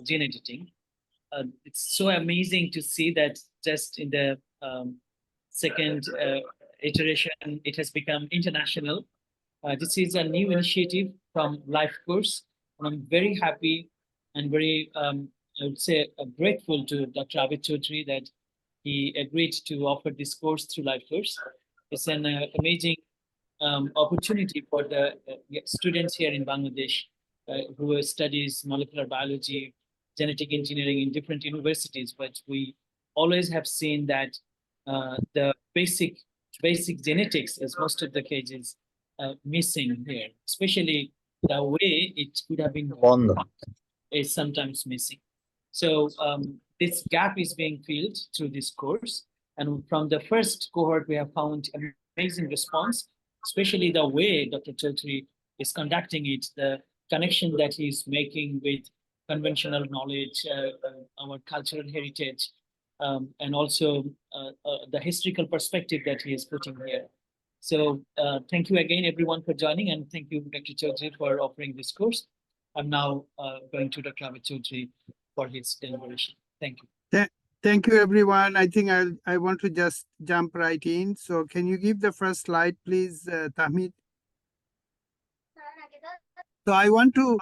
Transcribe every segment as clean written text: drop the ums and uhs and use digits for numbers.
gene editing. It's so amazing to see that just in the second iteration, it has become international. This is a new initiative from Life Course, and I'm very happy and very, I would say, grateful to Dr. Abed Chaudhary that he agreed to offer this course through Life Course. It's an amazing opportunity for the students here in Bangladesh who studies molecular biology, genetic engineering in different universities, but we always have seen that the basic genetics, as most of the cases, missing here, especially the way it could have been taught is sometimes missing. So this gap is being filled through this course. And from the first cohort, we have found amazing response, especially the way Dr. Chaudhary is conducting it, the connection that he's making with conventional knowledge, our cultural heritage, and also the historical perspective that he is putting here. So thank you again, everyone, for joining, and thank you, Dr. Chaudhary, for offering this course. I'm now going to Dr. Abed Chaudhary for his deliberation. Thank you. Thank you, everyone. I think I want to just jump right in. So can you give the first slide, please, Tahmid? So I want to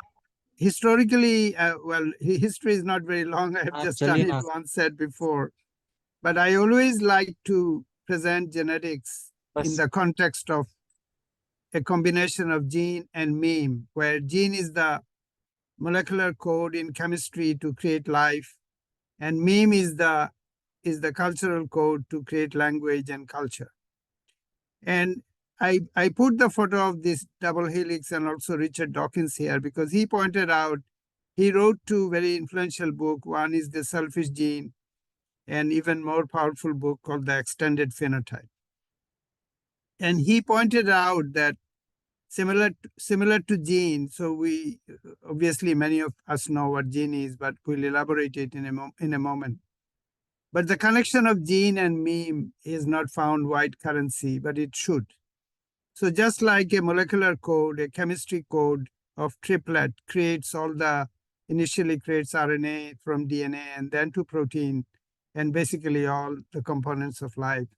historically, well, history is not very long. I have just done it once, said before. But I always like to present genetics in the context of a combination of gene and meme, where gene is the molecular code in chemistry to create life, and meme is the cultural code to create language and culture. And I put the photo of this double helix and also Richard Dawkins here because he pointed out, he wrote two very influential books. One is The Selfish Gene, and even more powerful book called The Extended Phenotype. And he pointed out that similar to gene, so we obviously many of us know what gene is, but we'll elaborate it in a moment. But the connection of gene and meme is not found wide currency, but it should. So just like a molecular code, a chemistry code of triplet initially creates RNA from DNA and then to protein, and basically all the components of life.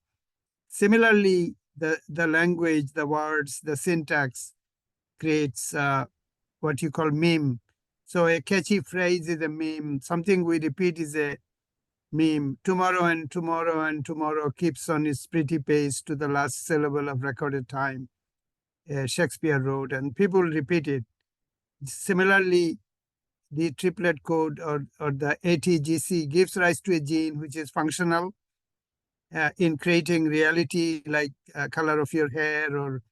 Similarly, the language, the words, the syntax creates what you call meme. So a catchy phrase is a meme. Something we repeat is a meme. Tomorrow and tomorrow and tomorrow keeps on its pretty pace to the last syllable of recorded time, Shakespeare wrote, and people repeat it. Similarly, the triplet code or the ATGC gives rise to a gene which is functional in creating reality, like color of your hair or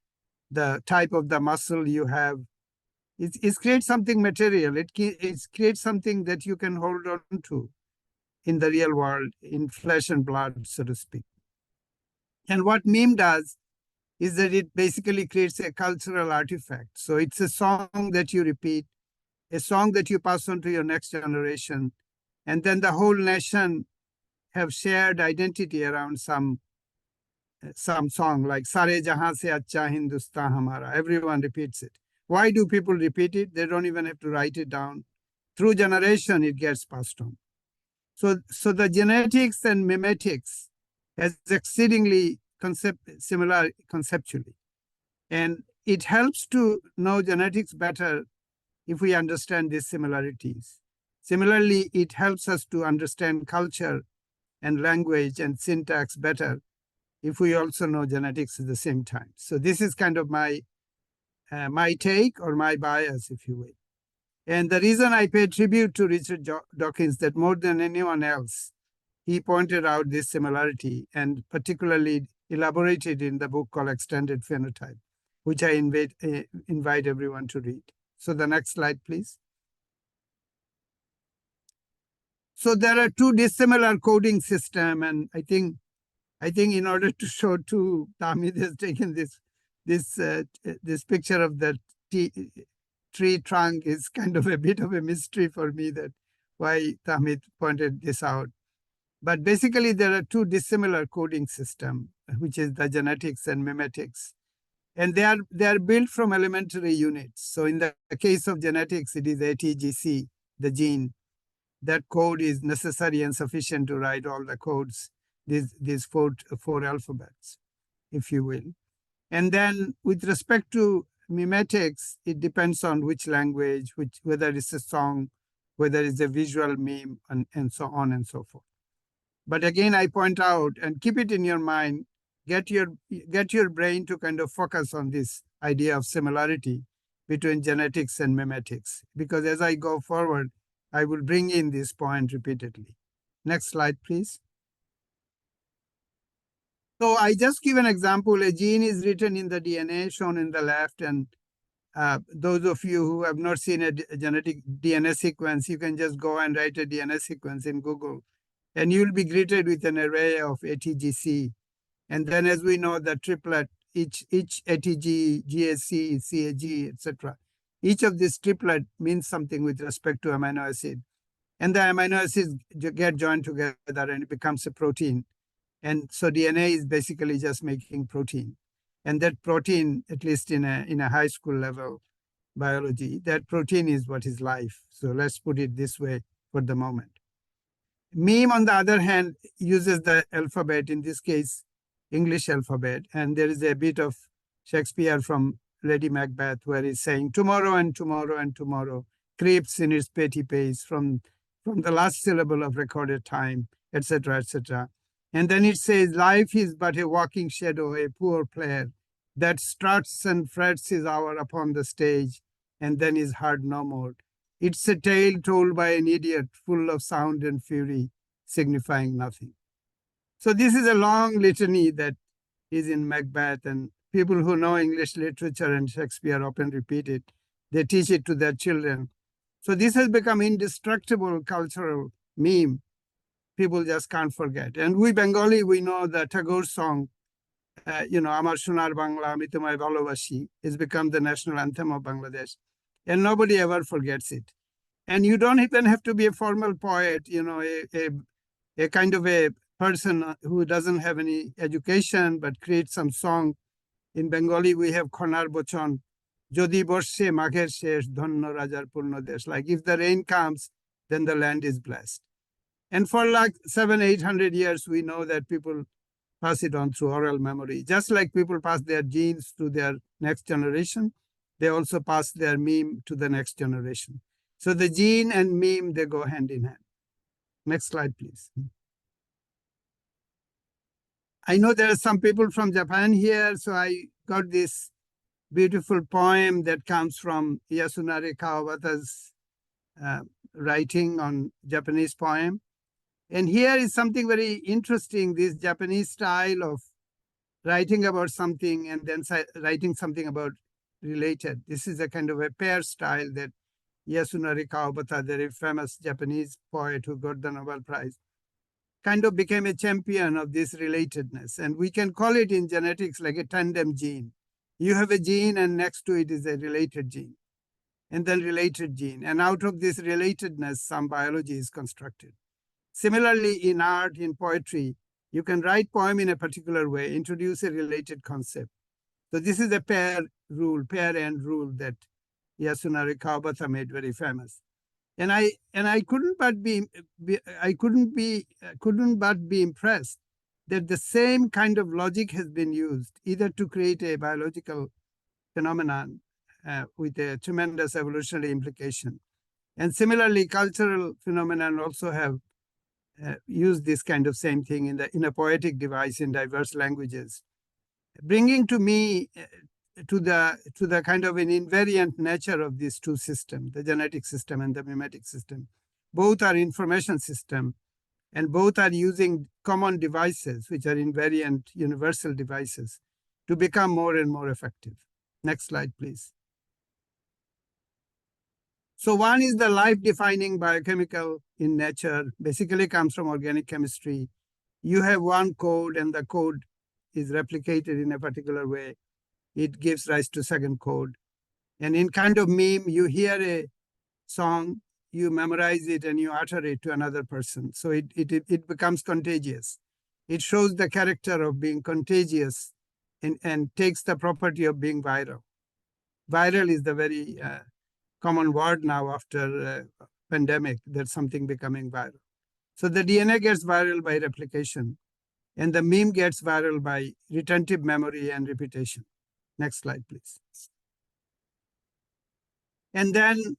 the type of the muscle you have. It creates something material. It creates something that you can hold on to in the real world, in flesh and blood, so to speak. And what meme does is that it basically creates a cultural artifact. So it's a song that you repeat, a song that you pass on to your next generation, and then the whole nation have shared identity around some song like Sare Jahan Se Acha Hindustan Hamara. Everyone repeats it. Why do people repeat it? They don't even have to write it down. Through generation, it gets passed on. So the genetics and mimetics is exceedingly similar conceptually. And it helps to know genetics better if we understand these similarities. Similarly, it helps us to understand culture and language and syntax better if we also know genetics at the same time. So this is kind of my take or my bias, if you will. And the reason I pay tribute to Richard Dawkins that more than anyone else, he pointed out this similarity and particularly elaborated in the book called Extended Phenotype, which I invite everyone to read. So the next slide, please. So there are two dissimilar coding systems, and I think in order to show two, Tahmid has taken this picture of the tree trunk is kind of a bit of a mystery for me that why Tahmid pointed this out. But basically, there are two dissimilar coding systems, which is the genetics and mimetics. And they are built from elementary units. So in the case of genetics, it is ATGC, the gene. that code is necessary and sufficient to write all the codes, these four alphabets, if you will. And then with respect to mimetics, it depends on which language, whether it's a song, whether it's a visual meme, and so on and so forth. But again, I point out, and keep it in your mind, get your brain to kind of focus on this idea of similarity between genetics and mimetics, because as I go forward, I will bring in this point repeatedly. Next slide, please. So I just give an example. A gene is written in the DNA, shown in the left, and those of you who have not seen a genetic DNA sequence, you can just go and write a DNA sequence in Google, and you'll be greeted with an array of ATGC. And then, as we know, the triplet, each ATG, GAC, CAG, etc. Each of these triplet means something with respect to amino acid. And the amino acids get joined together and it becomes a protein. And so DNA is basically just making protein. And that protein, at least in a high school level biology, that protein is what is life. So let's put it this way for the moment. Meme, on the other hand, uses the alphabet, in this case, English alphabet. And there is a bit of Shakespeare from Lady Macbeth where he's saying tomorrow and tomorrow and tomorrow creeps in its petty pace from the last syllable of recorded time, etc., etc. And then it says, life is but a walking shadow, a poor player that struts and frets his hour upon the stage and then is heard no more. It's a tale told by an idiot, full of sound and fury, signifying nothing. So this is a long litany that is in Macbeth, and people who know English literature and Shakespeare often repeat it. They teach it to their children. So this has become indestructible cultural meme. People just can't forget. And we Bengali, we know the Tagore song, Amar Sonar Bangla, Ami Tomay Bhalobashi, has become the national anthem of Bangladesh. And nobody ever forgets it. And you don't even have to be a formal poet, a kind of a person who doesn't have any education but creates some song. In Bengali, we have Khonar Bochon, Jodi Borshe Magher Shesh Dhanno Rajar Purno Desh. Like if the rain comes, then the land is blessed. And for like 700-800 years, we know that people pass it on through oral memory. Just like people pass their genes to their next generation, they also pass their meme to the next generation. So the gene and meme, they go hand in hand. Next slide, please. I know there are some people from Japan here, so I got this beautiful poem that comes from Yasunari Kawabata's writing on Japanese poem. And here is something very interesting, this Japanese style of writing about something and then writing something about related. This is a kind of a pair style that Yasunari Kawabata, the very famous Japanese poet who got the Nobel Prize, kind of became a champion of this relatedness. And we can call it in genetics like a tandem gene. You have a gene and next to it is a related gene, and then related gene. And out of this relatedness, some biology is constructed. Similarly, in art, in poetry, you can write poem in a particular way, introduce a related concept. So this is a pair end rule that Yasunari Kawabata made very famous. And I couldn't but be impressed that the same kind of logic has been used either to create a biological phenomenon with a tremendous evolutionary implication. And similarly, cultural phenomena also have used this kind of same thing in a poetic device in diverse languages, bringing to me to the kind of an invariant nature of these two systems, the genetic system and the mimetic system. Both are information system, and both are using common devices, which are invariant universal devices, to become more and more effective. Next slide, please. So one is the life-defining biochemical in nature, basically comes from organic chemistry. You have one code and the code is replicated in a particular way. It gives rise to second code. And in kind of meme, you hear a song, you memorize it and you utter it to another person. So it becomes contagious. It shows the character of being contagious and takes the property of being viral. Viral is the very common word now after pandemic, there's something becoming viral. So the DNA gets viral by replication, and the meme gets viral by retentive memory and repetition. Next slide, please. And then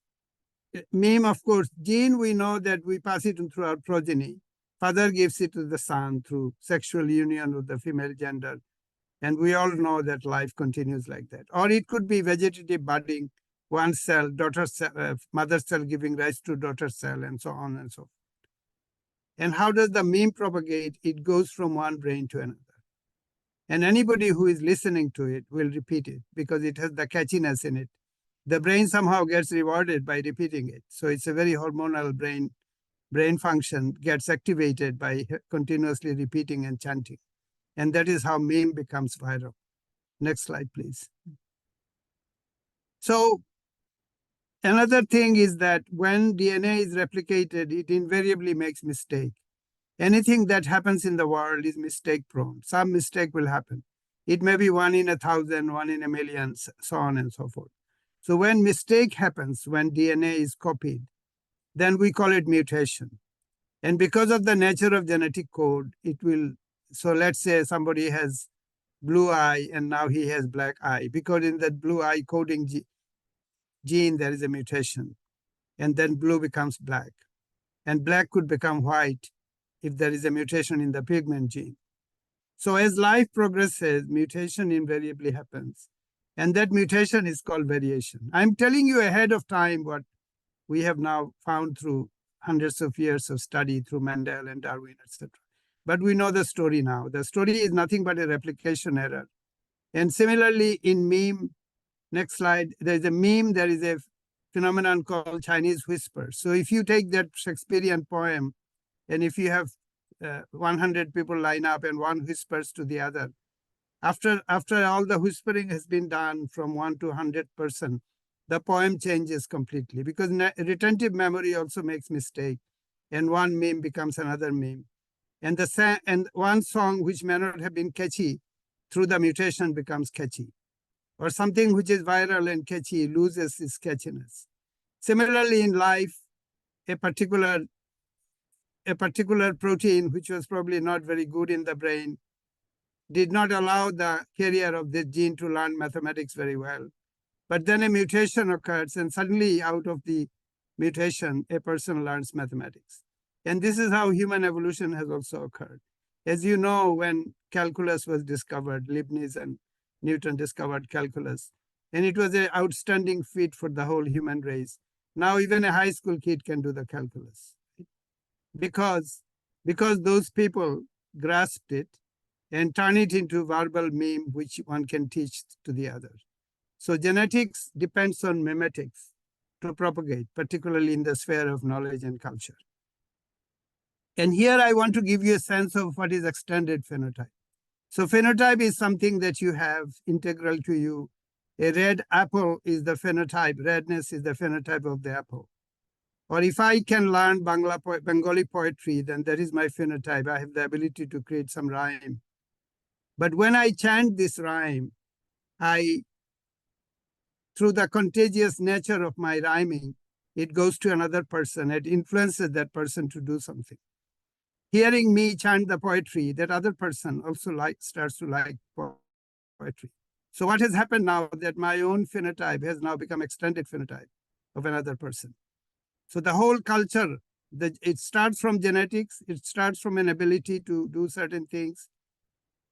meme, of course, gene, we know that we pass it through our progeny. Father gives it to the son through sexual union with the female gender. And we all know that life continues like that. Or it could be vegetative budding, one cell, daughter cell, mother cell giving rise to daughter cell, and so on and so forth. And how does the meme propagate? It goes from one brain to another. And anybody who is listening to it will repeat it because it has the catchiness in it. The brain somehow gets rewarded by repeating it. So it's a very hormonal brain function gets activated by continuously repeating and chanting. And that is how meme becomes viral. Next slide, please. So another thing is that when DNA is replicated, it invariably makes mistake. Anything that happens in the world is mistake prone. Some mistake will happen. It may be 1 in 1,000, 1 in a million, so on and so forth. So when mistake happens, when DNA is copied, then we call it mutation. And because of the nature of genetic code, it will, so let's say somebody has blue eye and now he has black eye, because in that blue eye coding gene, there is a mutation. And then blue becomes black. And black could become white if there is a mutation in the pigment gene. So as life progresses, mutation invariably happens. And that mutation is called variation. I'm telling you ahead of time what we have now found through hundreds of years of study through Mendel and Darwin, etc. But we know the story now. The story is nothing but a replication error. And similarly in meme, next slide, there's a meme, there is a phenomenon called Chinese whisper. So if you take that Shakespearean poem, and if you have 100 people line up and one whispers to the other, after all the whispering has been done from 1 to 100%, the poem changes completely because retentive memory also makes mistake, and one meme becomes another meme. And one song which may not have been catchy through the mutation becomes catchy, or something which is viral and catchy loses its catchiness. Similarly, in life, a particular protein which was probably not very good in the brain did not allow the carrier of this gene to learn mathematics very well. But then a mutation occurs, and suddenly out of the mutation, a person learns mathematics. And this is how human evolution has also occurred. As you know, when calculus was discovered, Leibniz and Newton discovered calculus, and it was an outstanding feat for the whole human race. Now even a high school kid can do the calculus because those people grasped it and turn it into verbal meme, which one can teach to the other. So genetics depends on mimetics to propagate, particularly in the sphere of knowledge and culture. And here I want to give you a sense of what is extended phenotype. So phenotype is something that you have integral to you. A red apple is the phenotype, redness is the phenotype of the apple. Or if I can learn Bengali poetry, then that is my phenotype. I have the ability to create some rhyme. But when I chant this rhyme, through the contagious nature of my rhyming, it goes to another person. It influences that person to do something. Hearing me chant the poetry, that other person also starts to like poetry. So what has happened now that my own phenotype has now become extended phenotype of another person. So the whole culture, it starts from genetics, it starts from an ability to do certain things.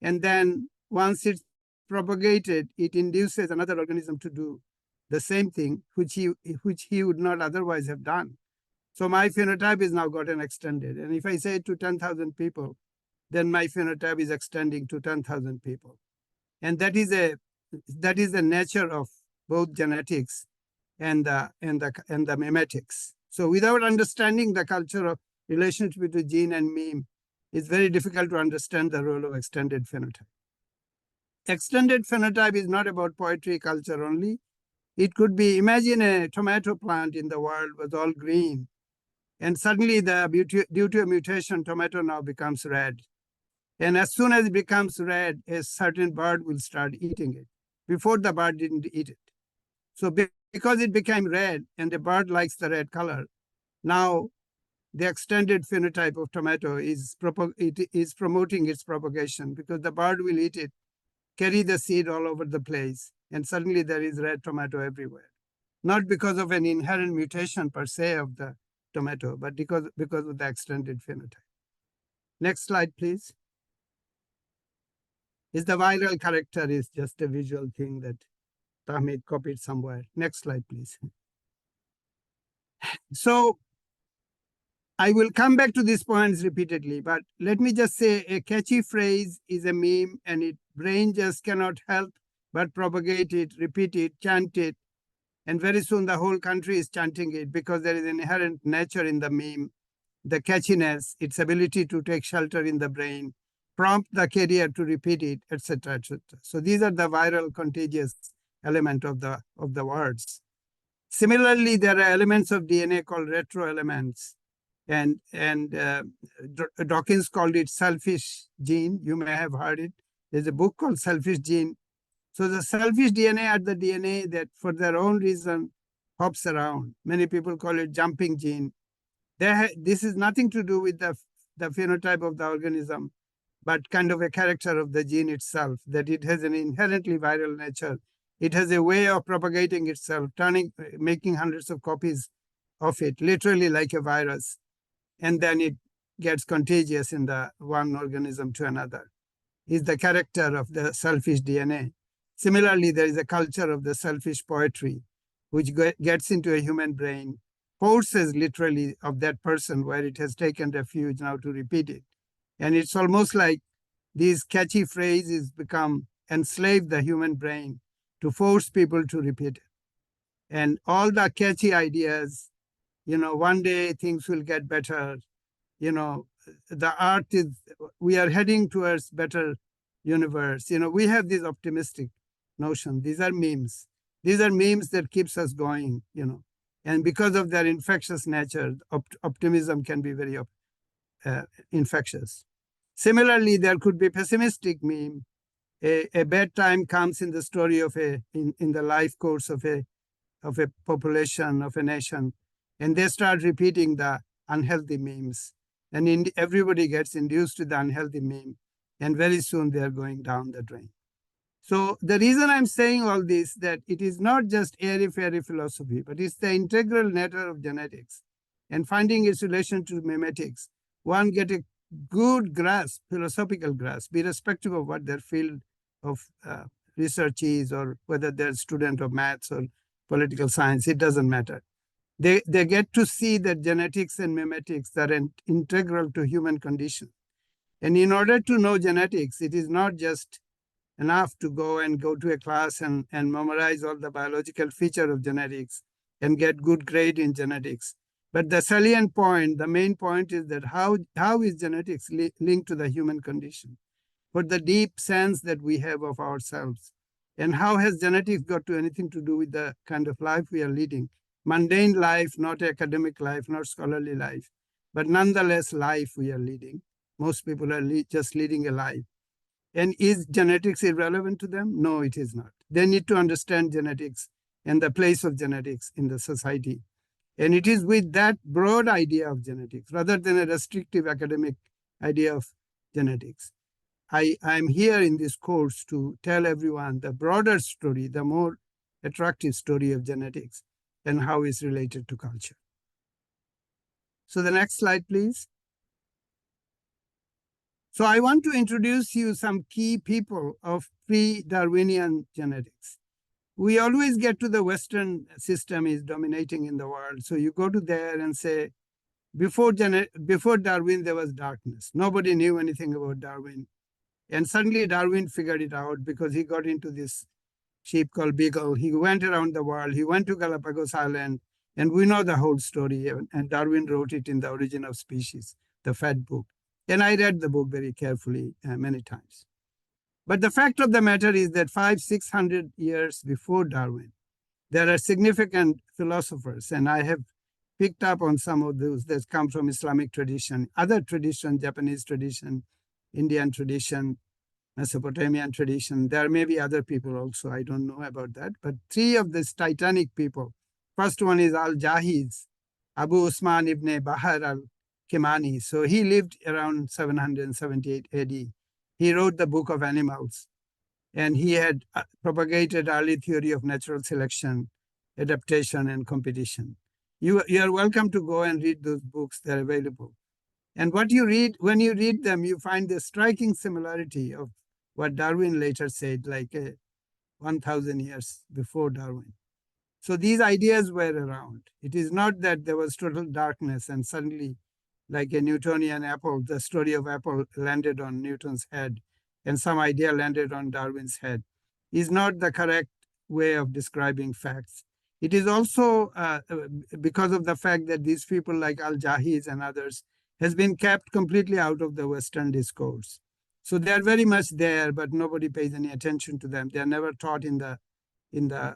And then once it's propagated, it induces another organism to do the same thing, which he would not otherwise have done. So my phenotype is now gotten extended. And if I say it to 10,000 people, then my phenotype is extending to 10,000 people. And that is the nature of both genetics and the mimetics. So without understanding the culture of relationship between gene and meme, it's very difficult to understand the role of extended phenotype. Extended phenotype is not about poetry culture only. It could be, imagine a tomato plant in the world was all green, and suddenly due to a mutation, tomato now becomes red. And as soon as it becomes red, a certain bird will start eating it. Before, the bird didn't eat it. So because it became red and the bird likes the red color, Now, the extended phenotype of tomato is promoting its propagation because the bird will eat it, carry the seed all over the place, and suddenly there is red tomato everywhere. Not because of an inherent mutation per se of the tomato, but because of the extended phenotype. Next slide, please. Is the viral character is just a visual thing that Tahmid copied somewhere. Next slide, please. So I will come back to these points repeatedly, but let me just say a catchy phrase is a meme and its brain just cannot help but propagate it, repeat it, chant it. And very soon the whole country is chanting it because there is an inherent nature in the meme, the catchiness, its ability to take shelter in the brain, prompt the carrier to repeat it, etc., etc. So these are the viral contagious element of the words. Similarly, there are elements of DNA called retro elements. And Dawkins called it selfish gene. You may have heard it. There's a book called Selfish Gene. So the selfish DNA are the DNA that for their own reason hops around. Many people call it jumping gene. This is nothing to do with the phenotype of the organism, but kind of a character of the gene itself, that it has an inherently viral nature. It has a way of propagating itself, making hundreds of copies of it, literally like a virus. And then it gets contagious in the one organism to another, is the character of the selfish DNA. Similarly, there is a culture of the selfish poetry, which gets into a human brain, forces literally of that person where it has taken refuge now to repeat it. And it's almost like these catchy phrases enslave the human brain to force people to repeat it. And all the catchy ideas, one day things will get better. The art is, we are heading towards better universe. We have this optimistic notion. These are memes. These are memes that keeps us going, and because of their infectious nature, optimism can be very infectious. Similarly, there could be pessimistic meme. A bad time comes in the story of in the life course of a population, of a nation, and they start repeating the unhealthy memes. And everybody gets induced to the unhealthy meme, and very soon they are going down the drain. So the reason I'm saying all this, that it is not just airy-fairy philosophy, but it's the integral nature of genetics. And finding its relation to mimetics, one get a good grasp, philosophical grasp, irrespective of what their field of research is, or whether they're a student of maths or political science, it doesn't matter. They get to see that genetics and mimetics are integral to human condition. And in order to know genetics, it is not just enough to go to a class and memorize all the biological feature of genetics and get good grade in genetics. But the salient point, the main point is that how is genetics linked to the human condition? For the deep sense that we have of ourselves. And how has genetics got to anything to do with the kind of life we are leading? Mundane life, not academic life, not scholarly life, but nonetheless life we are leading. Most people are just leading a life. And is genetics irrelevant to them? No, it is not. They need to understand genetics and the place of genetics in the society. And it is with that broad idea of genetics, rather than a restrictive academic idea of genetics. I'm here in this course to tell everyone the broader story, the more attractive story of genetics and how it's related to culture. So the next slide, please. So I want to introduce you some key people of pre-Darwinian genetics. We always get to the Western system is dominating in the world. So you go to there and say, before Darwin, there was darkness. Nobody knew anything about Darwin. And suddenly Darwin figured it out because he got into this sheep called Beagle. He went around the world. He went to Galapagos Island. And we know the whole story. And Darwin wrote it in The Origin of Species, the fat book. And I read the book very carefully many times. But the fact of the matter is that 500-600 years before Darwin, there are significant philosophers, and I have picked up on some of those that come from Islamic tradition, other tradition, Japanese tradition, Indian tradition, Mesopotamian tradition. There may be other people also, I don't know about that, but three of these titanic people. First one is Al-Jahiz, Abu Usman ibn Bahar al-Kimani. So he lived around 778 AD. He wrote the Book of Animals, and he had propagated early theory of natural selection, adaptation, and competition. You are welcome to go and read those books. They're available. And what you read, when you read them, you find the striking similarity of what Darwin later said, like 1,000 years before Darwin. So these ideas were around. It is not that there was total darkness and suddenly, like a Newtonian apple, the story of apple landed on Newton's head and some idea landed on Darwin's head, is not the correct way of describing facts. It is also because of the fact that these people like Al-Jahiz and others has been kept completely out of the Western discourse. So they are very much there, but nobody pays any attention to them. They are never taught in the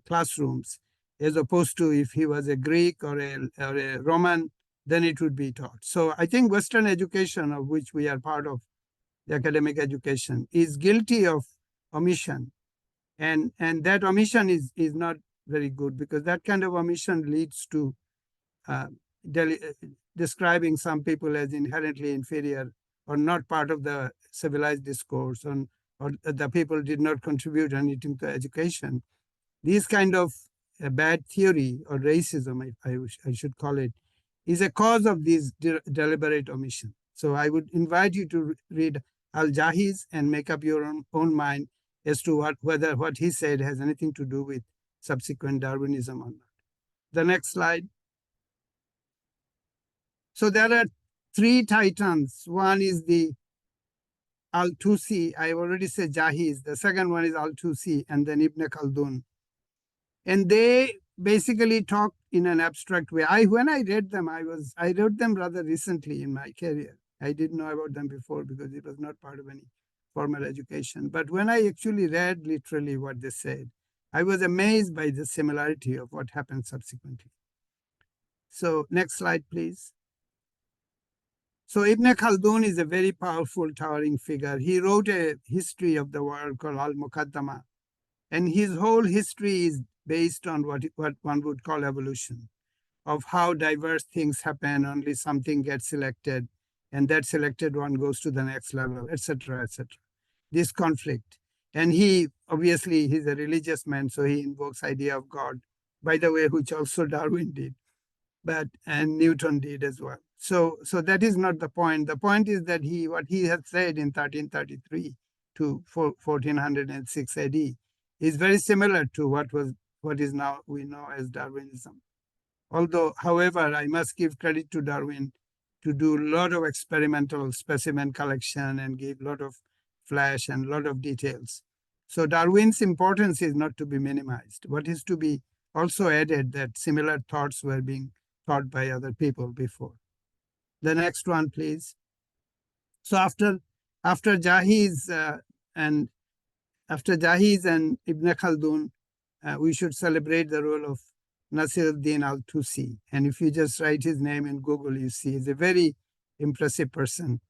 classrooms, as opposed to if he was a Greek or a Roman, then it would be taught. So I think Western education, of which we are part of, the academic education, is guilty of omission. And that omission is not very good, because that kind of omission leads to describing some people as inherently inferior or not part of the civilized discourse, or the people did not contribute anything to education. These kind of bad theory, or racism, I should call it, is a cause of this deliberate omission. So I would invite you to read Al-Jahiz and make up your own mind as to whether what he said has anything to do with subsequent Darwinism or not. The next slide. So there are three titans. One is the Al-Tusi. I already said Jahiz. The second one is Al-Tusi, and then Ibn Khaldun. And they basically talk in an abstract way. When I read them, I wrote them rather recently in my career. I didn't know about them before because it was not part of any formal education. But when I actually read literally what they said, I was amazed by the similarity of what happened subsequently. So next slide, please. So Ibn Khaldun is a very powerful, towering figure. He wrote a history of the world called Al-Muqaddamah. And his whole history is based on what one would call evolution, of how diverse things happen, only something gets selected, and that selected one goes to the next level, etc., etc. This conflict. And he, obviously, he's a religious man, so he invokes idea of God, by the way, which also Darwin did, and Newton did as well. So that is not the point. The point is that what he had said in 1333 to 1406 AD is very similar to what is now we know as Darwinism. Although, however, I must give credit to Darwin to do a lot of experimental specimen collection and give a lot of flash and a lot of details. So Darwin's importance is not to be minimized. What is to be also added that similar thoughts were being taught by other people before. The next one, please. So after Jahiz and Ibn Khaldun, we should celebrate the role of Nasiruddin al-Tusi. And if you just write his name in Google, you see he's a very impressive person.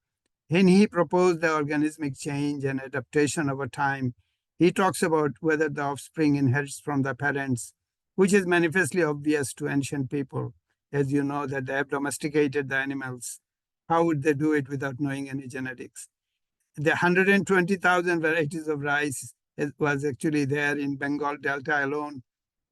And he proposed the organismic change and adaptation over time. He talks about whether the offspring inherits from the parents, which is manifestly obvious to ancient people. As you know, that they have domesticated the animals. How would they do it without knowing any genetics? The 120,000 varieties of rice was actually there in Bengal Delta alone.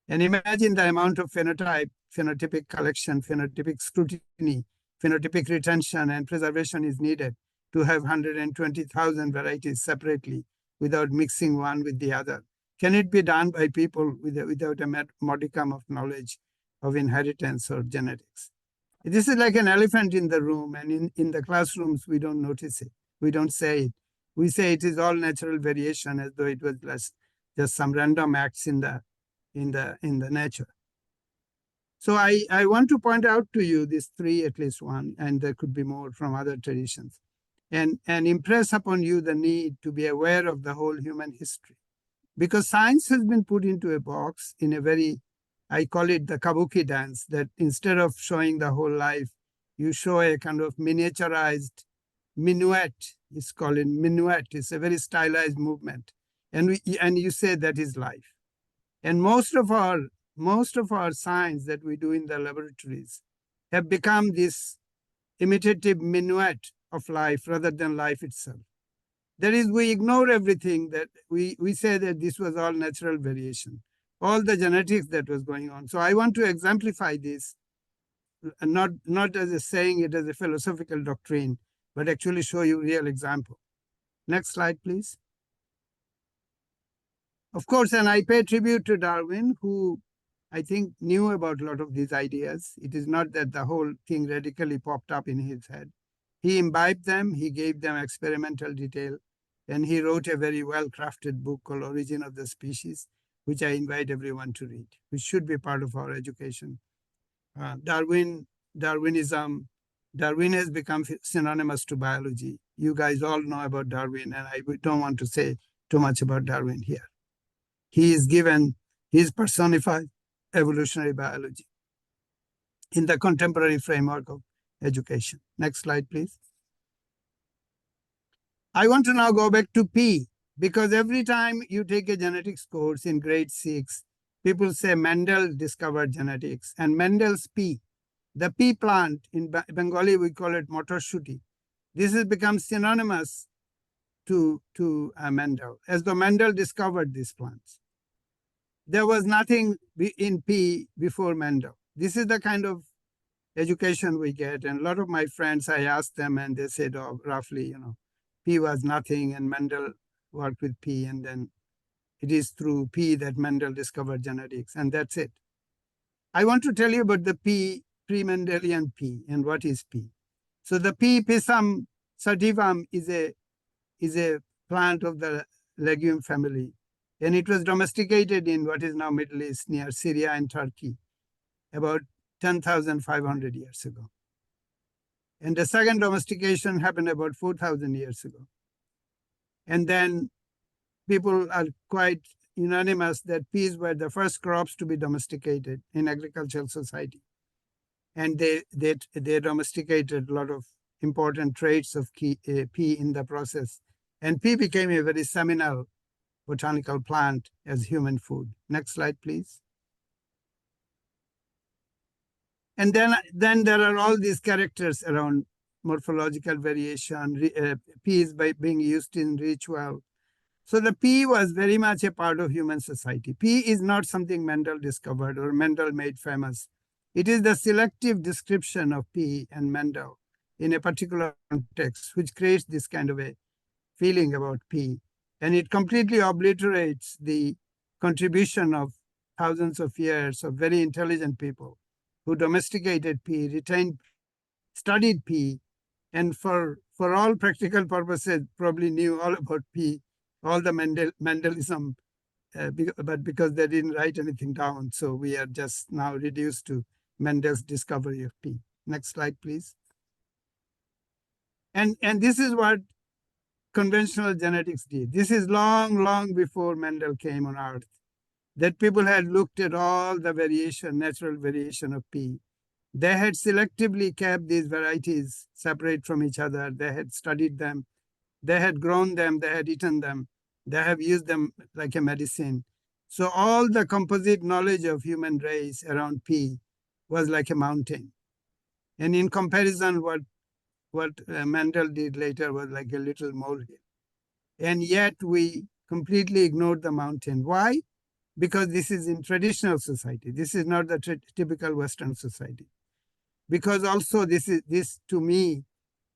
And imagine the amount of phenotypic collection, phenotypic scrutiny, phenotypic retention, and preservation is needed to have 120,000 varieties separately without mixing one with the other. Can it be done by people without a modicum of knowledge of inheritance or genetics? This is like an elephant in the room, and in the classrooms, we don't notice it. We don't say it. We say it is all natural variation, as though it was just some random acts in the nature. So I want to point out to you these three, at least one, and there could be more from other traditions, and impress upon you the need to be aware of the whole human history. Because science has been put into a box in a very, I call it the kabuki dance, that instead of showing the whole life, you show a kind of miniaturized minuet. It's called a minuet. It's a very stylized movement. And you say that is life. And most of our science that we do in the laboratories have become this imitative minuet of life rather than life itself. That is, we ignore everything that we say that this was all natural variation, all the genetics that was going on. So I want to exemplify this, not as a saying it as a philosophical doctrine, but actually show you real example. Next slide, please. Of course, and I pay tribute to Darwin, who I think knew about a lot of these ideas. It is not that the whole thing radically popped up in his head. He imbibed them, he gave them experimental detail, and he wrote a very well-crafted book called Origin of the Species, which I invite everyone to read, which should be part of our education. Darwin has become synonymous to biology. You guys all know about Darwin, and I don't want to say too much about Darwin here. He is personified evolutionary biology in the contemporary framework of education. Next slide, please. I want to now go back to P, because every time you take a genetics course in grade 6, people say Mendel discovered genetics, and Mendel's P, the pea plant, in Bengali we call it motorshuti. This has become synonymous to Mendel, as though Mendel discovered these plants. There was nothing in pea before Mendel. This is the kind of education we get. And a lot of my friends, I asked them and they said, oh, roughly, pea was nothing and Mendel worked with pea. And then it is through pea that Mendel discovered genetics. And that's it. I want to tell you about the pea, pre-Mendelian pea, and what is pea. So the pea, Pisum sativum, is a plant of the legume family. And it was domesticated in what is now Middle East, near Syria and Turkey, about 10,500 years ago. And the second domestication happened about 4,000 years ago. And then people are quite unanimous that peas were the first crops to be domesticated in agricultural society. And they domesticated a lot of important traits of pea in the process. And pea became a very seminal botanical plant as human food. Next slide, please. And then there are all these characters around morphological variation, peas by being used in ritual. So the pea was very much a part of human society. Pea is not something Mendel discovered or Mendel made famous. It is the selective description of pea and Mendel in a particular context, which creates this kind of a feeling about pea. And it completely obliterates the contribution of thousands of years of very intelligent people who domesticated pea, retained, studied pea, and for all practical purposes, probably knew all about pea, all the Mendelism, but because they didn't write anything down. So we are just now reduced to Mendel's discovery of pea. Next slide, please. And this is what conventional genetics did. This is long, long before Mendel came on Earth, that people had looked at all the variation, natural variation of pea. They had selectively kept these varieties separate from each other. They had studied them. They had grown them. They had eaten them. They have used them like a medicine. So all the composite knowledge of human race around pea was like a mountain. And in comparison, what Mendel did later was like a little molehill. And yet we completely ignored the mountain. Why? Because this is in traditional society. This is not the typical Western society. Because also this to me,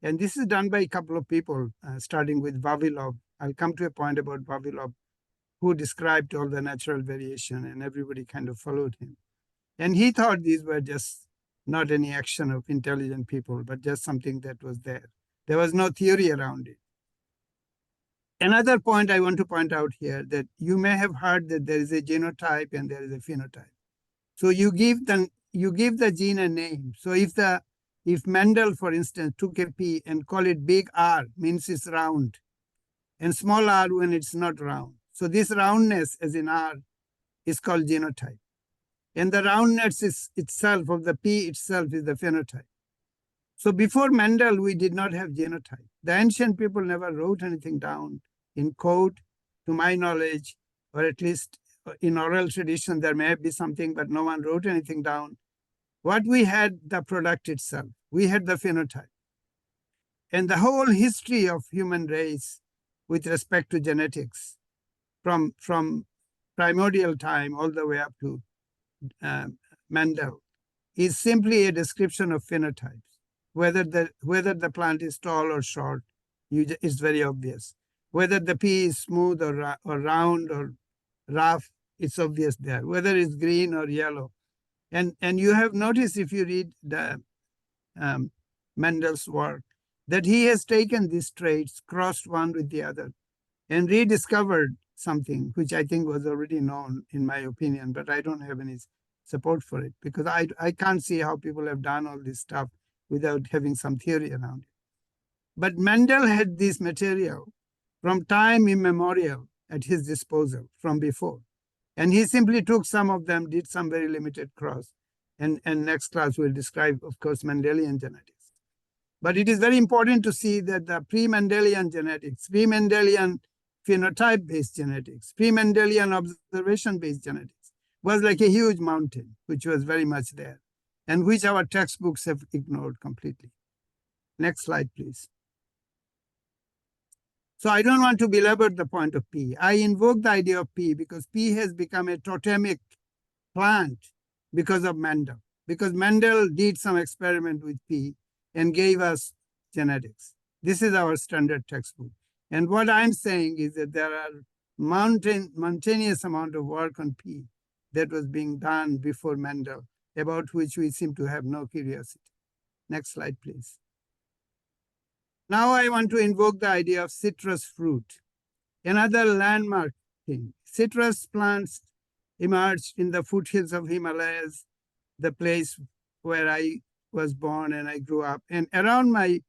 and this is done by a couple of people, starting with Vavilov. I'll come to a point about Vavilov, who described all the natural variation, and everybody kind of followed him. And he thought these were just not any action of intelligent people, but just something that was there. There was no theory around it. Another point I want to point out here, that you may have heard that there is a genotype and there is a phenotype. So you give the gene a name. So if Mendel, for instance, took a pea and call it big R, means it's round, and small r when it's not round. So this roundness, as in R, is called genotype. And the roundness itself of the pea itself is the phenotype. So before Mendel, we did not have genotype. The ancient people never wrote anything down in code, to my knowledge, or at least in oral tradition, there may be something, but no one wrote anything down. What we had, the product itself. We had the phenotype. And the whole history of human race with respect to genetics from primordial time all the way up to Mendel is simply a description of phenotypes. Whether the plant is tall or short is very obvious. Whether the pea is smooth or round or rough, it's obvious there. Whether it's green or yellow. And you have noticed if you read the Mendel's work, that he has taken these traits, crossed one with the other, and rediscovered something which I think was already known, in my opinion, but I don't have any support for it because I can't see how people have done all this stuff without having some theory around it. But Mendel had this material from time immemorial at his disposal from before. And he simply took some of them, did some very limited cross. And next class will describe, of course, Mendelian genetics. But it is very important to see that the pre-Mendelian genetics, pre-Mendelian phenotype-based genetics, pre-Mendelian observation-based genetics was like a huge mountain, which was very much there, and which our textbooks have ignored completely. Next slide, please. So I don't want to belabor the point of pea. I invoke the idea of pea because pea has become a totemic plant because of Mendel. Because Mendel did some experiment with pea and gave us genetics. This is our standard textbook. And what I'm saying is that there are mountainous amount of work on pea that was being done before Mendel, about which we seem to have no curiosity. Next slide, please. Now I want to invoke the idea of citrus fruit, another landmark thing. Citrus plants emerged in the foothills of Himalayas, the place where I was born and I grew up. And around my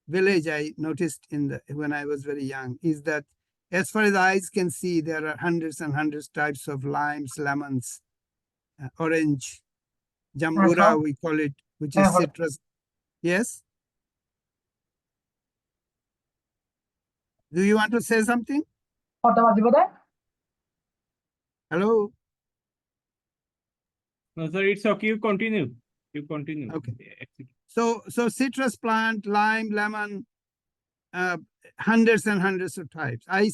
village, I noticed when I was very young, is that as far as eyes can see, there are hundreds and hundreds types of limes, lemons, orange, jambura, we call it, which is citrus. Yes? Do you want to say something? Hello? No, sir, it's okay. You continue. You continue. Okay. So citrus plant, lime, lemon, hundreds and hundreds of types. I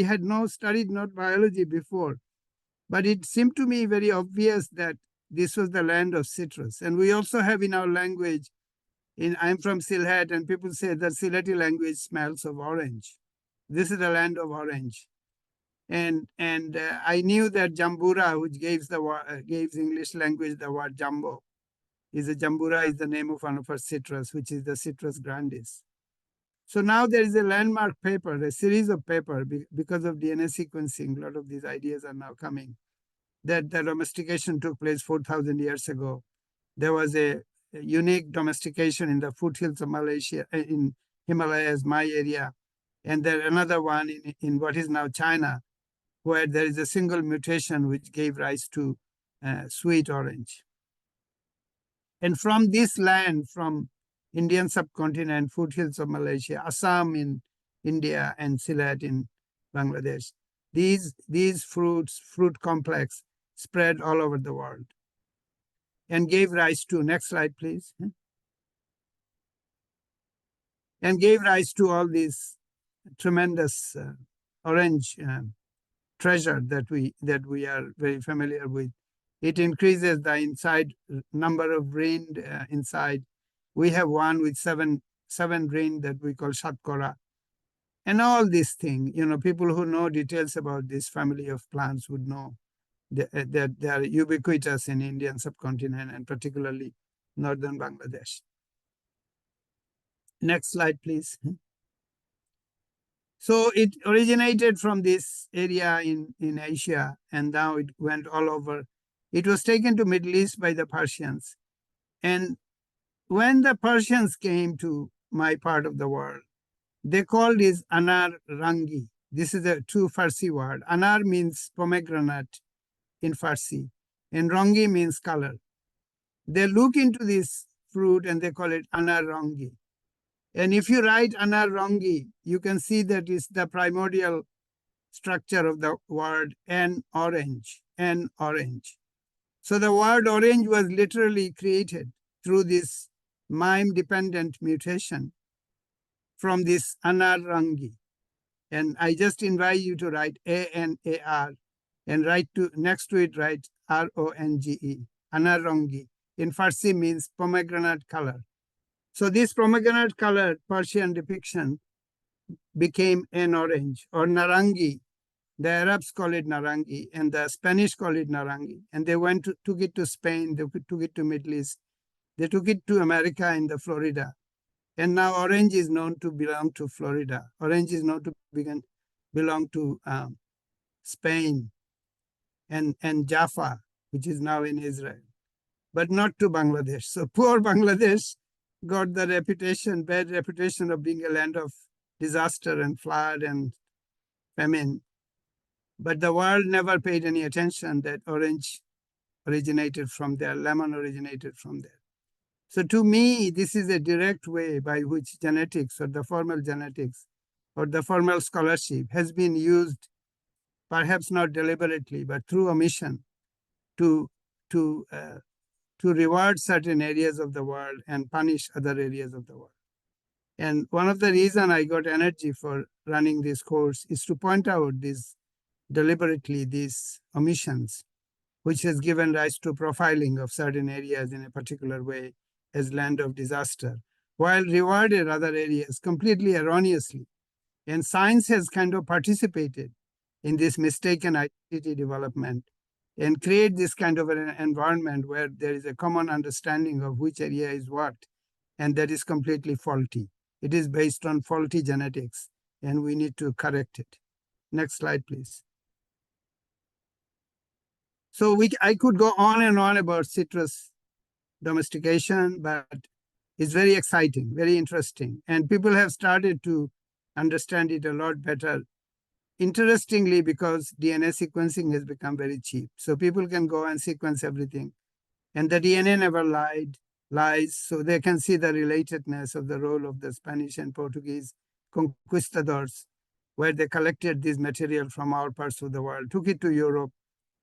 had studied not biology before, but it seemed to me very obvious that this was the land of citrus. And we also have in our language, I'm from Sylhet, and people say that Sylheti language smells of orange. This is the land of orange. And I knew that jambura, which gives English language the word jumbo, jambura is the name of one of our citrus, which is the Citrus grandis. So now there is a landmark paper, a series of papers, because of DNA sequencing, a lot of these ideas are now coming, that the domestication took place 4,000 years ago. There was a unique domestication in the foothills of Malaysia, in Himalayas, my area, and then another one in what is now China, where there is a single mutation which gave rise to sweet orange. And from this land, from Indian subcontinent, foothills of Malaysia, Assam in India, and Sylhet in Bangladesh, these fruit complex spread all over the world and gave rise to, next slide, please. And gave rise to all these tremendous orange treasure that we are very familiar with. It increases the inside number of grain inside. We have one with seven grain that we call shatkara. And all these things, people who know details about this family of plants would know that they are ubiquitous in Indian subcontinent and particularly northern Bangladesh. Next slide, please. So it originated from this area in Asia, and now it went all over. It was taken to Middle East by the Persians. And when the Persians came to my part of the world, they called it anar rangi. This is a true Farsi word. Anar means pomegranate in Farsi, and rangi means color. They look into this fruit and they call it anar rangi. And if you write anar rangi, you can see that it's the primordial structure of the word and orange. So the word orange was literally created through this mime-dependent mutation from this anarangi. And I just invite you to write A-N-A-R and write to next to it, write R-O-N-G-E, anarangi. In Farsi means pomegranate color. So this pomegranate color Persian depiction became an orange or narangi. The Arabs call it narangi and the Spanish call it narangi. And they took it to Spain, they took it to Middle East. They took it to America in the Florida. And now orange is known to belong to Florida. Orange is known to belong to Spain and Jaffa, which is now in Israel, but not to Bangladesh. So poor Bangladesh got the reputation, bad reputation of being a land of disaster and flood and famine. But the world never paid any attention that orange originated from there, lemon originated from there. So to me, this is a direct way by which genetics or the formal genetics or the formal scholarship has been used, perhaps not deliberately, but through omission to reward certain areas of the world and punish other areas of the world. And one of the reasons I got energy for running this course is to point out these deliberately these omissions, which has given rise to profiling of certain areas in a particular way as land of disaster, while rewarded other areas completely erroneously. And science has kind of participated in this mistaken identity development and create this kind of an environment where there is a common understanding of which area is what, and that is completely faulty. It is based on faulty genetics, and we need to correct it. Next slide, please. So I could go on and on about citrus domestication, but it's very exciting, very interesting. And people have started to understand it a lot better. Interestingly, because DNA sequencing has become very cheap. So people can go and sequence everything. And the DNA never lies. So they can see the relatedness of the role of the Spanish and Portuguese conquistadors, where they collected this material from our parts of the world, took it to Europe,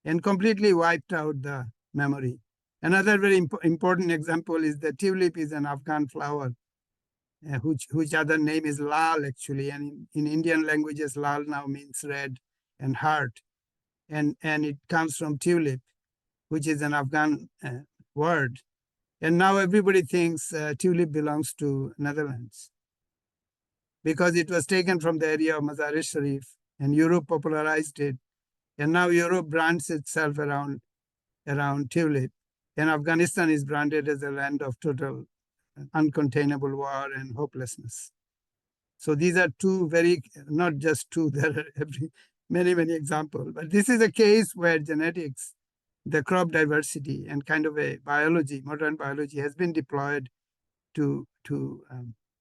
and completely wiped out the memory. Another very important example is the tulip is an Afghan flower, which other name is lal actually. And in Indian languages, lal now means red and heart. And it comes from tulip, which is an Afghan word. And now everybody thinks tulip belongs to Netherlands because it was taken from the area of Mazar-e-Sharif and Europe popularized it. And now Europe brands itself around tulip. And Afghanistan is branded as a land of total uncontainable war and hopelessness. So these are two very, not just two, there are many, many examples. But this is a case where genetics, the crop diversity and kind of a biology, modern biology has been deployed to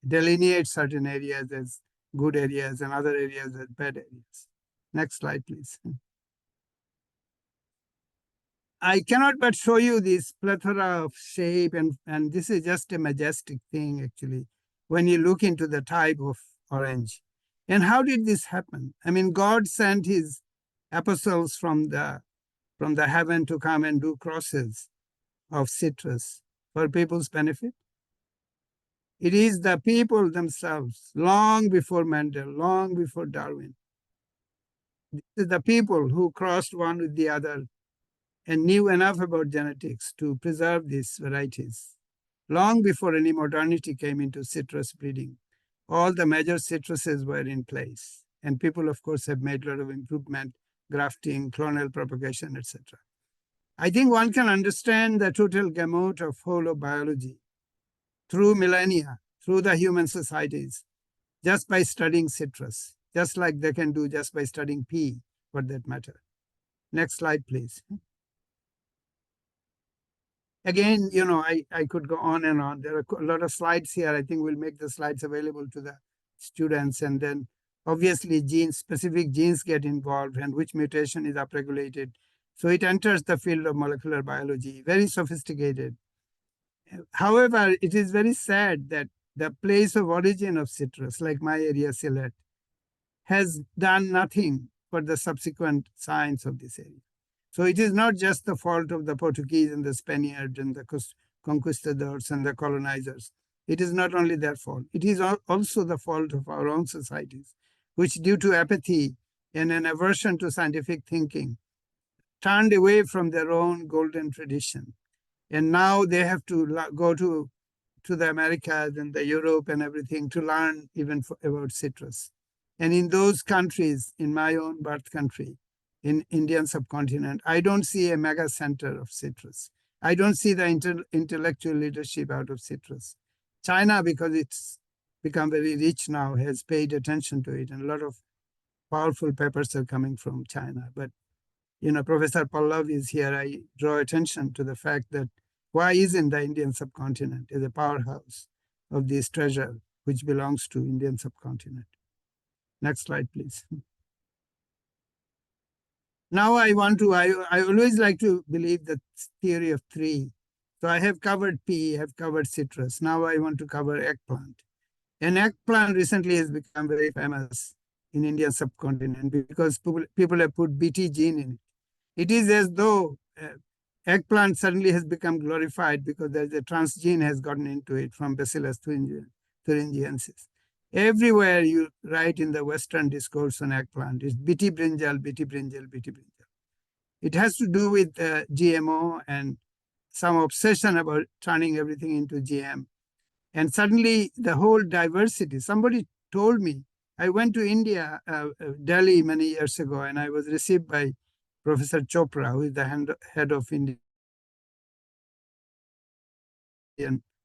delineate certain areas as good areas and other areas as bad areas. Next slide, please. I cannot but show you this plethora of shape, and this is just a majestic thing, actually, when you look into the type of orange. And how did this happen? I mean, God sent his apostles from the heaven to come and do crosses of citrus for people's benefit. It is the people themselves, long before Mendel, long before Darwin. This is the people who crossed one with the other and knew enough about genetics to preserve these varieties. Long before any modernity came into citrus breeding, all the major citruses were in place. And people, of course, have made a lot of improvement, grafting, clonal propagation, etc. I think one can understand the total gamut of whole of biology through millennia, through the human societies, just by studying citrus, just like they can do just by studying pea, for that matter. Next slide, please. Again, you know, I could go on and on. There are a lot of slides here. I think we'll make the slides available to the students. And then obviously specific genes get involved and which mutation is upregulated. So it enters the field of molecular biology, very sophisticated. However, it is very sad that the place of origin of citrus, like my area, Sylhet, has done nothing for the subsequent science of this area. So it is not just the fault of the Portuguese and the Spaniards and the conquistadors and the colonizers. It is not only their fault. It is also the fault of our own societies, which due to apathy and an aversion to scientific thinking, turned away from their own golden tradition. And now they have to go to the Americas and the Europe and everything to learn even about citrus. And in those countries, in my own birth country, in Indian subcontinent, I don't see a mega center of citrus. I don't see the intellectual leadership out of citrus. China, because it's become very rich now, has paid attention to it, and a lot of powerful papers are coming from China. But, you know, Professor Pallav is here. I draw attention to the fact that why isn't the Indian subcontinent is a powerhouse of this treasure, which belongs to Indian subcontinent? Next slide, please. Now I always like to believe the theory of three. So I have covered pea, I have covered citrus. Now I want to cover eggplant. And eggplant recently has become very famous in Indian subcontinent because people have put Bt gene in it. It is as though eggplant suddenly has become glorified because there's a transgene has gotten into it from Bacillus thuringiensis. Everywhere you write in the Western discourse on eggplant, it's Bt brinjal, Bt brinjal, Bt brinjal. It has to do with GMO and some obsession about turning everything into GM. And suddenly the whole diversity, somebody told me, I went to India, Delhi many years ago, and I was received by Professor Chopra, who is the head of Indian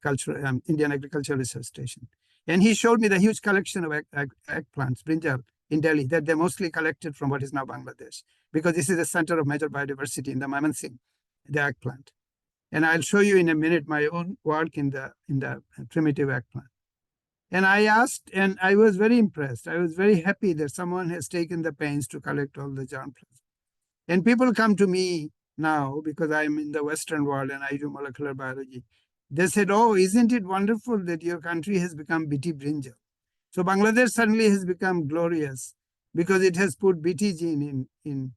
Agricultural Research Station. And he showed me the huge collection of eggplants, brinjal, in Delhi, that they're mostly collected from what is now Bangladesh, because this is the center of major biodiversity in the Maize, the eggplant. And I'll show you in a minute my own work in the primitive eggplant. And I asked, and I was very impressed. I was very happy that someone has taken the pains to collect all the germplasm. And people come to me now because I'm in the Western world and I do molecular biology. They said, oh, isn't it wonderful that your country has become Bt brinjal? So Bangladesh suddenly has become glorious because it has put Bt gene in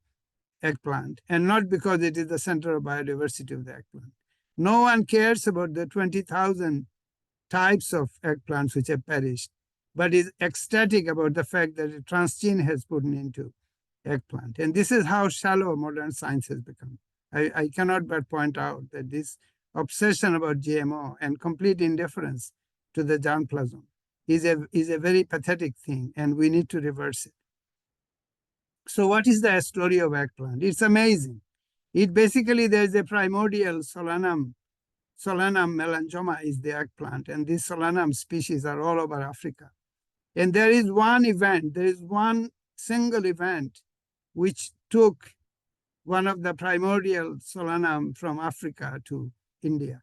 eggplant, and not because it is the center of biodiversity of the eggplant. No one cares about the 20,000 types of eggplants which have perished, but is ecstatic about the fact that a transgene has put into eggplant. And this is how shallow modern science has become. I cannot but point out that this obsession about GMO and complete indifference to the germplasm is a very pathetic thing, and we need to reverse it. So what is the story of eggplant? It's amazing. It basically, there's a primordial Solanum melangoma is the eggplant, and these Solanum species are all over Africa. And there is one event, there is one single event which took one of the primordial Solanum from Africa to India.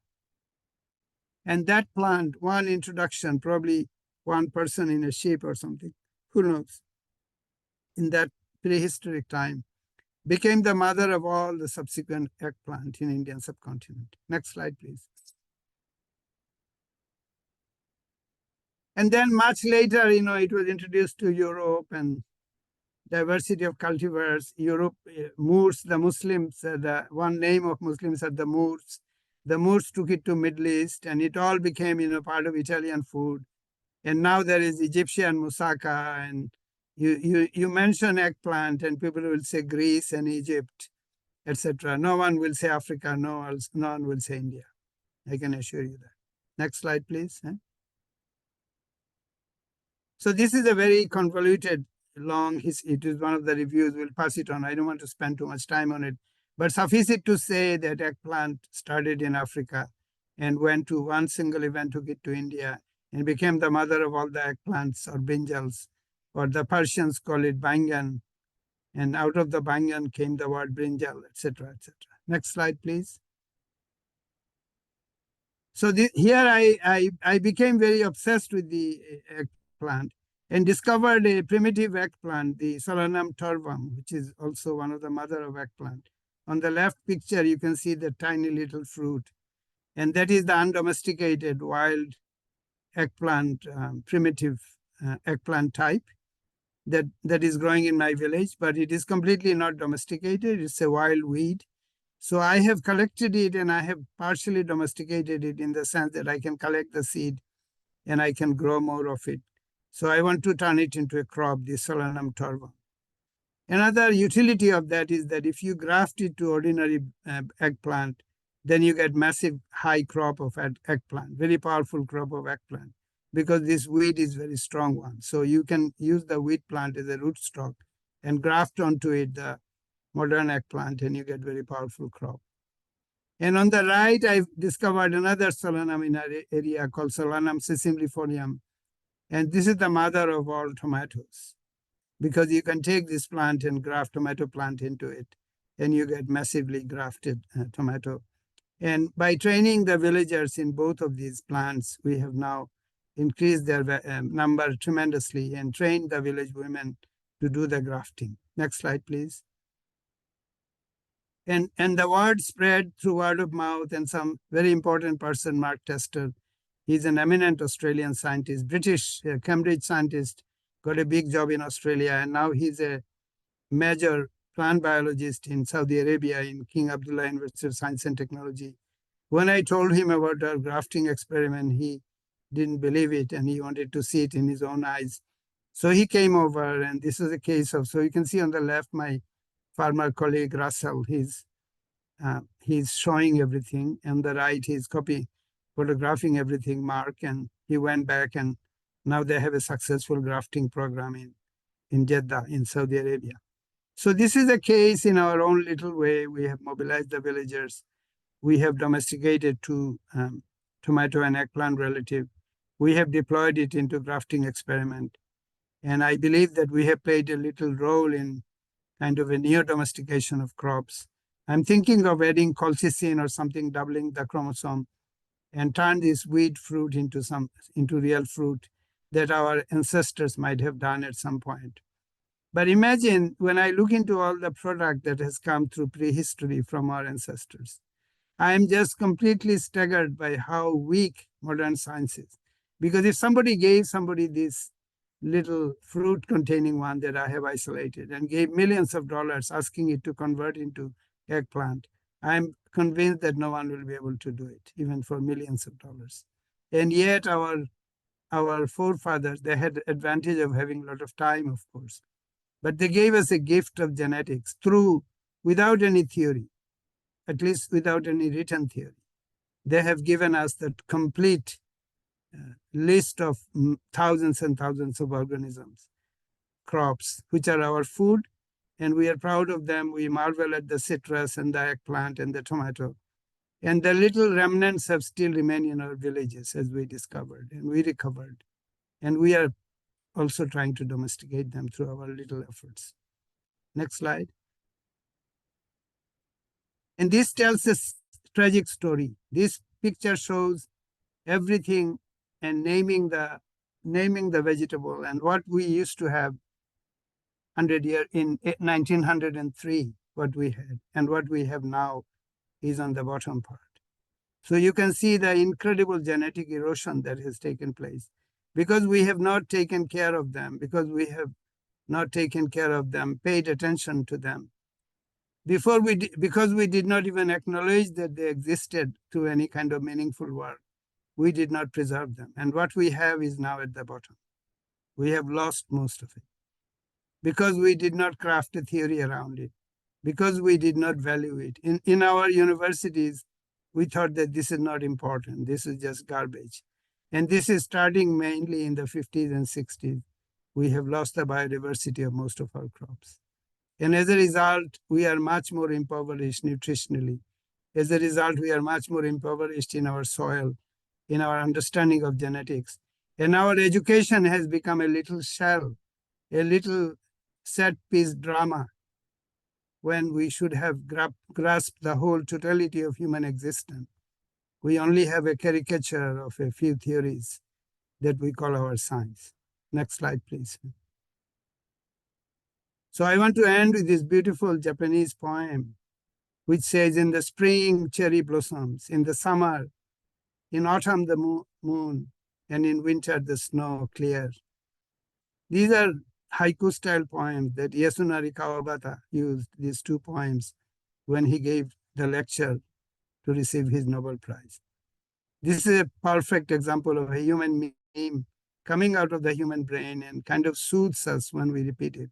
And that plant, one introduction, probably one person in a ship or something, who knows, in that prehistoric time, became the mother of all the subsequent eggplant in Indian subcontinent. Next slide, please. And then much later, it was introduced to Europe, and diversity of cultivars. Europe, Moors, the Muslims, the one name of Muslims are the Moors. The Moors took it to Middle East, and it all became, part of Italian food. And now there is Egyptian moussaka, and you mention eggplant, and people will say Greece and Egypt, etc. No one will say Africa. No one will say India. I can assure you that. Next slide, please. So this is a very convoluted, long history. It is one of the reviews. We'll pass it on. I don't want to spend too much time on it. But suffice it to say that eggplant started in Africa and went to one single event, took it to India, and became the mother of all the eggplants or brinjals, or the Persians call it bangan. And out of the bangan came the word brinjal, etc., etc. Next slide, please. So here I became very obsessed with the eggplant and discovered a primitive eggplant, the Solanum torvum, which is also one of the mother of eggplant. On the left picture, you can see the tiny little fruit. And that is the undomesticated wild eggplant, primitive eggplant type. that is growing in my village, but it is completely not domesticated. It's a wild weed. So I have collected it and I have partially domesticated it in the sense that I can collect the seed and I can grow more of it. So I want to turn it into a crop, the Solanum torva. Another utility of that is that if you graft it to ordinary eggplant, then you get massive high crop of eggplant, very powerful crop of eggplant, because this weed is very strong one. So you can use the wheat plant as a rootstock and graft onto it the modern eggplant, and you get very powerful crop. And on the right, I've discovered another Solanum in our area called Solanum sessimifolium. And this is the mother of all tomatoes, because you can take this plant and graft tomato plant into it, and you get massively grafted tomato. And by training the villagers in both of these plants, we have now increased their number tremendously and trained the village women to do the grafting. Next slide, please. And the word spread through word of mouth, and some very important person, Mark Tester. He's an eminent Australian scientist, British Cambridge scientist, got a big job in Australia, and now he's a major plant biologist in Saudi Arabia in King Abdullah University of Science and Technology. When I told him about our grafting experiment, he didn't believe it and he wanted to see it in his own eyes. So he came over, and this is a case of, so you can see on the left, my farmer colleague Russell, he's showing everything. On the right, he's photographing everything, Mark, and he went back, and now they have a successful grafting program in Jeddah in Saudi Arabia. So this is a case in our own little way. We have mobilized the villagers. We have domesticated two tomato and eggplant relative. We have deployed it into grafting experiment. And I believe that we have played a little role in kind of a neo-domestication of crops. I'm thinking of adding colchicine or something, doubling the chromosome, and turn this weed fruit into real fruit that our ancestors might have done at some point. But imagine when I look into all the product that has come through prehistory from our ancestors, I am just completely staggered by how weak modern science is. Because if somebody gave somebody this little fruit containing one that I have isolated and gave millions of dollars asking it to convert into eggplant, I'm convinced that no one will be able to do it, even for millions of dollars. And yet our forefathers, they had the advantage of having a lot of time, of course, but they gave us a gift of genetics without any theory, at least without any written theory. They have given us the complete list of thousands and thousands of organisms, crops, which are our food, and we are proud of them. We marvel at the citrus and the eggplant and the tomato. And the little remnants have still remained in our villages, as we discovered and we recovered. And we are also trying to domesticate them through our little efforts. Next slide. And this tells a tragic story. This picture shows everything and naming the vegetable, and what we used to have 100 years in 1903, what we had, and what we have now is on the bottom part. So you can see the incredible genetic erosion that has taken place because we have not taken care of them, because we have not taken care of them, paid attention to them. Because we did not even acknowledge that they existed to any kind of meaningful work, we did not preserve them. And what we have is now at the bottom. We have lost most of it because we did not craft a theory around it, because we did not value it. In our universities, we thought that this is not important. This is just garbage. And this is starting mainly in the 50s and 60s. We have lost the biodiversity of most of our crops. And as a result, we are much more impoverished nutritionally. As a result, we are much more impoverished in our soil, in our understanding of genetics. And our education has become a little shell, a little set piece drama, when we should have grasped the whole totality of human existence. We only have a caricature of a few theories that we call our science. Next slide, please. So I want to end with this beautiful Japanese poem, which says, in the spring, cherry blossoms, in the summer, in autumn, the moon, and in winter, the snow clear. These are haiku style poems that Yasunari Kawabata used, these two poems, when he gave the lecture to receive his Nobel Prize. This is a perfect example of a human meme coming out of the human brain and kind of soothes us when we repeat it,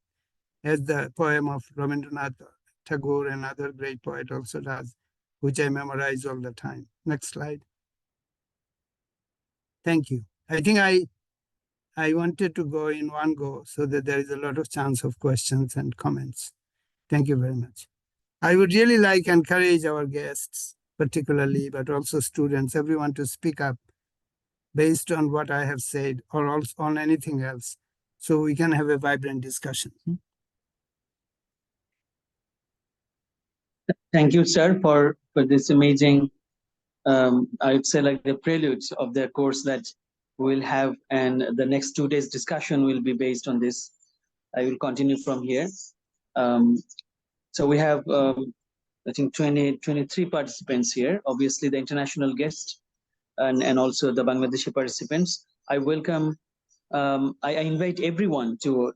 as the poem of Rabindranath Tagore and other great poet also does, which I memorize all the time. Next slide. Thank you. I think I wanted to go in one go so that there is a lot of chance of questions and comments. Thank you very much. I would really like to encourage our guests, particularly, but also students, everyone to speak up based on what I have said or also on anything else, so we can have a vibrant discussion. Thank you, sir, for this amazing, I would say like the prelude of the course that we'll have, and the next 2 days discussion will be based on this. I will continue from here. So we have, I think 23 participants here, obviously the international guests and also the Bangladeshi participants. I welcome, I invite everyone to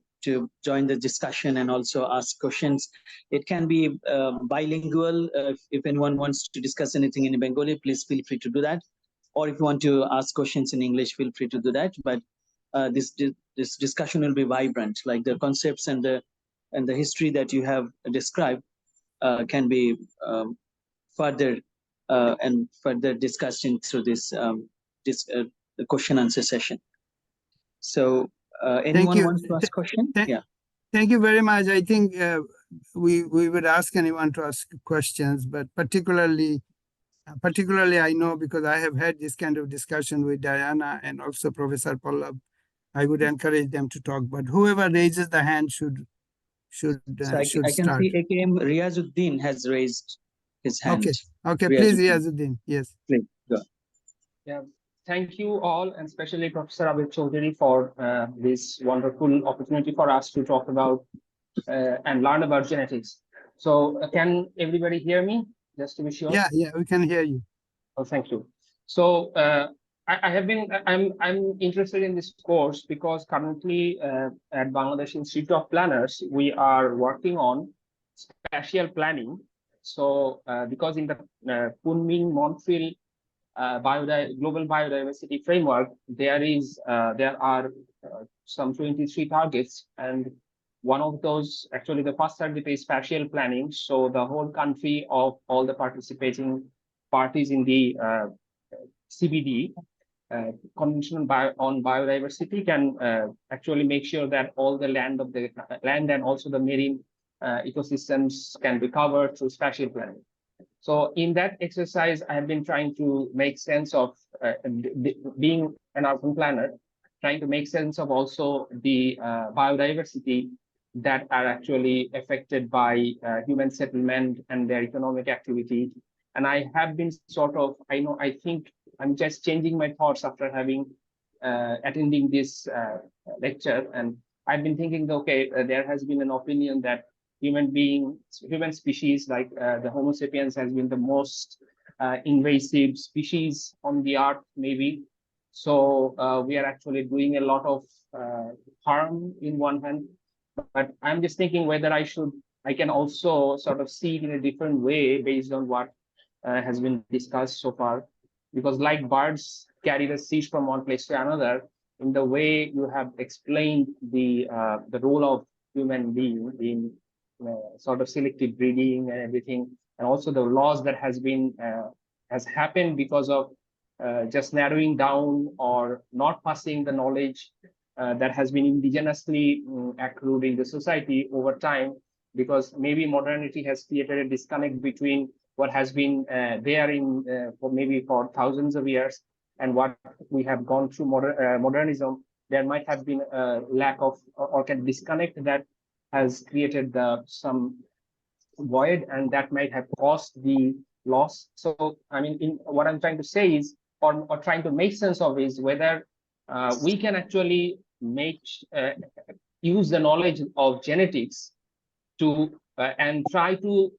join the discussion and also ask questions. It can be bilingual. If anyone wants to discuss anything in Bengali, please feel free to do that. Or if you want to ask questions in English, feel free to do that. But this discussion will be vibrant, like the concepts and the history that you have described can be further discussed through this the question answer session. So anyone wants to ask a question? Yeah. Thank you very much. I think we would ask anyone to ask questions, but particularly I know because I have had this kind of discussion with Diana and also Professor Pallab, I would encourage them to talk, but whoever raises the hand should So I can start. see AKM Riazuddin has raised his hand. Okay, please, Riazuddin. Yes. Please, go. Yeah, thank you all, and especially Professor Abed Choudhury for this wonderful opportunity for us to talk about and learn about genetics. So can everybody hear me? Just to be sure. Yeah, we can hear you. Oh, thank you. So I'm interested in this course because currently at Bangladesh Institute of Planners, we are working on spatial planning. So because in the Kunming-Montreal global biodiversity framework, there are some 23 targets, and one of those, actually the first target is spatial planning. So the whole country of all the participating parties in the CBD, Convention on Biodiversity, can actually make sure that all the land and also the marine ecosystems can be covered through spatial planning. So in that exercise, I have been trying to make sense of being an urban planner, trying to make sense of also the biodiversity that are actually affected by human settlement and their economic activity. And I have been I think I'm just changing my thoughts after having attending this lecture. And I've been thinking, okay, there has been an opinion that human species like the Homo sapiens has been the most invasive species on the earth, maybe. So we are actually doing a lot of harm in one hand, but I'm just thinking whether I can also sort of see it in a different way based on what has been discussed so far. Because like birds carry the seeds from one place to another, in the way you have explained the role of human being in sort of selective breeding and everything, and also the laws that has happened because of just narrowing down or not passing the knowledge that has been indigenously accrued in the society over time, because maybe modernity has created a disconnect between what has been there for thousands of years and what we have gone through modernism. There might have been a lack of or can disconnect that has created some void, and that might have caused the loss. So I mean, what I'm trying to say is, or trying to make sense of, is whether we can actually use the knowledge of genetics to and try to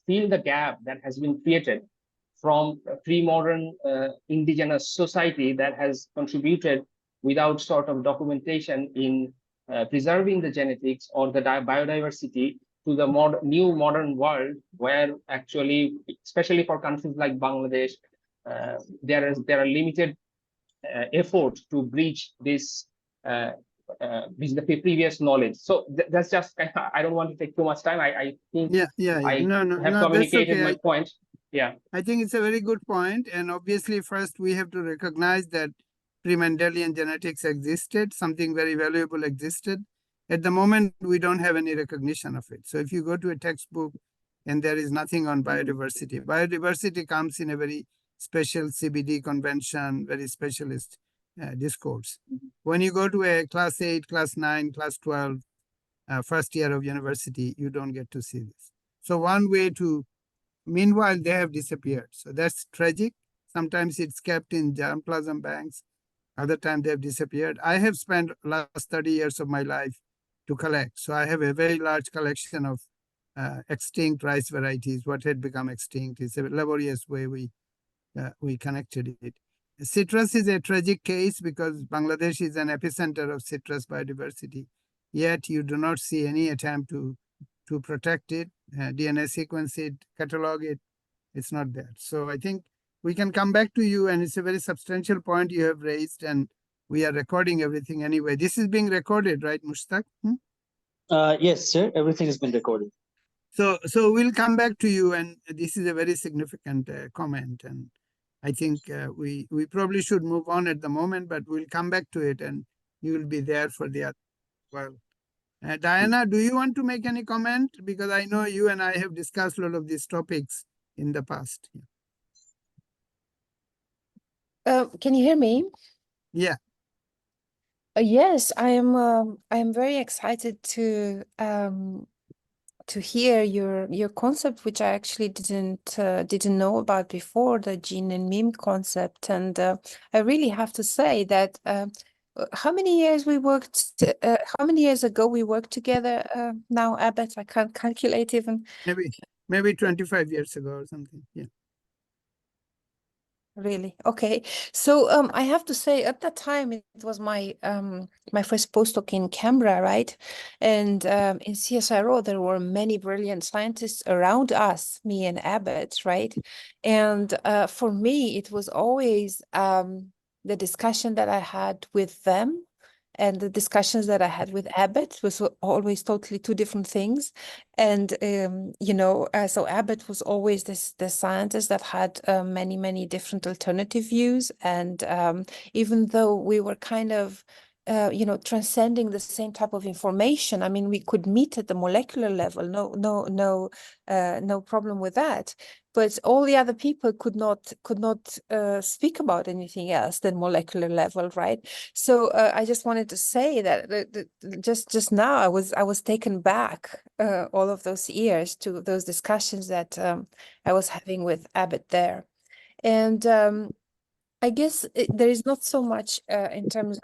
fill the gap that has been created from pre-modern indigenous society that has contributed without sort of documentation in preserving the genetics or the biodiversity to the new modern world, where actually, especially for countries like Bangladesh, there are limited efforts to bridge this the previous knowledge. So that's just I don't want to take too much time. I think Yeah. I No, have that's communicated okay. my point. Yeah. I think it's a very good point. And obviously, first we have to recognize that pre-Mendelian genetics existed, something very valuable existed. At the moment, we don't have any recognition of it. So if you go to a textbook and there is nothing on biodiversity comes in a very special CBD convention, very specialist discourse. When you go to a class 8, class 9, class 12, first year of university, you don't get to see this. So one way to meanwhile, they have disappeared. So that's tragic. Sometimes it's kept in germplasm banks. Other times they've disappeared. I have spent last 30 years of my life to collect. So I have a very large collection of extinct rice varieties, what had become extinct. It's a laborious way we connected it. Citrus is a tragic case because Bangladesh is an epicenter of citrus biodiversity. Yet you do not see any attempt to protect it, DNA sequence it, catalog it. It's not there. So I think we can come back to you, and it's a very substantial point you have raised, and we are recording everything anyway. This is being recorded, right, Mushtaq? Yes, sir. Everything has been recorded. So we'll come back to you, and this is a very significant comment, and I think we probably should move on at the moment, but we'll come back to it, and you will be there for the other. Well, Diana, do you want to make any comment? Because I know you and I have discussed a lot of these topics in the past. Can you hear me? Yeah. Yes, I am very excited to hear your concept, which I actually didn't know about before, the gene and meme concept. And I really have to say that how many years how many years ago we worked together now, Abed? I can't calculate even. Maybe 25 years ago or something. Yeah. Really? Okay. So I have to say at that time it was my my first postdoc in Canberra, right? And in CSIRO there were many brilliant scientists around us, me and Abed, right? And for me it was always the discussion that I had with them and the discussions that I had with Abed was always totally two different things. And you know, so Abed was always the scientist that had many different alternative views, and even though we were kind of you know, transcending the same type of information, I mean, we could meet at the molecular level, no problem with that. But all the other people could not speak about anything else than molecular level, right? So I just wanted to say that just now I was taken back all of those years to those discussions that I was having with Abed there, and I guess there is not so much in terms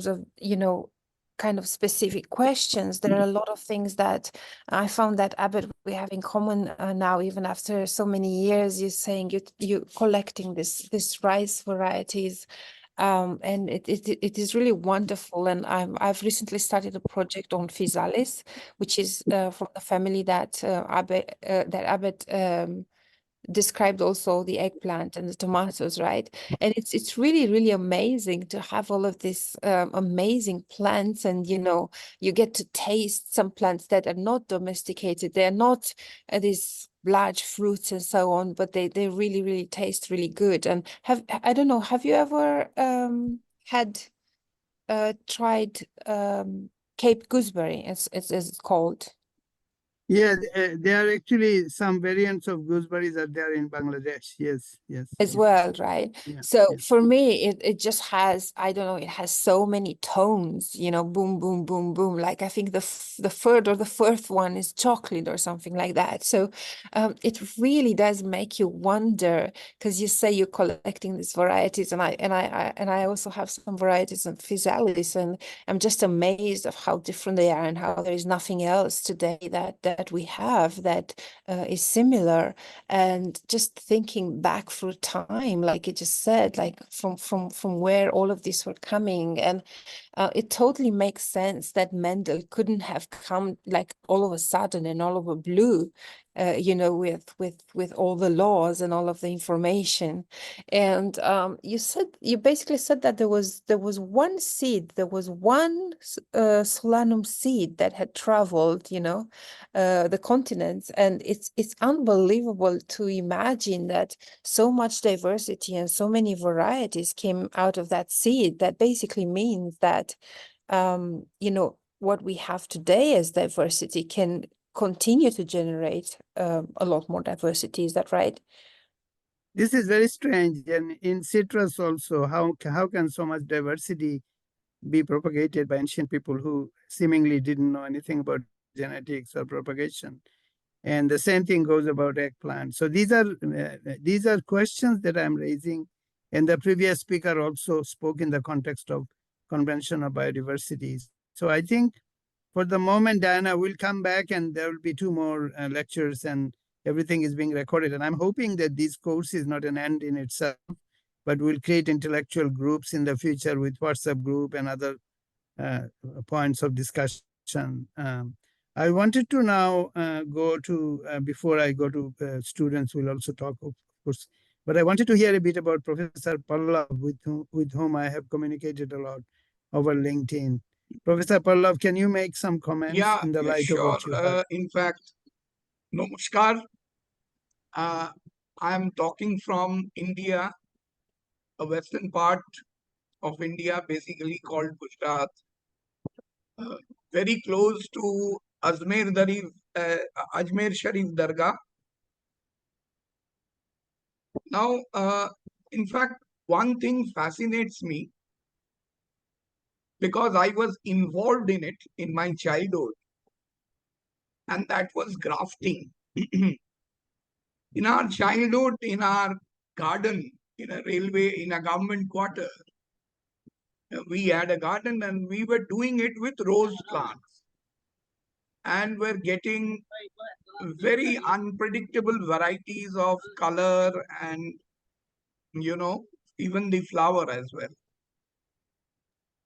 of you know, kind of specific questions. There are a lot of things that I found that Abed we have in common now, even after so many years. You're saying you collecting this rice varieties, and it is really wonderful. And I've recently started a project on Physalis, which is from the family that Abed described also the eggplant and the tomatoes, right? And it's really amazing to have all of these amazing plants, and you know, you get to taste some plants that are not domesticated. They're not these large fruits and so on, but they really taste really good. And I don't know, have you ever had tried Cape gooseberry, as it's called? Yeah, there are actually some variants of gooseberries are there in Bangladesh. Yes. As well, right? Yeah, So yeah. for me, it just has, I don't know, it has so many tones, you know, boom, boom, boom, boom. Like I think the third or the fourth one is chocolate or something like that. So it really does make you wonder, because you say you're collecting these varieties, and I also have some varieties of Physalis, and I'm just amazed of how different they are and how there is nothing else today that that we have that is similar. And just thinking back through time, like you just said, like from where all of these were coming, and it totally makes sense that Mendel couldn't have come like all of a sudden and all over blue, you know, with all the laws and all of the information. And you basically said that there was one seed, there was one solanum seed that had traveled, you know, the continents, and it's unbelievable to imagine that so much diversity and so many varieties came out of that seed. That basically means that you know, what we have today as diversity can continue to generate a lot more diversity. Is that right? This is very strange. And in citrus also, how can so much diversity be propagated by ancient people who seemingly didn't know anything about genetics or propagation? And the same thing goes about eggplant. So these are questions that I'm raising. And the previous speaker also spoke in the context of convention of biodiversity. So I think for the moment, Diana, we'll come back and there will be 2 more lectures, and everything is being recorded. And I'm hoping that this course is not an end in itself, but we'll create intellectual groups in the future with WhatsApp group and other points of discussion. I wanted to now go to, before I go to students, we'll also talk, of course, but I wanted to hear a bit about Professor Pallav, with whom I have communicated a lot over LinkedIn. Professor Pallav, can you make some comments in the light of what you heard? In fact, namaskar. I am talking from India, a western part of India, basically called Gujarat, very close to Ajmer Sharif Dargah. Now, in fact, one thing fascinates me, because I was involved in it in my childhood, and that was grafting. In our childhood, in our garden, in a railway, in a government quarter, we had a garden and we were doing it with rose plants, and we're getting very unpredictable varieties of color and, you know, even the flower as well.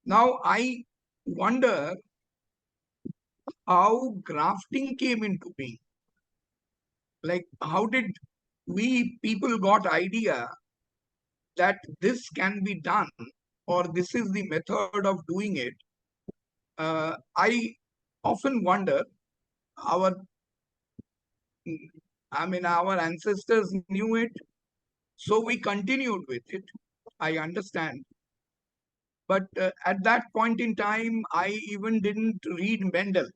Now, I wonder how grafting came into being. Like, how did we people got idea that this can be done, or this is the method of doing it? I often wonder, our ancestors knew it, so we continued with it. I understand. But at that point in time, I even didn't read Mendel,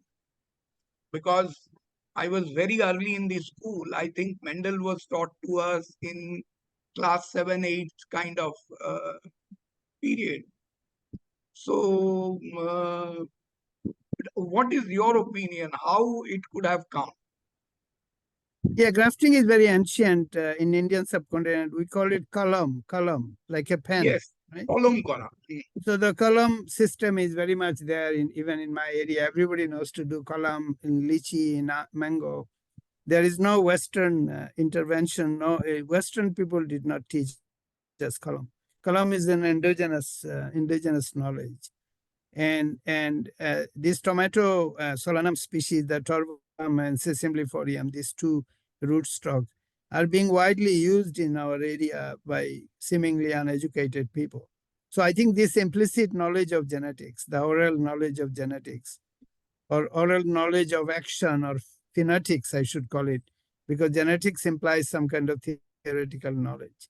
because I was very early in the school. I think Mendel was taught to us in class 7, 8 kind of period. So, what is your opinion? How it could have come? Yeah, grafting is very ancient in Indian subcontinent. We call it column, like a pen. Yes, right? column column. So the column system is very much there even in my area. Everybody knows to do column in lychee, in mango. There is no Western intervention. No, Western people did not teach us column. Column is an indigenous knowledge. And this tomato solanum species, the Torvum and Sesimlifolium, these 2 rootstock, are being widely used in our area by seemingly uneducated people. So I think this implicit knowledge of genetics, the oral knowledge of genetics, or oral knowledge of action, or phenotics, I should call it, because genetics implies some kind of theoretical knowledge.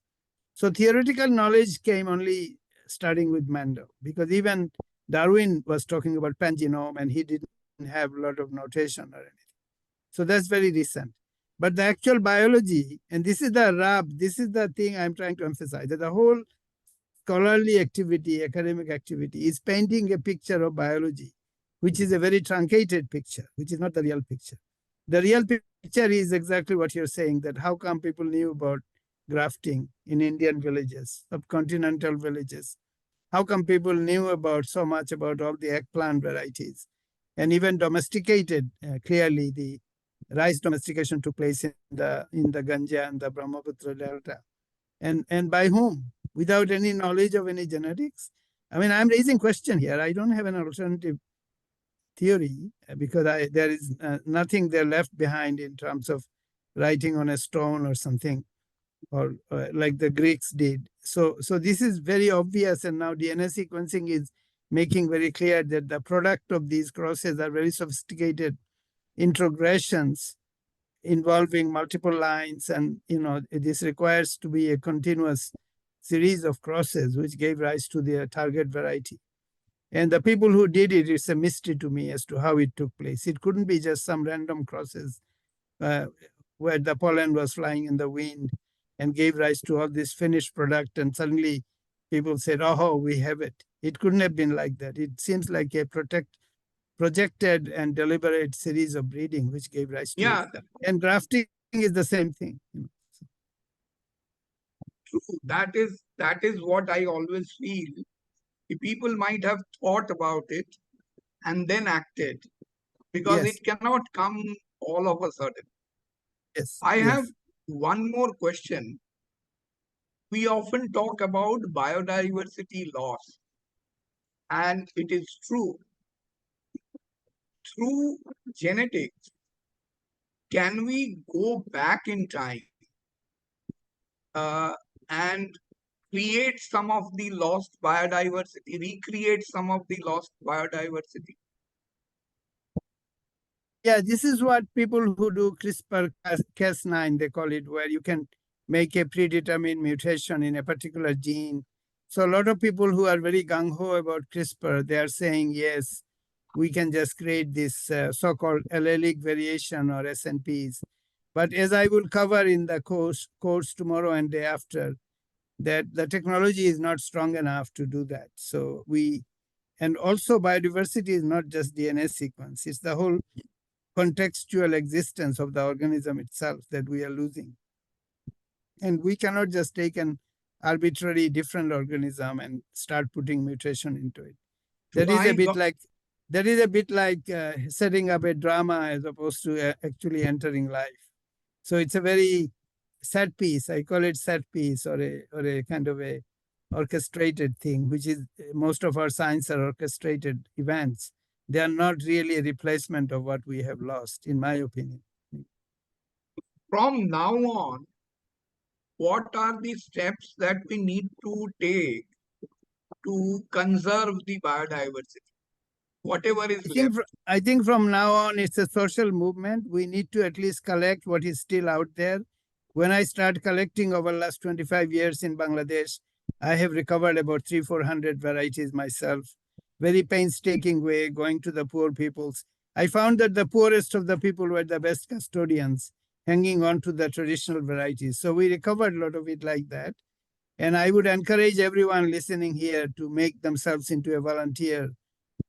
So theoretical knowledge came only starting with Mendel, because even Darwin was talking about pangenome and he didn't have a lot of notation or anything. So that's very recent. But the actual biology, and this is the rub, this is the thing I'm trying to emphasize, that the whole scholarly activity, academic activity, is painting a picture of biology, which is a very truncated picture, which is not the real picture. The real picture is exactly what you're saying, that how come people knew about grafting in Indian villages, subcontinental villages? How come people knew about so much about all the eggplant varieties, and even domesticated clearly the rice domestication took place in the Ganja and the Brahmaputra Delta. And by whom? Without any knowledge of any genetics? I mean, I'm raising question here. I don't have an alternative theory because there is nothing there left behind in terms of writing on a stone or something, or like the Greeks did. So this is very obvious, and now DNA sequencing is making very clear that the product of these crosses are very sophisticated introgressions involving multiple lines, and this requires to be a continuous series of crosses which gave rise to the target variety. And the people who did it, it's a mystery to me as to how it took place. It couldn't be just some random crosses where the pollen was flying in the wind and gave rise to all this finished product, and suddenly people said, oh, we have it. It couldn't have been like that. It seems like a projected and deliberate series of breeding which gave rise to it. And grafting is the same thing. True. That is what I always feel. The people might have thought about it and then acted, because Yes. it cannot come all of a sudden. Yes. I yes. have one more question. We often talk about biodiversity loss, and it is true. Through genetics, can we go back in time and create some of the lost biodiversity, recreate some of the lost biodiversity? Yeah, this is what people who do CRISPR-Cas9, they call it, where you can make a predetermined mutation in a particular gene. So a lot of people who are very gung-ho about CRISPR, they are saying, yes, we can just create this so-called allelic variation, or SNPs. But as I will cover in the course tomorrow and day after, that the technology is not strong enough to do that. So and also biodiversity is not just DNA sequence, it's the whole contextual existence of the organism itself that we are losing. And we cannot just take an arbitrary different organism and start putting mutation into it. That is a bit like setting up a drama as opposed to actually entering life. So it's a very set piece. I call it set piece, or a kind of a orchestrated thing, which is most of our science are orchestrated events. They are not really a replacement of what we have lost, in my opinion. From now on, what are the steps that we need to take to conserve the biodiversity? Whatever is left. I think from now on, it's a social movement. We need to at least collect what is still out there. When I start collecting over the last 25 years in Bangladesh, I have recovered about 300-400 varieties myself. Very painstaking way, going to the poor peoples. I found that the poorest of the people were the best custodians, hanging on to the traditional varieties. So we recovered a lot of it like that. And I would encourage everyone listening here to make themselves into a volunteer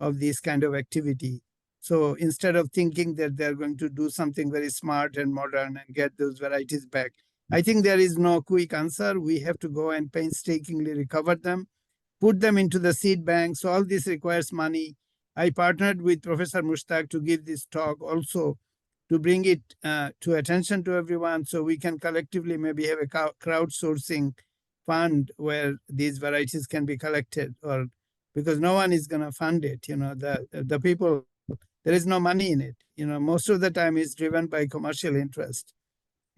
of this kind of activity. So instead of thinking that they're going to do something very smart and modern and get those varieties back, I think there is no quick answer. We have to go and painstakingly recover them, put them into the seed bank. So all this requires money. I partnered with Professor Mushtaq to give this talk also, to bring it to attention to everyone, so we can collectively maybe have a crowdsourcing fund where these varieties can be collected, or because no one is going to fund it. The people, there is no money in it. Most of the time it's driven by commercial interest.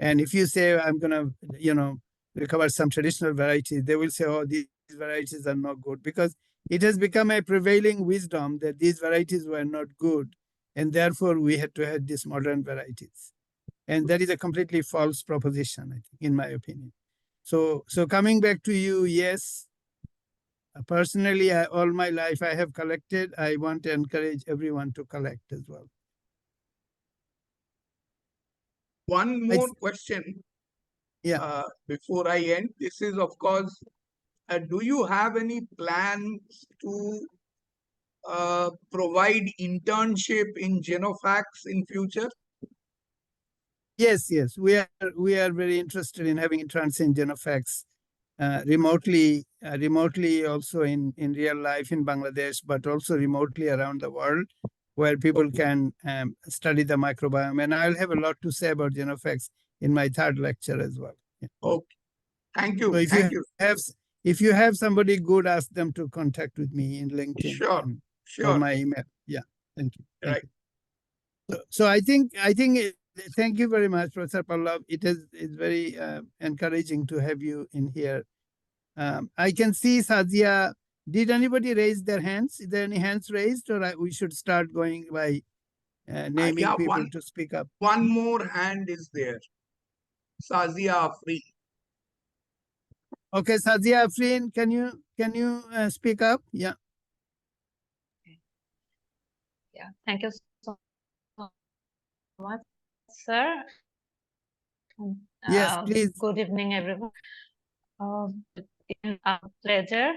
And if you say, I'm going to, recover some traditional varieties, they will say, oh, these varieties are not good, because it has become a prevailing wisdom that these varieties were not good, and therefore we had to have these modern varieties. And that is a completely false proposition, I think, in my opinion. So coming back to you, yes, personally, all my life I have collected. I want to encourage everyone to collect as well. One more question. Yeah. Before I end, this is, of course, do you have any plans to provide internship in Genofacts in future? Yes. We are very interested in having interns in Genofacts remotely also in real life in Bangladesh, but also remotely around the world. where people can study the microbiome. And I'll have a lot to say about genofacts in my third lecture as well. Yeah. Okay. Thank you. So if you have somebody good, ask them to contact with me in LinkedIn Sure. or Sure. my email. Yeah. Thank you. Thank Right. you. So I think thank you very much, Professor Pallav. It's very encouraging to have you in here. I can see Sazia. Did anybody raise their hands? Is there any hands raised, or we should start going by naming Yeah, people to speak up? one more hand is there. Sazia Afri. Okay, Sazia Afrin, can you speak up? Yeah. Yeah, thank you so much, sir. Yes, please. Good evening, everyone. It's been a pleasure.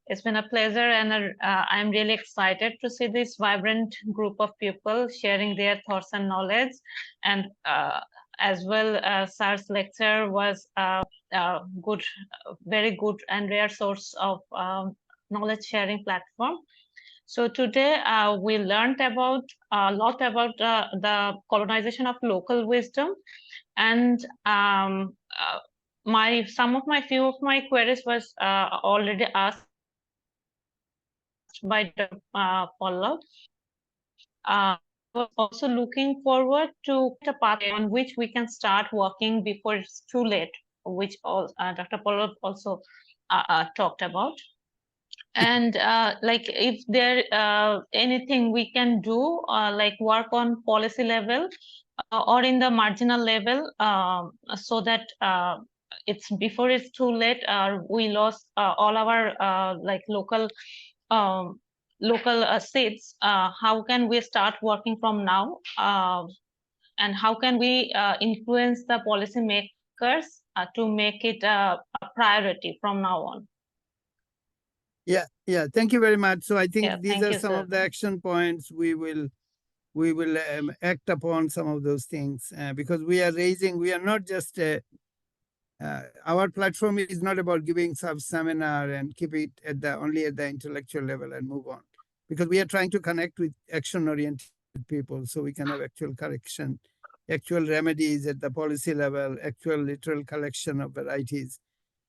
It's been a pleasure, and I'm really excited to see this vibrant group of people sharing their thoughts and knowledge. And as well, sir's lecture was a good, very good and rare source of knowledge sharing platform. So today we learned about a lot about the colonization of local wisdom, and few of my queries was already asked by the Pallav. We're also looking forward to a path on which we can start working before it's too late, which Dr. Pallav also talked about. And like if there anything we can do, like work on policy level or in the marginal level, so that it's before it's too late, we lost all our like local seats. How can we start working from now, and how can we influence the policy makers to make it a priority from now on? Yeah. Thank you very much. So I think these are some sir. of the action points we will act upon some of those things because we are not just our platform is not about giving some seminar and keep it only at the intellectual level and move on, because we are trying to connect with action-oriented people so we can have actual correction, actual remedies at the policy level, actual literal collection of varieties.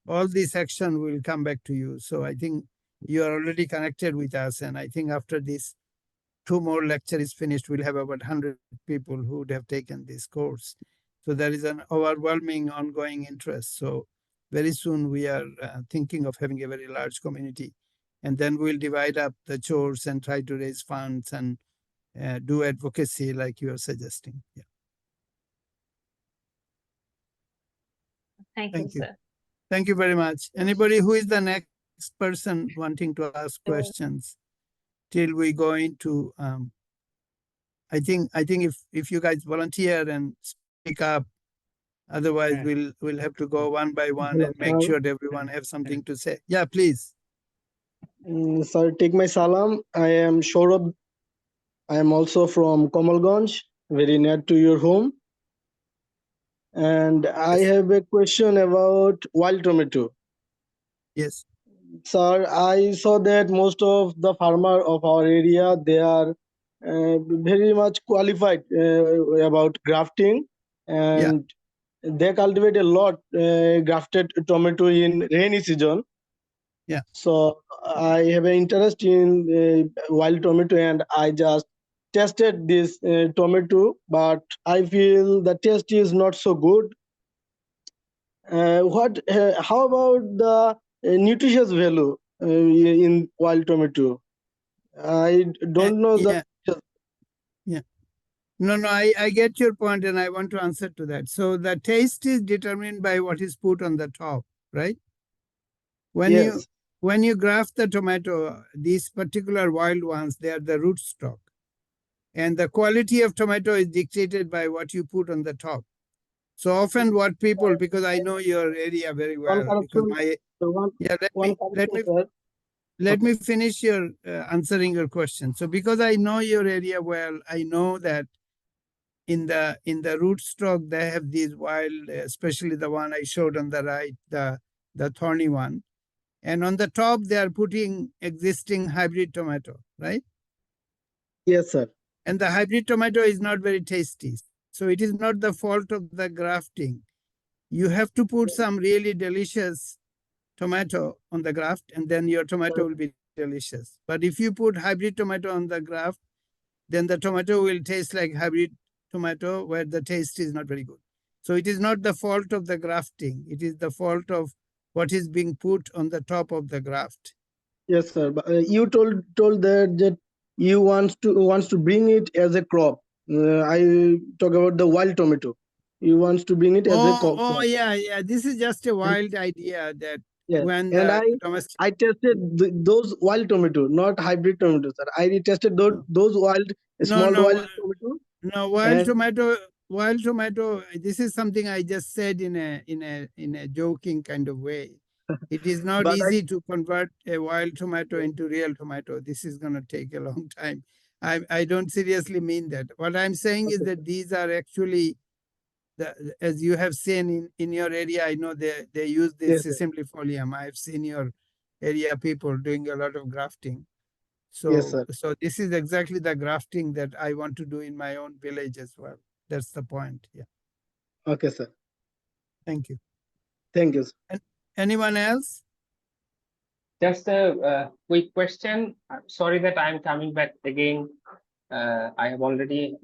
All this action will come back to you. So I think you are already connected with us, and I think after this 2 more lectures is finished, we'll have about 100 people who would have taken this course. So there is an overwhelming ongoing interest. So very soon we are thinking of having a very large community, and then we'll divide up the chores and try to raise funds and do advocacy like you are suggesting. Yeah. Thank you, sir. Thank you very much. Anybody who is the next person wanting to ask questions till we go into, I think if you guys volunteer and speak up, otherwise we'll have to go one by one and make sure that everyone have something to say. Yeah, please. Sir, take my salam. I am Saurabh. I am also from Komalganj, very near to your home. And I have a question about wild tomato. Yes. Sir, I saw that most of the farmer of our area, they are very much qualified about grafting, and they cultivate a lot grafted tomato in rainy season. Yeah. So I have an interest in wild tomato, and I just tested this tomato, but I feel the taste is not so good. How about the nutritious value in wild tomato? I don't know that. Yeah. No, I get your point, and I want to answer to that. So the taste is determined by what is put on the top, right? When you graft the tomato, these particular wild ones, they are the rootstock. And the quality of tomato is dictated by what you put on the top. So often what people, because I know your area very well, because let me finish your answering your question. So because I know your area well, I know that in the rootstock, they have these wild, especially the one I showed on the right, the thorny one. And on the top, they are putting existing hybrid tomato, right? Yes, sir. And the hybrid tomato is not very tasty. So it is not the fault of the grafting. You have to put some really delicious tomato on the graft, and then your tomato will be delicious. But if you put hybrid tomato on the graft, then the tomato will taste like hybrid tomato, where the taste is not very good. So it is not the fault of the grafting. It is the fault of what is being put on the top of the graft. Yes, sir. But you told that you wants to bring it as a crop. I talk about the wild tomato. You wants to bring it as a crop. Oh, yeah. This is just a wild idea that Yes. when And the domestic. I tested those wild tomato, not hybrid tomato, sir. I tested those wild, small wild tomato. No, wild tomato. This is something I just said in a joking kind of way. It is not But easy to convert a wild tomato into real tomato. This is going to take a long time. I don't seriously mean that. What I'm saying is that these are actually, as you have seen in your area, I know they use this simplifolium. I've seen your area people doing a lot of grafting. So, yes, sir. So this is exactly the grafting that I want to do in my own village as well. That's the point. Yeah. Okay, sir. Thank you. Thank you, sir. And anyone else? Just a quick question. I'm sorry that I'm coming back again. I have already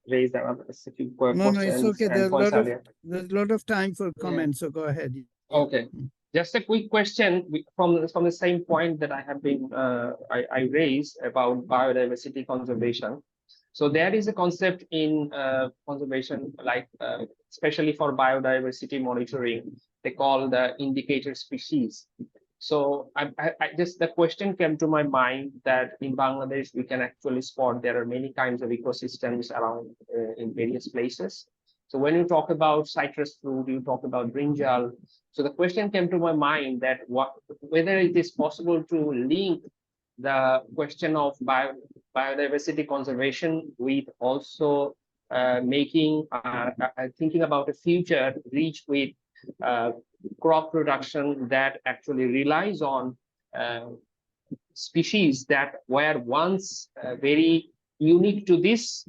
raised a specific questions. No, it's okay. And points earlier. There's a lot of time for comments, so go ahead. Okay. Just a quick question from the same point that I have been I raised about biodiversity conservation. So there is a concept in conservation, like especially for biodiversity monitoring, they call the indicator species. So I just, the question came to my mind that in Bangladesh we can actually spot there are many kinds of ecosystems around in various places. So when you talk about citrus fruit, you talk about brinjal. So the question came to my mind that whether it is possible to link the question of biodiversity conservation with also thinking about a future rich with crop production that actually relies on species that were once very unique to these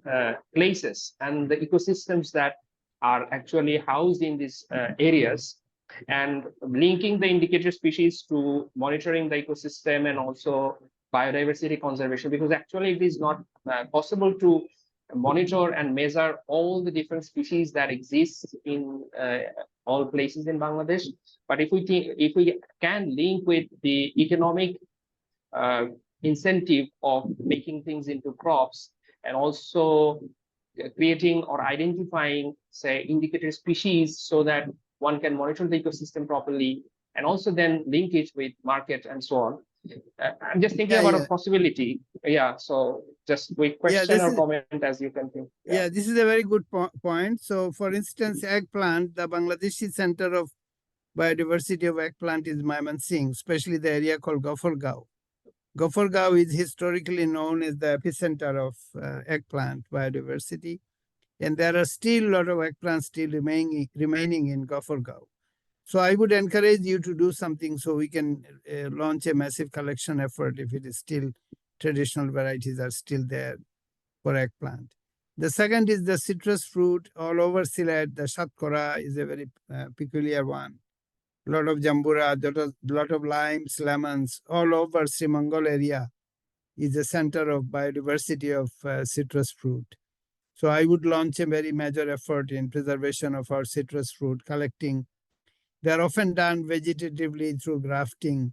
places, and the ecosystems that are actually housed in these areas, and linking the indicator species to monitoring the ecosystem and also biodiversity conservation, because actually it is not possible to monitor and measure all the different species that exist in all places in Bangladesh. But if we can link with the economic incentive of making things into crops, and also creating or identifying, say, indicator species so that one can monitor the ecosystem properly, and also then link it with market and so on. I'm just thinking about a possibility. Yeah, so just quick question or comment as you can think. Yeah, this is a very good point. So for instance, eggplant, the Bangladeshi Center of Biodiversity of Eggplant is Mymensingh, especially the area called Ghafargaon. Ghafargaon is historically known as the epicenter of eggplant biodiversity. And there are still a lot of eggplants still remaining in Ghafargaon. So I would encourage you to do something so we can launch a massive collection effort if it is still traditional varieties are still there for eggplant. The second is the citrus fruit all over Sylhet. The Shatkora is a very peculiar one. A lot of jambura, a lot of limes, lemons, all over Srimangol area is a center of biodiversity of citrus fruit. So I would launch a very major effort in preservation of our citrus fruit, collecting. They're often done vegetatively through grafting.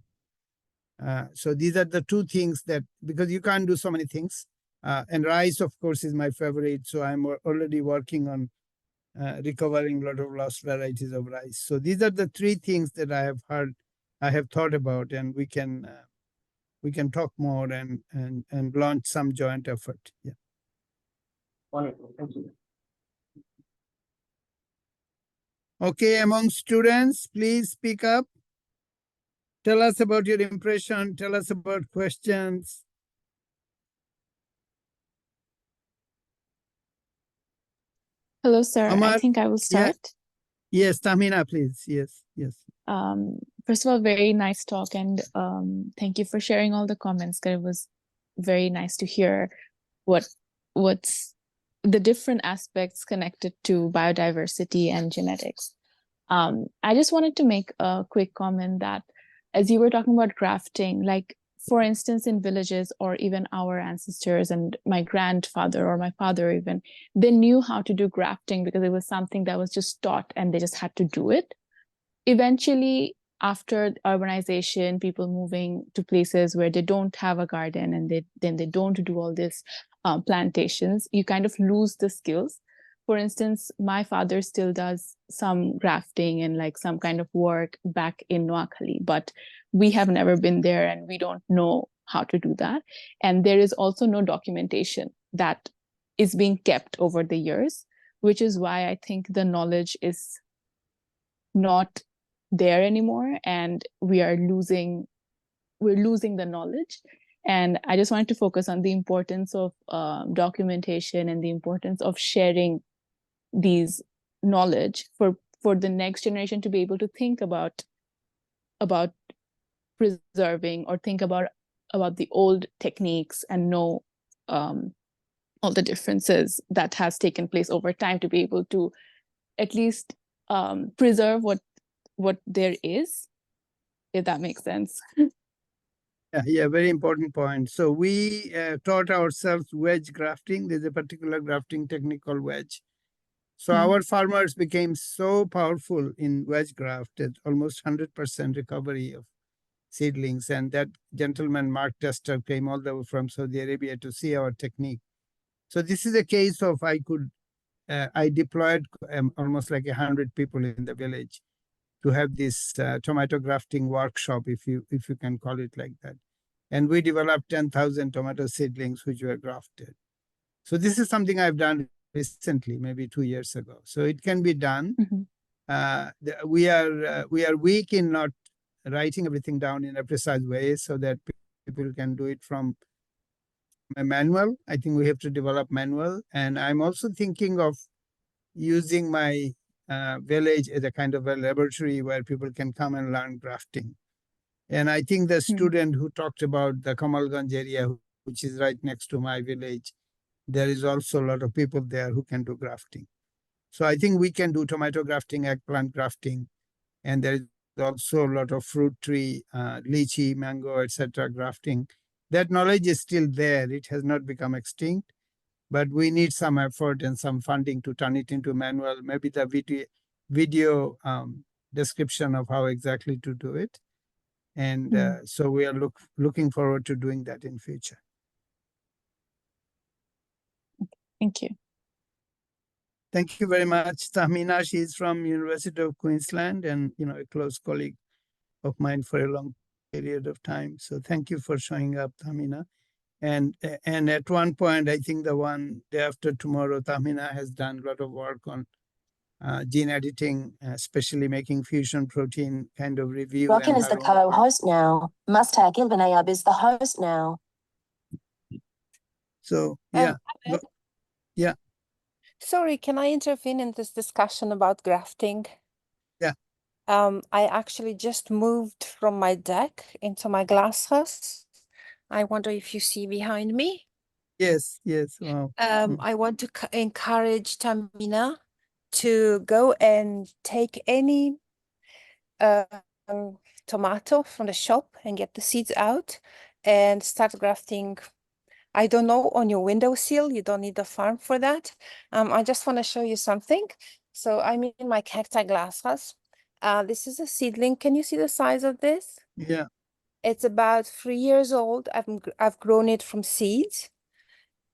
So these are the two things that, because you can't do so many things. And rice, of course, is my favorite. So I'm already working on recovering a lot of lost varieties of rice. So these are the three things that I have thought about, and we can talk more and launch some joint effort. Yeah. Wonderful, thank you. Okay, among students, please speak up. Tell us about your impression. Tell us about questions. Hello, sir. Amar, I think I will start. Yes, Tamina, please. Yes. First of all, very nice talk, and thank you for sharing all the comments. That it was very nice to hear what's the different aspects connected to biodiversity and genetics. I just wanted to make a quick comment that as you were talking about grafting, like for instance, in villages or even our ancestors and my grandfather or my father even, they knew how to do grafting because it was something that was just taught and they just had to do it. Eventually, after urbanization, people moving to places where they don't have a garden and they don't do all this plantations, you kind of lose the skills. For instance, my father still does some grafting and like some kind of work back in Noakhali, but we have never been there and we don't know how to do that. And there is also no documentation that is being kept over the years, which is why I think the knowledge is not there anymore and we're losing the knowledge. And I just wanted to focus on the importance of documentation and the importance of sharing these knowledge for the next generation to be able to think about preserving or think about the old techniques and know all the differences that has taken place over time to be able to at least preserve what there is, if that makes sense. Yeah, very important point. So we taught ourselves wedge grafting. There's a particular grafting technique called wedge. So our farmers became so powerful in wedge graft that almost 100% recovery of seedlings. And that gentleman, Mark Tester, came all the way from Saudi Arabia to see our technique. So this is a case of I deployed almost like 100 people in the village to have this tomato grafting workshop, if you can call it like that. And we developed 10,000 tomato seedlings which were grafted. So this is something I've done recently, maybe 2 years ago. So it can be done. We are weak in not writing everything down in a precise way so that people can do it from a manual. I think we have to develop manual. And I'm also thinking of using my village as a kind of a laboratory where people can come and learn grafting. And I think the student who talked about the Kamalganj area, which is right next to my village, there is also a lot of people there who can do grafting. So I think we can do tomato grafting, eggplant grafting, and there is also a lot of fruit tree, lychee, mango, etc. grafting. That knowledge is still there. It has not become extinct, but we need some effort and some funding to turn it into manual, maybe the video description of how exactly to do it. And so we are looking forward to doing that in future. Thank you. Thank you very much, Tahmina. She's from University of Queensland and a close colleague of mine for a long period of time. So thank you for showing up, Tahmina. And at one point, I think the one day after tomorrow, Tahmina has done a lot of work on gene editing, especially making fusion protein kind of review. Rockin is the co-host now. Mustag Ilbanayab is the host now. So, yeah. Yeah. Sorry, can I intervene in this discussion about grafting? Yeah. I actually just moved from my deck into my glass house. I wonder if you see behind me. Yes, yes. Wow. I want to encourage Tahmina to go and take any tomato from the shop and get the seeds out and start grafting. I don't know, on your windowsill. You don't need a farm for that. I just want to show you something. So I'm in my cacti glasshouse. This is a seedling. Can you see the size of this? Yeah. It's about 3 years old. I've grown it from seeds.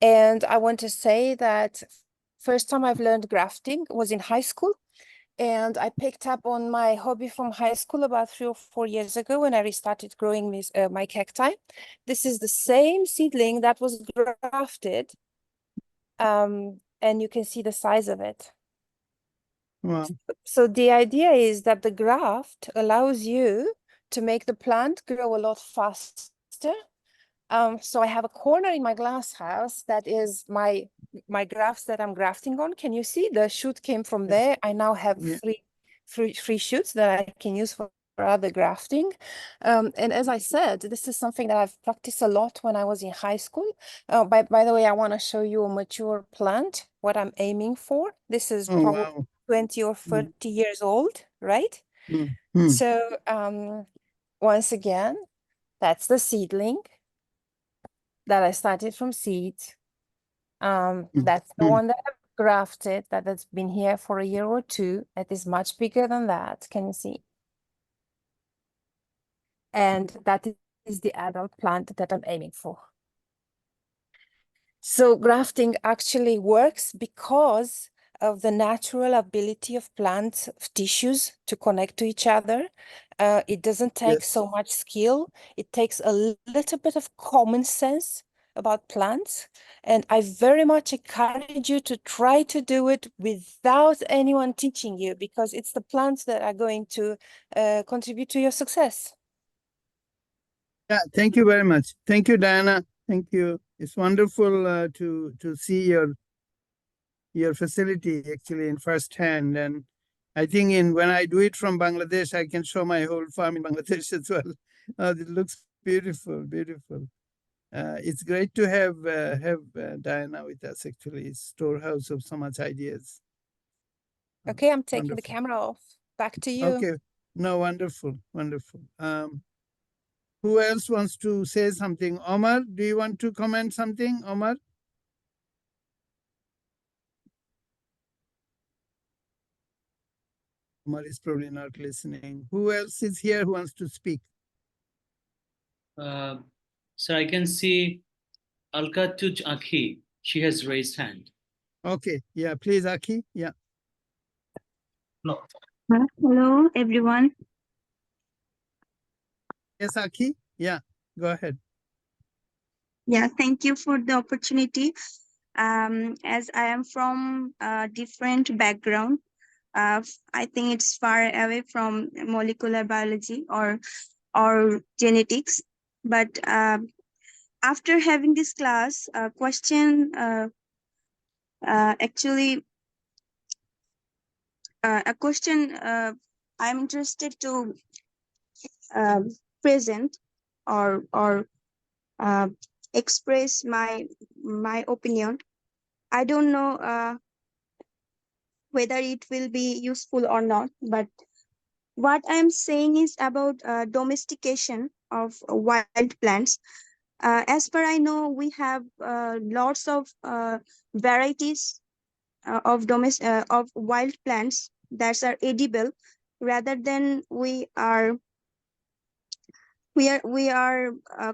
And I want to say that first time I've learned grafting was in high school. And I picked up on my hobby from high school about 3 or 4 years ago when I restarted growing my cacti. This is the same seedling that was grafted. And you can see the size of it. Wow. So the idea is that the graft allows you to make the plant grow a lot faster. So I have a corner in my glass house that is my grafts that I'm grafting on. Can you see the shoot came from there? I now have three shoots that I can use for rather grafting. And as I said, this is something that I've practiced a lot when I was in high school. By the way, I want to show you a mature plant, what I'm aiming for. This is Oh, probably wow. 20 or 30 years old, right? Mm. So once again, that's the seedling that I started from seed. That's the one that I've grafted, that's been here for a year or two. That is much bigger than that. Can you see? And that is the adult plant that I'm aiming for. So grafting actually works because of the natural ability of plant tissues to connect to each other. It doesn't take Yes. so much skill. It takes a little bit of common sense about plants. And I very much encourage you to try to do it without anyone teaching you, because it's the plants that are going to contribute to your success. Yeah, thank you very much. Thank you, Diana. Thank you. It's wonderful to see your facility actually in first hand. And I think when I do it from Bangladesh, I can show my whole farm in Bangladesh as well. It looks beautiful, beautiful. It's great to have Diana with us. Actually, it's storehouse of so much ideas. Okay, I'm taking the Wonderful. camera off. Back to you. Okay, no, wonderful, wonderful. Who else wants to say something? Omar, do you want to comment something, Omar? Omar is probably not listening. Who else is here who wants to speak? So I can see Alka Tuj Akhi. She has raised hand. Okay, yeah, please, Aki. Yeah. No. Hello, everyone. Yes, Aki. Yeah, go ahead. Yeah, thank you for the opportunity. As I am from a different background, I think it's far away from molecular biology or genetics. But after having this class, a question I'm interested to present or express my opinion. I don't know whether it will be useful or not, but what I'm saying is about domestication of wild plants. As per I know, we have lots of varieties of wild plants that are edible, rather than we are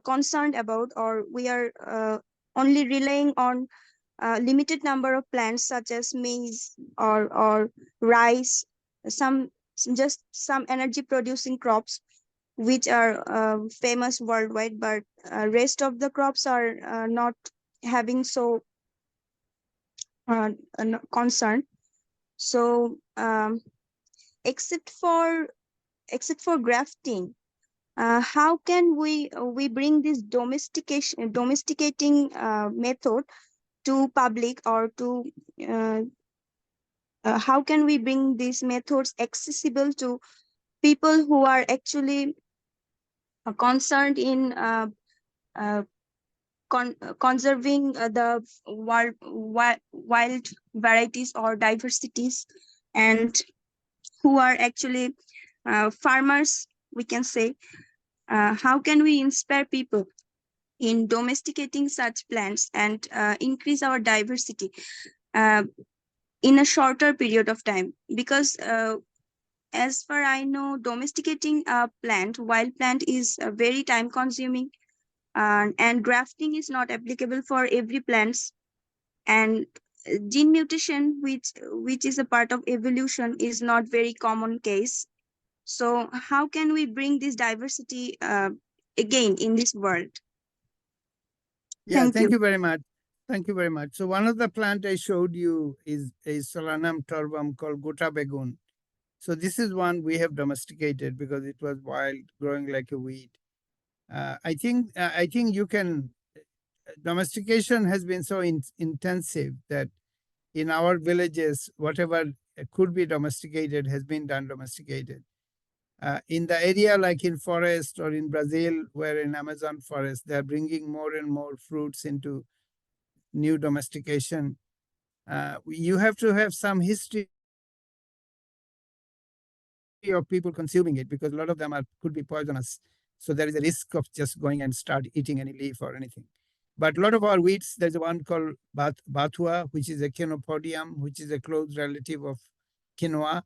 concerned about, or we are only relying on limited number of plants such as maize or rice, just some energy producing crops which are famous worldwide, but rest of the crops are not having so concern. So except for grafting, how can we bring this domesticating method to public, or to how can we bring these methods accessible to people who are actually concerned in conserving the wild varieties or diversities, and who are actually farmers, we can say. How can we inspire people in domesticating such plants and increase our diversity in a shorter period of time? Because as far I know, domesticating a wild plant is very time consuming, and grafting is not applicable for every plants. And gene mutation, which is a part of evolution, is not very common case. So how can we bring this diversity again in this world? Yeah, thank you very much. Thank you very much. So one of the plant I showed you is a Solanum torvum called Gota Begun. So this is one we have domesticated because it was wild, growing like a weed. I think you can. Domestication has been so intensive that in our villages, whatever could be domesticated has been done domesticated. In the area like in forest or in Brazil, where in Amazon forest, they're bringing more and more fruits into new domestication. You have to have some history of people consuming it, because a lot of them could be poisonous. So there is a risk of just going and start eating any leaf or anything. But a lot of our wheats, there's one called Bathua, which is a Chenopodium, which is a close relative of quinoa.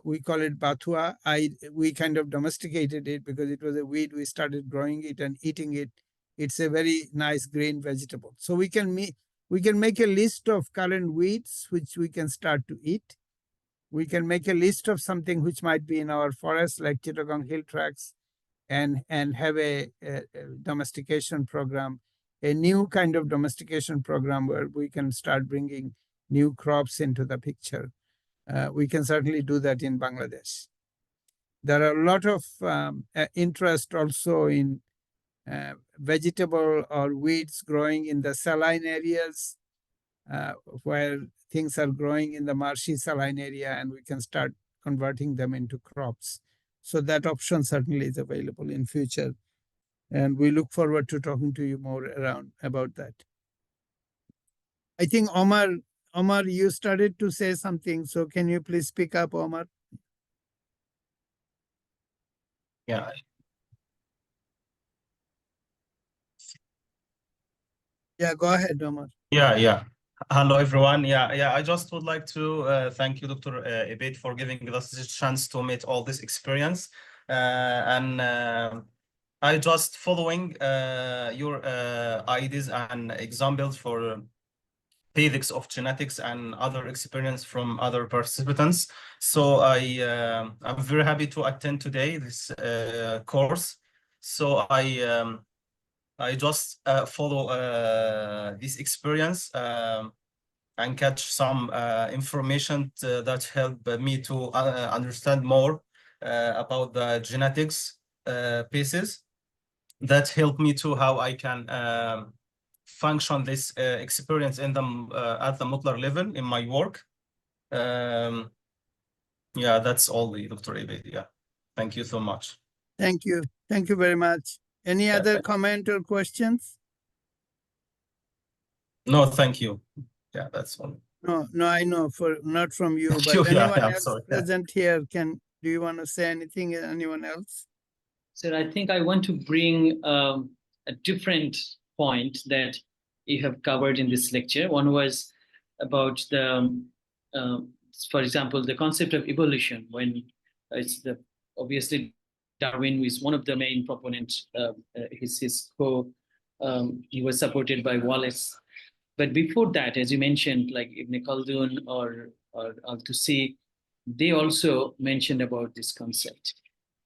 We call it Bathua. We kind of domesticated it because it was a weed. We started growing it and eating it. It's a very nice green vegetable. So we can make a list of current weeds which we can start to eat. We can make a list of something which might be in our forest, like Chittagong Hill Tracts, and have a domestication program, a new kind of domestication program where we can start bringing new crops into the picture. We can certainly do that in Bangladesh. There are a lot of interest also in vegetable or weeds growing in the saline areas, where things are growing in the marshy saline area, and we can start converting them into crops. So that option certainly is available in future. And we look forward to talking to you more around about that. I think Omar, you started to say something. So can you please speak up, Omar? Yeah. Yeah, go ahead, Omar. Yeah. Hello, everyone. Yeah. I just would like to thank you, Dr. Abed, for giving us this chance to meet all this experience. I just following your ideas and examples for basics of genetics and other experience from other participants. So I'm very happy to attend today this course. So I just follow this experience and catch some information that help me to understand more about the genetics pieces that help me to how I can function this experience in the at the molecular level in my work. Yeah, that's all, Dr. Abed. Yeah, thank you so much. Thank you very much. Any other comment or questions? No, thank you. Yeah, that's all. No, I know, not from you, but anyone else sorry. present here do you want to say anything? Anyone else? So I think I want to bring a different point that you have covered in this lecture. One was about the, for example, the concept of evolution, when it's obviously Darwin is one of the main proponents. He was supported by Wallace. But before that, as you mentioned, like Ibn Khaldun or Tusi, they also mentioned about this concept.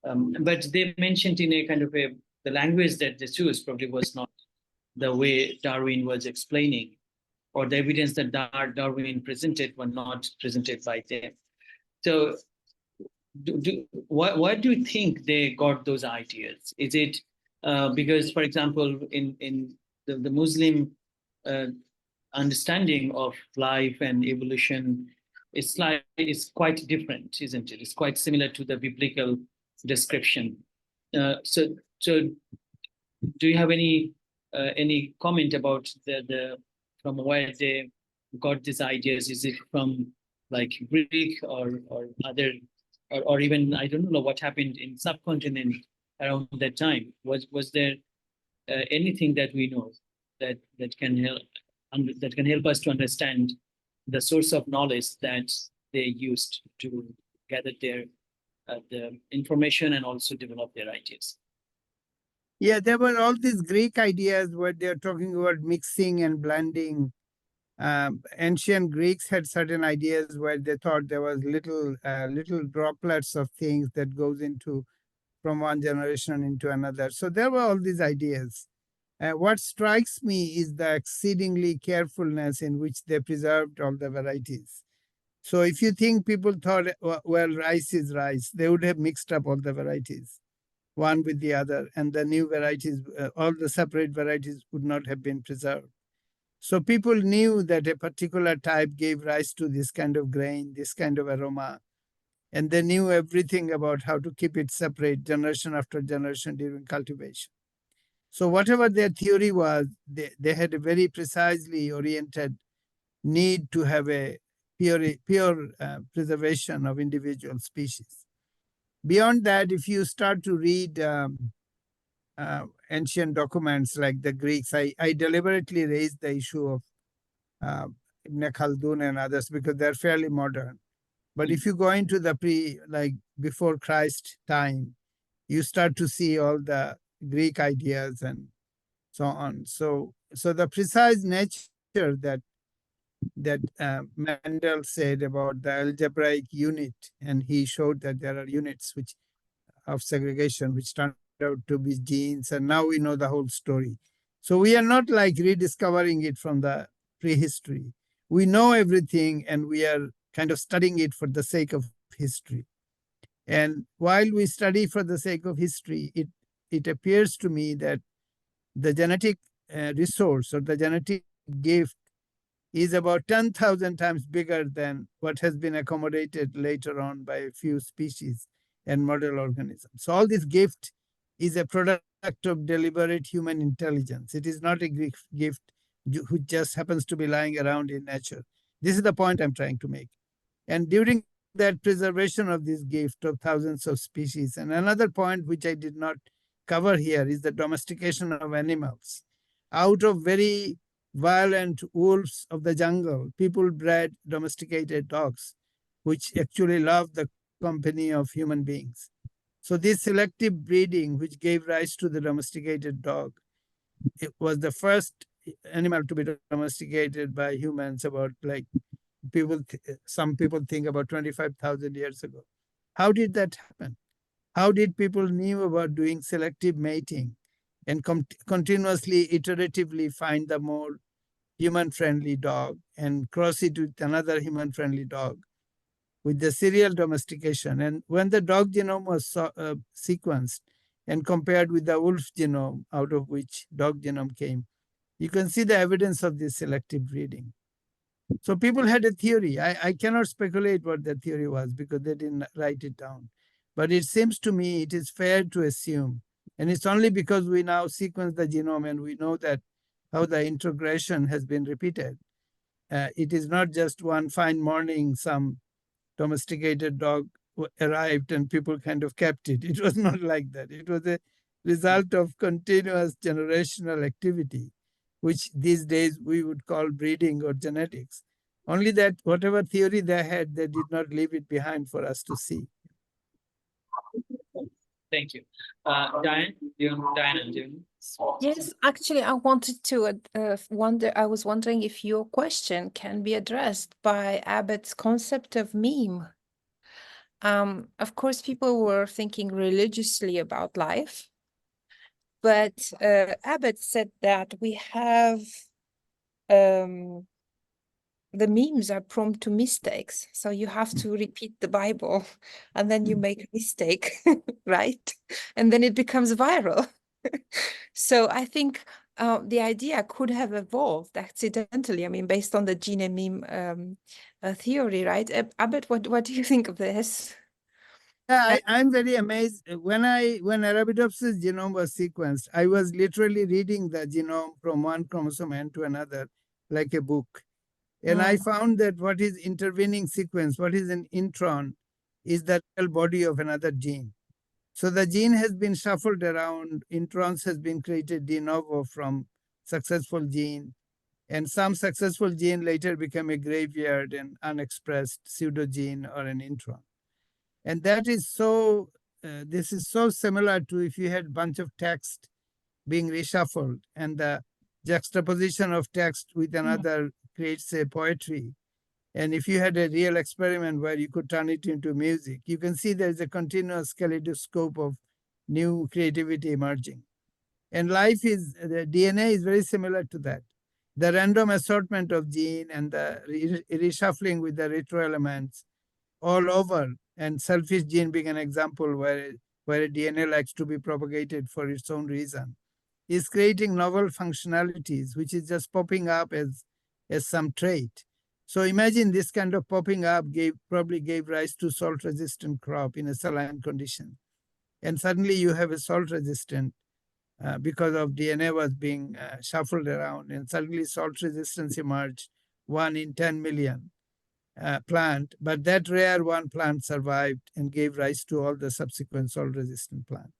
But they mentioned in a kind of the language that they chose probably was not the way Darwin was explaining, or the evidence that Darwin presented were not presented by them. So why do you think they got those ideas? Is it because, for example, in the Muslim understanding of life and evolution is quite different, isn't it? It's quite similar to the biblical description. So do you have any comment about from where they got these ideas? Is it from like Greek or other, or even, I don't know what happened in subcontinent around that time? Was there anything that we know that can help us to understand the source of knowledge that they used to gather the information and also develop their ideas? Yeah, there were all these Greek ideas where they're talking about mixing and blending. Ancient Greeks had certain ideas where they thought there was little droplets of things that goes from one generation into another. So there were all these ideas. What strikes me is the exceedingly carefulness in which they preserved all the varieties. So if you think people thought, well, rice is rice, they would have mixed up all the varieties, one with the other, and the new varieties, all the separate varieties would not have been preserved. So people knew that a particular type gave rise to this kind of grain, this kind of aroma. and they knew everything about how to keep it separate generation after generation during cultivation. So whatever their theory was, they had a very precisely oriented need to have a pure preservation of individual species. Beyond that, if you start to read ancient documents like the Greeks, I deliberately raised the issue of Khaldun and others because they're fairly modern. But if you go into the before Christ time, you start to see all the Greek ideas and so on. So the precise nature that Mendel said about the algebraic unit, and he showed that there are units of segregation which turned out to be genes, and now we know the whole story. So we are not like rediscovering it from the prehistory. We know everything, and we are kind of studying it for the sake of history. And while we study for the sake of history, it appears to me that the genetic resource or the genetic gift is about 10,000 times bigger than what has been accommodated later on by a few species and model organisms. So all this gift is a product of deliberate human intelligence. It is not a gift which just happens to be lying around in nature. This is the point I'm trying to make. And during that preservation of this gift of thousands of species, and another point which I did not cover here is the domestication of animals. Out of very violent wolves of the jungle, people bred domesticated dogs, which actually love the company of human beings. So this selective breeding, which gave rise to the domesticated dog, it was the first animal to be domesticated by humans about some people think about 25,000 years ago. How did that happen? How did people knew about doing selective mating and continuously, iteratively find the more human-friendly dog and cross it with another human-friendly dog with the serial domestication? And when the dog genome was sequenced and compared with the wolf genome, out of which dog genome came, you can see the evidence of this selective breeding. So people had a theory. I cannot speculate what the theory was because they didn't write it down. But it seems to me it is fair to assume, and it's only because we now sequence the genome and we know that how the integration has been repeated. It is not just one fine morning some domesticated dog arrived and people kind of kept it. It was not like that. It was a result of continuous generational activity, which these days we would call breeding or genetics. Only that whatever theory they had, they did not leave it behind for us to see. Thank you. Diane, Diana, do you? Yes, actually, I wanted to I was wondering if your question can be addressed by Abed's concept of meme. Of course, people were thinking religiously about life, but Abed said that we have the memes are prone to mistakes. So you have to repeat the Bible and then you make a mistake, right? And then it becomes viral. So I think the idea could have evolved accidentally. I mean, based on the gene and meme theory, right? Abed, what do you think of this? Yeah, I'm very amazed. When Arabidopsis genome was sequenced, I was literally reading the genome from one chromosome end to another, like a book. And I found that what is intervening sequence, what is an intron, is the real body of another gene. So the gene has been shuffled around, introns has been created de novo from successful gene, and some successful gene later became a graveyard and unexpressed pseudogene or an intron. And that is so, this is so similar to if you had a bunch of text being reshuffled and the juxtaposition of text with another creates a poetry. And if you had a real experiment where you could turn it into music, you can see there's a continuous kaleidoscope of new creativity emerging. And life is, the DNA is very similar to that. The random assortment of gene and the reshuffling with the retro elements all over, and selfish gene being an example where a DNA likes to be propagated for its own reason, is creating novel functionalities, which is just popping up as some trait. So imagine this kind of popping up probably gave rise to salt-resistant crop in a saline condition. And suddenly you have a salt-resistant because of DNA was being shuffled around, and suddenly salt resistance emerged, 1 in 10 million plant. But that rare one plant survived and gave rise to all the subsequent salt-resistant plant.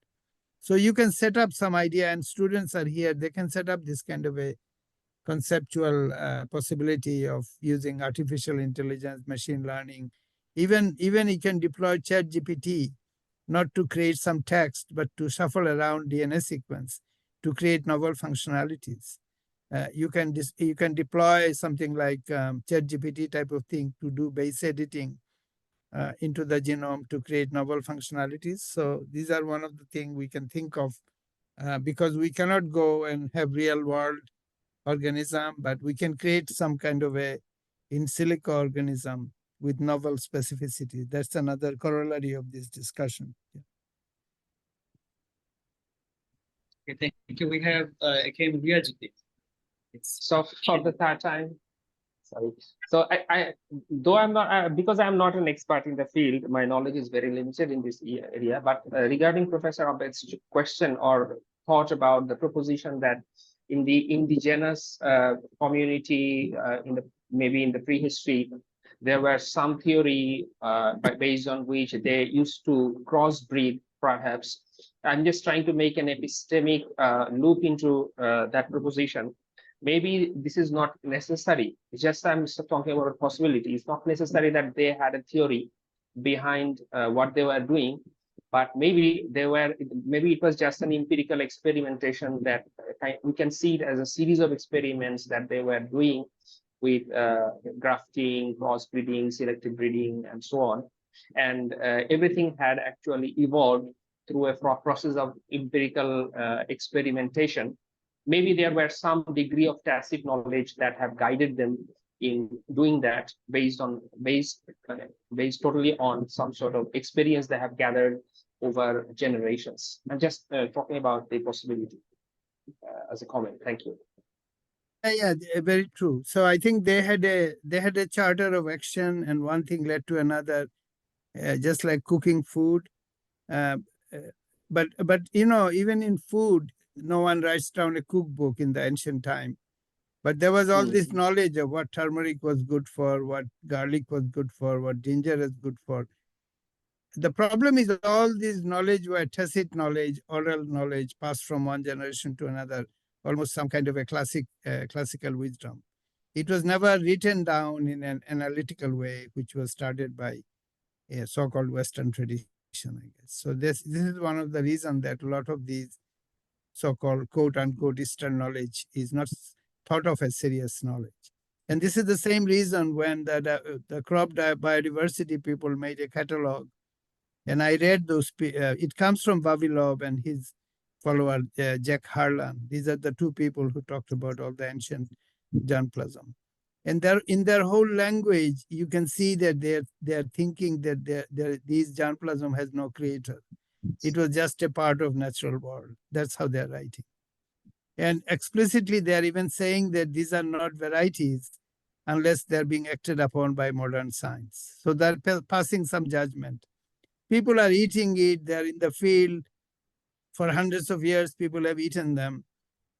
So you can set up some idea, and students are here, they can set up this kind of a conceptual possibility of using artificial intelligence, machine learning. Even you can deploy ChatGPT, not to create some text, but to shuffle around DNA sequence to create novel functionalities. You can deploy something like ChatGPT type of thing to do base editing into the genome to create novel functionalities. So these are one of the things we can think of because we cannot go and have real world organism, but we can create some kind of a in silico organism with novel specificity. That's another corollary of this discussion. Yeah. Okay, thank you. We have again Riyajit. So for the third time, sorry. So I though I'm not because I'm not an expert in the field, my knowledge is very limited in this area. But regarding Professor Abed's question or thought about the proposition that in the indigenous community, maybe in the prehistory, there were some theory based on which they used to crossbreed, perhaps. I'm just trying to make an epistemic loop into that proposition. Maybe this is not necessary. It's just I'm talking about a possibility. It's not necessary that they had a theory behind what they were doing, but maybe it was just an empirical experimentation that we can see it as a series of experiments that they were doing with grafting, crossbreeding, selective breeding, and so on. And everything had actually evolved through a process of empirical experimentation. Maybe there were some degree of tacit knowledge that have guided them in doing that based totally on some sort of experience they have gathered over generations. I'm just talking about the possibility as a comment. Thank you. Yeah, very true. So I think they had a charter of action, and one thing led to another, just like cooking food. But even in food, no one writes down a cookbook in the ancient time. But there was all this knowledge of what turmeric was good for, what garlic was good for, what ginger is good for. The problem is all this knowledge were tacit knowledge, oral knowledge passed from one generation to another, almost some kind of a classical wisdom. It was never written down in an analytical way, which was started by a so-called Western tradition, I guess. So this is one of the reasons that a lot of these so-called quote-unquote Eastern knowledge is not thought of as serious knowledge. And this is the same reason when the crop biodiversity people made a catalog, and I read those, it comes from Vavilov and his follower, Jack Harlan. These are the two people who talked about all the ancient germplasm. And in their whole language, you can see that they're thinking that these germplasm has no creator. It was just a part of natural world. That's how they're writing. And explicitly, they're even saying that these are not varieties unless they're being acted upon by modern science. So they're passing some judgment. People are eating it. They're in the field. For hundreds of years, people have eaten them.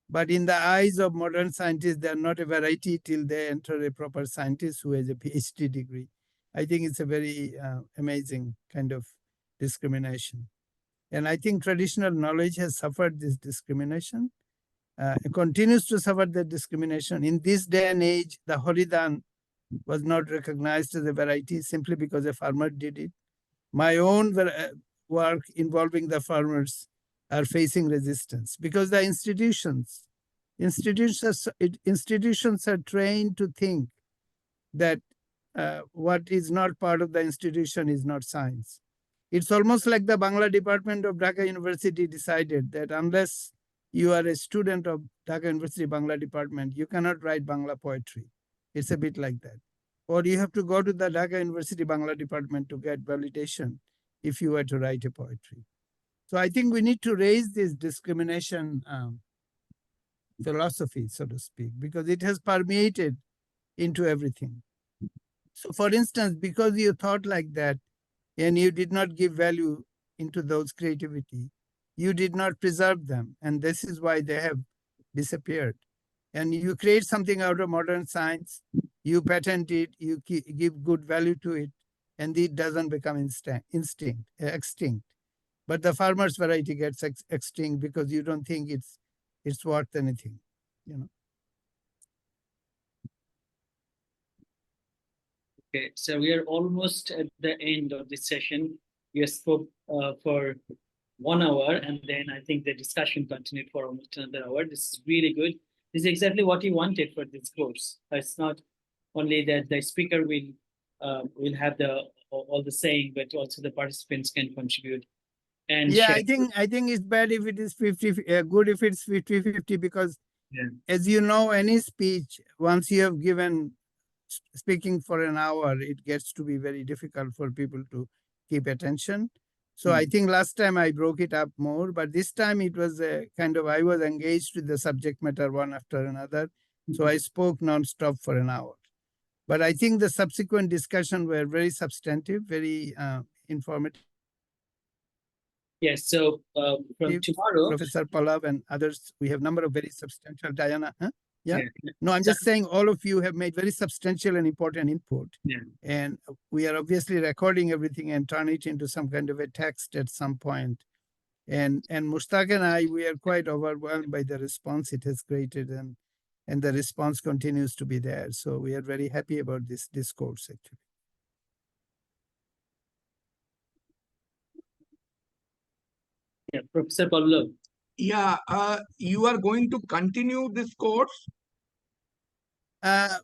But in the eyes of modern scientists, they're not a variety till they enter a proper scientist who has a PhD degree. I think it's a very amazing kind of discrimination. And I think traditional knowledge has suffered this discrimination. It continues to suffer the discrimination. In this day and age, the Horidan was not recognized as a variety simply because a farmer did it. My own work involving the farmers are facing resistance because the institutions are trained to think that what is not part of the institution is not science. It's almost like the Bangla department of Dhaka University decided that unless you are a student of Dhaka University Bangla department, you cannot write Bangla poetry. It's a bit like that. Or you have to go to the Dhaka University Bangla department to get validation if you were to write a poetry. So I think we need to raise this discrimination philosophy, so to speak, because it has permeated into everything. So for instance, because you thought like that and you did not give value into those creativity, you did not preserve them. And this is why they have disappeared. And you create something out of modern science, you patent it, you give good value to it, and it doesn't become extinct. But the farmer's variety gets extinct because you don't think it's worth anything, you know. Okay, so we are almost at the end of this session. We spoke for 1 hour, and then I think the discussion continued for almost another hour. This is really good. This is exactly what we wanted for this course. It's not only that the speaker will have all the saying, but also the participants can contribute. And yeah, share. I think it's bad if it is 50, good if it's 50-50, because as you know, any speech, once you have given speaking for an hour, it gets to be very difficult for people to keep attention. So I think last time I broke it up more, but this time it was a kind of, I was engaged with the subject matter one after another. So I spoke nonstop for an hour. But I think the subsequent discussion were very substantive, very informative. Yes, so from tomorrow, Professor Pallav and others, we have number of very substantial, Diana, huh? Yeah. Yeah. No, I'm just saying all of you have made very substantial and important input. Yeah. And we are obviously recording everything and turn it into some kind of a text at some point. And Mushtaq and I, we are quite overwhelmed by the response it has created, and the response continues to be there. So we are very happy about this discourse actually. Yeah, Professor Pallav. Yeah, you are going to continue this course?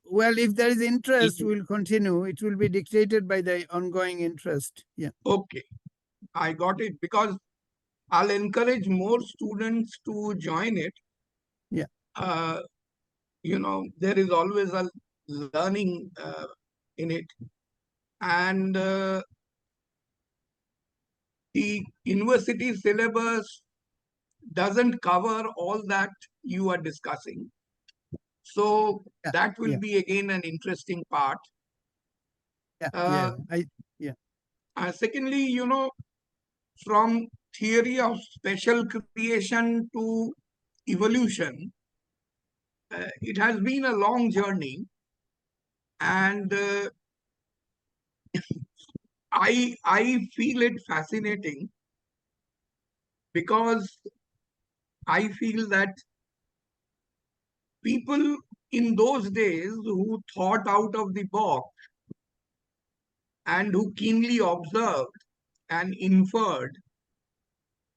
Well, if there is interest, we'll continue. It will be dictated by the ongoing interest. Yeah. Okay, I got it, because I'll encourage more students to join it. Yeah. You know, there is always a learning in it. And the university syllabus doesn't cover all that you are discussing. So that will be again an interesting part. Secondly, you know, from theory of special creation to evolution, it has been a long journey, and I feel it fascinating, because I feel that people in those days who thought out of the box and who keenly observed and inferred,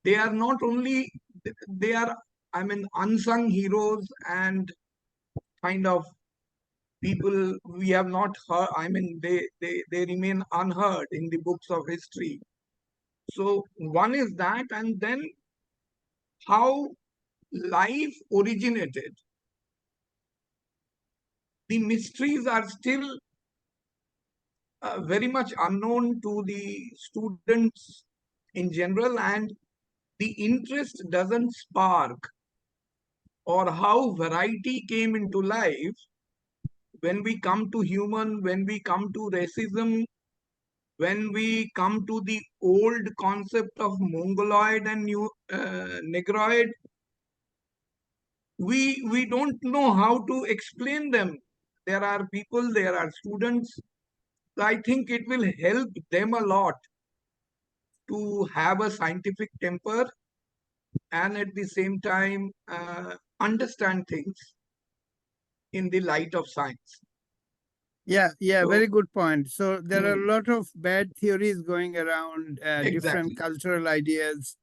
they are not only, they are, I mean, unsung heroes and kind of people we have not heard. I mean, they remain unheard in the books of history. So one is that, and then how life originated. The mysteries are still very much unknown to the students in general, and the interest doesn't spark, or how variety came into life when we come to human, when we come to racism, when we come to the old concept of mongoloid and negroid. We don't know how to explain them. There are people, there are students. I think it will help them a lot to have a scientific temper and at the same time understand things in the light of science. Yeah, So- very good point. So there are a lot of bad theories going around, different cultural ideas,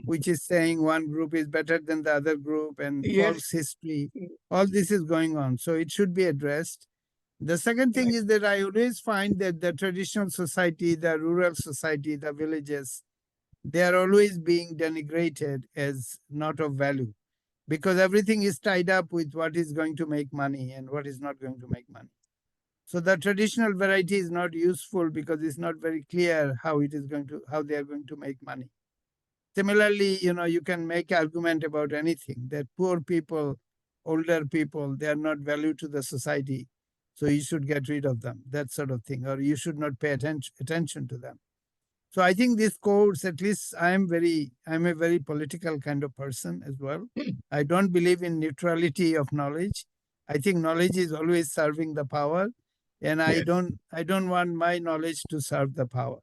which is saying one group is better than the other group, and false history. All this is going on. So it should be addressed. The second thing is that I always find that the traditional society, the rural society, the villages, they are always being denigrated as not of value, because everything is tied up with what is going to make money and what is not going to make money. So the traditional variety is not useful because it's not very clear how they are going to make money. Similarly, you know, you can make argument about anything, that poor people, older people, they are not value to the society. so you should get rid of them, that sort of thing, or you should not pay attention to them. So I think this course, at least I'm a very political kind of person as well. I don't believe in neutrality of knowledge. I think knowledge is always serving the power, and I don't want my knowledge to serve the power.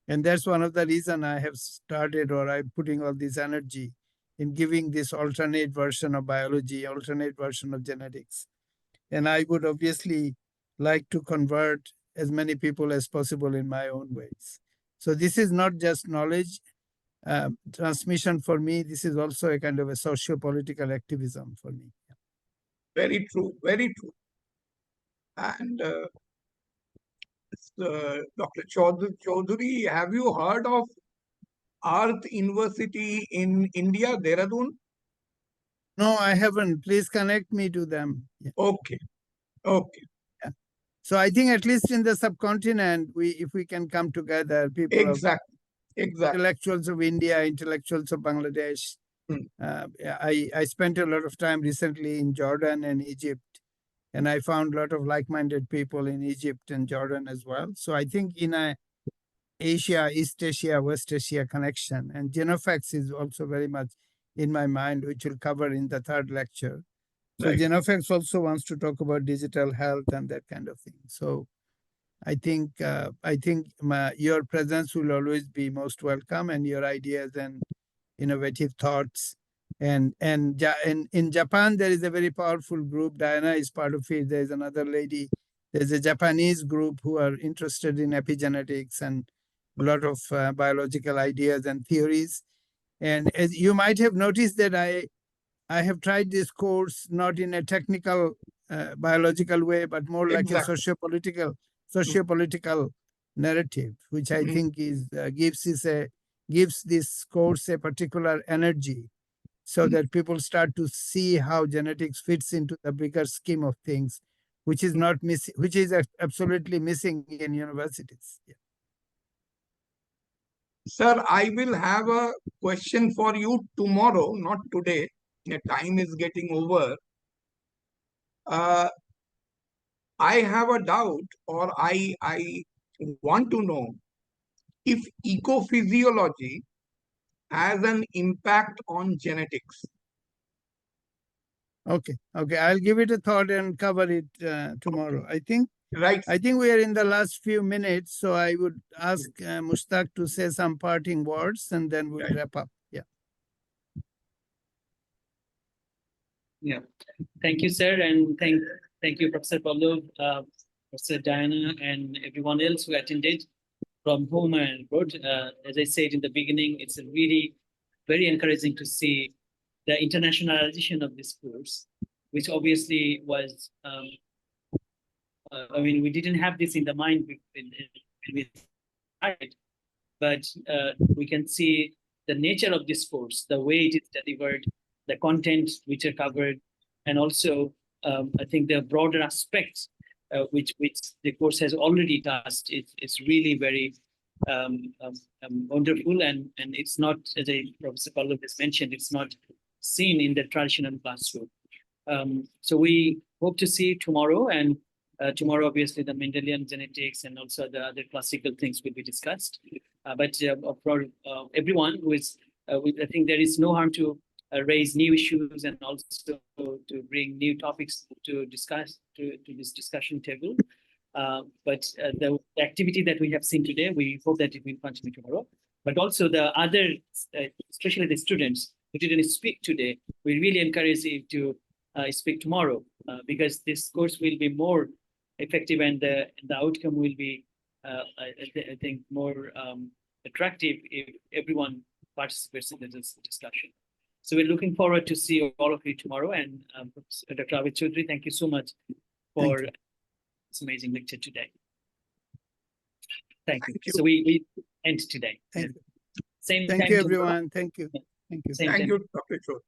And that's one of the reasons I have started, or I'm putting all this energy in giving this alternate version of biology, alternate version of genetics. And I would obviously like to convert as many people as possible in my own ways. So this is not just knowledge transmission for me. This is also a kind of a socio-political activism for me. Very true, very true. And Dr. Chaudhary, have you heard of Earth University in India, Dehradun? No, I haven't. Please connect me to them. Yeah. Okay, okay. Yeah. So I think at least in the subcontinent, if we can come together, people Exactly, exactly. intellectuals of India, intellectuals of Bangladesh. I spent a lot of time recently in Jordan and Egypt, and I found a lot of like-minded people in Egypt and Jordan as well. So I think in a Asia, East Asia, West Asia connection, and Genofacts is also very much in my mind, which we'll cover in the third lecture. So Right. Genofacts also wants to talk about digital health and that kind of thing. So I think your presence will always be most welcome, and your ideas and innovative thoughts. And in Japan, there is a very powerful group. Diana is part of it. There's another lady. There's a Japanese group who are interested in epigenetics and a lot of biological ideas and theories. And as you might have noticed that I have tried this course not in a technical biological way, but more like a socio-political narrative, which I think is gives this course a particular energy, so that people start to see how genetics fits into the bigger scheme of things, which is not missing, which is absolutely missing in universities. Yeah. Sir, I will have a question for you tomorrow, not today. The time is getting over. I have a doubt, or I want to know if ecophysiology has an impact on genetics. Okay, I'll give it a thought and cover it tomorrow. I think we are in the last few minutes, so I would ask Mushtaq to say some parting words, and then we'll wrap up. Yeah. Yeah. Thank you, sir, and thank you, Professor Pavlov, Professor Diana, and everyone else who attended from home and abroad. As I said in the beginning, it's really very encouraging to see the internationalization of this course, which obviously was, I mean, we didn't have this in the mind when we started, but we can see the nature of this course, the way it is delivered, the content which are covered, and also I think the broader aspects which the course has already touched. It's really very wonderful, and it's not, as Professor Pavlov has mentioned, it's not seen in the traditional classroom. So we hope to see you tomorrow, and tomorrow obviously the Mendelian genetics and also the other classical things will be discussed. But for everyone who is, I think there is no harm to raise new issues and also to bring new topics to discuss to this discussion table. But the activity that we have seen today, we hope that it will continue tomorrow. But also the other, especially the students who didn't speak today, we really encourage you to speak tomorrow, because this course will be more effective, and the outcome will be, I think, more attractive if everyone participates in this discussion. So we're looking forward to see all of you tomorrow. And Dr. Abed Chaudhary, thank you so much for this amazing lecture today. Thank you. So we end today. Thank you. Same Thank time you, tomorrow. everyone. Thank you. Thank you. Same Thank time. you, Dr. Chaudhary.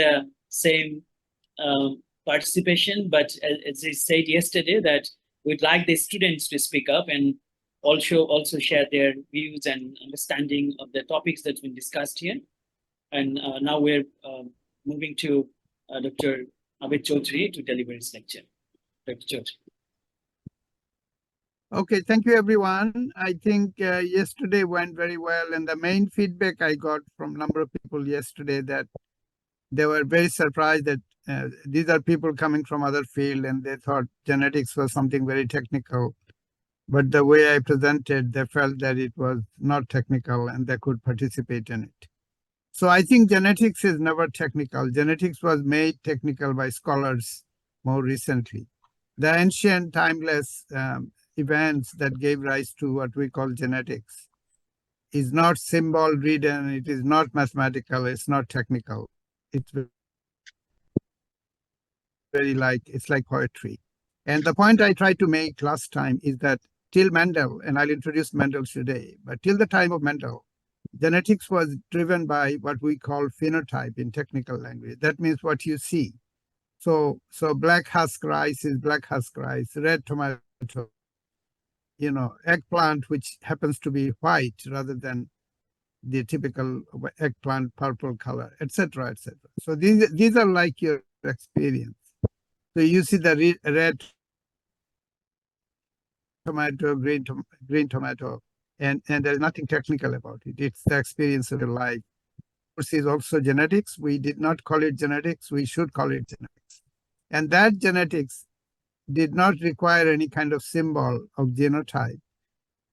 the same participation, but as I said yesterday, that we'd like the students to speak up and also share their views and understanding of the topics that's been discussed here. And now we're moving to Dr. Abed Chaudhary to deliver his lecture. Dr. Chaudhary. Okay, thank you, everyone. I think yesterday went very well, and the main feedback I got from a number of people yesterday that they were very surprised that these are people coming from other field, and they thought genetics was something very technical. But the way I presented, they felt that it was not technical and they could participate in it. So I think genetics is never technical. Genetics was made technical by scholars more recently. The ancient, timeless events that gave rise to what we call genetics is not symbol ridden, it is not mathematical, it's not technical. It's it's like poetry. And the point I tried to make last time is that till Mendel, and I'll introduce Mendel today, but till the time of Mendel, genetics was driven by what we call phenotype in technical language. That means what you see. So black husk rice is black husk rice, red tomato, eggplant, which happens to be white rather than the typical eggplant purple color, etc., etc. So these are like your experience. So you see the red tomato, green tomato, and there's nothing technical about it. It's the experience of your life. This is also genetics. We did not call it genetics. We should call it genetics. And that genetics did not require any kind of symbol of genotype.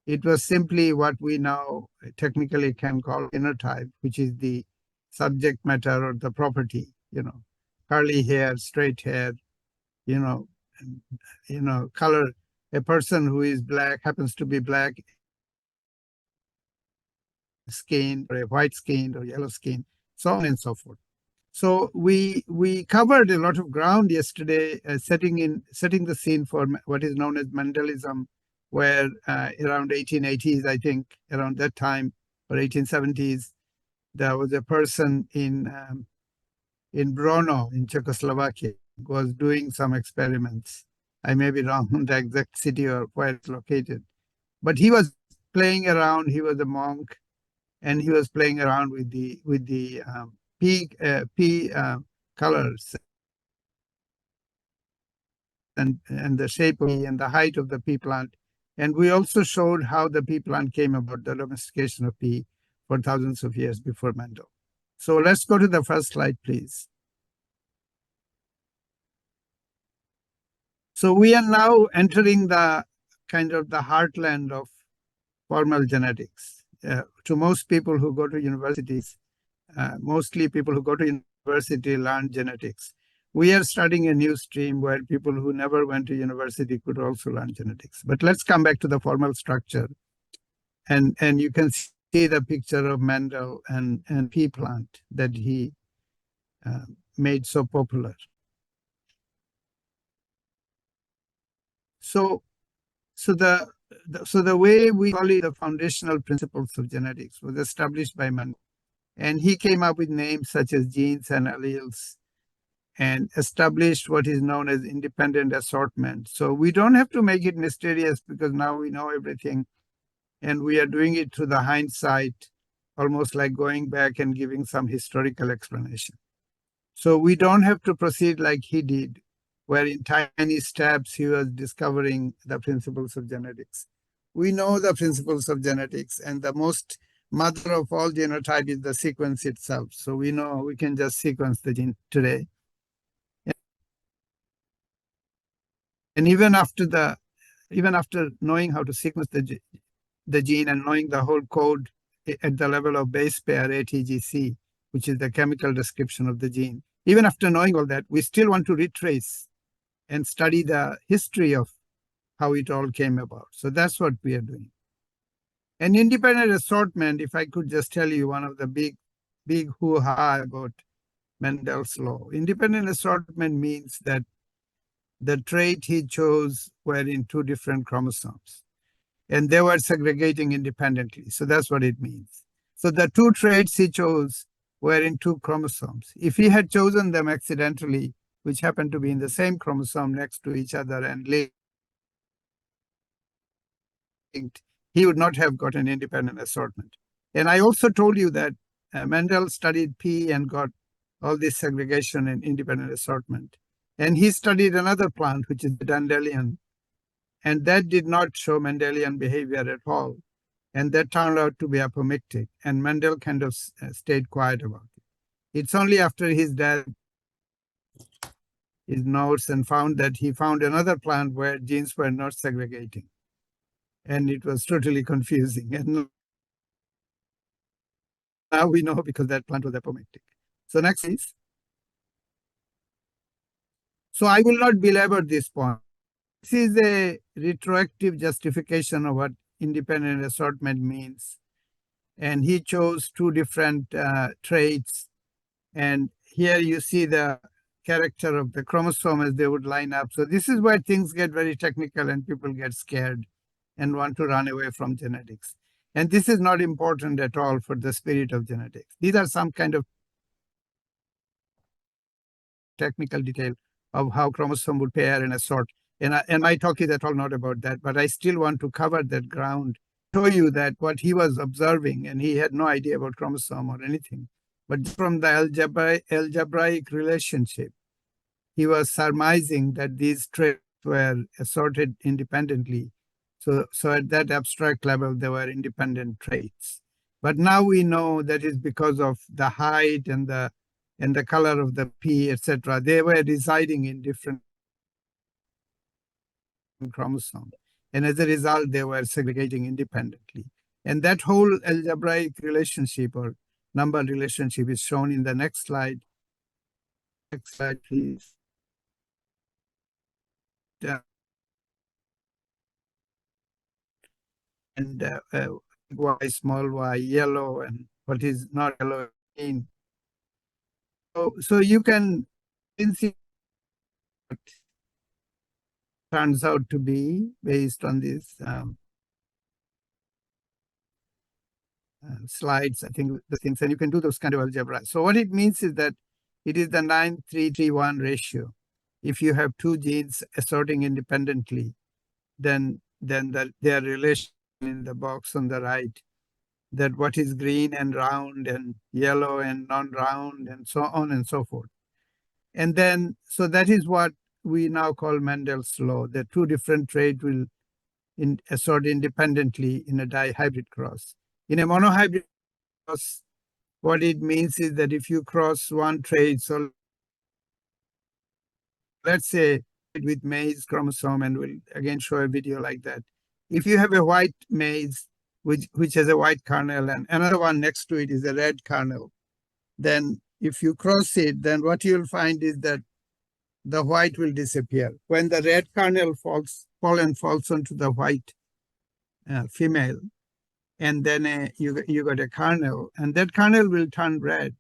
It was simply what we now technically can call phenotype, which is the subject matter or the property, curly hair, straight hair, color. A person who is black happens to be black skinned or a white skinned or yellow skinned, so on and so forth. So we covered a lot of ground yesterday, setting the scene for what is known as Mendelism, where around 1880s, I think, around that time, or 1870s, there was a person in Brno in Czechoslovakia who was doing some experiments. I may be wrong on the exact city or where it's located, but he was playing around. He was a monk, and he was playing around with the pea colors and the shape of and the height of the pea plant. And we also showed how the pea plant came about, the domestication of pea for thousands of years before Mendel. So let's go to the first slide, please. So we are now entering the kind of the heartland of formal genetics. To most people who go to universities, mostly people who go to university learn genetics. We are starting a new stream where people who never went to university could also learn genetics. But let's come back to the formal structure. And you can see the picture of Mendel and pea plant that he made so popular. So the way we call it the foundational principles of genetics was established by Mendel. And he came up with names such as genes and alleles and established what is known as independent assortment. So we don't have to make it mysterious because now we know everything. And we are doing it through the hindsight, almost like going back and giving some historical explanation. So we don't have to proceed like he did, where in tiny steps he was discovering the principles of genetics. We know the principles of genetics, and the most mother of all genotype is the sequence itself. So we know we can just sequence the gene today. And even after knowing how to sequence the gene and knowing the whole code at the level of base pair ATGC, which is the chemical description of the gene, even after knowing all that, we still want to retrace and study the history of how it all came about. So that's what we are doing. An independent assortment, if I could just tell you one of the big hoo-ha about Mendel's law. Independent assortment means that the trait he chose were in two different chromosomes, and they were segregating independently. So that's what it means. So the two traits he chose were in 2 chromosomes. If he had chosen them accidentally, which happened to be in the same chromosome next to each other and linked, he would not have got an independent assortment. And I also told you that Mendel studied P and got all this segregation and independent assortment. And he studied another plant, which is the dandelion, and that did not show Mendelian behavior at all. And that turned out to be apomictic, and Mendel kind of stayed quiet about it. It's only after his death, his notes, and found that he found another plant where genes were not segregating. And it was totally confusing. And now we know because that plant was apomictic. So next is. So I will not belabor this point. This is a retroactive justification of what independent assortment means. And he chose 2 different traits. And here you see the character of the chromosome as they would line up. So this is where things get very technical and people get scared and want to run away from genetics. And this is not important at all for the spirit of genetics. These are some kind of technical detail of how chromosome would pair and assort. And my talk is at all not about that, but I still want to cover that ground, show you that what he was observing, and he had no idea about chromosome or anything, but from the algebraic relationship, he was surmising that these traits were assorted independently. So at that abstract level, they were independent traits. But now we know that is because of the height and the color of the P, etc. They were residing in different chromosomes. And as a result, they were segregating independently. And that whole algebraic relationship or number relationship is shown in the next slide. Next slide, please. And y, small y, yellow, and what is not yellow, green. So you can see what turns out to be based on these slides, I think the things, and you can do those kind of algebra. So what it means is that it is the 9:3:1 ratio. If you have 2 genes assorting independently, then their relation in the box on the right, that what is green and round and yellow and non-round and so on and so forth. And then, so that is what we now call Mendel's law. The 2 different traits will assort independently in a dihybrid cross. In a monohybrid cross, what it means is that if you cross one trait, so let's say with maize chromosome, and we'll again show a video like that. If you have a white maize, which has a white kernel, and another one next to it is a red kernel, then if you cross it, then what you'll find is that the white will disappear. When the red kernel pollen falls onto the white female, and then you got a kernel, and that kernel will turn red,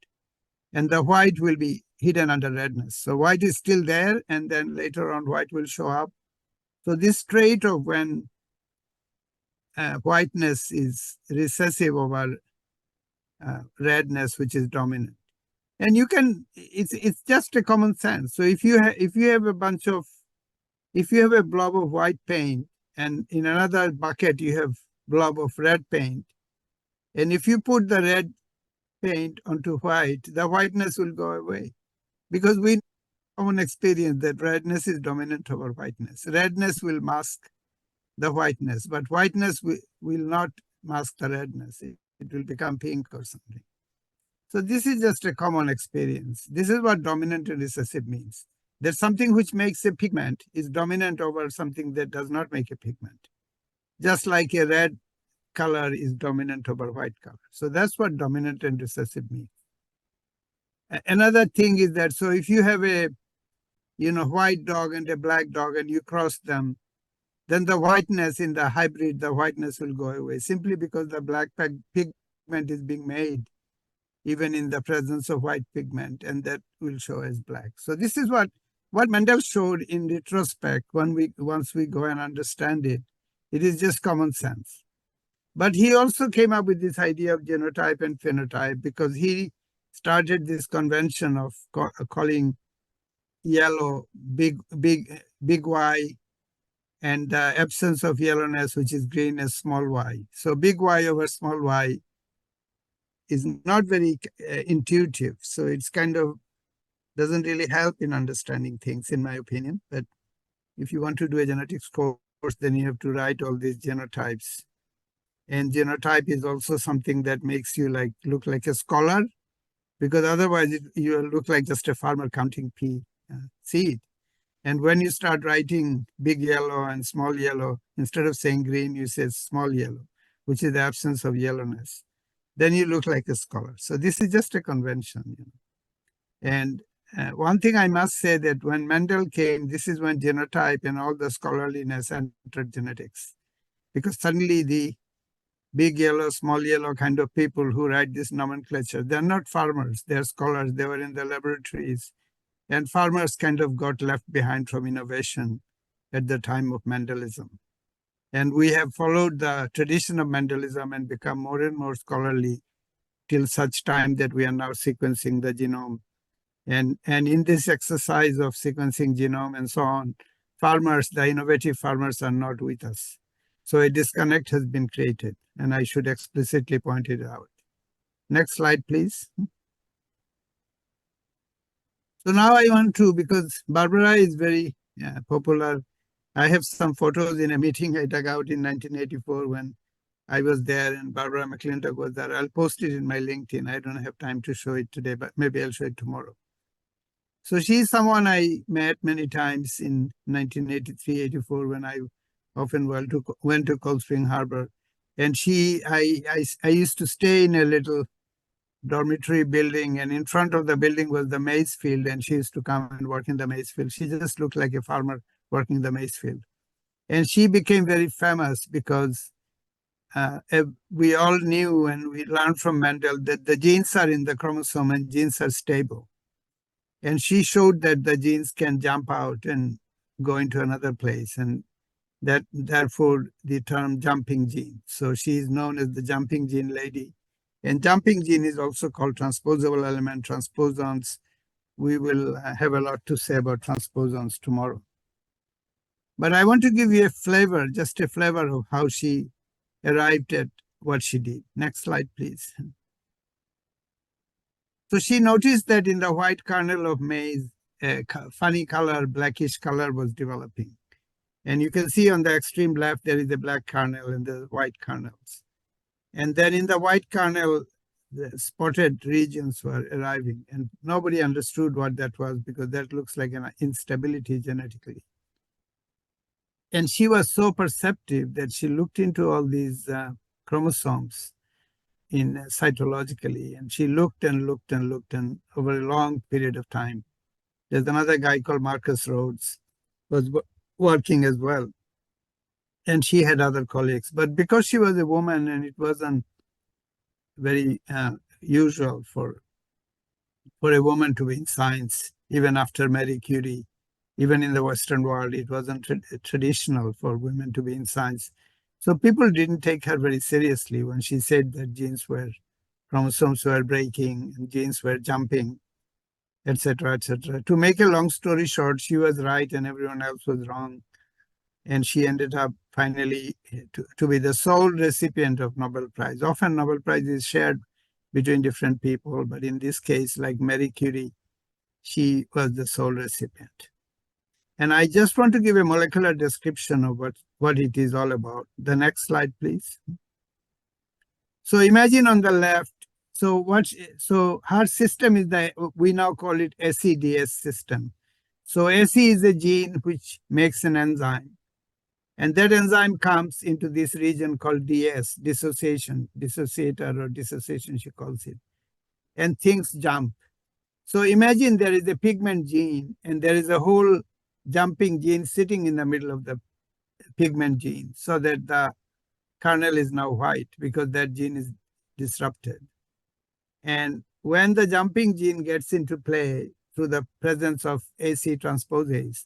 and the white will be hidden under redness. So white is still there, and then later on white will show up. So this trait of when whiteness is recessive over redness, which is dominant. And you can, it's just a common sense. So if you have a blob of white paint, and in another bucket you have blob of red paint, and if you put the red paint onto white, the whiteness will go away, because we know common experience that redness is dominant over whiteness. Redness will mask the whiteness, but whiteness will not mask the redness. It will become pink or something. So this is just a common experience. This is what dominant and recessive means. That something which makes a pigment is dominant over something that does not make a pigment. Just like a red color is dominant over white color. So that's what dominant and recessive means. Another thing is that, so if you have a white dog and a black dog and you cross them, then the whiteness in the hybrid, the whiteness will go away simply because the black pigment is being made even in the presence of white pigment, and that will show as black. So this is what Mendel showed in retrospect. Once we go and understand it, it is just common sense. But he also came up with this idea of genotype and phenotype, because he started this convention of calling yellow big Y, and the absence of yellowness, which is green, as small y. So big Y over small y is not very intuitive. So it's kind of doesn't really help in understanding things, in my opinion. But if you want to do a genetics course, then you have to write all these genotypes. And genotype is also something that makes you look like a scholar, because otherwise you look like just a farmer counting seed. And when you start writing big yellow and small yellow, instead of saying green, you say small yellow, which is the absence of yellowness. Then you look like a scholar. So this is just a convention. And one thing I must say that when Mendel came, this is when genotype and all the scholarliness entered genetics. Because suddenly the big yellow, small yellow kind of people who write this nomenclature, they're not farmers, they're scholars, they were in the laboratories. And farmers kind of got left behind from innovation at the time of Mendelism. And we have followed the tradition of Mendelism and become more and more scholarly till such time that we are now sequencing the genome. And in this exercise of sequencing genome and so on, farmers, the innovative farmers, are not with us. So a disconnect has been created, and I should explicitly point it out. Next slide, please. So now I want to, because Barbara is very popular. I have some photos in a meeting I dug out in 1984 when I was there and Barbara McClintock was there. I'll post it in my LinkedIn. I don't have time to show it today, but maybe I'll show it tomorrow. So she's someone I met many times in 1983, 84, when I often went to Cold Spring Harbor. And I used to stay in a little dormitory building, and in front of the building was the maize field, and she used to come and work in the maize field. She just looked like a farmer working the maize field. And she became very famous because we all knew and we learned from Mendel that the genes are in the chromosome and genes are stable. And she showed that the genes can jump out and go into another place, and that therefore the term jumping gene. So she is known as the jumping gene lady. And jumping gene is also called transposable element, transposons. We will have a lot to say about transposons tomorrow. But I want to give you a flavor, just a flavor of how she arrived at what she did. Next slide, please. So she noticed that in the white kernel of maize, a funny color, blackish color was developing. And you can see on the extreme left, there is a black kernel and the white kernels. And then in the white kernel, the spotted regions were arriving, and nobody understood what that was because that looks like an instability genetically. And she was so perceptive that she looked into all these chromosomes cytologically, and she looked and looked and looked, and over a long period of time. There's another guy called Marcus Rhodes was working as well, and she had other colleagues. But because she was a woman and it wasn't very usual for a woman to be in science, even after Marie Curie, even in the Western world, it wasn't traditional for women to be in science. So people didn't take her very seriously when she said that chromosomes were breaking and genes were jumping, etc., etc. To make a long story short, she was right and everyone else was wrong. And she ended up finally to be the sole recipient of Nobel Prize. Often Nobel Prize is shared between different people, but in this case, like Marie Curie, she was the sole recipient. And I just want to give a molecular description of what it is all about. The next slide, please. So imagine on the left, so her system is we now call it SEDS system. So SE is a gene which makes an enzyme. And that enzyme comes into this region called DS, dissociator or dissociation, she calls it. And things jump. So imagine there is a pigment gene and there is a whole jumping gene sitting in the middle of the pigment gene so that the kernel is now white because that gene is disrupted. And when the jumping gene gets into play through the presence of AC transposase,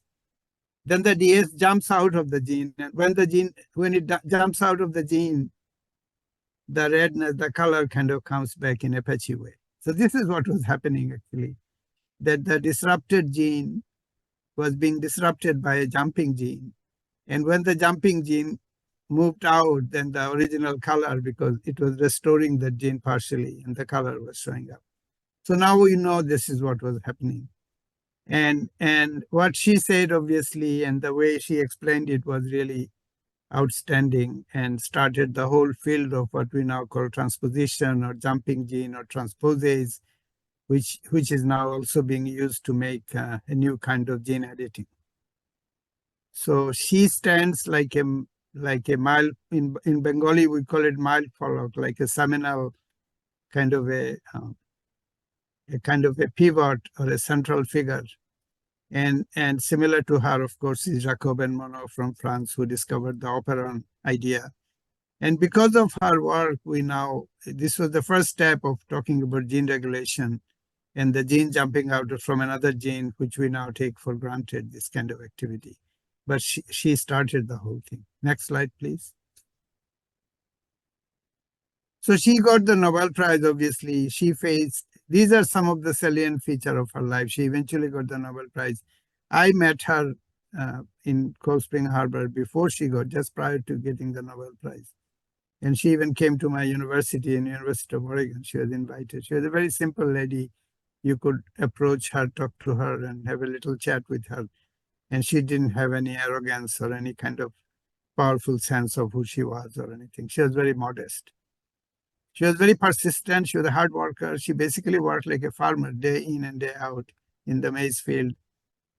then the DS jumps out of the gene. And when it jumps out of the gene, the redness, the color kind of comes back in a patchy way. So this is what was happening actually, that the disrupted gene was being disrupted by a jumping gene. And when the jumping gene moved out, then the original color, because it was restoring the gene partially and the color was showing up. So now we know this is what was happening. And what she said, obviously, and the way she explained it was really outstanding and started the whole field of what we now call transposition or jumping gene or transposase, which is now also being used to make a new kind of gene editing. So she stands like a mild, in Bengali we call it mild follow, like a seminal kind of a pivot or a central figure. And similar to her, of course, is Jacob and Monod from France, who discovered the operon idea. And because of her work, this was the first step of talking about gene regulation and the gene jumping out from another gene, which we now take for granted, this kind of activity. But she started the whole thing. Next slide, please. So she got the Nobel Prize, obviously. She faced, these are some of the salient features of her life. She eventually got the Nobel Prize. I met her in Cold Spring Harbor before she got, just prior to getting the Nobel Prize. And she even came to my university in University of Oregon. She was invited. She was a very simple lady. You could approach her, talk to her, and have a little chat with her. And she didn't have any arrogance or any kind of powerful sense of who she was or anything. She was very modest. She was very persistent. She was a hard worker. She basically worked like a farmer day in and day out in the maize field.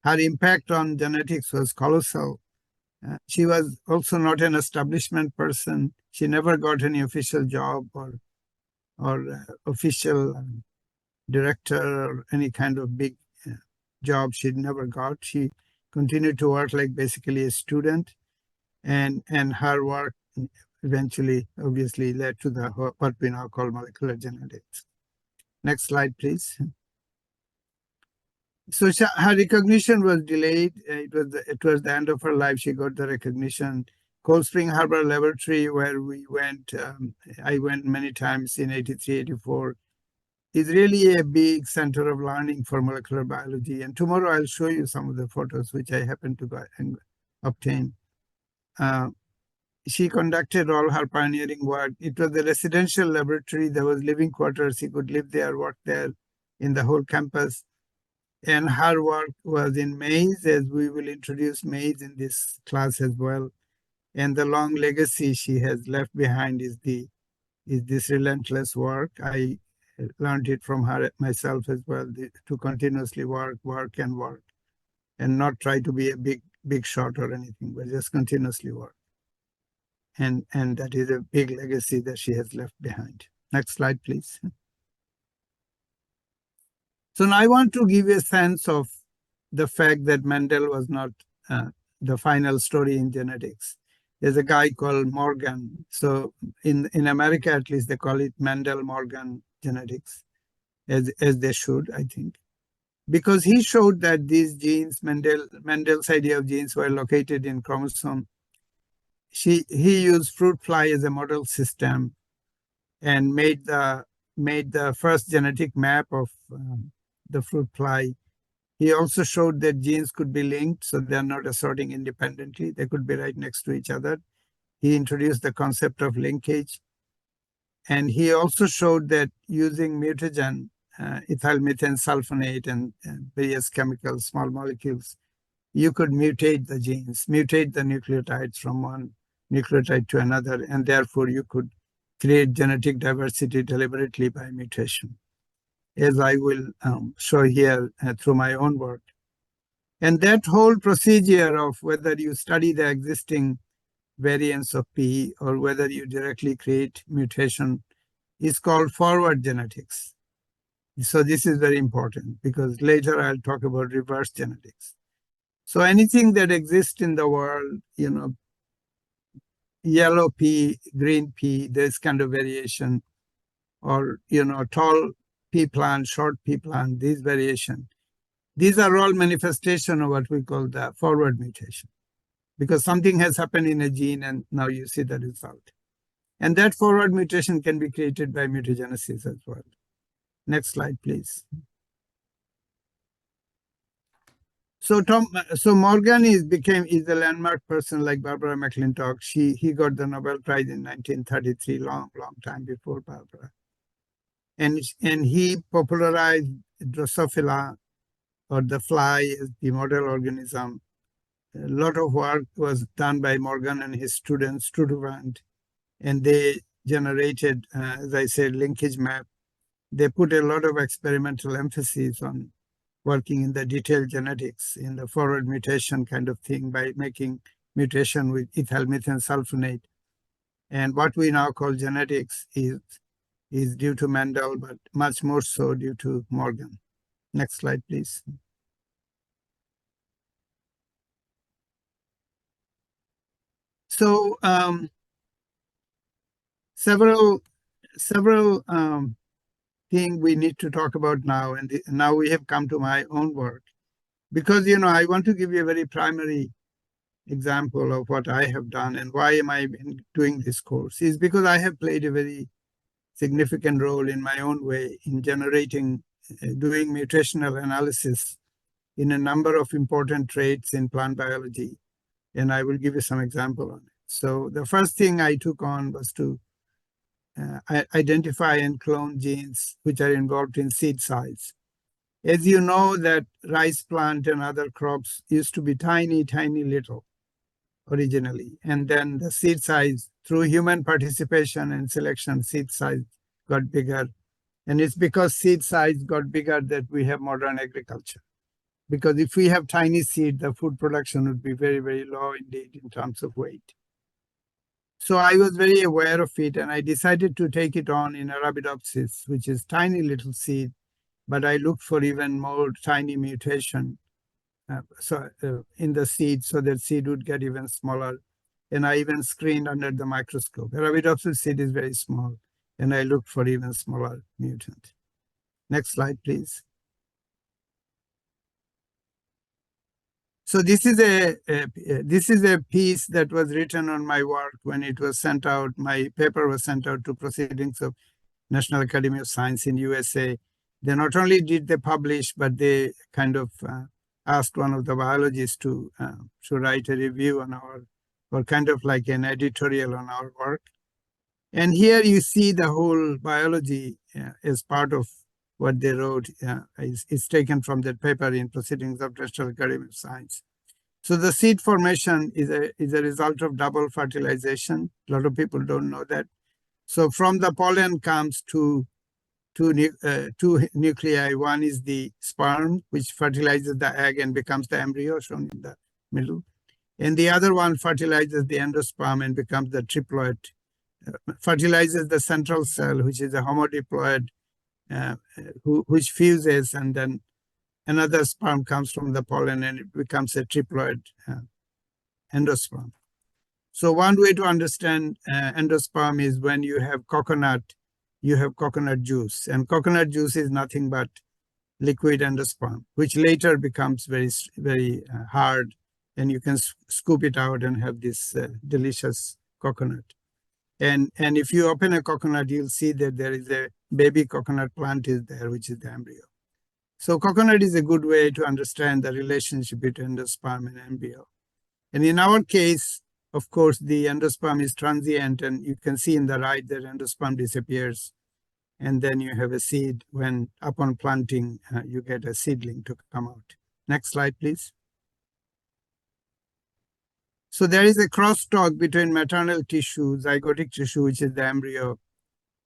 Her impact on genetics was colossal. She was also not an establishment person. She never got any official job or official director or any kind of big job she never got. She continued to work like basically a student, and her work eventually obviously led to what we now call molecular genetics. Next slide, please. So her recognition was delayed. It was the end of her life. She got the recognition. Cold Spring Harbor Laboratory, where we went, I went many times in 83, 84, is really a big center of learning for molecular biology. And tomorrow I'll show you some of the photos which I happened to obtain. She conducted all her pioneering work. It was a residential laboratory. There was living quarters. She could live there, work there in the whole campus. And her work was in maize, as we will introduce maize in this class as well. And the long legacy she has left behind is this relentless work. I learned it from her myself as well, to continuously work, and not try to be a big shot or anything, but just continuously work. And that is a big legacy that she has left behind. Next slide, please. So now I want to give you a sense of the fact that Mendel was not the final story in genetics. There's a guy called Morgan. So in America, at least, they call it Mendel-Morgan genetics, as they should, I think. Because he showed that these genes, Mendel's idea of genes, were located in chromosome. He used fruit fly as a model system and made the first genetic map of the fruit fly. He also showed that genes could be linked, so they're not assorting independently. They could be right next to each other. He introduced the concept of linkage. And he also showed that using mutagen, ethyl methane sulfonate, and various chemicals, small molecules, you could mutate the genes, mutate the nucleotides from one nucleotide to another, and therefore you could create genetic diversity deliberately by mutation, as I will show here through my own work. And that whole procedure of whether you study the existing variants of P or whether you directly create mutation is called forward genetics. So this is very important, because later I'll talk about reverse genetics. So anything that exists in the world, yellow pea, green pea, this kind of variation, or, tall pea plant, short pea plant, these variation. These are all manifestation of what we call the forward mutation, because something has happened in a gene and now you see the result. And that forward mutation can be created by mutagenesis as well. Next slide, please. So Morgan is a landmark person like Barbara McClintock. He got the Nobel Prize in 1933, long time before Barbara. And he popularized Drosophila, or the fly, as the model organism. A lot of work was done by Morgan and his student Studevant, and they generated, as I said, linkage map. They put a lot of experimental emphasis on working in the detailed genetics, in the forward mutation kind of thing, by making mutation with ethyl methane sulfonate. And what we now call genetics is due to Mendel, but much more so due to Morgan. Next slide, please. So several things we need to talk about now, and now we have come to my own work, because I want to give you a very primary example of what I have done and why am I doing this course, is because I have played a very significant role in my own way in doing mutational analysis in a number of important traits in plant biology. And I will give you some example on it. So the first thing I took on was to identify and clone genes which are involved in seed size. As you know, that rice plant and other crops used to be tiny little originally. And then the seed size, through human participation and selection, seed size got bigger. And it's because seed size got bigger that we have modern agriculture. Because if we have tiny seed, the food production would be very low indeed in terms of weight. So I was very aware of it, and I decided to take it on in Arabidopsis, which is tiny little seed, but I looked for even more tiny mutation in the seed, so that seed would get even smaller. And I even screened under the microscope. Arabidopsis seed is very small, and I looked for even smaller mutant. Next slide, please. So this is a piece that was written on my work when it was sent out. My paper was sent out to Proceedings of National Academy of Science in USA. They not only did they publish, but they kind of asked one of the biologists to write a review on or kind of like an editorial on our work. And here you see the whole biology as part of what they wrote. Is taken from that paper in Proceedings of National Academy of Science. So the seed formation is a result of double fertilization. A lot of people don't know that. So from the pollen comes two nuclei. One is the sperm, which fertilizes the egg and becomes the embryo, shown in the middle. And the other one fertilizes the endosperm and becomes the triploid, fertilizes the central cell, which is a homodiploid, which fuses, and then another sperm comes from the pollen and it becomes a triploid endosperm. So one way to understand endosperm is when you have coconut juice, and coconut juice is nothing but liquid endosperm, which later becomes very hard, and you can scoop it out and have this delicious coconut. And if you open a coconut, you'll see that there is a baby coconut plant is there, which is the embryo. So coconut is a good way to understand the relationship between endosperm and embryo. And in our case, of course, the endosperm is transient, and you can see in the right that endosperm disappears. And then you have a seed when upon planting, you get a seedling to come out. Next slide, please. So there is a crosstalk between maternal tissue, zygotic tissue, which is the embryo,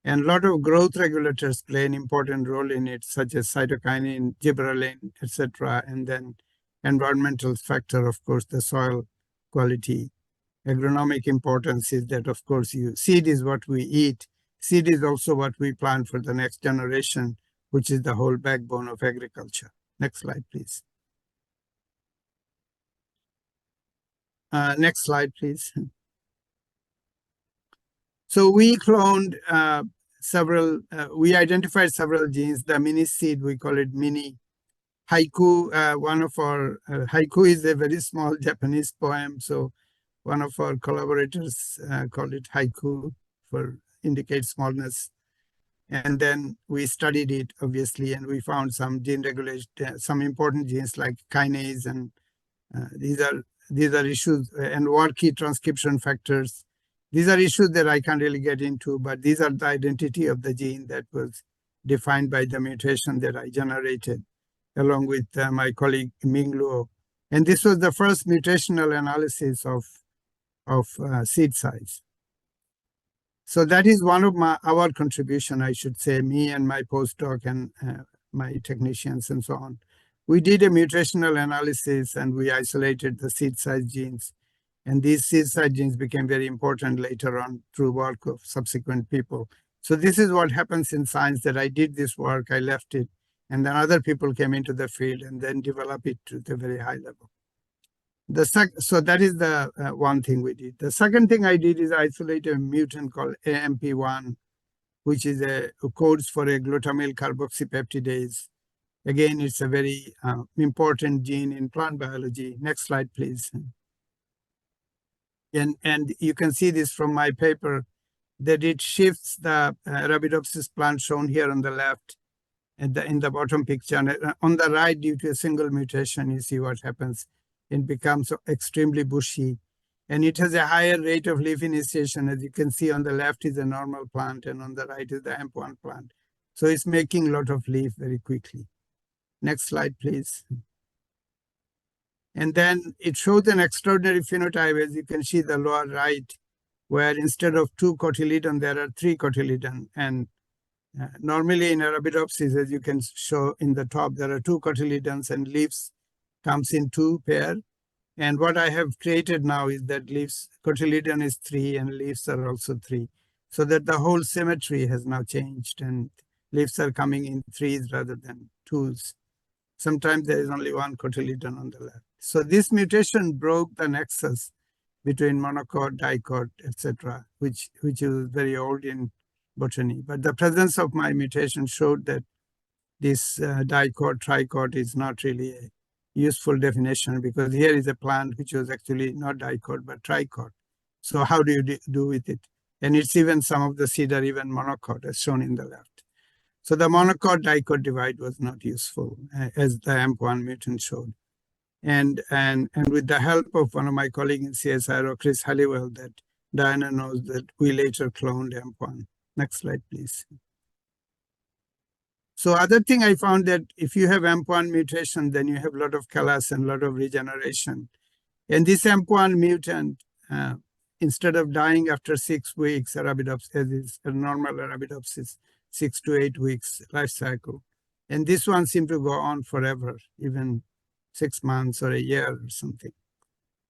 and a lot of growth regulators play an important role in it, such as cytokinin, gibberellin, etc. And then environmental factor, of course, the soil quality. Agronomic importance is that, of course, seed is what we eat. Seed is also what we plant for the next generation, which is the whole backbone of agriculture. Next slide, please. Next slide, please. So we cloned we identified several genes. The mini seed, we call it mini. Haiku, haiku is a very small Japanese poem. So one of our collaborators called it haiku indicate smallness. And then we studied it, obviously, and we found some gene regulation, some important genes like kinase, and these are issues, and WARKey transcription factors. These are issues that I can't really get into, but these are the identity of the gene that was defined by the mutation that I generated, along with my colleague Ming Luo. And this was the first mutational analysis of seed size. So that is one of our contribution, I should say, me and my postdoc and my technicians and so on. We did a mutational analysis and we isolated the seed size genes. And these seed size genes became very important later on through work of subsequent people. So this is what happens in science, that I did this work, I left it, and then other people came into the field and then developed it to the very high level. So that is the one thing we did. The second thing I did is isolate a mutant called AMP1, which is a codes for a glutamyl carboxypeptidase. Again, it's a very important gene in plant biology. Next slide, please. And you can see this from my paper, that it shifts the Arabidopsis plant shown here on the left and in the bottom picture. And on the right, due to a single mutation, you see what happens. It becomes extremely bushy, and it has a higher rate of leaf initiation. As you can see, on the left is a normal plant, and on the right is the AMP1 plant. So it's making a lot of leaf very quickly. Next slide, please. And then it shows an extraordinary phenotype, as you can see the lower right, where instead of 2 cotyledon, there are 3 cotyledon. And normally in Arabidopsis, as you can show in the top, there are 2 cotyledons and leaves comes in 2 pair. And what I have created now is that leaves, cotyledon is 3 and leaves are also 3. So that the whole symmetry has now changed and leaves are coming in 3s rather than 2s. Sometimes there is only 1 cotyledon on the left. So this mutation broke the nexus between monocot, dicot, etc., which is very old in botany. But the presence of my mutation showed that this dicot, tricot is not really a useful definition, because here is a plant which was actually not dicot but tricot. So how do you do with it? And it's even some of the seed are even monocot, as shown in the left. So the monocot dicot divide was not useful, as the AMP1 mutant showed. And with the help of one of my colleagues in CSIRO, Chris Halliwell, that Diana knows, that we later cloned AMP1. Next slide, please. So other thing I found that if you have AMP1 mutation, then you have a lot of callus and a lot of regeneration. And this AMP1 mutant, instead of dying after 6 weeks, Arabidopsis, as is a normal Arabidopsis, 6 to 8 weeks life cycle. And this one seemed to go on forever, even 6 months or a year or something.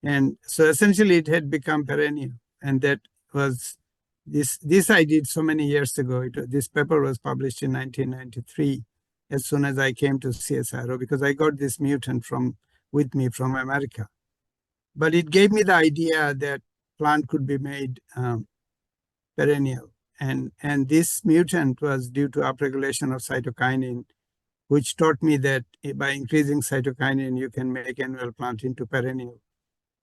And so essentially it had become perennial. And that was, this I did so many years ago. This paper was published in 1993, as soon as I came to CSIRO, because I got this mutant with me from America. But it gave me the idea that plant could be made perennial. And this mutant was due to upregulation of cytokinin, which taught me that by increasing cytokinin, you can make annual plant into perennial,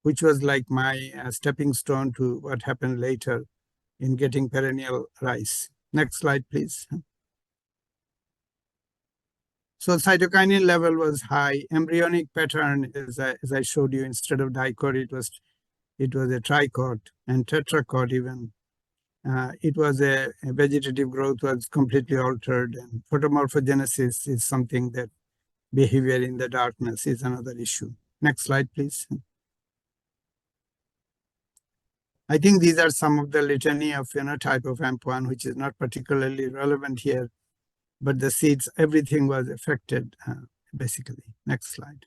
which was like my stepping stone to what happened later in getting perennial rice. Next slide, please. So cytokinin level was high. Embryonic pattern, as I showed you, instead of dicot, it was a tricot and tetracot even. It was a vegetative growth was completely altered, and photomorphogenesis is something that behavior in the darkness is another issue. Next slide, please. I think these are some of the litany of phenotype of AMP1, which is not particularly relevant here, but the seeds, everything was affected, basically. Next slide.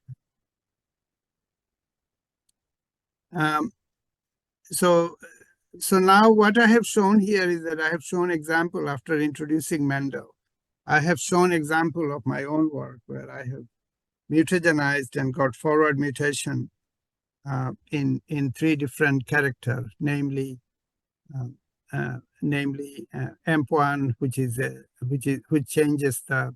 So now what I have shown here is that I have shown example after introducing Mendel. I have shown example of my own work where I have mutagenized and got forward mutation in 3 different characters, namely AMP1, which changes the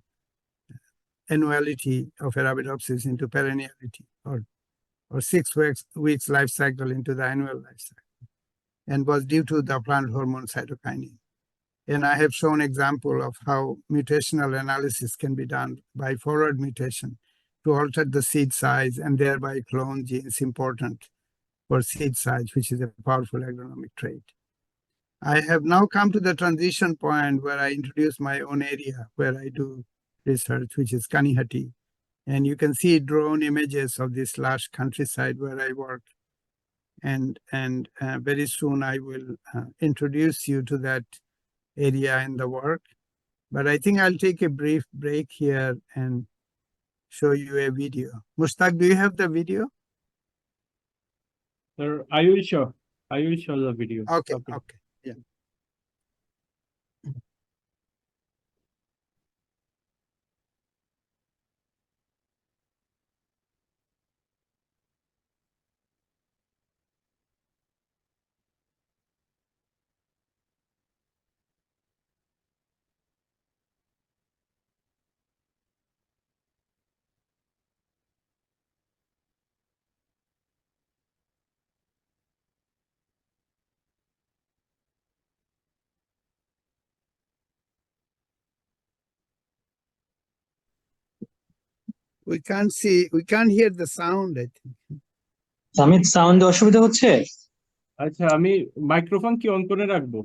annuality of Arabidopsis into perenniality, or 6 weeks life cycle into the annual life cycle, and was due to the plant hormone cytokinin. And I have shown example of how mutational analysis can be done by forward mutation to alter the seed size and thereby clone genes important for seed size, which is a powerful agronomic trait. I have now come to the transition point where I introduce my own area where I do research, which is Kanihati. And you can see drone images of this lush countryside where I work. And very soon I will introduce you to that area in the work. But I think I'll take a brief break here and show you a video. Mushtaq, do you have the video? Sir, I will show the video. Okay, okay, yeah. We can't hear the sound, I think. Samit sound অসুবিধা হচ্ছে? আচ্ছা, আমি microphone কি on করে রাখবো?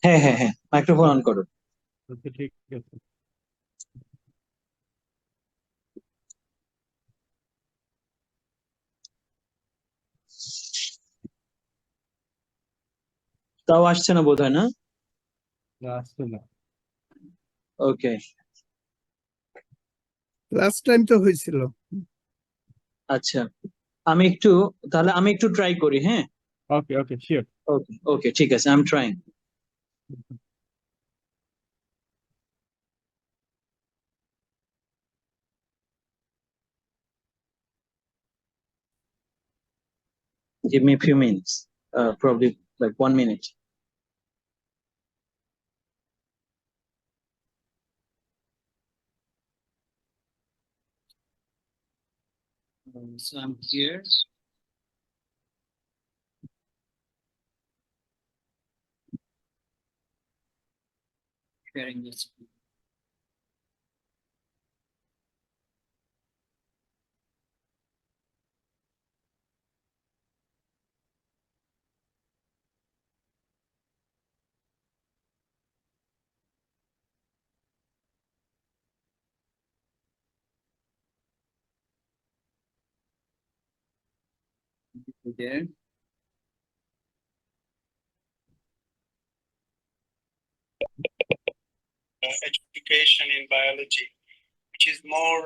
হ্যাঁ হ্যাঁ হ্যাঁ, মাইক্রোফোন অন করো। আচ্ছা, ঠিক আছে। তাও আসছে না বোধহয়, না? না, আসছে না। ওকে, লাস্ট টাইম তো হয়েছিল। আচ্ছা, আমি একটু ট্রাই করি, হ্যাঁ? ওকে, ওকে, শিওর। ওকে ওকে, ঠিক আছে, I am trying. Give me a few minutes, probably like 1 minute. So I'm here. Sharing this. There. Education in biology, which is more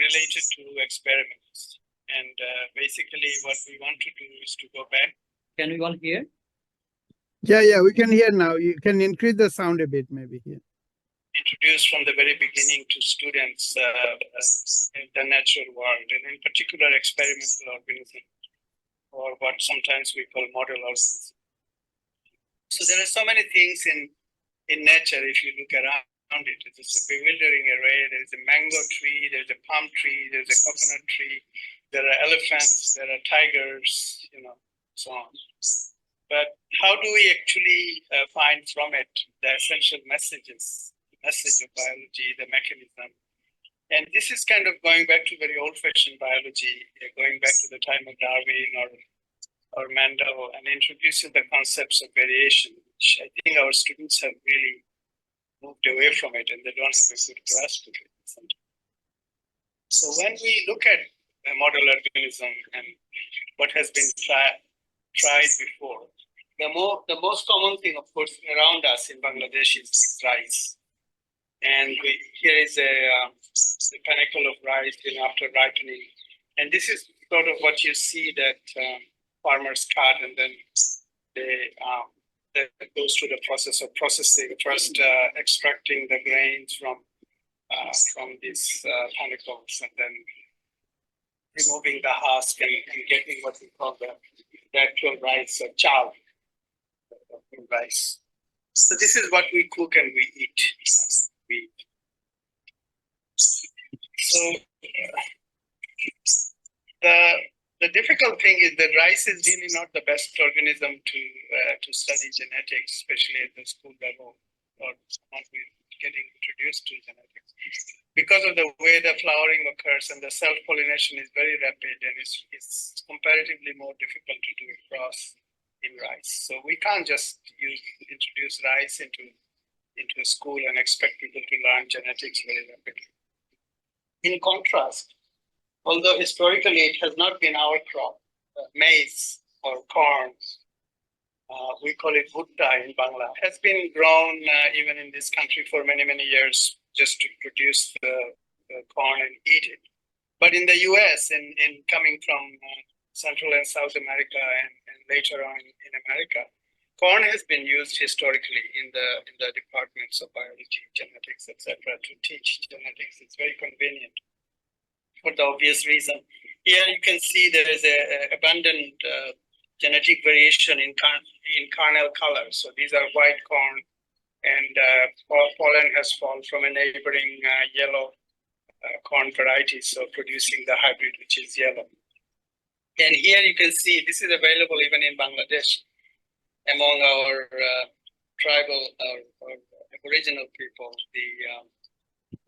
related to experiments. And basically what we want to do is to go back. Can we all hear? Yeah, we can hear now. You can increase the sound a bit, maybe here. Introduce from the very beginning to students in the natural world, and in particular experimental organism, or what sometimes we call model organism. So there are so many things in nature. If you look around it, it is a bewildering array. There is a mango tree, there's a palm tree, there's a coconut tree, there are elephants, there are tigers, so on. But how do we actually find from it the essential messages, the message of biology, the mechanism? And this is kind of going back to very old-fashioned biology, going back to the time of Darwin or Mendel, and introducing the concepts of variation, which I think our students have really moved away from it, and they don't have a good grasp of it. So when we look at a model organism and what has been tried before, the most common thing, of course, around us in Bangladesh is rice. And here is a pinnacle of rice after ripening. And this is sort of what you see that farmers cut, and then that goes through the process of processing, first extracting the grains from these panicles, and then removing the husk and getting what we call the actual rice or chow rice. So this is what we cook and we eat. So the difficult thing is that rice is really not the best organism to study genetics, especially at the school level. or someone who is getting introduced to genetics. Because of the way the flowering occurs and the self-pollination is very rapid, and it's comparatively more difficult to do across in rice. So we can't just introduce rice into a school and expect people to learn genetics very rapidly. In contrast, although historically it has not been our crop, maize or corn, we call it bhutta in Bangla, has been grown even in this country for many, many years just to produce the corn and eat it. But in the US, in coming from Central and South America and later on in America, corn has been used historically in the departments of biology, genetics, etc., to teach genetics. It's very convenient for the obvious reason. Here you can see there is a abundant genetic variation in kernel color. So these are white corn, and pollen has fallen from a neighboring yellow corn variety, so producing the hybrid, which is yellow. And here you can see this is available even in Bangladesh among our tribal or aboriginal people,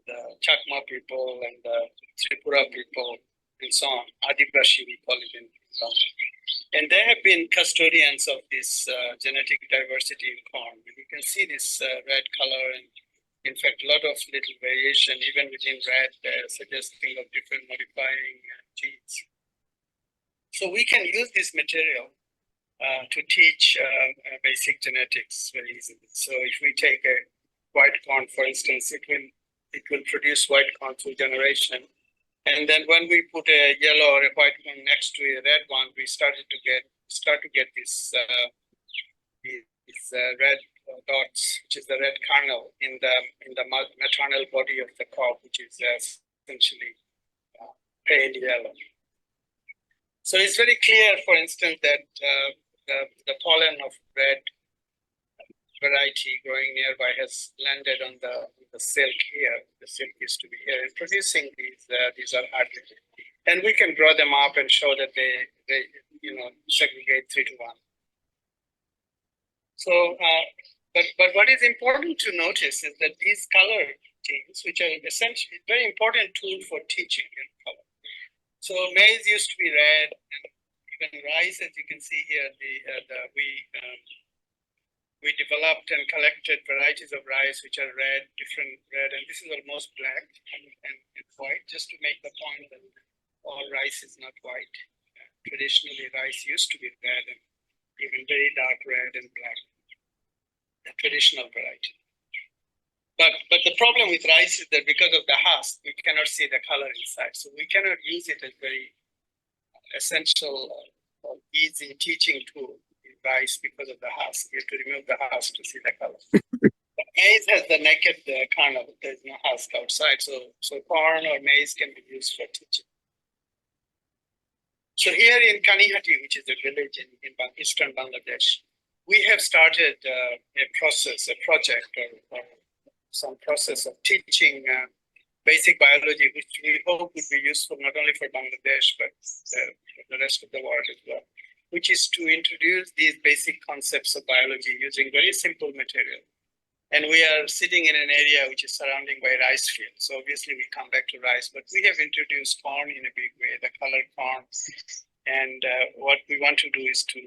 the Chakma people and the Tripura people and so on. Adivashi, we call it in Bangladesh. And they have been custodians of this genetic diversity in corn. And you can see this red color, and in fact, a lot of little variation, even within red, suggesting of different modifying genes. So we can use this material to teach basic genetics very easily. So if we take a white corn, for instance, it will produce white corn through generation. And then when we put a yellow or a white one next to a red one, we start to get this red dots, which is the red kernel in the maternal body of the cob, which is essentially pale yellow. So it's very clear, for instance, that the pollen of red variety growing nearby has landed on the silk here. The silk used to be here, and producing these are hybrid. And we can draw them up and show that they segregate 3 to 1. So, but what is important to notice is that these color genes, which are essentially a very important tool for teaching in color. So maize used to be red, and even rice, as you can see here, we developed and collected varieties of rice which are red, different red, and this is almost black and white, just to make the point that all rice is not white. Traditionally, rice used to be red and even very dark red and black, the traditional variety. But the problem with rice is that because of the husk, we cannot see the color inside. So we cannot use it as very essential or easy teaching tool. Rice because of the husk. You have to remove the husk to see the color. The maize has the naked kernel. There's no husk outside. So corn or maize can be used for teaching. So here in Kanihati, which is a village in eastern Bangladesh, we have started a project or some process of teaching basic biology, which we hope would be useful not only for Bangladesh, but for the rest of the world as well, which is to introduce these basic concepts of biology using very simple material. And we are sitting in an area which is surrounded by rice fields. So obviously we come back to rice, but we have introduced corn in a big way, the colored corn. And what we want to do is to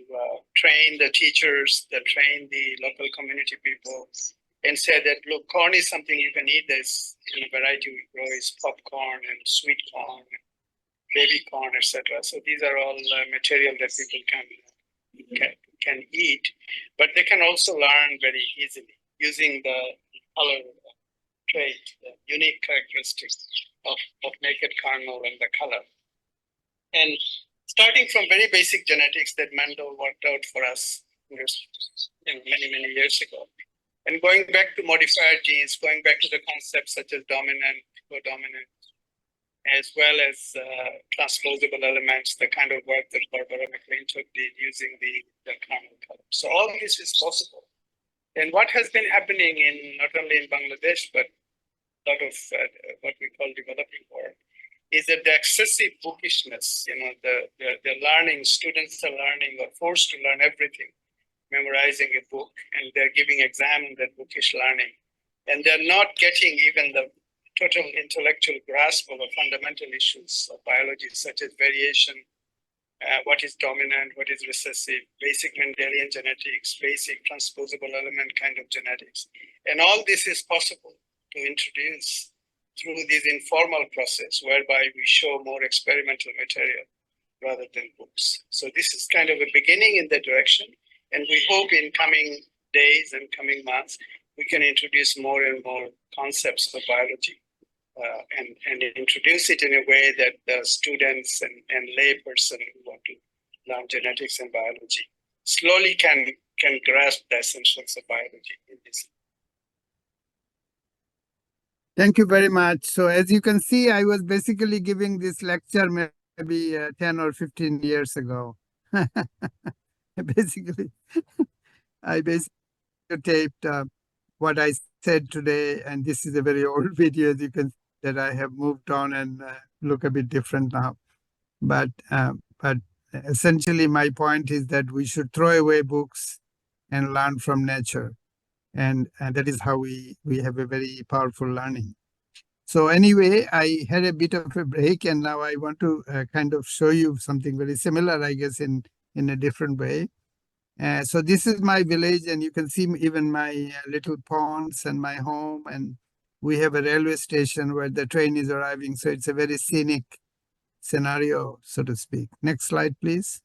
train the teachers, train the local community people, and say that, look, corn is something you can eat. There's a variety we grow is popcorn and sweet corn, baby corn, etc. So these are all material that people can eat, but they can also learn very easily using the color trait, the unique characteristics of naked kernel and the color. And starting from very basic genetics that Mendel worked out for us many, many years ago, and going back to modifier genes, going back to the concepts such as dominant, codominant, as well as transposable elements, the kind of work that Barbara McClintock did using the kernel color. So all this is possible. And what has been happening not only in Bangladesh, but a lot of what we call developing world, is that the excessive bookishness, the learning, students are learning or forced to learn everything. memorizing a book, and they're giving exam in that bookish learning. And they're not getting even the total intellectual grasp of the fundamental issues of biology, such as variation, what is dominant, what is recessive, basic Mendelian genetics, basic transposable element kind of genetics. And all this is possible to introduce through this informal process, whereby we show more experimental material rather than books. So this is kind of a beginning in that direction. And we hope in coming days and coming months, we can introduce more and more concepts of biology and introduce it in a way that the students and lay person who want to learn genetics and biology slowly can grasp the essentials of biology in this. Thank you very much. So as you can see, I was basically giving this lecture maybe 10 or 15 years ago. Basically, I basically taped what I said today, and this is a very old video, as you can see that I have moved on and look a bit different now. But essentially my point is that we should throw away books and learn from nature. And that is how we have a very powerful learning. So anyway, I had a bit of a break, and now I want to kind of show you something very similar, I guess, in a different way. So this is my village, and you can see even my little ponds and my home, and we have a railway station where the train is arriving. So it's a very scenic scenario, so to speak. Next slide, please.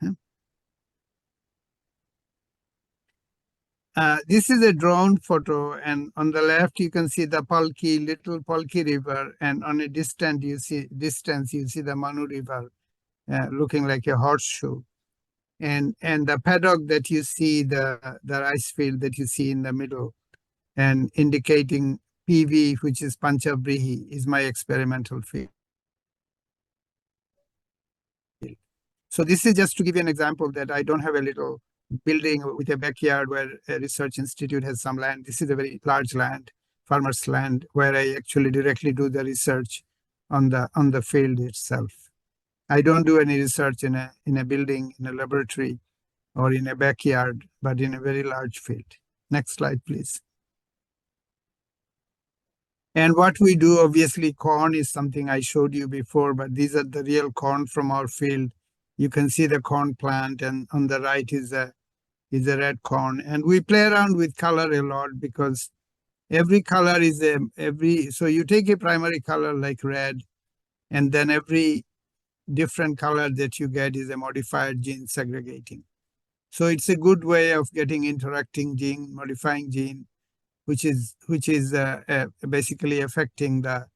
This is a drone photo, and on the left you can see the little Palki River, and on a distance you see the Manu River, looking like a horseshoe, and the paddock that you see, the rice field that you see in the middle, and indicating PV, which is Panchabrihi, is my experimental field. So this is just to give you an example that I don't have a little building with a backyard where a research institute has some land. This is a very large land, farmer's land, where I actually directly do the research on the field itself. I don't do any research in a building, in a laboratory, or in a backyard, but in a very large field. Next slide, please. And what we do, obviously, corn is something I showed you before, but these are the real corn from our field. You can see the corn plant, and on the right is a red corn. And we play around with color a lot because every color is so you take a primary color like red, and then every different color that you get is a modified gene segregating. So it's a good way of getting interacting gene, modifying gene, which is basically affecting a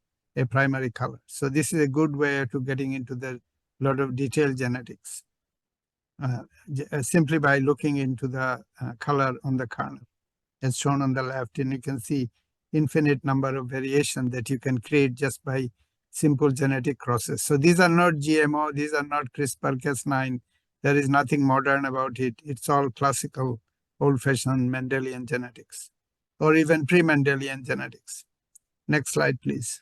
primary color. So this is a good way to getting into the lot of detailed genetics, simply by looking into the color on the kernel, as shown on the left. And you can see infinite number of variations that you can create just by simple genetic crosses. So these are not GMO, these are not CRISPR-Cas9. There is nothing modern about it. It's all classical, old-fashioned Mendelian genetics, or even pre-Mendelian genetics. Next slide, please.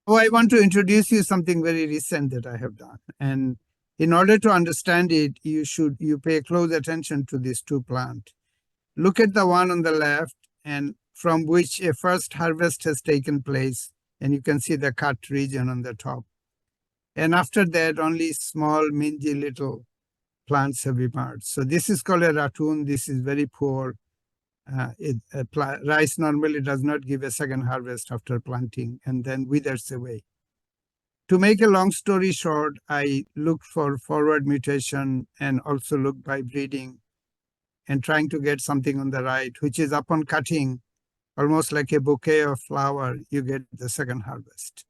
Oh, I want to introduce you something very recent that I have done. And in order to understand it, you pay close attention to these two plants. Look at the one on the left, and from which a first harvest has taken place, and you can see the cut region on the top. And after that, only small, mingy little plants have emerged. So this is called a ratoon. This is very poor. Rice normally does not give a second harvest after planting and then withers away. To make a long story short, I looked for forward mutation and also looked by breeding and trying to get something on the right, which is upon cutting, almost like a bouquet of flower, you get the second harvest.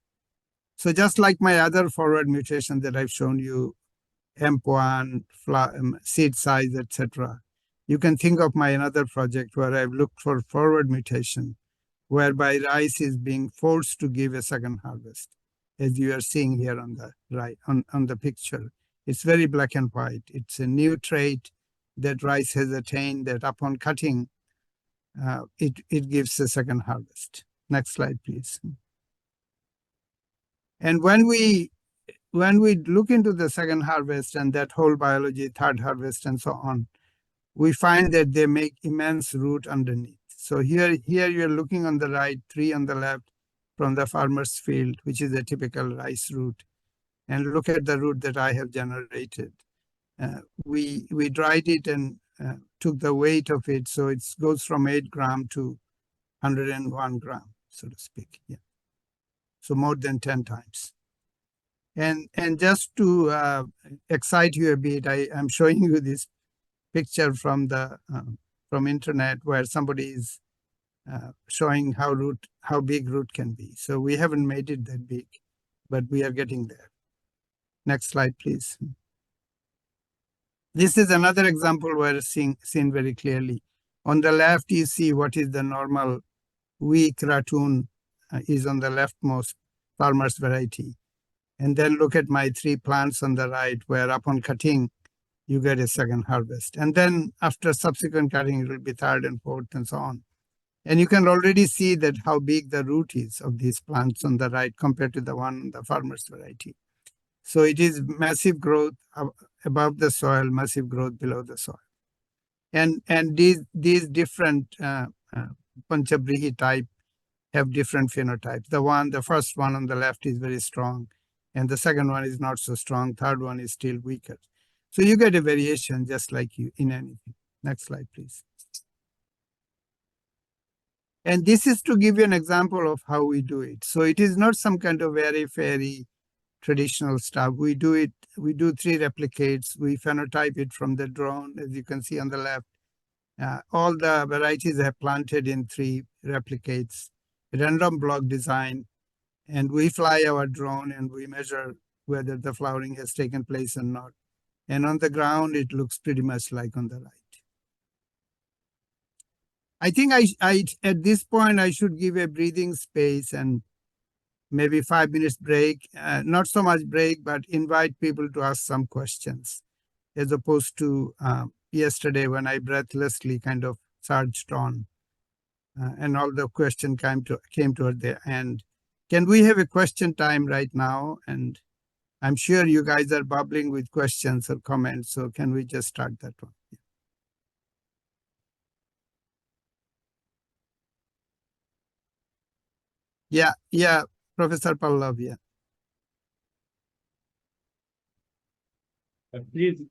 So just like my other forward mutation that I've shown you, EMP1, seed size, etc., you can think of my another project where I've looked for forward mutation, whereby rice is being forced to give a second harvest, as you are seeing here on the right, on the picture. It's very black and white. It's a new trait that rice has attained, that upon cutting, it gives a second harvest. Next slide, please. And when we when we look into the second harvest and that whole biology, third harvest and so on, we find that they make immense root underneath. So here you're looking on the right, 3 on the left from the farmer's field, which is a typical rice root. And look at the root that I have generated. We dried it and took the weight of it. So it goes from 8 gram to 101 gram, so to speak. Yeah. So more than 10 times. And just to excite you a bit, I'm showing you this picture from the from internet where somebody is showing how big root can be. So we haven't made it that big, but we are getting there. Next slide, please. This is another example where seen very clearly. On the left, you see what is the normal weak ratoon is on the leftmost farmer's variety. And then look at my 3 plants on the right, where upon cutting, you get a second harvest. And then after subsequent cutting, it will be third and fourth and so on. And you can already see that how big the root is of these plants on the right compared to the one on the farmer's variety. So it is massive growth above the soil, massive growth below the soil. And these different Panchabrihi type have different phenotypes. The first one on the left is very strong, and the second one is not so strong. Third one is still weaker. So you get a variation just like you in anything. Next slide, please. And this is to give you an example of how we do it. So it is not some kind of very fairy traditional stuff. We do 3 replicates. We phenotype it from the drone, as you can see on the left. All the varieties are planted in 3 replicates, random block design, and we fly our drone and we measure whether the flowering has taken place or not. And on the ground, it looks pretty much like on the right. I think at this point, I should give a breathing space and maybe 5 minutes break, not so much break, but invite people to ask some questions, as opposed to yesterday when I breathlessly kind of surged on and all the questions came toward the end. Can we have a question time right now? And I'm sure you guys are bubbling with questions or comments, so can we just start that one? Yeah, Professor Pallav, yeah. Please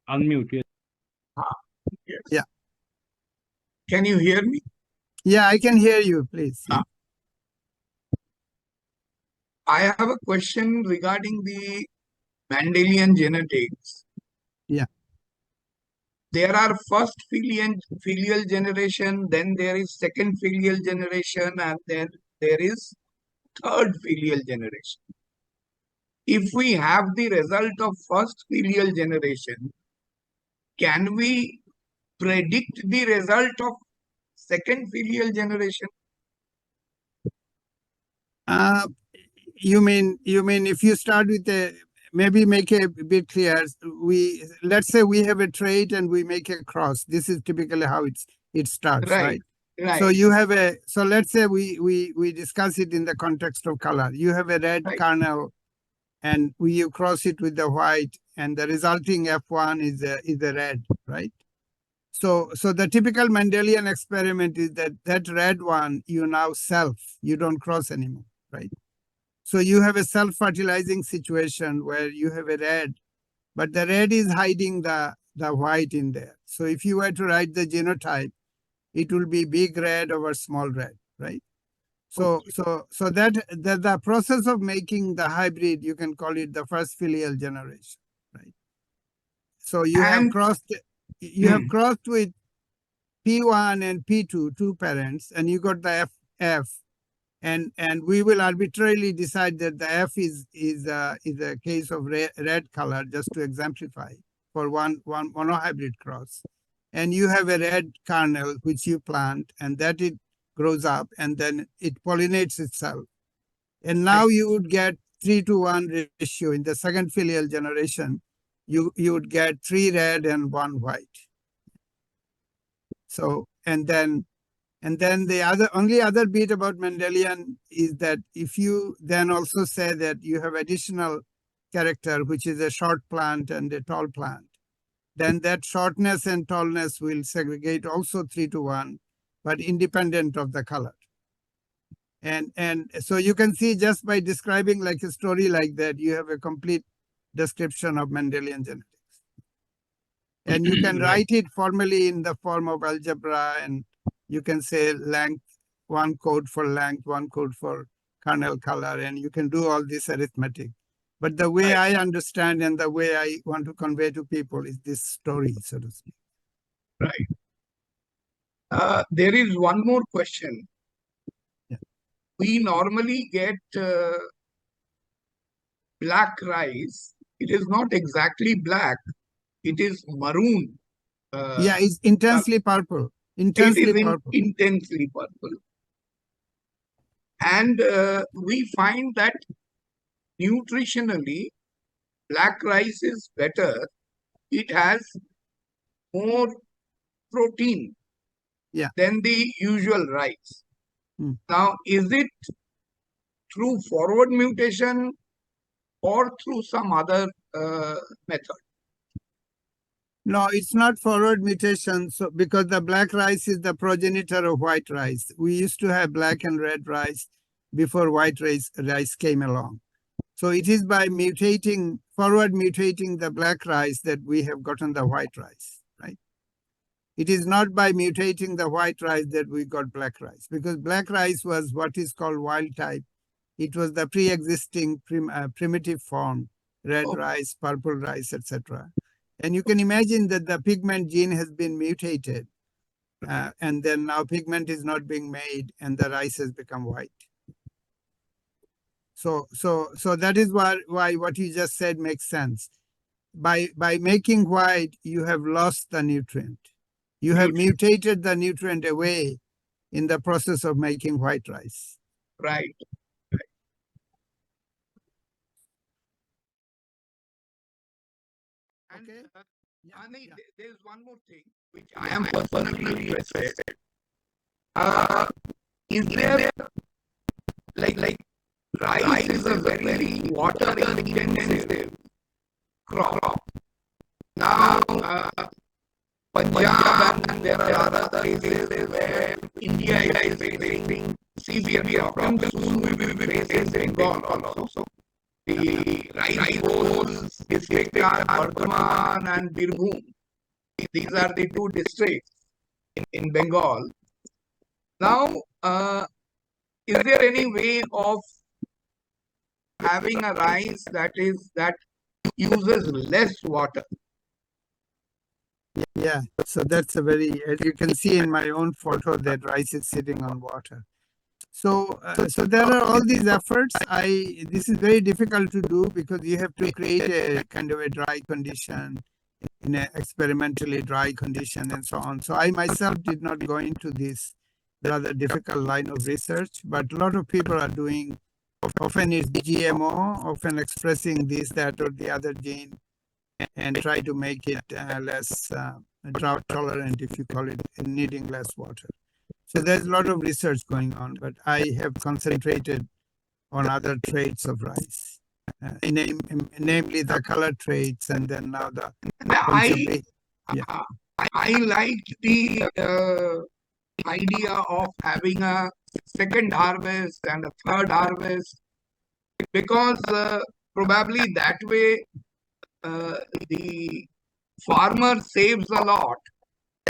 unmute. Yes. Yes. Yeah. Can you hear me? Yeah, I can hear you, please. Yeah. I have a question regarding the Mendelian genetics. Yeah. There are first filial generation, then there is second filial generation, and then there is third filial generation. If we have the result of first filial generation, can we predict the result of second filial generation? You mean if you start with maybe make a bit clear. Let's say we have a trait and we make a cross. This is typically how it starts, right? Right. So let's say we discuss it in the context of color. You have a red kernel, and you cross it with the white, and the resulting F1 is a red, right? So the typical Mendelian experiment is that red one you now you don't cross anymore, right? So you have a self-fertilizing situation where you have a red, but the red is hiding the white in there. So if you were to write the genotype, it will be big red over small red, right? So that the process of making the hybrid, you can call it the first filial generation, right? So you have crossed with P1 and P2, 2 parents, and you got the F. And we will arbitrarily decide that the F is a case of red color, just to exemplify for one monohybrid cross. And you have a red kernel which you plant, and that it grows up, and then it pollinates itself. And now you would get 3-to-1 ratio in the second filial generation. You would get 3 red and 1 white. So and then the only other bit about Mendelian is that if you then also say that you have additional character, which is a short plant and a tall plant, then that shortness and tallness will segregate also 3:1, but independent of the color. And so you can see just by describing like a story like that, you have a complete description of Mendelian genetics. And you can write it formally in the form of algebra, and you can say length, one code for length, one code for kernel color, and you can do all this arithmetic. But the way I understand and the way I want to convey to people is this story, so to speak. Right. There is one more question. Yeah. We normally get black rice. It is not exactly black. It is maroon. Yeah, it's intensely purple. Intensely purple. Intensely purple. And we find that nutritionally, black rice is better. It has more protein than the usual rice. Now, is it through forward mutation or through some other method? No, it's not forward mutation. So because the black rice is the progenitor of white rice. We used to have black and red rice before white rice came along. So it is by forward mutating the black rice that we have gotten the white rice, right? It is not by mutating the white rice that we got black rice, because black rice was what is called wild type. It was the pre-existing primitive form, red rice, purple rice, etc. And you can imagine that the pigment gene has been mutated, and then now pigment is not being made, and the rice has become white. So that is why what you just said makes sense. By making white, you have lost the nutrient. You have mutated the nutrient away in the process of making white rice. Right. Okay. Ani, there's one more thing which I am personally interested. Is there like rice is a very water intensive crop. Now, Punjab and there are other places where India is facing severe problems. Soon we will be facing Bengal also. The rice bowls district are Bardhaman and Birbhum. These are the two districts in Bengal. Now, is there any way of having a rice that uses less water? Yeah, so that's a very, as you can see in my own photo, that rice is sitting on water. So there are all these efforts. This is very difficult to do because you have to create a kind of a dry condition, in an experimentally dry condition and so on. So I myself did not go into this rather difficult line of research, but a lot of people are doing. Often it's GMO, often expressing this, that, or the other gene, and try to make it less drought tolerant, if you call it, needing less water. So there's a lot of research going on, but I have concentrated on other traits of rice, namely the color traits, and then now the. I liked the idea of having a second harvest and a third harvest, because probably that way the farmer saves a lot.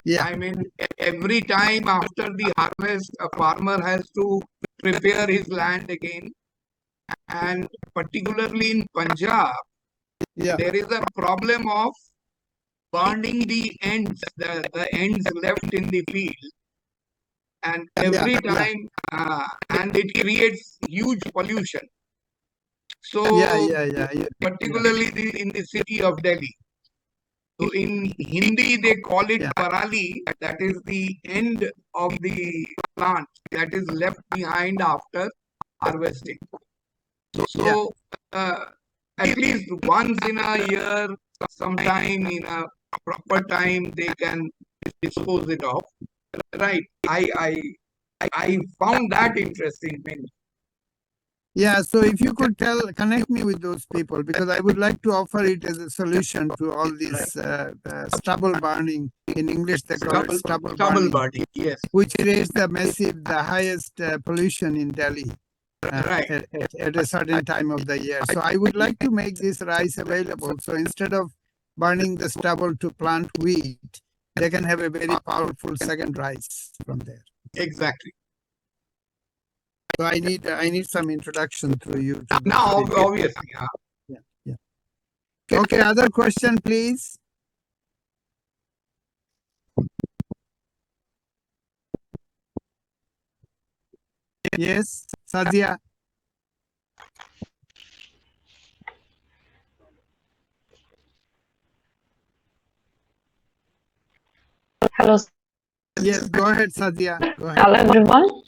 Yeah. I mean, every time after the harvest, a farmer has to prepare his land again. And particularly in Punjab, there is a problem of burning the ends, the ends left in the field. And every time, and it creates huge pollution. So, particularly in the city of Delhi. So in Hindi, they call it parali, that is the end of the plant that is left behind after harvesting. So at least once in a year, sometime in a proper time, they can dispose it off. Right. I found that interesting. Yeah, so if you could connect me with those people, because I would like to offer it as a solution to all this stubble burning. In English, they call it stubble burning, Yes. which creates the highest pollution in Delhi Right. at a certain time of the year. So I would like to make this rice available. So instead of burning the stubble to plant wheat, they can have a very powerful second rice from there. Exactly. So I need some introduction through you. To Now, those people. obviously, Yeah. Okay, other question, please. Yes, Sadia. Hello. Yes, go ahead, Sadia. Go ahead. Hello, everyone.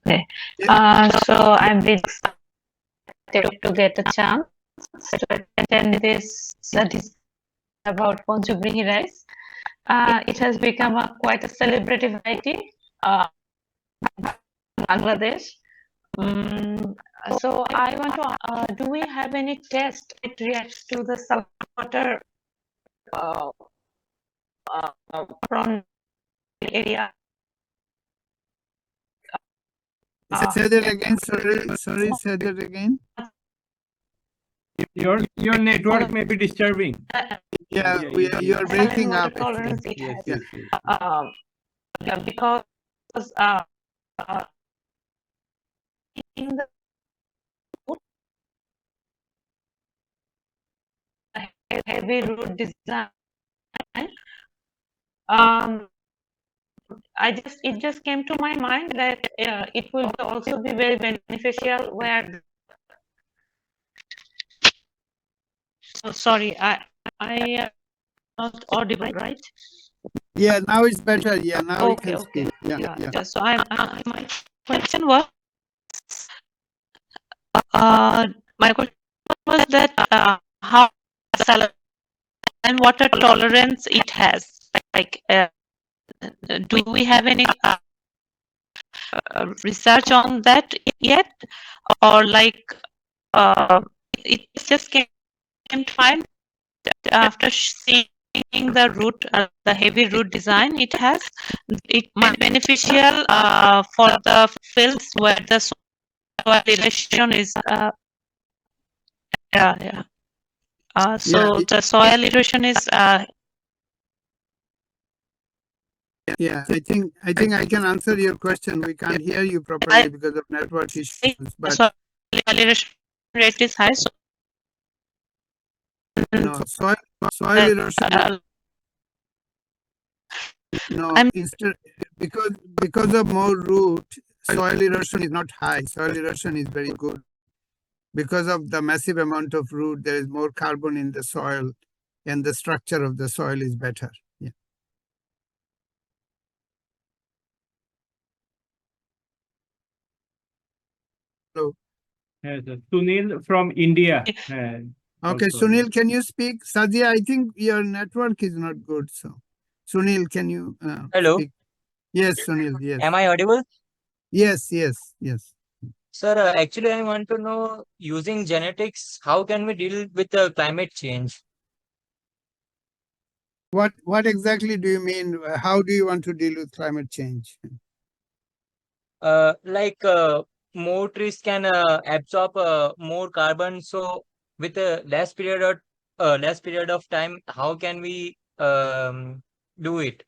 Okay. So I'm really excited to get a chance to attend this studies about Panchabrihi rice. It has become quite a celebrated variety in Bangladesh. So I want to, do we have any test that reacts to the saltwater from area? Say that again. Sorry. Say that again. Your network may be disturbing. Yeah, you are breaking up. Tolerance it Yes, has. yes. Because in the heavy root design, it just came to my mind that it will also be very beneficial where. So sorry, I not audible, right? Yeah, now it's better. Yeah, now you Okay, can speak. okay. Yeah. So my question was, my question was that how saline water tolerance it has. Like, do we have any research on that yet, or like it just came to mind after seeing the root, the heavy root design it has? It might be beneficial for the fields where the soil erosion is. So the soil erosion is. Yeah, I think I can answer your question. We can't hear you properly because of network issues. But soil erosion rate is high. So no, soil erosion. No, instead because of more root, soil erosion is not high. Soil erosion is very good. Because of the massive amount of root, there is more carbon in the soil, and the structure of the soil is better. Yeah. Hello. Sunil from India. Okay, Sunil, can you speak? Sadia, I think your network is not good. So, Sunil, can you Hello. speak? Yes, Sunil. Yes. Am I audible? Yes. Sir, actually, I want to know, using genetics, how can we deal with climate change? What exactly do you mean? How do you want to deal with climate change? Like more trees can absorb more carbon. So with a less period of time, how can we do it?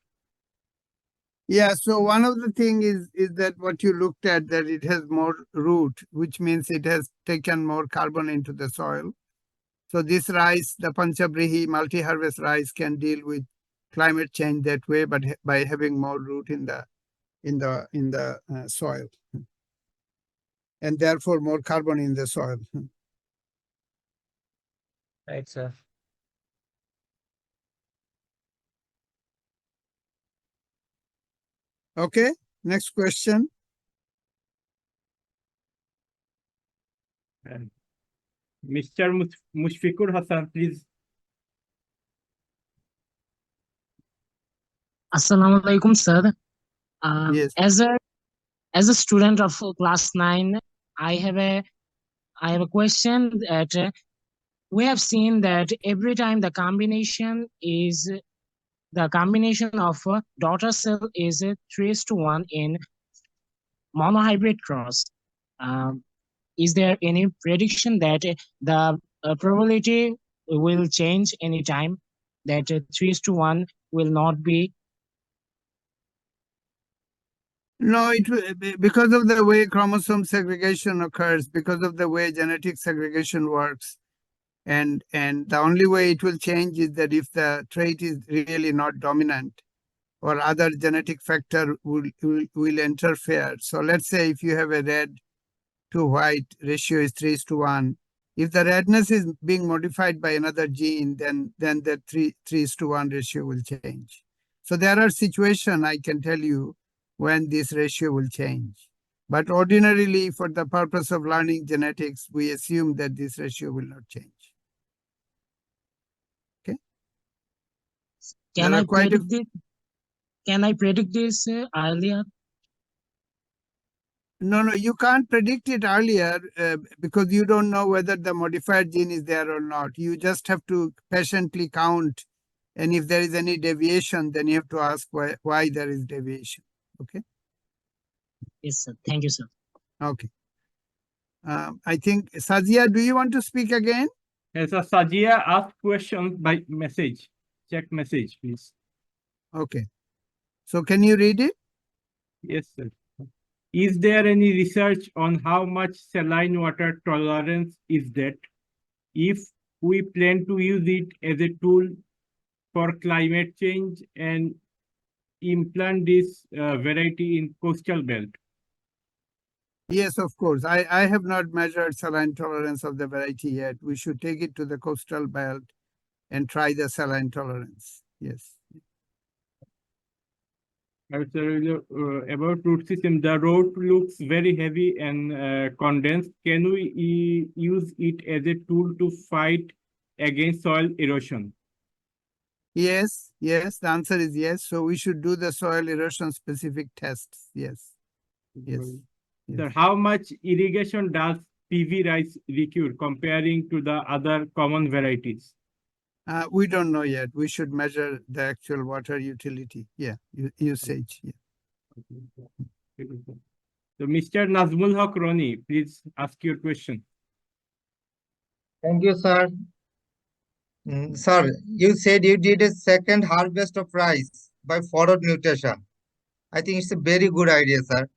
Yeah, so one of the thing is that what you looked at, that it has more root, which means it has taken more carbon into the soil. So this rice, the Panchabrihi multi-harvest rice, can deal with climate change that way, but by having more root in the soil, and therefore more carbon in the soil. Right, sir. Okay, next question. Mr. Mushfiqur Hassan, please. Assalamu alaikum, sir. Yes. As a as a student of class 9, I have a question that we have seen that every time the combination of daughter cell is 3:1 in monohybrid cross. Is there any prediction that the probability will change anytime, that 3:1 will not be? No, because of the way chromosome segregation occurs, because of the way genetic segregation works, and the only way it will change is that if the trait is really not dominant, or other genetic factor will interfere. So let's say if you have a red to white ratio is 3:1. If the redness is being modified by another gene, then the 3:1 ratio will change. So there are situations, I can tell you, when this ratio will change. But ordinarily, for the purpose of learning genetics, we assume that this ratio will not change. Okay. Can I predict this earlier? No, you can't predict it earlier because you don't know whether the modified gene is there or not. You just have to patiently count. And if there is any deviation, then you have to ask why there is deviation. Okay? Yes, sir. Thank you, sir. Okay. I think, Sazia, do you want to speak again? Yes, sir. Sajia asked questions by message. Check message, please. Okay. So can you read it? Yes, sir. Is there any research on how much saline water tolerance is that? If we plan to use it as a tool for climate change and implant this variety in coastal belt? Yes, of course. I have not measured saline tolerance of the variety yet. We should take it to the coastal belt and try the saline tolerance. Yes. About root system, the root looks very heavy and condensed. Can we use it as a tool to fight against soil erosion? Yes, the answer is yes. So we should do the soil erosion specific tests. Yes. Sir, how much irrigation does PV rice require comparing to the other common varieties? We don't know yet. We should measure the actual water utility. Yeah, usage. Yeah. So, Mr. Nazmul Haq Roni, please ask your question. Thank you, sir. Sir, you said you did a second harvest of rice by forward mutation. I think it's a very good idea, sir.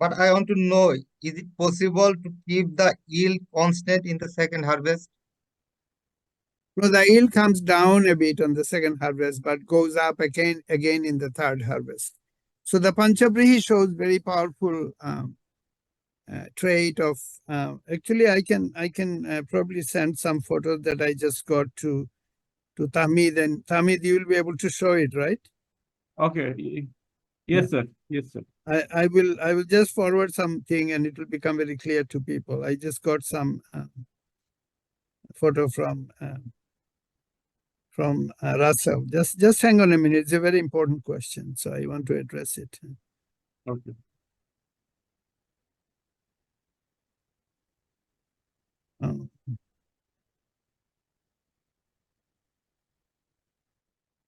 But I want to know, is it possible to keep the yield constant in the second harvest? Well, the yield comes down a bit on the second harvest, but goes up again in the third harvest. So the Panchabrihi shows very powerful trait of. Actually, I can probably send some photos that I just got to Tamid, and Tamid, you will be able to show it, right? Okay. Yes, sir. Yes, sir. I will just forward something, and it will become very clear to people. I just got some photo from Russell. Just hang on a minute. It's a very important question, so I want to address it. Okay.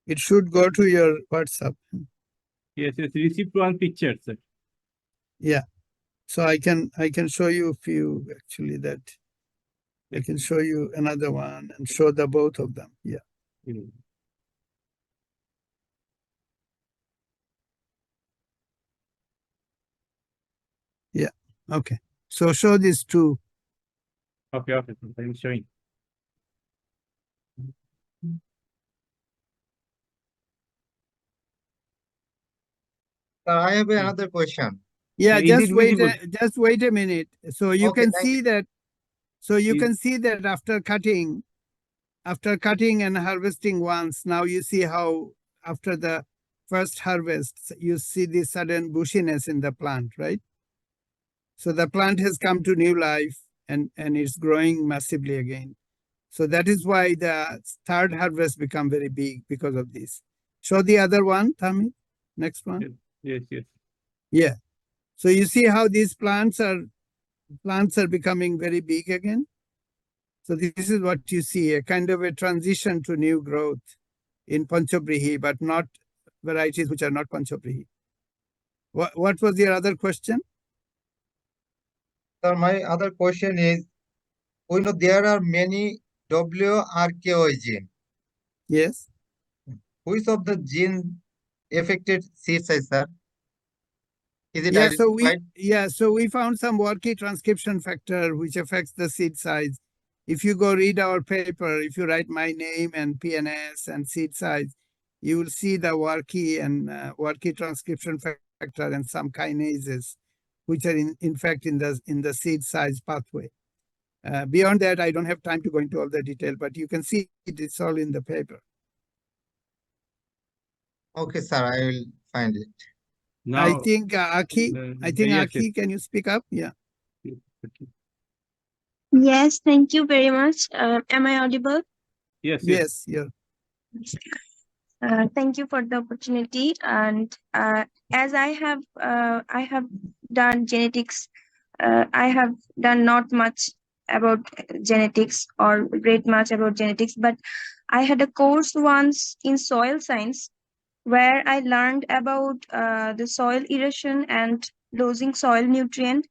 It should go to your WhatsApp. Yes, received one picture, sir. Yeah. So I can show you a few actually that I can show you another one and show the both of them. Yeah. Yeah. Okay. So show these two. Okay. I'm showing. Sir, I have another question. Yeah, Is just it wait. visible? Just wait a minute. So you Okay, can thank see that. So you Is- can see that after cutting and harvesting once, now you see how after the first harvest, you see this sudden bushiness in the plant, right? So the plant has come to new life and it's growing massively again. So that is why the third harvest become very big because of this. Show the other one, Tami. Next one. Yes. Yeah. So you see how these plants are becoming very big again. So this is what you see, a kind of a transition to new growth in Panchabrihi, but not varieties which are not Panchabrihi. What was your other question? Sir, my other question is, we know there are many WRKO gene. Yes. Which of the gene affected seed size, sir? Is it So we found some Warki transcription factor which affects the seed size. If you go read our paper, if you write my name and PNS and seed size, you will see the Warki and Warki transcription factor and some kinases, which are in fact in the seed size pathway. Beyond that, I don't have time to go into all the detail, but you can see it's all in the paper. Okay, sir, I will find it. Now, I think Aki, can you speak up? Yeah. Yes, thank you very much. Am I audible? Yes. Yeah. Thank you for the opportunity. And as I have done genetics, I have done not much about genetics or read much about genetics, but I had a course once in soil science where I learned about the soil erosion and losing soil nutrient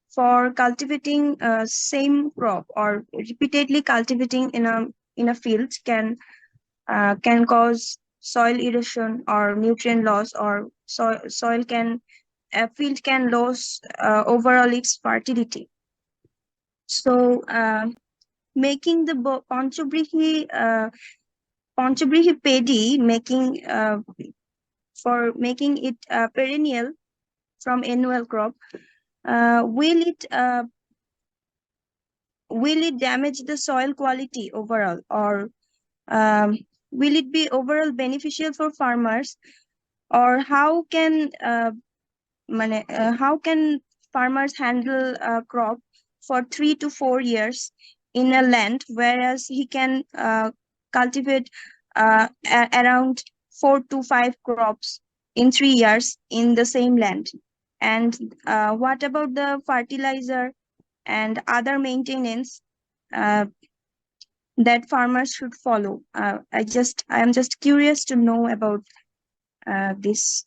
for cultivating same crop or repeatedly cultivating in a field can cause soil erosion or nutrient loss, or soil can a field can lose overall its fertility. So making the Panchabrihi paddy, for making it perennial from annual crop, will it damage the soil quality overall, or will it be overall beneficial for farmers, or how can farmers handle a crop for 3 to 4 years in a land, whereas he can cultivate around 4 to 5 crops in 3 years in the same land? And what about the fertilizer and other maintenance that farmers should follow? I am just curious to know about this.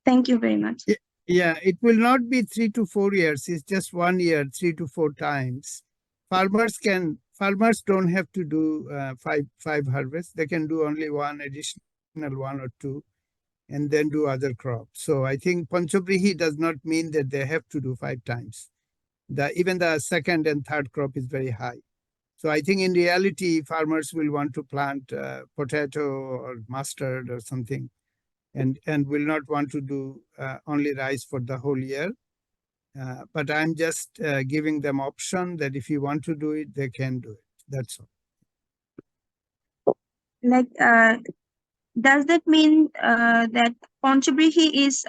Thank you very much. Yeah, it will not be 3 to 4 years. It's just 1 year, 3 to 4 times. Farmers don't have to do five harvests. They can do only one additional 1 or 2, and then do other crops. So I think Panchabrihi does not mean that they have to do 5 times. Even the second and third crop is very high. So I think in reality, farmers will want to plant potato or mustard or something, and will not want to do only rice for the whole year. But I'm just giving them option that if you want to do it, they can do it. That's all. Like, does that mean that Panchabrihi is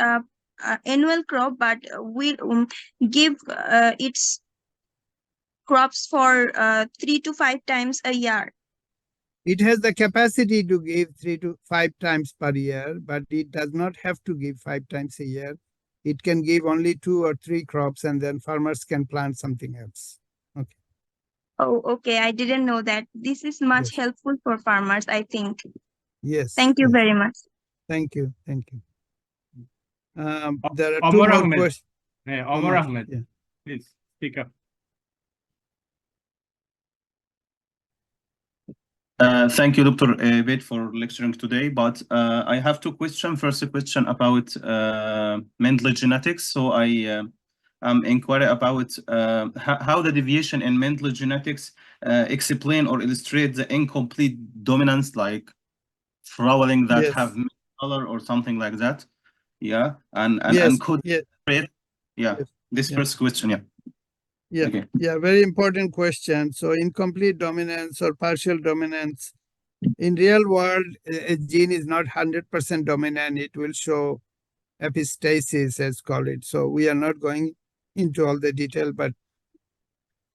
annual crop, but will give its crops for 3 to 5 times a year? It has the capacity to give 3 to 5 times per year, but it does not have to give 5 times a year. It can give only 2 or 3 crops, and then farmers can plant something else. Okay. Oh, okay. I didn't know that. This is much helpful for farmers, I think. Yes. Thank you very much. Thank you. There are Omar 2 more Ahmed. questions. Omar Ahmed, yeah. Please speak up. Thank you, Dr. Abed, for lecturing today. But I have 2 questions. First question about Mendelian genetics. So I inquire about how the deviation in Mendelian genetics explain or illustrate the incomplete dominance, like flowering that have mixed color or something like that. Yeah, and could this first question. Yeah. Okay. Yeah, very important question. So incomplete dominance or partial dominance. In real world, a gene is not 100% dominant. It will show epistasis, as called it. So we are not going into all the detail, but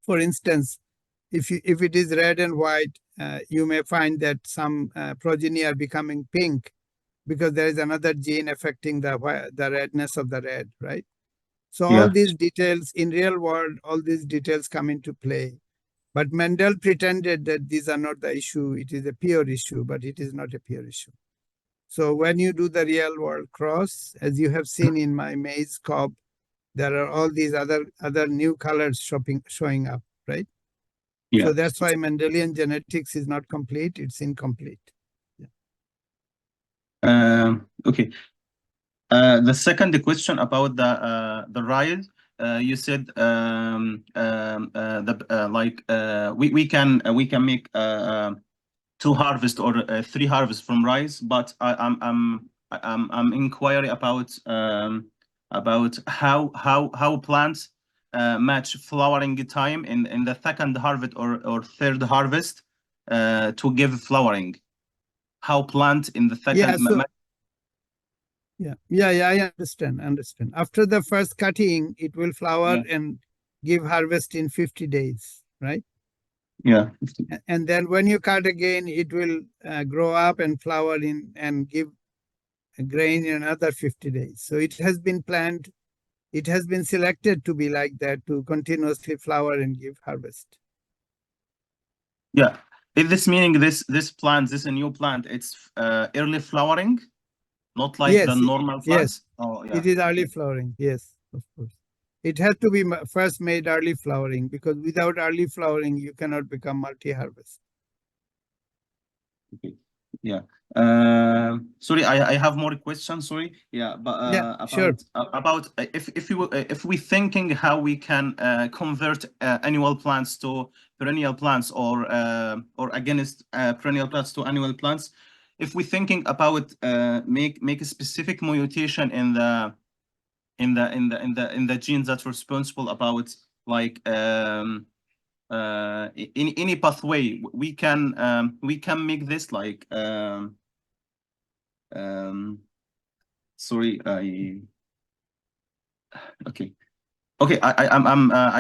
for instance, if it is red and white, you may find that some progeny are becoming pink because there is another gene affecting the redness of the red, right? So all these details in real world, all these details come into play. But Mendel pretended that these are not the issue. It is a pure issue, but it is not a pure issue. So when you do the real world cross, as you have seen in my maize cob, there are all these other new colors showing up, right? Yeah. So that's why Mendelian genetics is not complete. It's incomplete. Okay. The second question about the rise, you said we can make 2 harvest or 3 harvests from rice, but I'm inquiring about how plants match flowering time in the second harvest or third harvest to give flowering. How plant in the second I understand. After the first cutting, it will flower and give harvest in 50 days, right? Yeah. And then when you cut again, it will grow up and flower and give a grain in another 50 days. So it has been planned, it has been selected to be like that, to continuously flower and give harvest. Yeah. Is this meaning this a new plant, it's early flowering? Not like the normal plants? Yes, Oh, yeah. it is early flowering. Yes, of course. It has to be first made early flowering, because without early flowering, you cannot become multi-harvest. Okay. Yeah. Sorry, I have more questions. Sorry. Yeah, but sure. About if we thinking how we can convert annual plants to perennial plants, or against perennial plants to annual plants, if we thinking about make a specific mutation in the genes that's responsible about like in any pathway, we can make this like sorry, I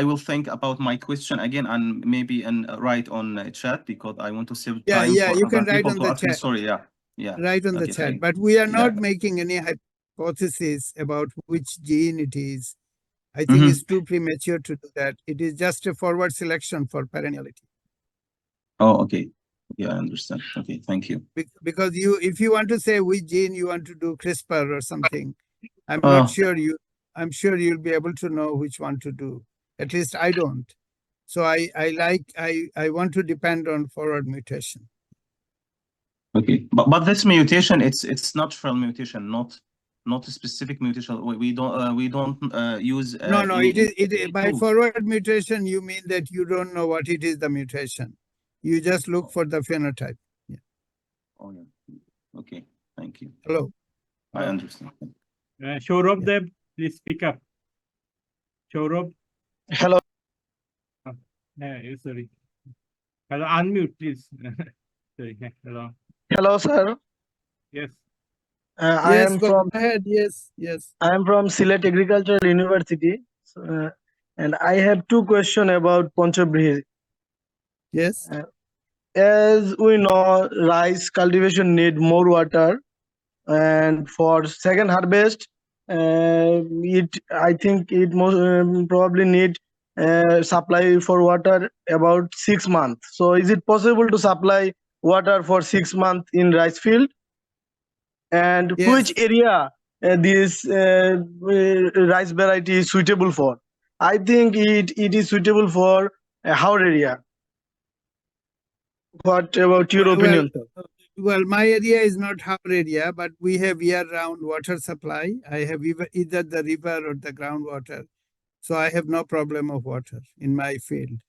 will think about my question again and maybe write on chat, because I want to save time for you other can write people on to the ask me. chat. Sorry, yeah. Write on the Okay, chat. But we are not making any hypothesis about which gene it is. I think it's too premature to do that. It is just a forward selection for perenniality. Oh, okay. Yeah, I understand. Okay, thank you. Because if you want to say which gene you want to do CRISPR or something, I'm sure you'll be able to know which one to do. At least I don't. So I want to depend on forward mutation. Okay, but this mutation, it's natural mutation, not a specific mutation. We don't use No, it is by forward mutation. You mean that you don't know what it is, the mutation. You just look for the phenotype. Yeah. Oh yeah. Okay. Thank you. Hello. I understand. Saurabh Dev, please speak up. Saurabh. Hello. Sorry. Hello, unmute, please. Sorry. Hello. Hello, sir. Yes. I am go ahead. Yes. I am from Sylhet Agricultural University, and I have 2 questions about Panchabrihi. Yes. As we know, rice cultivation need more water, and for second harvest, I think it most probably need supply for water about 6 months. So is it possible to supply water for 6 months in rice field? And which area this rice variety is suitable for? I think it is suitable for a Howard area. What about your opinion, sir? Well, my area is not our area, but we have year-round water supply. I have either the river or the groundwater. So I have no problem of water in my field.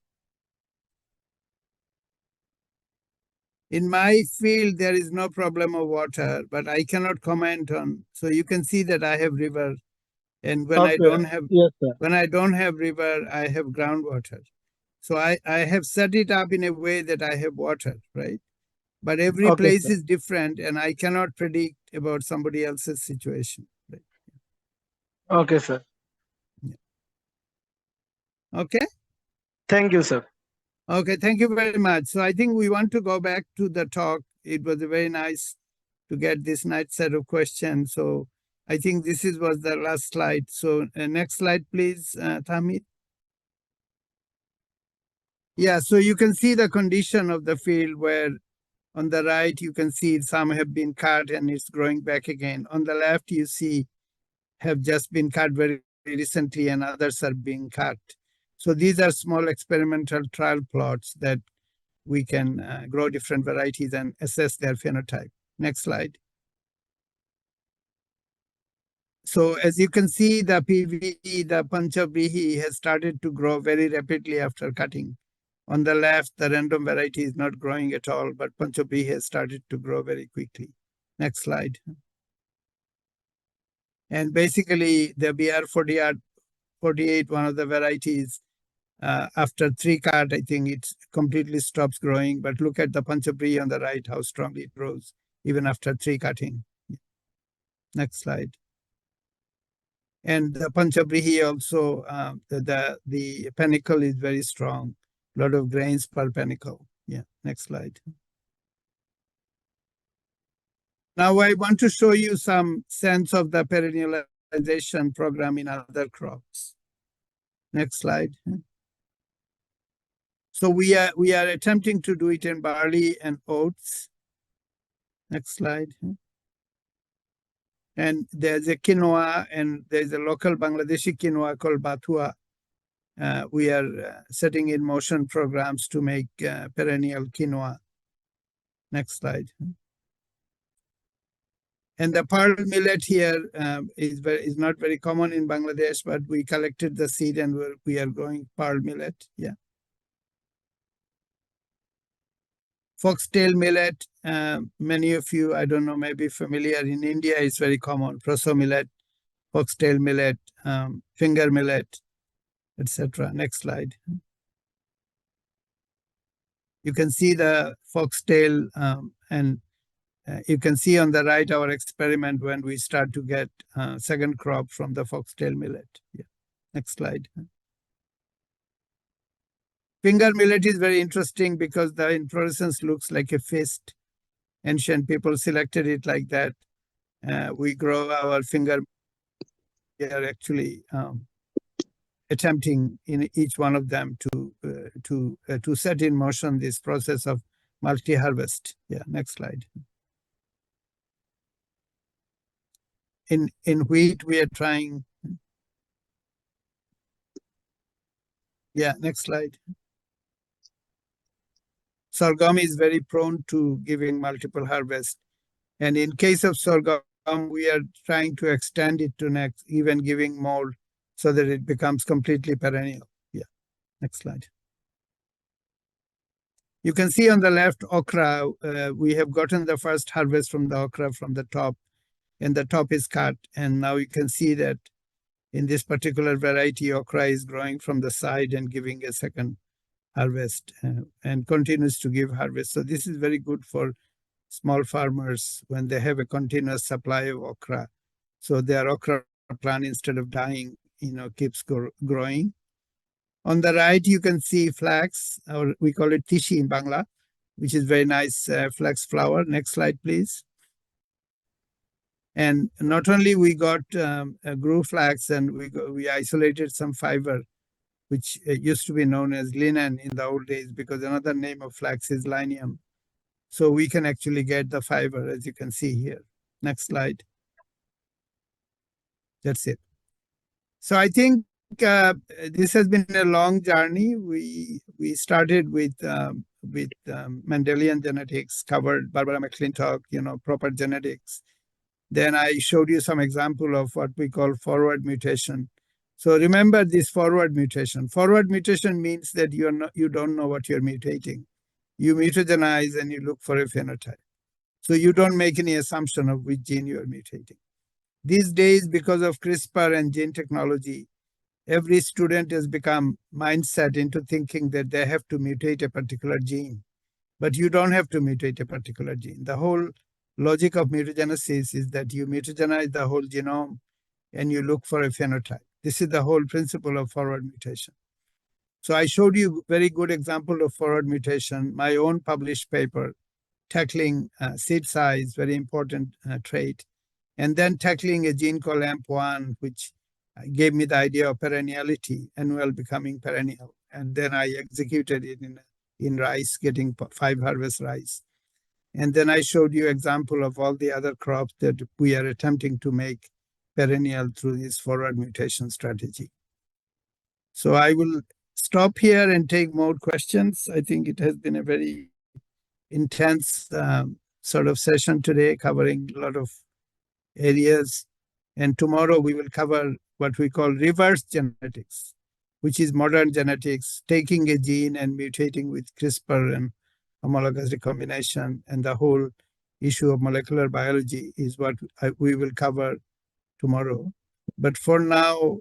In my field, there is no problem of water, but I cannot comment on. So you can see that I have river, and when I don't have river, I have groundwater. So I have set it up in a way that I have water, right? But every place is different, and I cannot predict about somebody else's situation. Right? Okay, sir. Yeah. Okay. Thank you, sir. Okay, thank you very much. So I think we want to go back to the talk. It was very nice to get this nice set of questions. So I think this was the last slide. So next slide, please, Tamit. Yeah, so you can see the condition of the field where on the right, you can see some have been cut and it's growing back again. On the left, you see have just been cut very recently and others are being cut. So these are small experimental trial plots that we can grow different varieties and assess their phenotype. Next slide. So as you can see, the PV, the Panchabrihi has started to grow very rapidly after cutting. On the left, the random variety is not growing at all, but Panchabrihi has started to grow very quickly. Next slide. And basically, the BR48, one of the varieties, after 3 cut, I think it completely stops growing. But look at the Panchabrihi on the right, how strongly it grows, even after 3 cutting. Next slide. And the Panchabrihi also, the panicle is very strong. A lot of grains per panicle. Yeah, next slide. Now I want to show you some sense of the perennialization program in other crops. Next slide. So we are attempting to do it in barley and oats. Next slide. And there's a quinoa and there's a local Bangladeshi quinoa called Batua. We are setting in motion programs to make perennial quinoa. Next slide. And the pearl millet here is not very common in Bangladesh, but we collected the seed and we are growing pearl millet. Yeah. Foxtail millet, many of you, I don't know, may be familiar. In India, it's very common. Proso millet, foxtail millet, finger millet, etc. Next slide. You can see the foxtail and you can see on the right our experiment when we start to get second crop from the foxtail millet. Yeah. Next slide. Finger millet is very interesting because the inflorescence looks like a fist. Ancient people selected it like that. We grow our finger. We are actually attempting in each one of them to set in motion this process of multi-harvest. Yeah, next slide. In wheat, we are trying. Yeah, next slide. Sorghum is very prone to giving multiple harvests. And in case of sorghum, we are trying to extend it to next, even giving more so that it becomes completely perennial. Yeah, next slide. You can see on the left okra, we have gotten the first harvest from the okra from the top, and the top is cut. And now you can see that in this particular variety, okra is growing from the side and giving a second harvest and continues to give harvest. So this is very good for small farmers when they have a continuous supply of okra. So their okra plant, instead of dying, keeps growing. On the right, you can see flax, or we call it tishi in Bangla, which is very nice flax flower. Next slide, please. And not only we got grew flax and we isolated some fiber, which used to be known as linen in the old days, because another name of flax is linium. So we can actually get the fiber, as you can see here. Next slide. That's it. So I think this has been a long journey. We started with Mendelian Genetics, covered Barbara McClintock, proper genetics. Then I showed you some example of what we call forward mutation. So remember this forward mutation. Forward mutation means that you don't know what you're mutating. You mutagenize and you look for a phenotype. So you don't make any assumption of which gene you're mutating. These days, because of CRISPR and gene technology, every student has become mindset into thinking that they have to mutate a particular gene. But you don't have to mutate a particular gene. The whole logic of mutagenesis is that you mutagenize the whole genome and you look for a phenotype. This is the whole principle of forward mutation. So I showed you a very good example of forward mutation, my own published paper tackling seed size, very important trait, and then tackling a gene called AMP1, which gave me the idea of perenniality, annual becoming perennial. And then I executed it in rice, getting 5 harvest rice. And then I showed you example of all the other crops that we are attempting to make perennial through this forward mutation strategy. So I will stop here and take more questions. I think it has been a very intense sort of session today, covering a lot of areas. And tomorrow we will cover what we call reverse genetics, which is modern genetics, taking a gene and mutating with CRISPR and homologous recombination, and the whole issue of molecular biology is what we will cover tomorrow. But for now,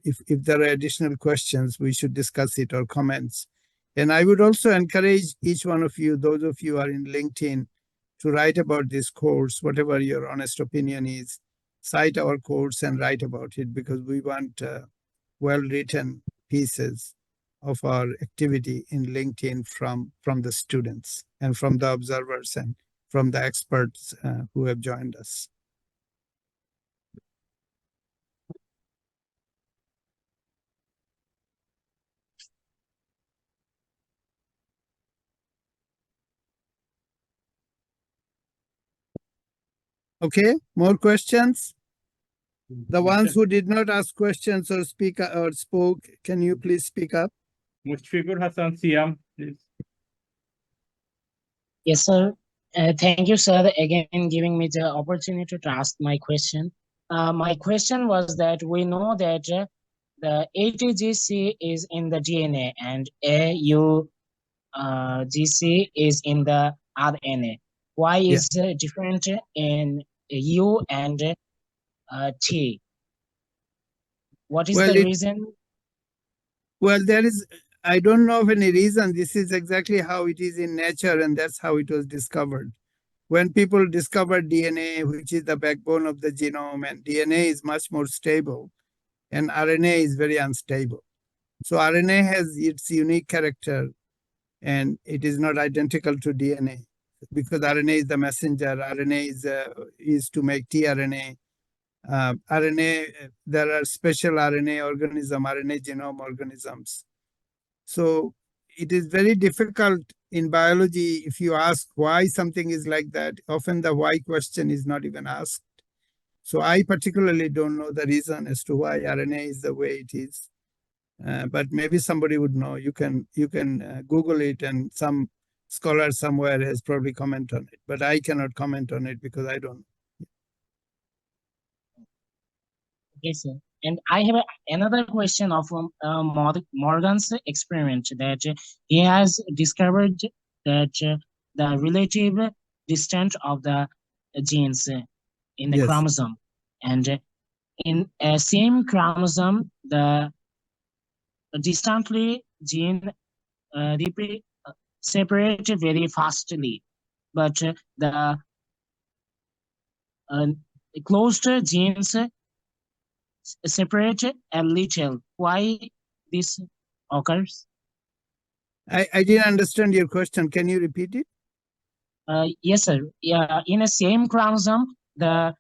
if there are additional questions, we should discuss it, or comments. And I would also encourage each one of you, those of you who are in LinkedIn, to write about this course, whatever your honest opinion is. Cite our course and write about it, because we want well-written pieces of our activity in LinkedIn from the students and from the observers and from the experts who have joined us. Okay, more questions? The ones who did not ask questions or speak or spoke, can you please speak up? Mushfiqur Hassan Siam, please. Yes, sir. Thank you, sir, again giving me the opportunity to ask my question. My question was that we know that the ATGC is in the DNA and AUGC is in the RNA. Why is different in U and T? What is the reason? Well, I don't know of any reason. This is exactly how it is in nature, and that's how it was discovered. When people discovered DNA, which is the backbone of the genome, and DNA is much more stable, and RNA is very unstable. So RNA has its unique character, and it is not identical to DNA, because RNA is the messenger. RNA is to make tRNA. RNA, there are special RNA organisms, RNA genome organisms. So it is very difficult in biology. If you ask why something is like that, often the why question is not even asked. So I particularly don't know the reason as to why RNA is the way it is. But maybe somebody would know. You can Google it, and some scholar somewhere has probably commented on it. But I cannot comment on it because I don't know. Okay, sir. And I have another question of Morgan's experiment, that he has discovered that the relative distance of the genes in the chromosome, and in a same chromosome, the distantly gene separate very fastly, but the closed genes separate a little. Why this occurs? I didn't understand your question. Can you repeat it? Yes, sir. Yeah, in the same chromosome, the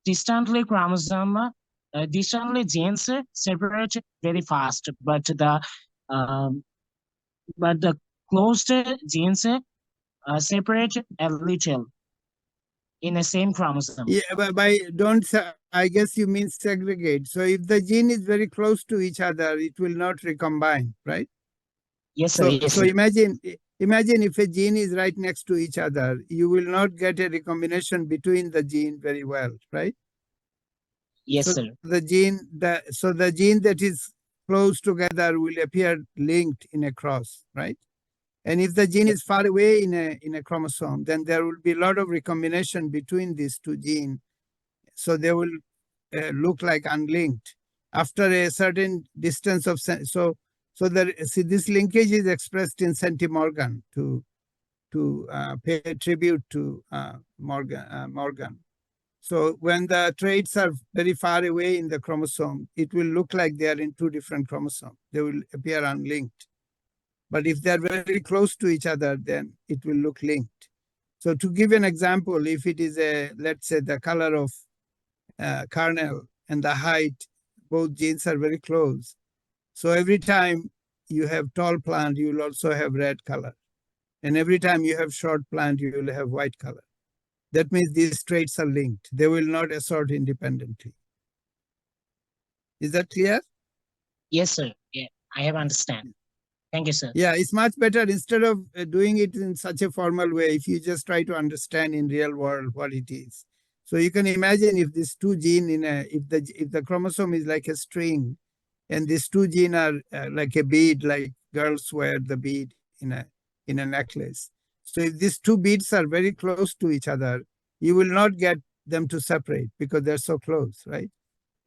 distantly genes separate very fast, but the closed genes separate a little in the same chromosome. Yeah, but I guess you mean segregate. So if the gene is very close to each other, it will not recombine, right? Yes, sir. So imagine if a gene is right next to each other, you will not get a recombination between the gene very well, right? Yes, so sir. The gene that is close together will appear linked in a cross, right? And if the gene is far away in a chromosome, then there will be a lot of recombination between these two genes. So they will look like unlinked after a certain distance of this linkage is expressed in centimorgan to pay tribute to Morgan. So when the traits are very far away in the chromosome, it will look like they are in two different chromosomes. They will appear unlinked. But if they're very close to each other, then it will look linked. So to give an example, if it is let's say the color of kernel and the height, both genes are very close. So every time you have tall plant, you will also have red color. And every time you have short plant, you will have white color. That means these traits are linked. They will not assort independently. Is that clear? Yes, sir. Yeah, I have understand. Thank you, sir. Yeah, it's much better instead of doing it in such a formal way, if you just try to understand in real world what it is. So you can imagine if these two gene if the chromosome is like a string, and these two gene are like a bead, like girls wear the bead in a necklace. So if these two beads are very close to each other, you will not get them to separate because they're so close, right?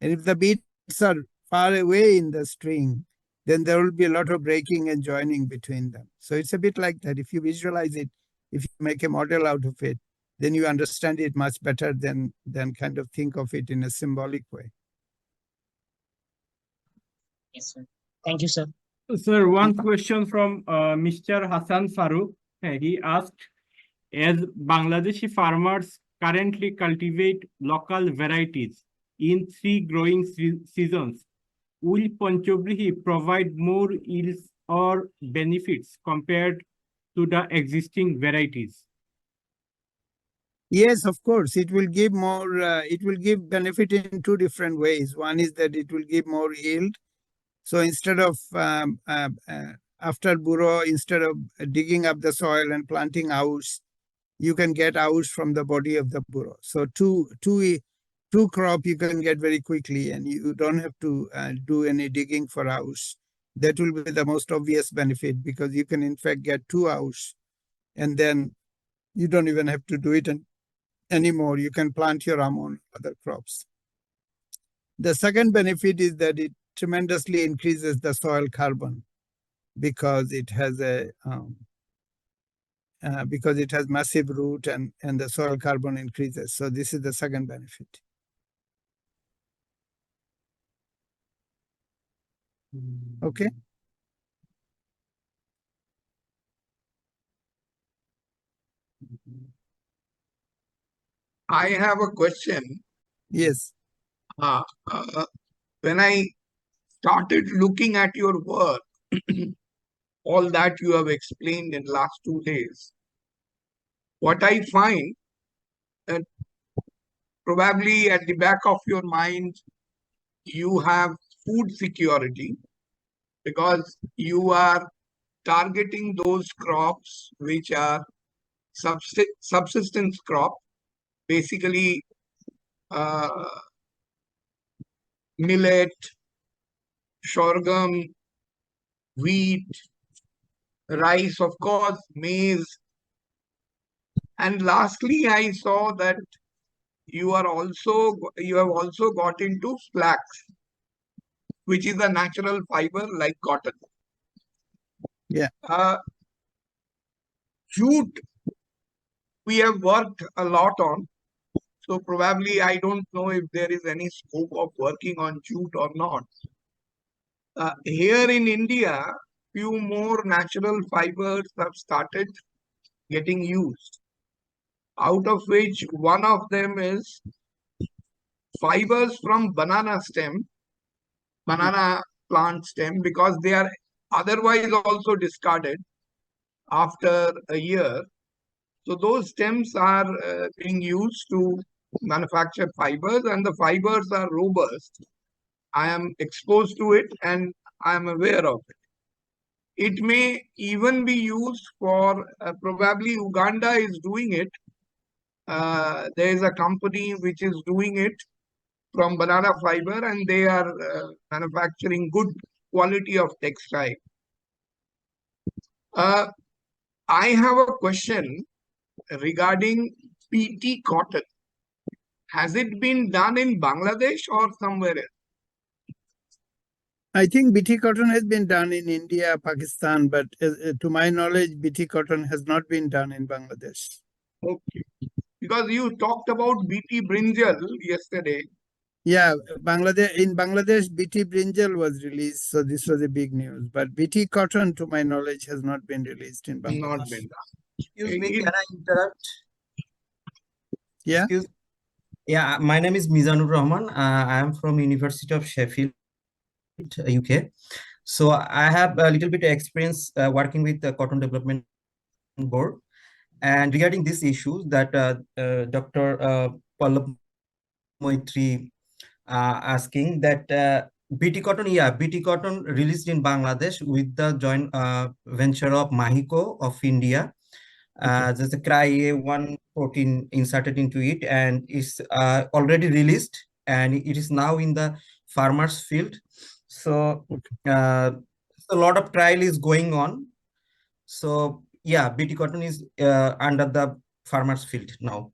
And if the beads are far away in the string, then there will be a lot of breaking and joining between them. So it's a bit like that. If you visualize it, if you make a model out of it, then you understand it much better than kind of think of it in a symbolic way. Yes, sir. Thank you, sir. Sir, one question from Mr. Hassan Farooq. He asked, as Bangladeshi farmers currently cultivate local varieties in 3 growing seasons, will Panchabrihi provide more yields or benefits compared to the existing varieties? Yes, of course. It will give more. It will give benefit in two different ways. One is that it will give more yield. So instead of after burrow, instead of digging up the soil and planting outs, you can get outs from the body of the burrow. So two crop you can get very quickly, and you don't have to do any digging for outs. That will be the most obvious benefit, because you can in fact get 2 outs, and then you don't even have to do it anymore. You can plant your on other crops. The second benefit is that it tremendously increases the soil carbon, because it has massive root, and the soil carbon increases. So this is the second benefit. Okay. I have a question. Yes. When I started looking at your work, all that you have explained in last 2 days, what I find, probably at the back of your mind, you have food security, because you are targeting those crops which are subsistence crop, basically millet, sorghum, wheat, rice, of course, maize. And lastly, I saw that you have also got into flax, which is a natural fiber like cotton. Yeah. Jute, we have worked a lot on. So probably I don't know if there is any scope of working on jute or not. Here in India, few more natural fibers have started getting used, out of which one of them is fibers from banana plant stem, because they are otherwise also discarded after a year. So those stems are being used to manufacture fibers, and the fibers are robust. I am exposed to it and I am aware of it. It may even be used for, probably Uganda is doing it. There is a company which is doing it from banana fiber, and they are manufacturing good quality of textile. I have a question regarding PT cotton. Has it been done in Bangladesh or somewhere else? I think BT cotton has been done in India, Pakistan, but to my knowledge, BT cotton has not been done in Bangladesh. Okay. Because you talked about BT brinjal yesterday. Yeah, in Bangladesh, BT brinjal was released, so this was a big news. But BT cotton, to my knowledge, has not been released in Bangladesh. Not been done. Excuse me, can I interrupt? Yeah. Excuse. Yeah, my name is Mizanur Rahman. I am from University of Sheffield, UK. So I have a little bit of experience working with the Cotton Development Board. And regarding this issue that Dr. Pallab Moitri asking that BT Cotton, BT Cotton released in Bangladesh with the joint venture of Mahiko of India. There's a CRY-A1 protein inserted into it, and it's already released, and it is now in the farmers field. So a lot of trial is going on. So yeah, BT Cotton is under the farmers field now.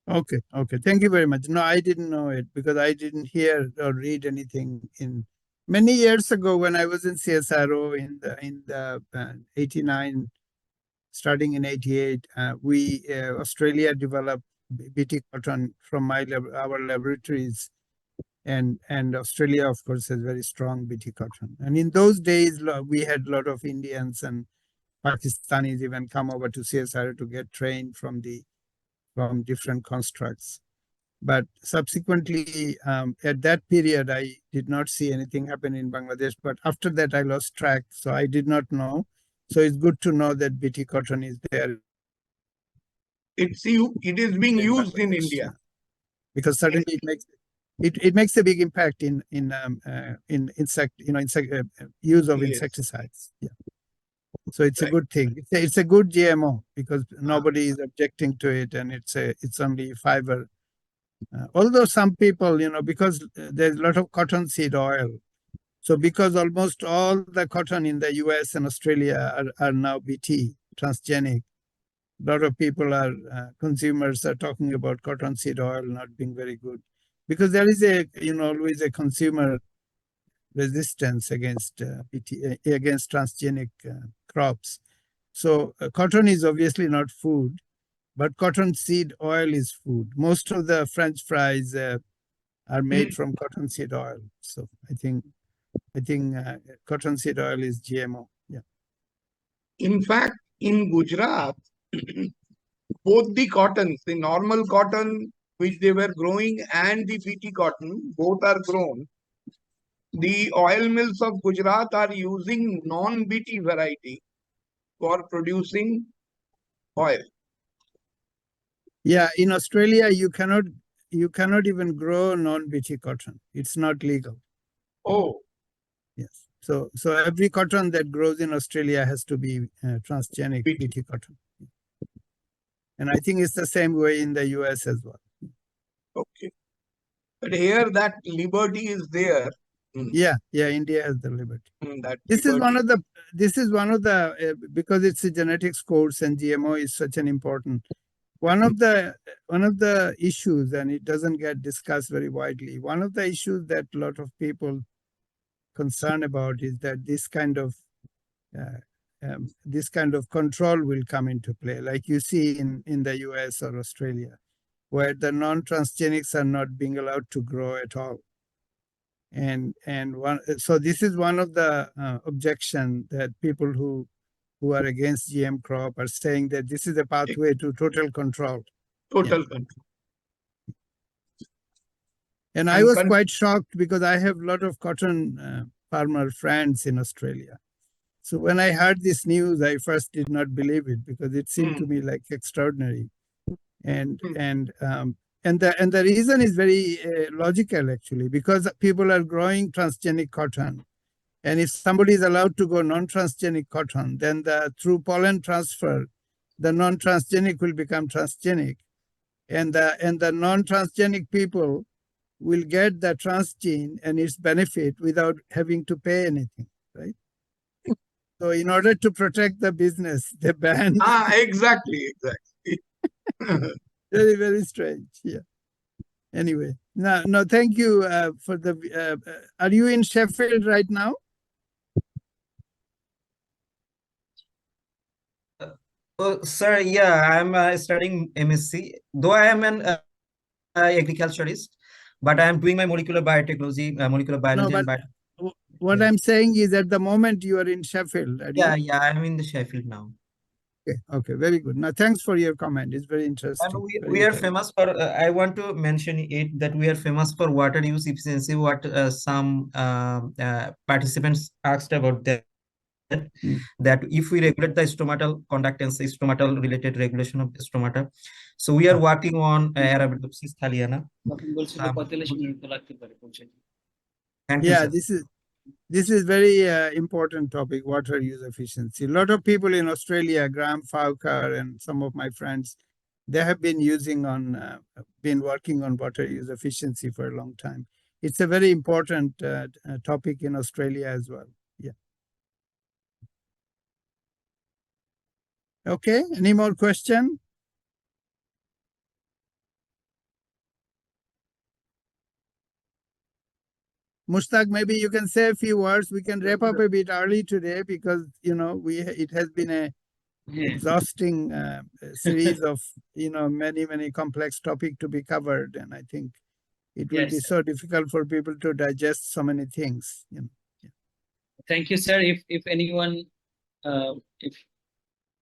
Okay. Okay. Thank you very much. No, I didn't know it because I didn't hear or read anything in many years ago when I was in CSIRO in the 89, starting in 88. Australia developed BT cotton from our laboratories, and Australia, of course, has very strong BT cotton. And in those days, we had a lot of Indians and Pakistanis even come over to CSIRO to get trained from different constructs. But subsequently, at that period, I did not see anything happen in Bangladesh. But after that, I lost track, so I did not know. So it's good to know that BT cotton is there. It is being used in India. Because certainly it makes a big impact in use of insecticides. Yeah. So it's a good thing. It's a good GMO because nobody is objecting to it, and it's only fiber. Although some people, because there's a lot of cottonseed oil, so because almost all the cotton in the US and Australia are now BT, transgenic, a lot of people consumers are talking about cottonseed oil not being very good because there is always a consumer resistance against BT, against transgenic crops. So cotton is obviously not food, but cottonseed oil is food. Most of the French fries are made from cottonseed oil. So I think cottonseed oil is GMO. Yeah. In fact, in Gujarat, both the cottons, the normal cotton which they were growing and the BT cotton, both are grown. The oil mills of Gujarat are using non-BT variety for producing oil. Yeah, in Australia, you cannot even grow non-BT cotton. It's not legal. Oh. Yes. So every cotton that grows in Australia has to be transgenic BT cotton. And I think it's the same way in the US as well. Okay. But here that liberty is there. Yeah, India has the liberty. This is one of the because it's a genetics course and GMO is such an important one of the issues, and it doesn't get discussed very widely. One of the issues that a lot of people concerned about is that this kind of control will come into play, like you see in the US or Australia, where the non-transgenics are not being allowed to grow at all. So this is one of the objection that people who are against GM crop are saying that this is a pathway to total control. Total control. And I was quite shocked because I have a lot of cotton farmer friends in Australia. So when I heard this news, I first did not believe it because it seemed to me like extraordinary. And the reason is very logical, actually, because people are growing transgenic cotton. And if somebody is allowed to grow non-transgenic cotton, then through pollen transfer, the non-transgenic will become transgenic. And the non-transgenic people will get the transgene and its benefit without having to pay anything, right? So in order to protect the business, they banned. Exactly. Very, very strange. Yeah. Anyway, no, thank you for the. Are you in Sheffield right now? Sir, yeah, I'm studying MSc. Though I am an agriculturist, but I am doing my molecular biotechnology, molecular biology. No, but what I'm saying is, at the moment you are in Sheffield. Yeah, I'm in the Sheffield now. Okay, okay, very good. Now, thanks for your comment. It's very interesting. And we very are intelligent. famous for, I want to mention it, that we are famous for water use efficiency, what some participants asked about that. That if we regulate the stomatal conductance, stomatal related regulation of the stomata. So we are working on Arabidopsis thaliana. Thank you, Yeah, sir. this is very important topic, water use efficiency. A lot of people in Australia, Graham Fowler and some of my friends, they have been been working on water use efficiency for a long time. It's a very important topic in Australia as well. Yeah. Okay, any more question? Mushtaq, maybe you can say a few words. We can wrap up a bit early today because, you know, it has been a exhausting series of, you know, many complex topic to be covered. And I think it will be so difficult for people to digest so many things. You know. Yeah. Thank you, sir. If anyone,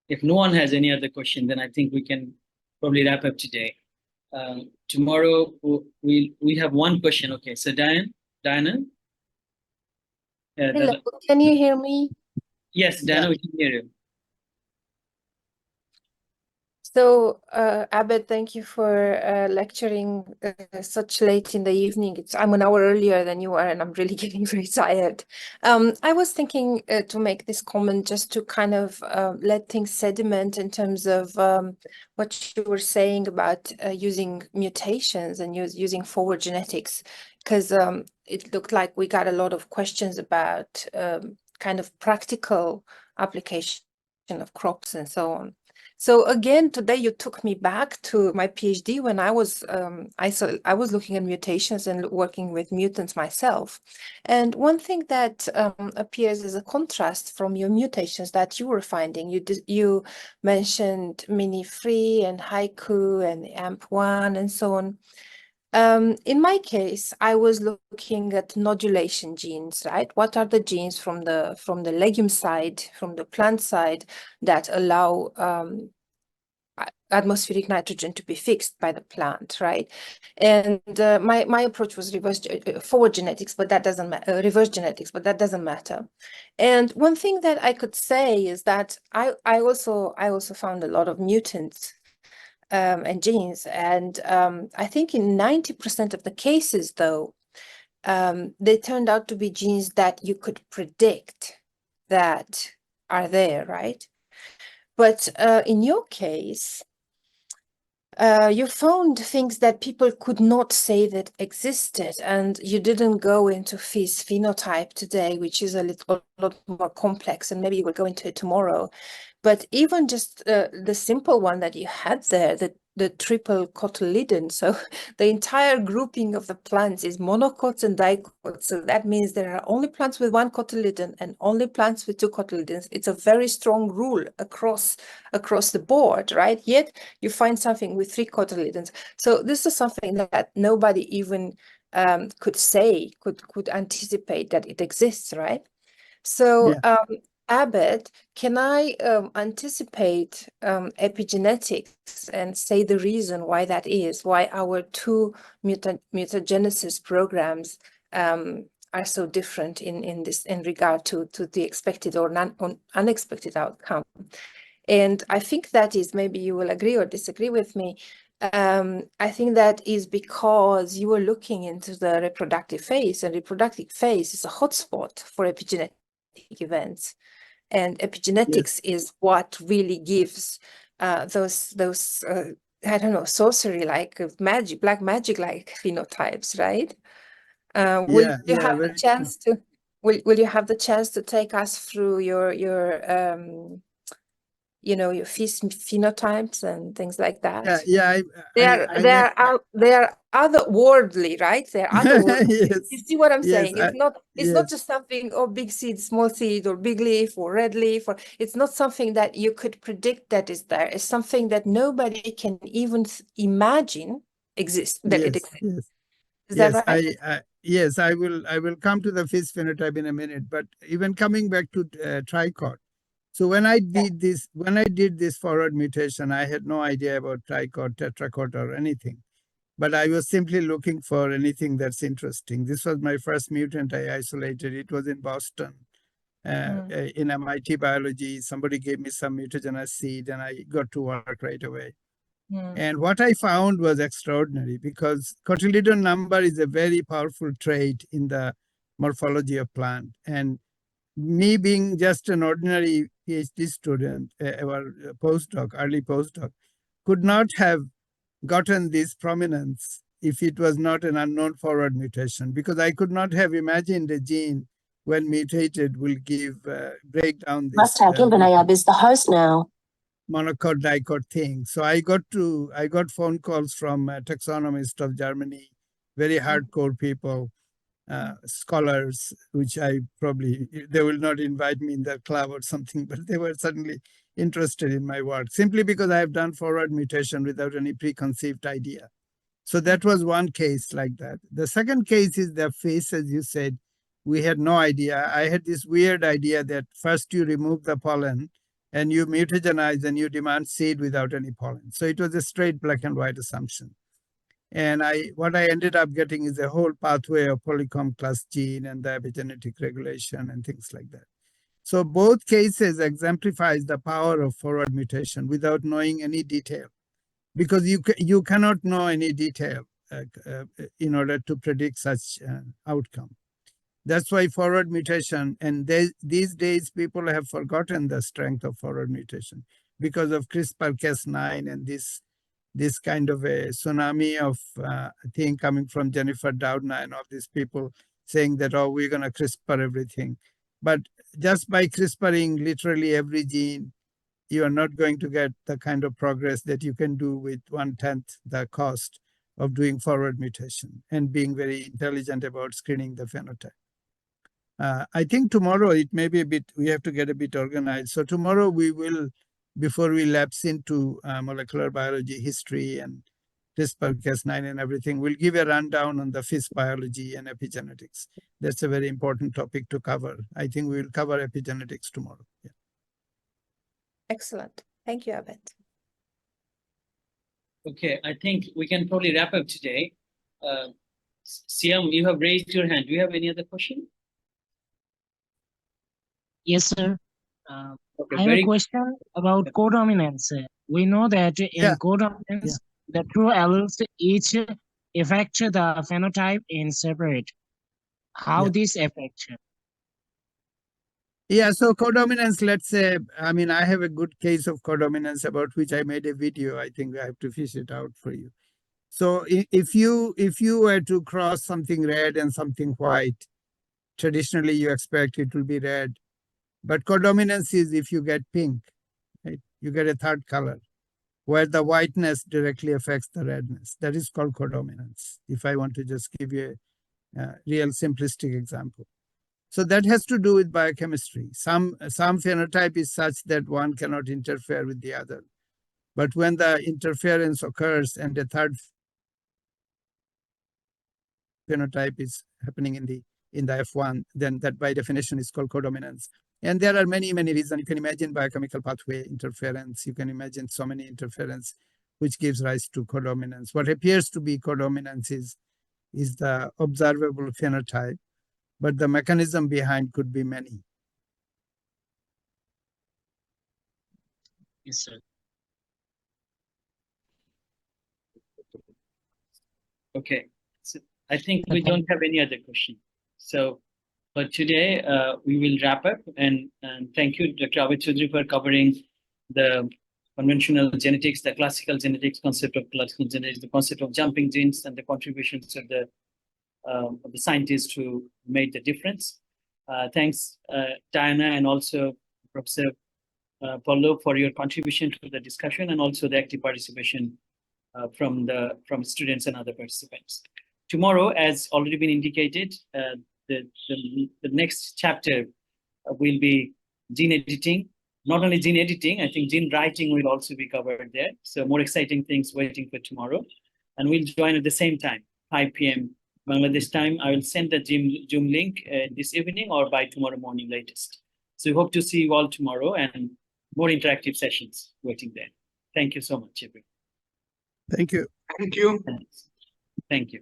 if no one has any other question, then I think we can probably wrap up today. Tomorrow we have one question. Okay, so Diana. Hello, can you hear me? Yes, Diana, we can hear you. So, Abed, thank you for lecturing such late in the evening. I'm an hour earlier than you are, and I'm really getting very tired. I was thinking to make this comment just to kind of let things sediment in terms of what you were saying about using mutations and using forward genetics, because it looked like we got a lot of questions about kind of practical application of crops and so on. So again, today you took me back to my PhD when I was looking at mutations and working with mutants myself. And one thing that appears as a contrast from your mutations that you were finding, you mentioned mini-free and haiku and AMP1 and so on. In my case, I was looking at nodulation genes, right? What are the genes from the legume side, from the plant side, that allow atmospheric nitrogen to be fixed by the plant, right? And my approach was forward genetics, but that doesn't matter. Reverse genetics, but that doesn't matter. And one thing that I could say is that I also found a lot of mutants and genes. And I think in 90% of the cases, though, they turned out to be genes that you could predict that are there, right? But in your case, you found things that people could not say that existed, and you didn't go into FIS phenotype today, which is a lot more complex, and maybe you will go into it tomorrow. But even just the simple one that you had there, the triple cotyledon. So the entire grouping of the plants is monocots and dicots. So that means there are only plants with one cotyledon and only plants with two cotyledons. It's a very strong rule across the board, right? Yet you find something with three cotyledons. So this is something that nobody even could say, could anticipate that it exists, right? So Abed, can I anticipate epigenetics and say the reason why that is, why our two mutagenesis programs are so different in regard to the expected or unexpected outcome? And I think that is, maybe you will agree or disagree with me, I think that is because you were looking into the reproductive phase, and reproductive phase is a hotspot for epigenetic events. And epigenetics is what really gives those I don't know, sorcery like magic, black magic like phenotypes, right? Will you have the chance to will you have the chance to take us through your you know, your phenotypes and things like that? They are otherworldly, right? They're otherworldly. You see what I'm saying? It's not just something, oh, big seed, small seed, or big leaf, or red leaf, or it's not something that you could predict that is there. It's something that nobody can even imagine exists. That it exists. Is that right? Yes, I will come to the FIS phenotype in a minute, but even coming back to tricot. So when I did this forward mutation, I had no idea about tricot, tetrachot, or anything. But I was simply looking for anything that's interesting. This was my first mutant I isolated. It was in Boston, in MIT biology. Somebody gave me some mutagenous seed, and I got to work right away. And what I found was extraordinary, because cotyledon number is a very powerful trait in the morphology of plant. And me being just an ordinary PhD student or postdoc, early postdoc, could not have gotten this prominence if it was not an unknown forward mutation, because I could not have imagined a gene when mutated will give break down this Mustaq is the host now. monocot dicot thing. So I got phone calls from taxonomists of Germany, very hardcore people, scholars, which they will not invite me in their club or something, but they were certainly interested in my work, simply because I have done forward mutation without any preconceived idea. So that was one case like that. The second case is the face, as you said, we had no idea. I had this weird idea that first you remove the pollen and you mutagenize and you demand seed without any pollen. So it was a straight black and white assumption. And what I ended up getting is a whole pathway of polycomb class gene and the epigenetic regulation and things like that. So both cases exemplifies the power of forward mutation without knowing any detail, because you cannot know any detail in order to predict such outcome. That's why forward mutation, and these days people have forgotten the strength of forward mutation because of CRISPR-Cas9 and this kind of a tsunami of thing coming from Jennifer Doudna and all these people saying that, oh, we're going to CRISPR everything. But just by CRISPRing literally every gene, you are not going to get the kind of progress that you can do with 1/10 the cost of doing forward mutation and being very intelligent about screening the phenotype. I think tomorrow it may be we have to get a bit organized. So tomorrow we will, before we lapse into molecular biology history and CRISPR-Cas9 and everything, we'll give a rundown on the fish biology and epigenetics. That's a very important topic to cover. I think we will cover epigenetics tomorrow. Yeah. Excellent. Thank you, Abed. Okay, I think we can probably wrap up today. Siam, you have raised your hand. Do you have any other question? Yes, sir. Okay, I have a question about codominance. We know that in codominance, the true alleles each affect the phenotype in separate. How this affects? Yeah, so codominance, let's say, I mean, I have a good case of codominance about which I made a video. I think I have to fish it out for you. So if you were to cross something red and something white, traditionally you expect it will be red. But codominance is if you get pink, right? You get a third color where the whiteness directly affects the redness. That is called codominance, if I want to just give you a real simplistic example. So that has to do with biochemistry. Some phenotype is such that one cannot interfere with the other. But when the interference occurs and the third phenotype is happening in the F1, then that by definition is called codominance. And there are many, many reasons. You can imagine biochemical pathway interference. You can imagine so many interference, which gives rise to codominance. What appears to be codominance is the observable phenotype, but the mechanism behind could be many. Yes, sir. Okay, so I think we don't have any other question. So for today, we will wrap up, and thank you, Dr. Abed Choudhury, for covering the conventional genetics, the classical genetics, concept of classical genetics, the concept of jumping genes, and the contributions of the scientists who made the difference. Thanks, Diana, and also Professor Paulo, for your contribution to the discussion, and also the active participation from students and other participants. Tomorrow, as already been indicated, the next chapter will be gene editing. Not only gene editing, I think gene writing will also be covered there. So more exciting things waiting for tomorrow. And we'll join at the same time, 5 p.m. Bangladesh time. I will send the Zoom link this evening or by tomorrow morning latest. So we hope to see you all tomorrow and more interactive sessions waiting there. Thank you so much, everyone. Thank you. Thank you. Thanks. Thank you.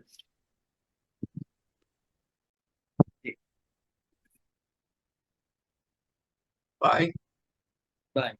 Bye. Bye.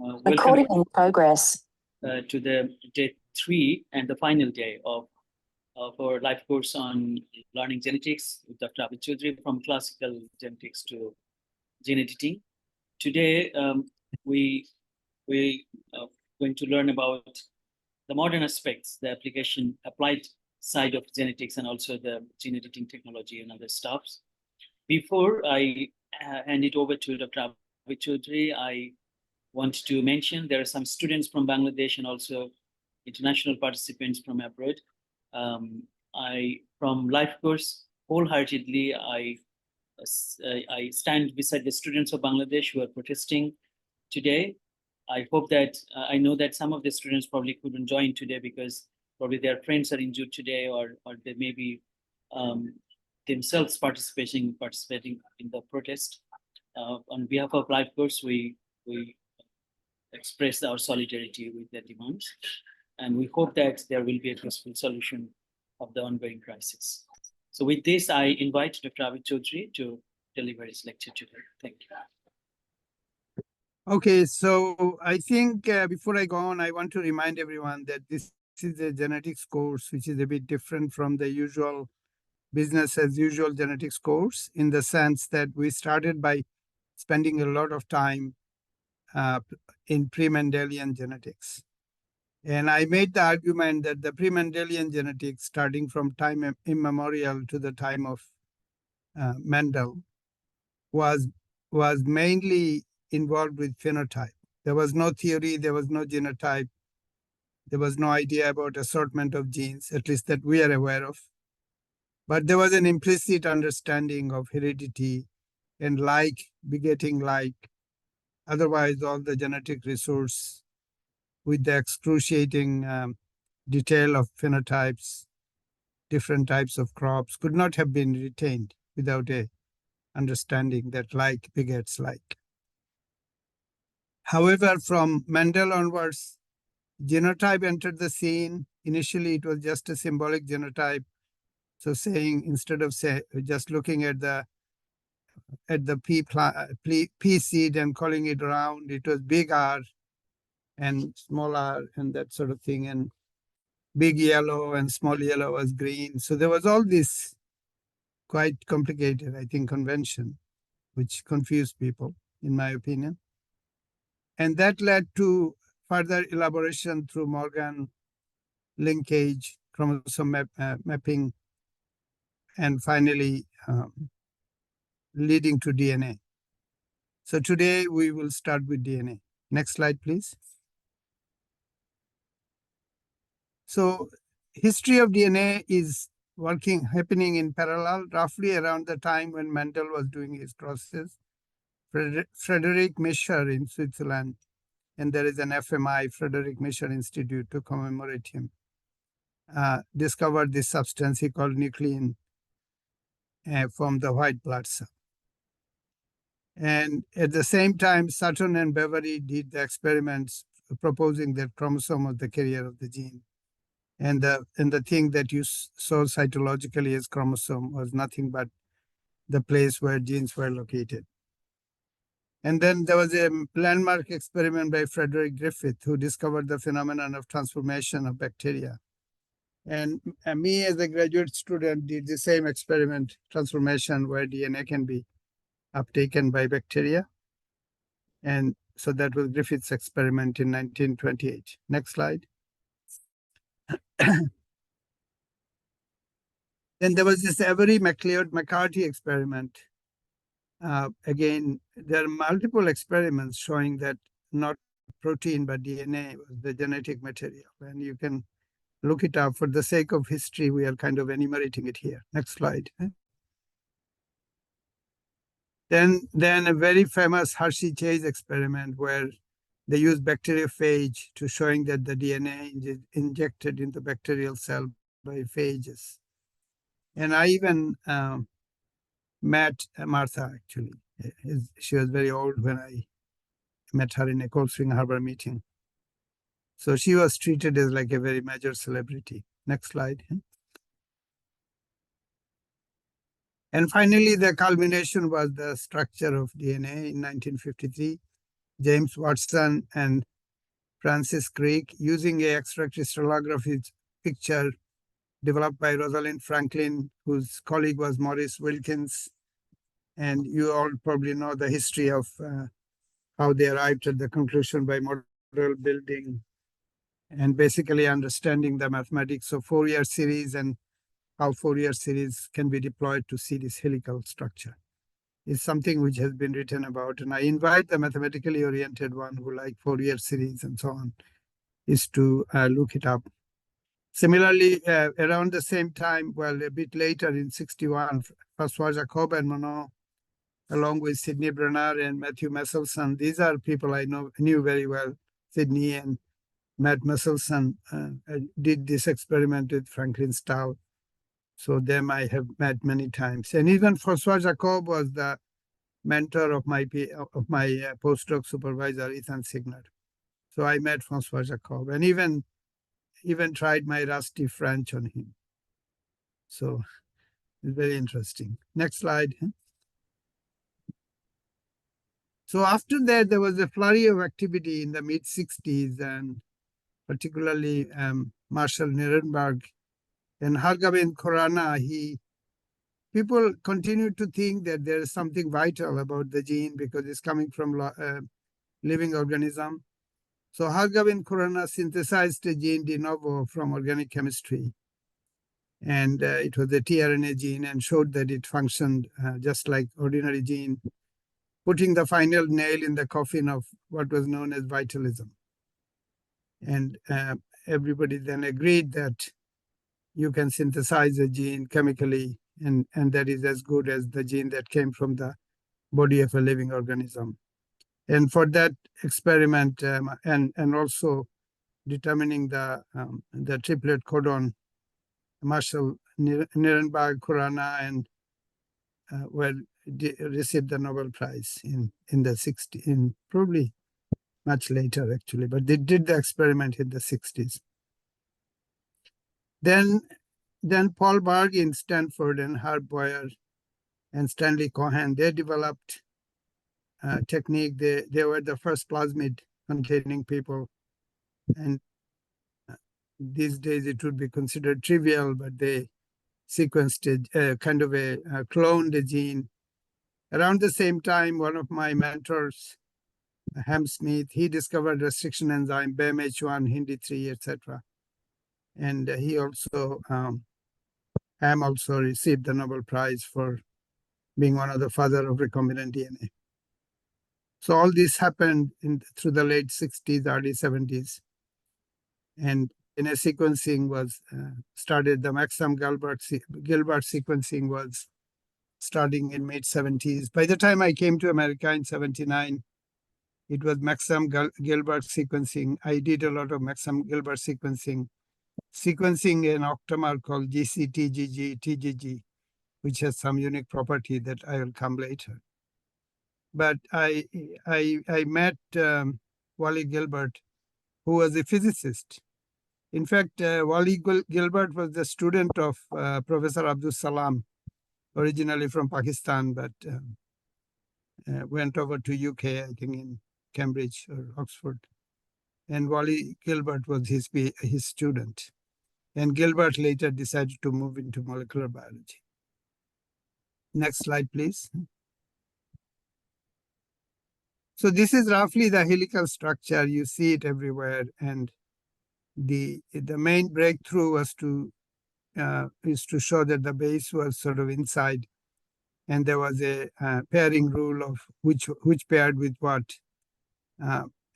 Welcome Recording in progress. To the day 3 and the final day of our live course on learning genetics with Dr. Abed Choudhury, from classical genetics to gene editing. Today, we going to learn about the modern aspects, the application, applied side of genetics, and also the gene editing technology and other stuffs. Before I hand it over to Dr. Abed Choudhury, I want to mention there are some students from Bangladesh and also international participants from abroad. From life course, wholeheartedly, I stand beside the students of Bangladesh who are protesting today. I hope that, I know that some of the students probably couldn't join today because probably their friends are injured today, or they may be themselves participating in the protest. On behalf of life course, we express our solidarity with their demands, and we hope that there will be a peaceful solution of the ongoing crisis. So with this, I invite Dr. Abed Choudhury to deliver his lecture today. Thank you. Okay, so I think before I go on, I want to remind everyone that this is a genetics course, which is a bit different from the usual business as usual genetics course, in the sense that we started by spending a lot of time in pre-Mendelian genetics. And I made the argument that the pre-Mendelian genetics, starting from time immemorial to the time of Mendel, was mainly involved with phenotype. There was no theory, there was no genotype, there was no idea about assortment of genes, at least that we are aware of. But there was an implicit understanding of heredity and like begetting like. Otherwise, all the genetic resource with the excruciating detail of phenotypes, different types of crops, could not have been retained without a understanding that like begets like. However, from Mendel onwards, genotype entered the scene. Initially, it was just a symbolic genotype. So saying, instead of just looking at the pea seed and calling it round, it was big R and small r and that sort of thing. And big yellow and small yellow was green. So there was all this quite complicated, I think, convention, which confused people, in my opinion. And that led to further elaboration through Morgan linkage, chromosome mapping, and finally leading to DNA. So today we will start with DNA. Next slide, please. So history of DNA is happening in parallel, roughly around the time when Mendel was doing his crosses. Frederick Mischer in Switzerland, and there is an FMI, Frederick Mischer Institute, to commemorate him, discovered this substance he called nuclein from the white blood cell. And at the same time, Sutton and Bevary did the experiments proposing that chromosome was the carrier of the gene. And the thing that you saw cytologically as chromosome was nothing but the place where genes were located. And then there was a landmark experiment by Frederick Griffith, who discovered the phenomenon of transformation of bacteria. And me as a graduate student did the same experiment, transformation, where DNA can be uptaken by bacteria. And so that was Griffith's experiment in 1928. Next slide. Then there was this Avery McLeod-McCarthy experiment. Again, there are multiple experiments showing that not protein, but DNA was the genetic material. And you can look it up. For the sake of history, we are kind of enumerating it here. Next slide. Then a very famous Hershey-Chase experiment where they used bacteriophage to showing that the DNA is injected into bacterial cell by phages. And I even met Martha, actually. She was very old when I met her in a Cold Spring Harbor meeting. So she was treated as like a very major celebrity. Next slide. And finally, the culmination was the structure of DNA in 1953. James Watson and Francis Crick, using a X-ray crystallography picture developed by Rosalind Franklin, whose colleague was Maurice Wilkins. And you all probably know the history of how they arrived at the conclusion by model building and basically understanding the mathematics of Fourier series and how Fourier series can be deployed to see this helical structure. It's something which has been written about, and I invite the mathematically oriented one who like Fourier series and so on, is to look it up. Similarly, around the same time, well, a bit later in 61, François Jacob and Monod, along with Sidney Brenner and Matthew Messelson, these are people I knew very well. Sidney and Matt Messelson did this experiment with Franklin Stahl. So them I have met many times. And even François Jacob was the mentor of my postdoc supervisor, Ethan Signer. So I met François Jacob and even tried my rusty French on him. So it's very interesting. Next slide. So after that, there was a flurry of activity in the mid-60s, and particularly Marshall Nirenberg and Hargobind Khurana. People continue to think that there is something vital about the gene because it's coming from living organism. So Hargobind Khurana synthesized a gene de novo from organic chemistry. And it was a tRNA gene and showed that it functioned just like ordinary gene, putting the final nail in the coffin of what was known as vitalism. And everybody then agreed that you can synthesize a gene chemically, and that is as good as the gene that came from the body of a living organism. And for that experiment, and also determining the triplet codon, Marshall Nirenberg, Khurana, and received the Nobel Prize in the 60s, in probably much later actually, but they did the experiment in the 60s. Then Paul Berg in Stanford and Herb Boyer and Stanley Cohen, they developed a technique. They were the first plasmid containing people. And these days it would be considered trivial, but they sequenced a kind of cloned a gene. Around the same time, one of my mentors, Hamsmith. He discovered restriction enzyme, BAMH1, Hindi3, etc. And he also, Ham also received the Nobel Prize for being one of the father of recombinant DNA. So all this happened through the late 60s, early 70s. And DNA sequencing was started, the Maxam Gilbert sequencing was starting in mid 70s. By the time I came to America in 79, it was Maxam Gilbert sequencing. I did a lot of Maxam Gilbert sequencing an octamer called GCTGG, which has some unique property that I will come later. But I met Wally Gilbert, who was a physicist. In fact, Wally Gilbert was the student of Professor Abdus Salam, originally from Pakistan, but went over to UK, I think in Cambridge or Oxford. And Wally Gilbert was his student. And Gilbert later decided to move into molecular biology. Next slide, please. So this is roughly the helical structure. You see it everywhere. And the main breakthrough was is to show that the base was sort of inside. And there was a pairing rule of which paired with what,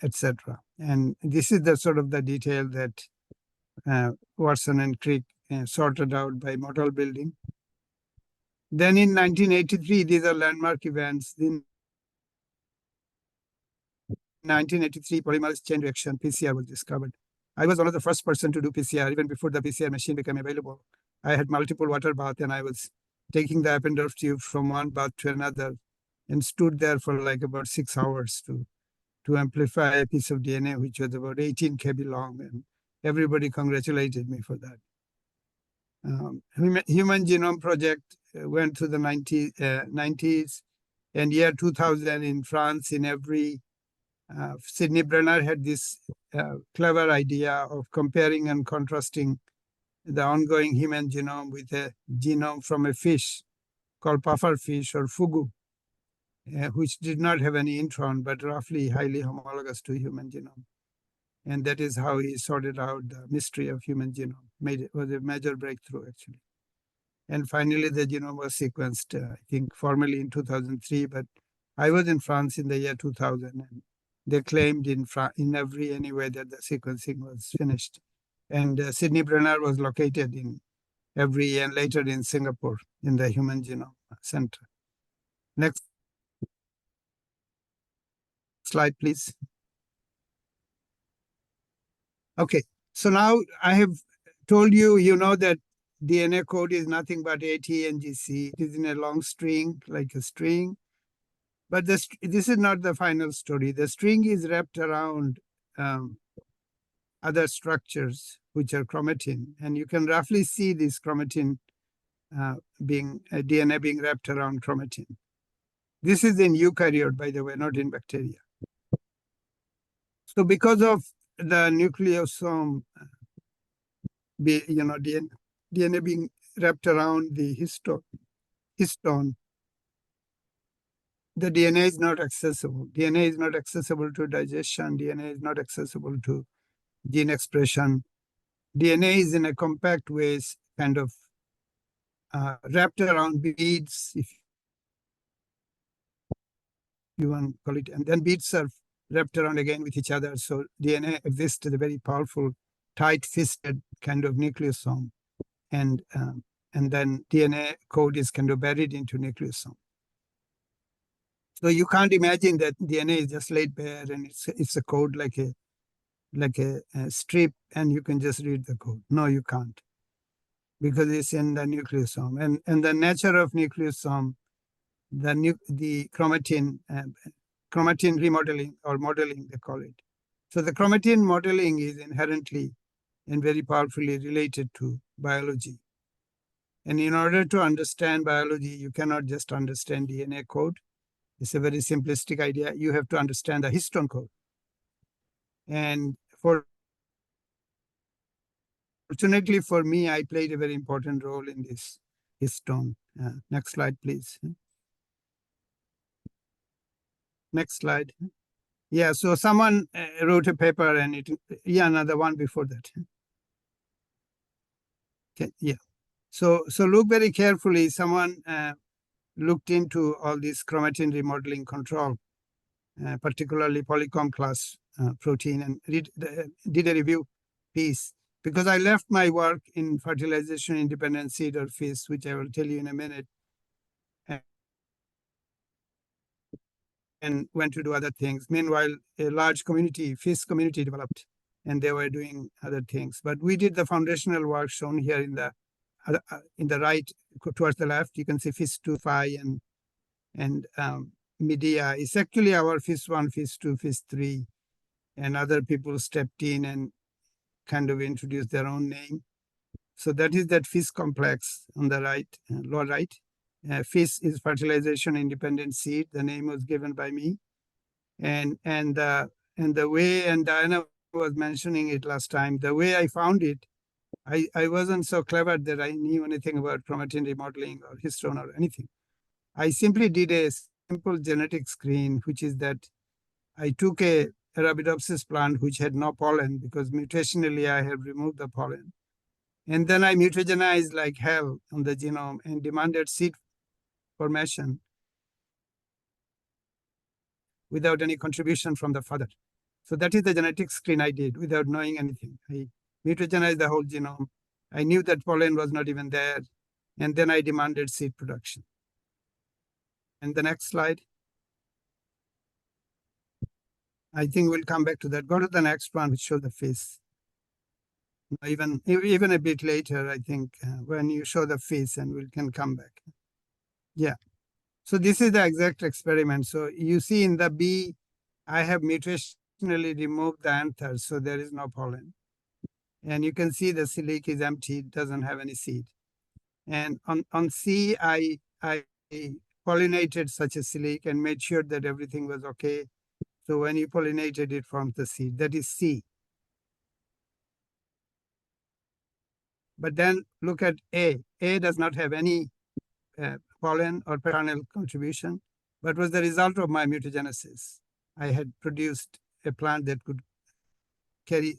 etc. And this is the sort of the detail that Watson and Crick sorted out by model building. Then in 1983, these are landmark events. In 1983, polymerase chain reaction, PCR, was discovered. I was one of the first person to do PCR, even before the PCR machine became available. I had multiple water baths, and I was taking the Eppendorf tube from one bath to another and stood there for like about 6 hours to amplify a piece of DNA, which was about 18 kb long. And everybody congratulated me for that. Human Genome Project went through the 90s, and year 2000 in France, in every Sidney Brenner had this clever idea of comparing and contrasting the ongoing human genome with a genome from a fish called pufferfish or fugu, which did not have any intron, but roughly highly homologous to human genome. And that is how he sorted out the mystery of human genome. It was a major breakthrough, actually. And finally, the genome was sequenced, I think, formally in 2003. But I was in France in the year 2000, and they claimed anyway that the sequencing was finished. And Sidney Brenner was located in Evry and later in Singapore in the Human Genome Center. Next slide, please. Okay, so now I have told you, that DNA code is nothing but AT and GC. It is in a long string, like a string. But this is not the final story. The string is wrapped around other structures, which are chromatin. And you can roughly see this chromatin DNA being wrapped around chromatin. This is in eukaryote, by the way, not in bacteria. So because of the nucleosome, DNA being wrapped around the histone, the DNA is not accessible. DNA is not accessible to digestion. DNA is not accessible to gene expression. DNA is in a compact way, kind of wrapped around beads, if you want to call it. And then beads are wrapped around again with each other. So DNA exists as a very powerful, tight-fisted kind of nucleosome. And then DNA code is kind of buried into nucleosome. So you can't imagine that DNA is just laid bare and it's a code like a strip and you can just read the code. No, you can't, because it's in the nucleosome. And the nature of nucleosome, the chromatin remodeling or modeling, they call it. So the chromatin modeling is inherently and very powerfully related to biology. And in order to understand biology, you cannot just understand DNA code. It's a very simplistic idea. You have to understand the histone code. And fortunately for me, I played a very important role in this histone. Next slide, please. Next slide. Yeah, so someone wrote a paper and another one before that. Okay, yeah. So look very carefully. Someone looked into all this chromatin remodeling control, particularly polycomb class protein, and did a review piece. Because I left my work in fertilization independent seed or FIS, which I will tell you in a minute, and went to do other things. Meanwhile, a large community, FIS community developed, and they were doing other things. But we did the foundational work shown here in the right, towards the left. You can see FIS2, Phi, and media. It's actually our FIS1, FIS2, FIS3, and other people stepped in and kind of introduced their own name. So that is that FIS complex on the right, lower right. FIS is fertilization independent seed. The name was given by me, and the way, and Diana was mentioning it last time, the way I found it, I wasn't so clever that I knew anything about chromatin remodeling or histone or anything. I simply did a simple genetic screen, which is that I took a Arabidopsis plant which had no pollen because mutationally I have removed the pollen. And then I mutagenized like hell on the genome and demanded seed formation without any contribution from the father. So that is the genetic screen I did without knowing anything. I mutagenized the whole genome. I knew that pollen was not even there. And then I demanded seed production. And the next slide. I think we'll come back to that. Go to the next one, which shows the face. Even a bit later, I think, when you show the face, and we can come back. Yeah. So this is the exact experiment. So you see in the bee, I have mutationally removed the anthers, so there is no pollen. And you can see the silic is empty, it doesn't have any seed. And on C, I pollinated such a silic and made sure that everything was okay. So when you pollinated, it forms the seed. That is C. But then look at A. A does not have any pollen or paternal contribution, but was the result of my mutagenesis. I had produced a plant that could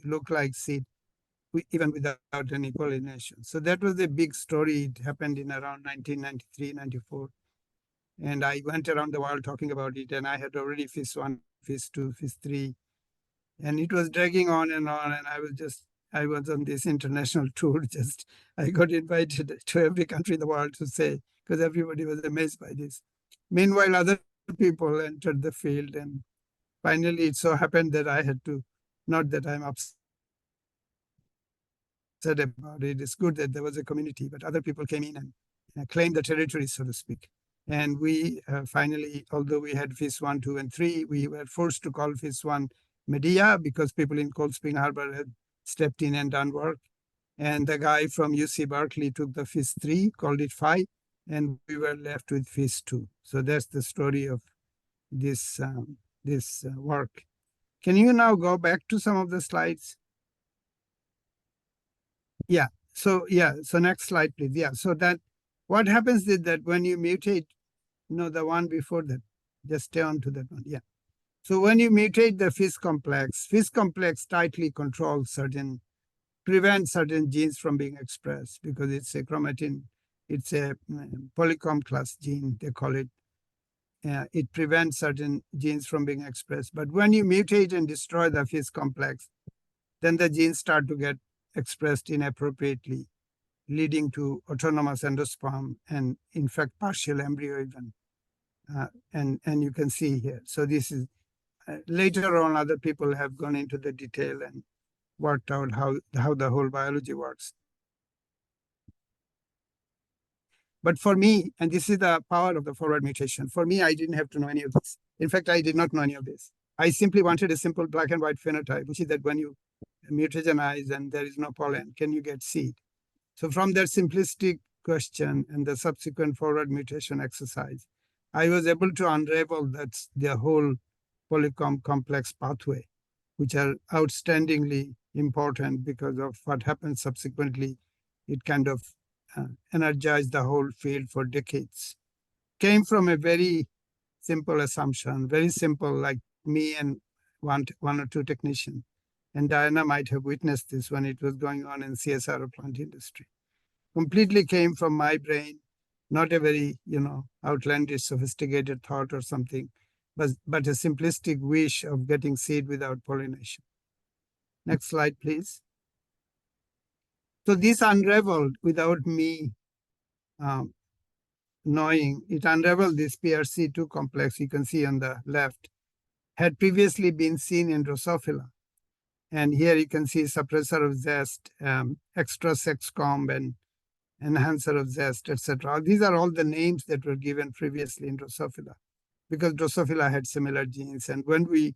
look like seed, even without any pollination. So that was a big story. It happened in around 1993, 94. And I went around the world talking about it, and I had already FIS1, FIS2, FIS3. And it was dragging on, and I was on this international tour. I got invited to every country in the world to say, because everybody was amazed by this. Meanwhile, other people entered the field, and finally it so happened that I had to, not that I'm upset about it, it's good that there was a community, but other people came in and claimed the territory, so to speak. And we finally, although we had FIS1, 2, and 3, we were forced to call FIS1 Medea because people in Cold Spring Harbor had stepped in and done work. And the guy from UC Berkeley took the FIS3, called it Phi, and we were left with FIS2. So that's the story of this, work. Can you now go back to some of the slides? Yeah, so next slide, please. Yeah, so that what happens is that when you mutate, the one before that, just stay on to that one. Yeah. So when you mutate the FIS complex tightly controls prevents certain genes from being expressed because it's a chromatin, it's a polycomb class gene, they call it. It prevents certain genes from being expressed. But when you mutate and destroy the FIS complex, then the genes start to get expressed inappropriately, leading to autonomous endosperm and, in fact, partial embryo even. And you can see here. So this is, later on, other people have gone into the detail and worked out how the whole biology works. But for me, and this is the power of the forward mutation, for me, I didn't have to know any of this. In fact, I did not know any of this. I simply wanted a simple black and white phenotype, which is that when you mutagenize and there is no pollen, can you get seed? So from that simplistic question and the subsequent forward mutation exercise, I was able to unravel the whole polycomb complex pathway, which are outstandingly important because of what happens subsequently. It kind of energized the whole field for decades. Came from a very simple assumption, very simple, like me and one or two technicians. And Diana might have witnessed this when it was going on in CSIRO plant industry. Completely came from my brain, not a very, outlandish, sophisticated thought or something, but a simplistic wish of getting seed without pollination. Next slide, please. So this unraveled without me knowing. It unraveled this PRC2 complex you can see on the left, had previously been seen in Drosophila. And here you can see suppressor of zest, extra sex comb, and enhancer of zest, etc. These are all the names that were given previously in Drosophila, because Drosophila had similar genes. And when we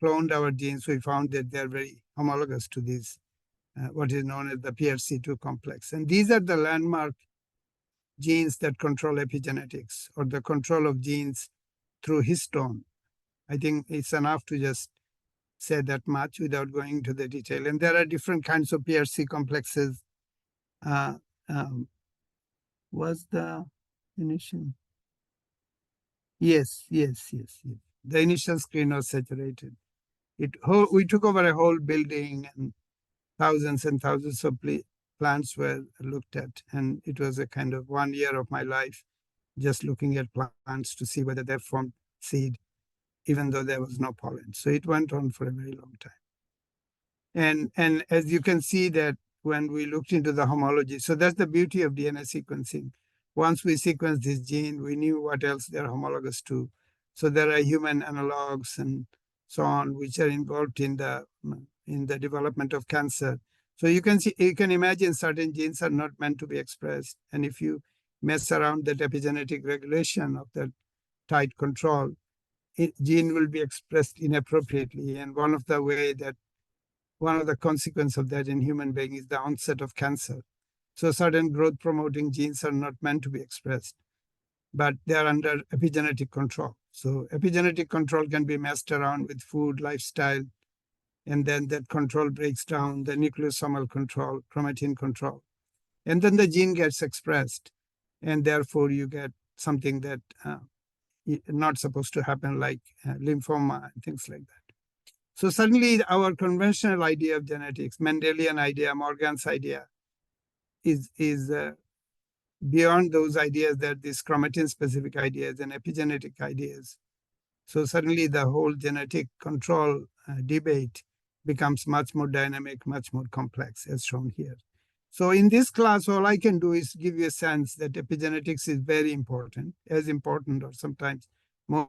cloned our genes, we found that they're very homologous to these, what is known as the PRC2 complex. And these are the landmark genes that control epigenetics, or the control of genes through histone. I think it's enough to just say that much without going into the detail. And there are different kinds of PRC complexes. Was the initial? Yes. The initial screen was saturated. We took over a whole building, and thousands of plants were looked at. And it was a kind of 1 year of my life just looking at plants to see whether they formed seed, even though there was no pollen. So it went on for a very long time. And as you can see that when we looked into the homology, so that's the beauty of DNA sequencing. Once we sequenced this gene, we knew what else they're homologous to. So there are human analogs and so on, which are involved in the development of cancer. So you can imagine certain genes are not meant to be expressed. And if you mess around that epigenetic regulation of that tight control, gene will be expressed inappropriately. And one of the consequences of that in human being is the onset of cancer. So certain growth promoting genes are not meant to be expressed, but they are under epigenetic control. So epigenetic control can be messed around with food, lifestyle, and then that control breaks down, the nucleosomal control, chromatin control. And then the gene gets expressed, and therefore you get something that not supposed to happen, like lymphoma and things like that. So suddenly our conventional idea of genetics, Mendelian idea, Morgan's idea, is beyond those ideas, that these chromatin-specific ideas and epigenetic ideas. So suddenly the whole genetic control debate becomes much more dynamic, much more complex, as shown here. So in this class, all I can do is give you a sense that epigenetics is very important, as important or sometimes more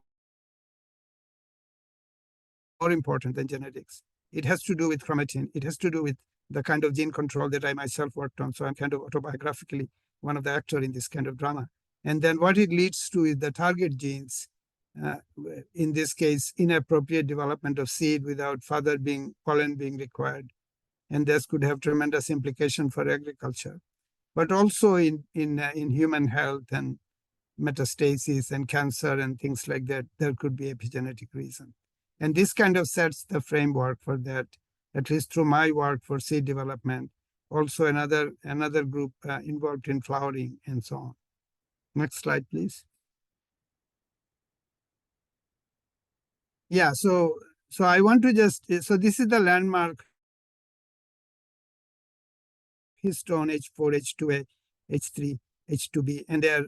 important than genetics. It has to do with chromatin. It has to do with the kind of gene control that I myself worked on. So I'm kind of autobiographically one of the actors in this kind of drama. And then what it leads to is the target genes, in this case, inappropriate development of seed without further pollen being required. And this could have tremendous implication for agriculture, but also in human health and metastasis and cancer and things like that, there could be epigenetic reason. And this kind of sets the framework for that, at least through my work for seed development. Also another group involved in flowering and so on. Next slide, please. Yeah, so I want to so this is the landmark histone H4, H2A, H3, H2B, and their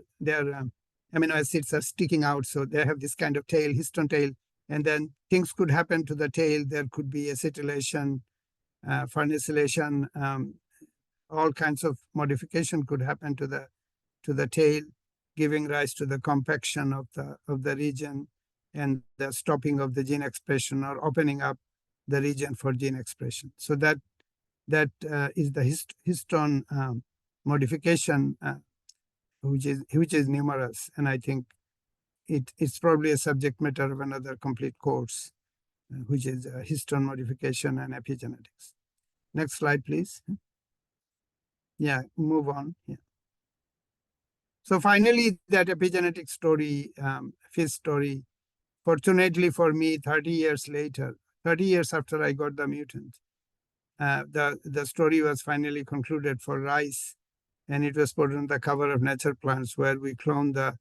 amino acids are sticking out. So they have this kind of tail, histone tail, and then things could happen to the tail. There could be acetylation, farnesylation, all kinds of modification could happen to the tail, giving rise to the compaction of the region and the stopping of the gene expression or opening up the region for gene expression. So that is the histone modification, which is numerous, and I think it's probably a subject matter of another complete course, which is histone modification and epigenetics. Next slide, please. Yeah, move on. Yeah. So finally, that epigenetic story, FIS story, fortunately for me, 30 years later, 30 years after I got the mutant, the story was finally concluded for rice, and it was put on the cover of Nature Plants, where we cloned the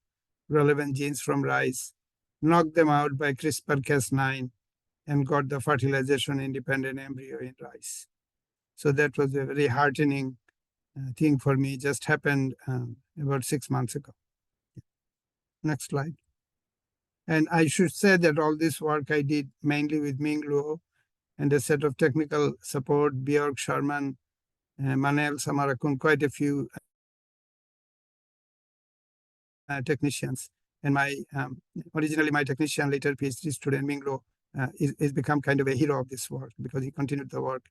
relevant genes from rice, knocked them out by CRISPR-Cas9, and got the fertilization independent embryo in rice. So that was a very heartening thing for me. It just happened about 6 months ago. Next slide. And I should say that all this work I did mainly with Ming Luo and a set of technical support, Bjork, Sharman, Manel, Samarakun, quite a few technicians. And my originally my technician, later PhD student, Ming Luo, is become kind of a hero of this work because he continued the work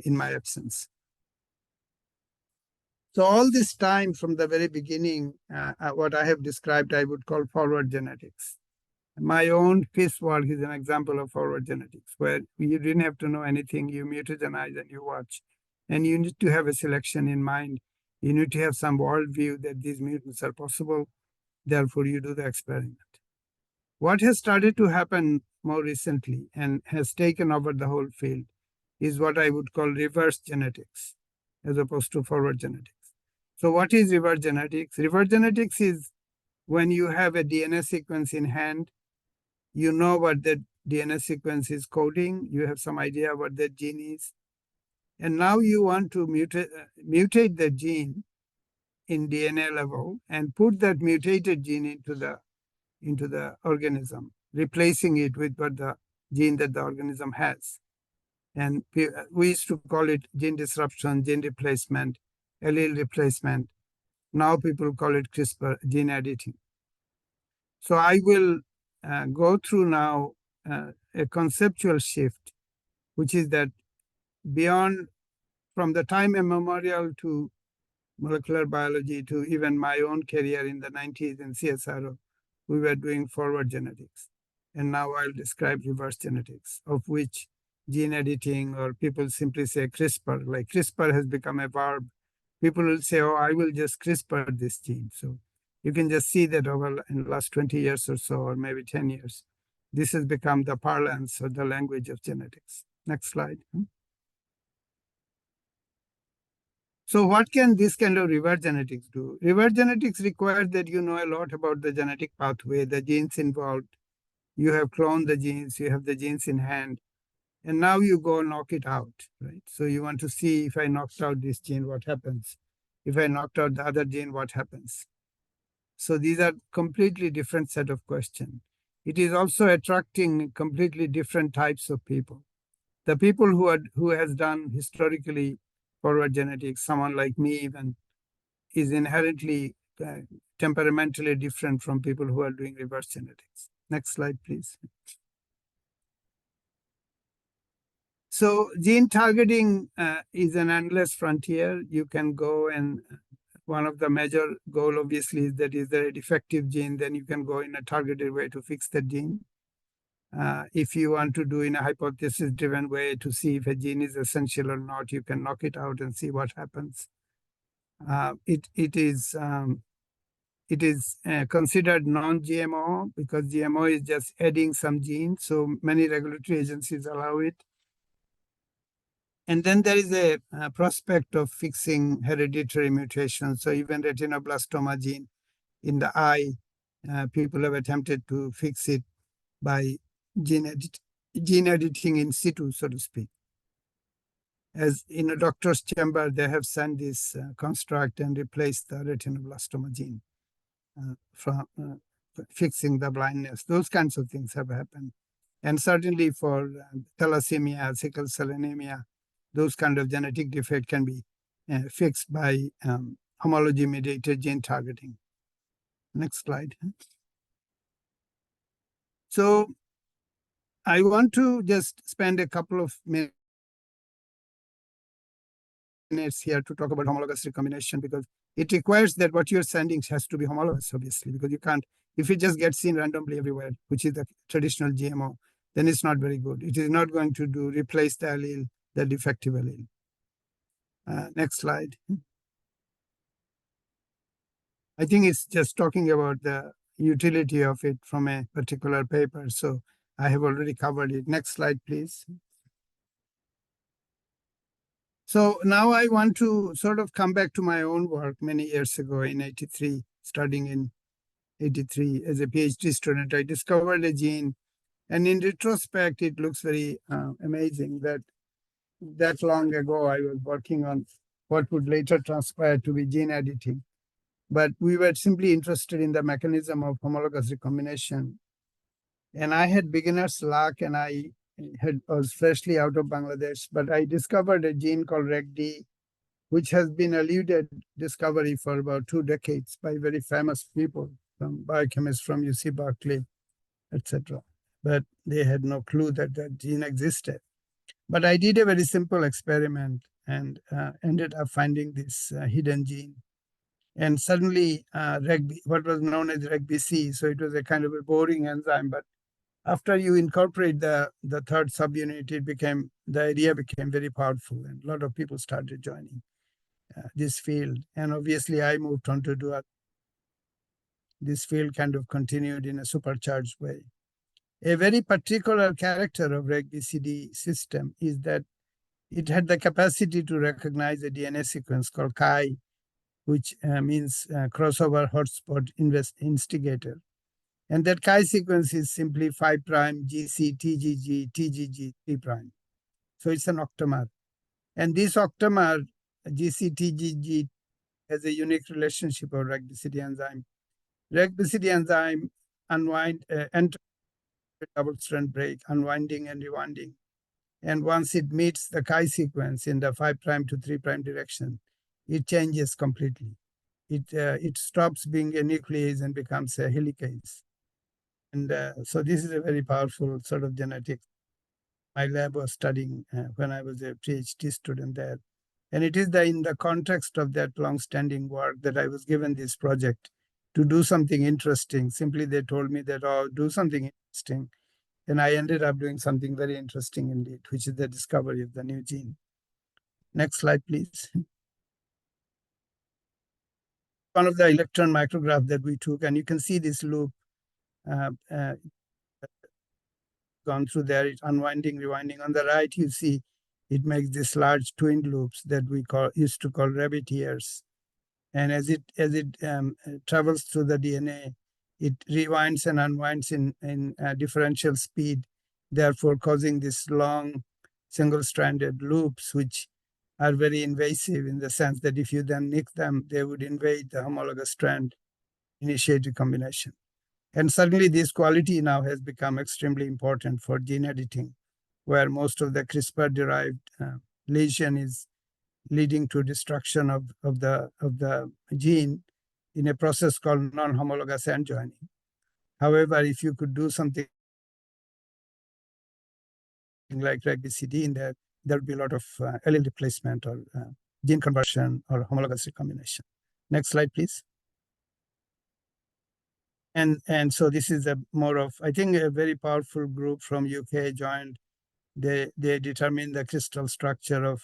in my absence. So all this time from the very beginning, what I have described, I would call forward genetics. My own FIS work is an example of forward genetics, where you didn't have to know anything, you mutagenize and you watch. And you need to have a selection in mind. You need to have some worldview that these mutants are possible. Therefore, you do the experiment. What has started to happen more recently and has taken over the whole field is what I would call reverse genetics, as opposed to forward genetics. So what is reverse genetics? Reverse genetics is when you have a DNA sequence in hand, you know what the DNA sequence is coding, you have some idea what that gene is, and now you want to mutate the gene in DNA level and put that mutated gene into the organism, replacing it with what the gene that the organism has. And we used to call it gene disruption, gene replacement, allele replacement. Now people call it CRISPR, gene editing. So I will go through now a conceptual shift, which is that beyond, from the time immemorial to molecular biology to even my own career in the 90s in CSIRO, we were doing forward genetics. And now I'll describe reverse genetics, of which gene editing, or people simply say CRISPR, like CRISPR has become a verb. People will say, oh, I will just CRISPR this gene. So you can just see that over in the last 20 years or so, or maybe 10 years, this has become the parlance or the language of genetics. Next slide. So what can this kind of reverse genetics do? Reverse genetics requires that you know a lot about the genetic pathway, the genes involved. You have cloned the genes, you have the genes in hand, and now you go knock it out, right? So you want to see, if I knocked out this gene, what happens? If I knocked out the other gene, what happens? So these are completely different set of questions. It is also attracting completely different types of people. The people who has done historically forward genetics, someone like me even, is inherently temperamentally different from people who are doing reverse genetics. Next slide, please. So gene targeting is an endless frontier. You can go, and one of the major goal obviously is that is there a defective gene, then you can go in a targeted way to fix the gene. If you want to do in a hypothesis-driven way to see if a gene is essential or not, you can knock it out and see what happens. It is considered non-GMO because GMO is just adding some genes. So many regulatory agencies allow it. And then there is a prospect of fixing hereditary mutations. So even retinoblastoma gene in the eye, people have attempted to fix it by gene editing in situ, so to speak. As in a doctor's chamber, they have sent this construct and replaced the retinoblastoma gene from fixing the blindness. Those kinds of things have happened. And certainly for thalassemia, sickle cell anemia, those kind of genetic defect can be fixed by homology-mediated gene targeting. Next slide. So I want to just spend a couple of minutes here to talk about homologous recombination, because it requires that what you're sending has to be homologous, obviously, because you can't, if it just gets seen randomly everywhere, which is the traditional GMO, then it's not very good. It is not going to replace the allele, the defective allele. Next slide. I think it's just talking about the utility of it from a particular paper. So I have already covered it. Next slide, please. So now I want to sort of come back to my own work many years ago in 83, starting in 83 as a PhD student. I discovered a gene And in retrospect, it looks very amazing that long ago I was working on what would later transpire to be gene editing. But we were simply interested in the mechanism of homologous recombination. And I had beginner's luck, and I was freshly out of Bangladesh, but I discovered a gene called RecD, which has been eluded discovery for about 2 decades by very famous people, from biochemists from UC Berkeley, etc. But they had no clue that that gene existed. But I did a very simple experiment and ended up finding this hidden gene. And suddenly, what was known as RecBC, so it was a kind of a boring enzyme, but after you incorporate the third subunit, the idea became very powerful, and a lot of people started joining this field. And obviously, I moved on to do it. This field kind of continued in a supercharged way. A very particular character of RecBCD system is that it had the capacity to recognize a DNA sequence called Chi, which means crossover hotspot instigator. And that Chi sequence is simply 5' GC, TGG, TGG, 3'. So it's an octamer. And this octamer, GC, TGG, has a unique relationship of RecBCD enzyme. RecBCD enzyme enters double strand break, unwinding and rewinding. And once it meets the Chi sequence in the 5' to 3' direction, it changes completely. It stops being a nuclease and becomes a helicase. And so this is a very powerful sort of genetics my lab was studying when I was a PhD student there. And it is in the context of that long-standing work that I was given this project to do something interesting. Simply they told me that, oh, do something interesting. And I ended up doing something very interesting indeed, which is the discovery of the new gene. Next slide, please. One of the electron micrographs that we took, and you can see this loop gone through there, it's unwinding, rewinding. On the right, you see it makes these large twin loops that we used to call rabbit ears. And as it travels through the DNA, it rewinds and unwinds in differential speed, therefore causing these long single-stranded loops, which are very invasive in the sense that if you then nick them, they would invade the homologous strand, initiate recombination. And suddenly this quality now has become extremely important for gene editing, where most of the CRISPR-derived lesion is leading to destruction of the gene in a process called non-homologous end joining. However, if you could do something like RecBCD in there would be a lot of allele replacement or gene conversion or homologous recombination. Next slide, please. And so this is I think a very powerful group from UK joined. They determined the crystal structure of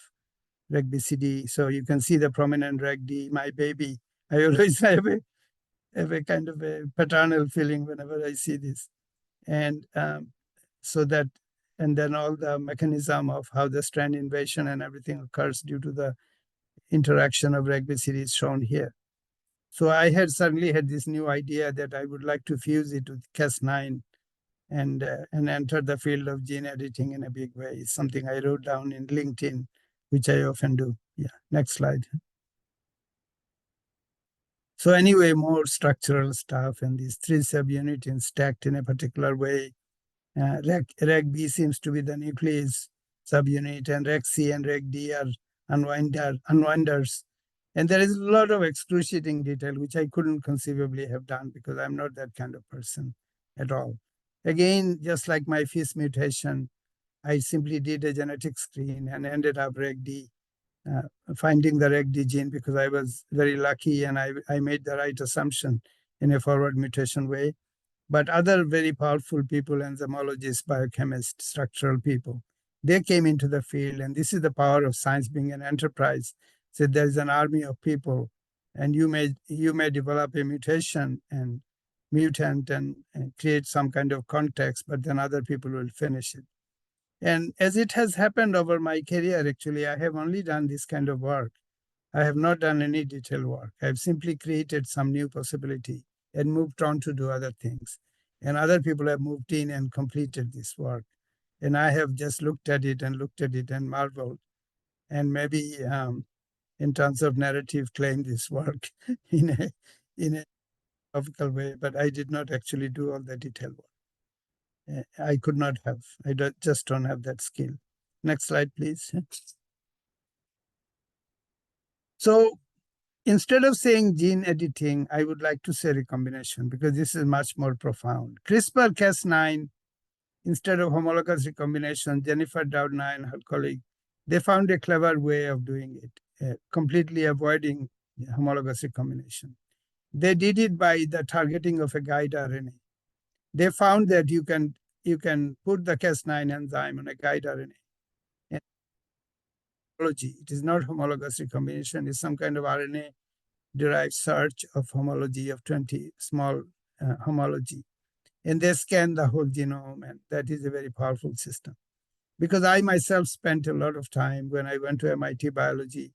RecBCD. So you can see the prominent RecD, my baby. I always have a kind of a paternal feeling whenever I see this. And and then all the mechanism of how the strand invasion and everything occurs due to the interaction of RecBCD is shown here. So I had suddenly had this new idea that I would like to fuse it with Cas9 and enter the field of gene editing in a big way. It's something I wrote down in LinkedIn, which I often do. Yeah, next slide. So anyway, more structural stuff, and these 3 subunits stacked in a particular way. RecB seems to be the nuclease subunit, and RecC and RecD are unwinders. And there is a lot of excruciating detail, which I couldn't conceivably have done because I'm not that kind of person at all. Again, just like my FIS mutation, I simply did a genetic screen and ended up RecD, finding the RecD gene because I was very lucky and I made the right assumption in a forward mutation way. But other very powerful people, enzymologists, biochemists, structural people, they came into the field. And this is the power of science being an enterprise. So there's an army of people, and you may develop a mutation and mutant and create some kind of context, but then other people will finish it. And as it has happened over my career, actually, I have only done this kind of work. I have not done any detailed work. I've simply created some new possibility and moved on to do other things. And other people have moved in and completed this work. And I have just looked at it and marveled. And maybe in terms of narrative, claim this work in a philosophical way, but I did not actually do all the detailed work. I could not have. Just don't have that skill. Next slide, please. So instead of saying gene editing, I would like to say recombination because this is much more profound. CRISPR-Cas9, instead of homologous recombination, Jennifer Doudna and her colleague, they found a clever way of doing it, completely avoiding homologous recombination. They did it by the targeting of a guide RNA. They found that you can put the Cas9 enzyme on a guide RNA. And it is not homologous recombination, it's some kind of RNA-derived search of homology of 20 small homology. And they scan the whole genome, and that is a very powerful system. Because I myself spent a lot of time when I went to MIT biology,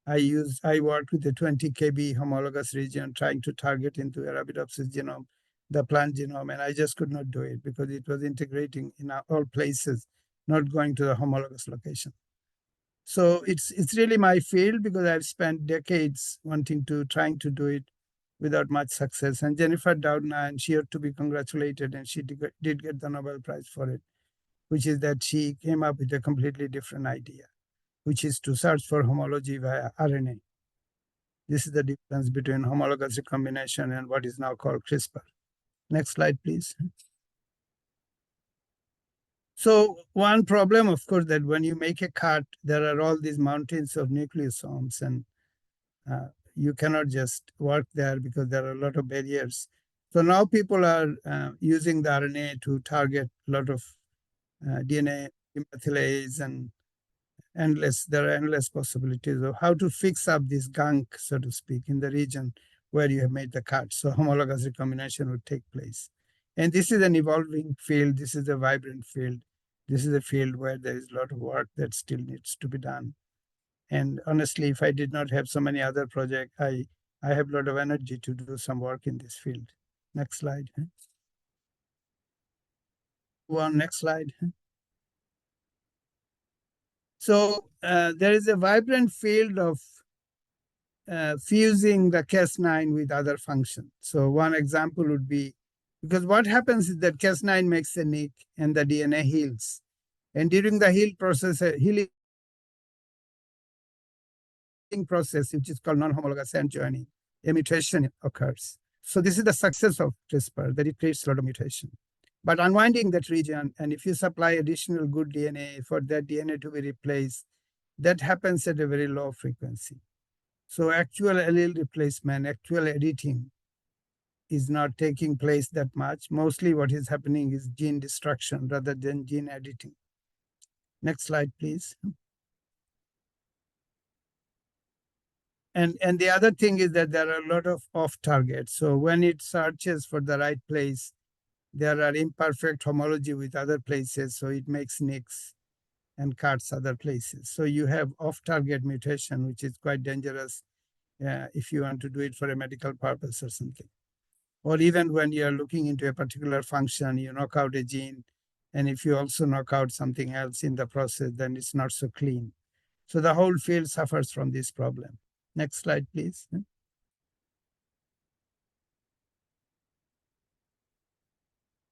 I worked with the 20 kb homologous region trying to target into Arabidopsis genome, the plant genome, and I just could not do it because it was integrating in all places, not going to the homologous location. So it's really my field because I've spent decades trying to do it without much success. And Jennifer Doudna, and she ought to be congratulated, and she did get the Nobel Prize for it, which is that she came up with a completely different idea, which is to search for homology via RNA. This is the difference between homologous recombination and what is now called CRISPR. Next slide, please. So one problem, of course, that when you make a cut, there are all these mountains of nucleosomes, and you cannot just work there because there are a lot of barriers. So now people are using the RNA to target a lot of DNA methylase, and there are endless possibilities of how to fix up this gunk, so to speak, in the region where you have made the cut. So homologous recombination would take place. And this is an evolving field. This is a vibrant field. This is a field where there is a lot of work that still needs to be done. And honestly, if I did not have so many other projects, I have a lot of energy to do some work in this field. Next slide. Next slide. So there is a vibrant field of fusing the Cas9 with other functions. So one example would be, because what happens is that Cas9 makes a nick and the DNA heals. And during the healing process, which is called non-homologous end joining, a mutation occurs. So this is the success of CRISPR, that it creates a lot of mutation. But unwinding that region, and if you supply additional good DNA for that DNA to be replaced, that happens at a very low frequency. So actual allele replacement, actual editing is not taking place that much. Mostly what is happening is gene destruction rather than gene editing. Next slide, please. And the other thing is that there are a lot of off targets. So when it searches for the right place, there are imperfect homology with other places. So it makes nicks and cuts other places. So you have off target mutation, which is quite dangerous if you want to do it for a medical purpose or something. Or even when you're looking into a particular function, you knock out a gene. And if you also knock out something else in the process, then it's not so clean. So the whole field suffers from this problem. Next slide, please.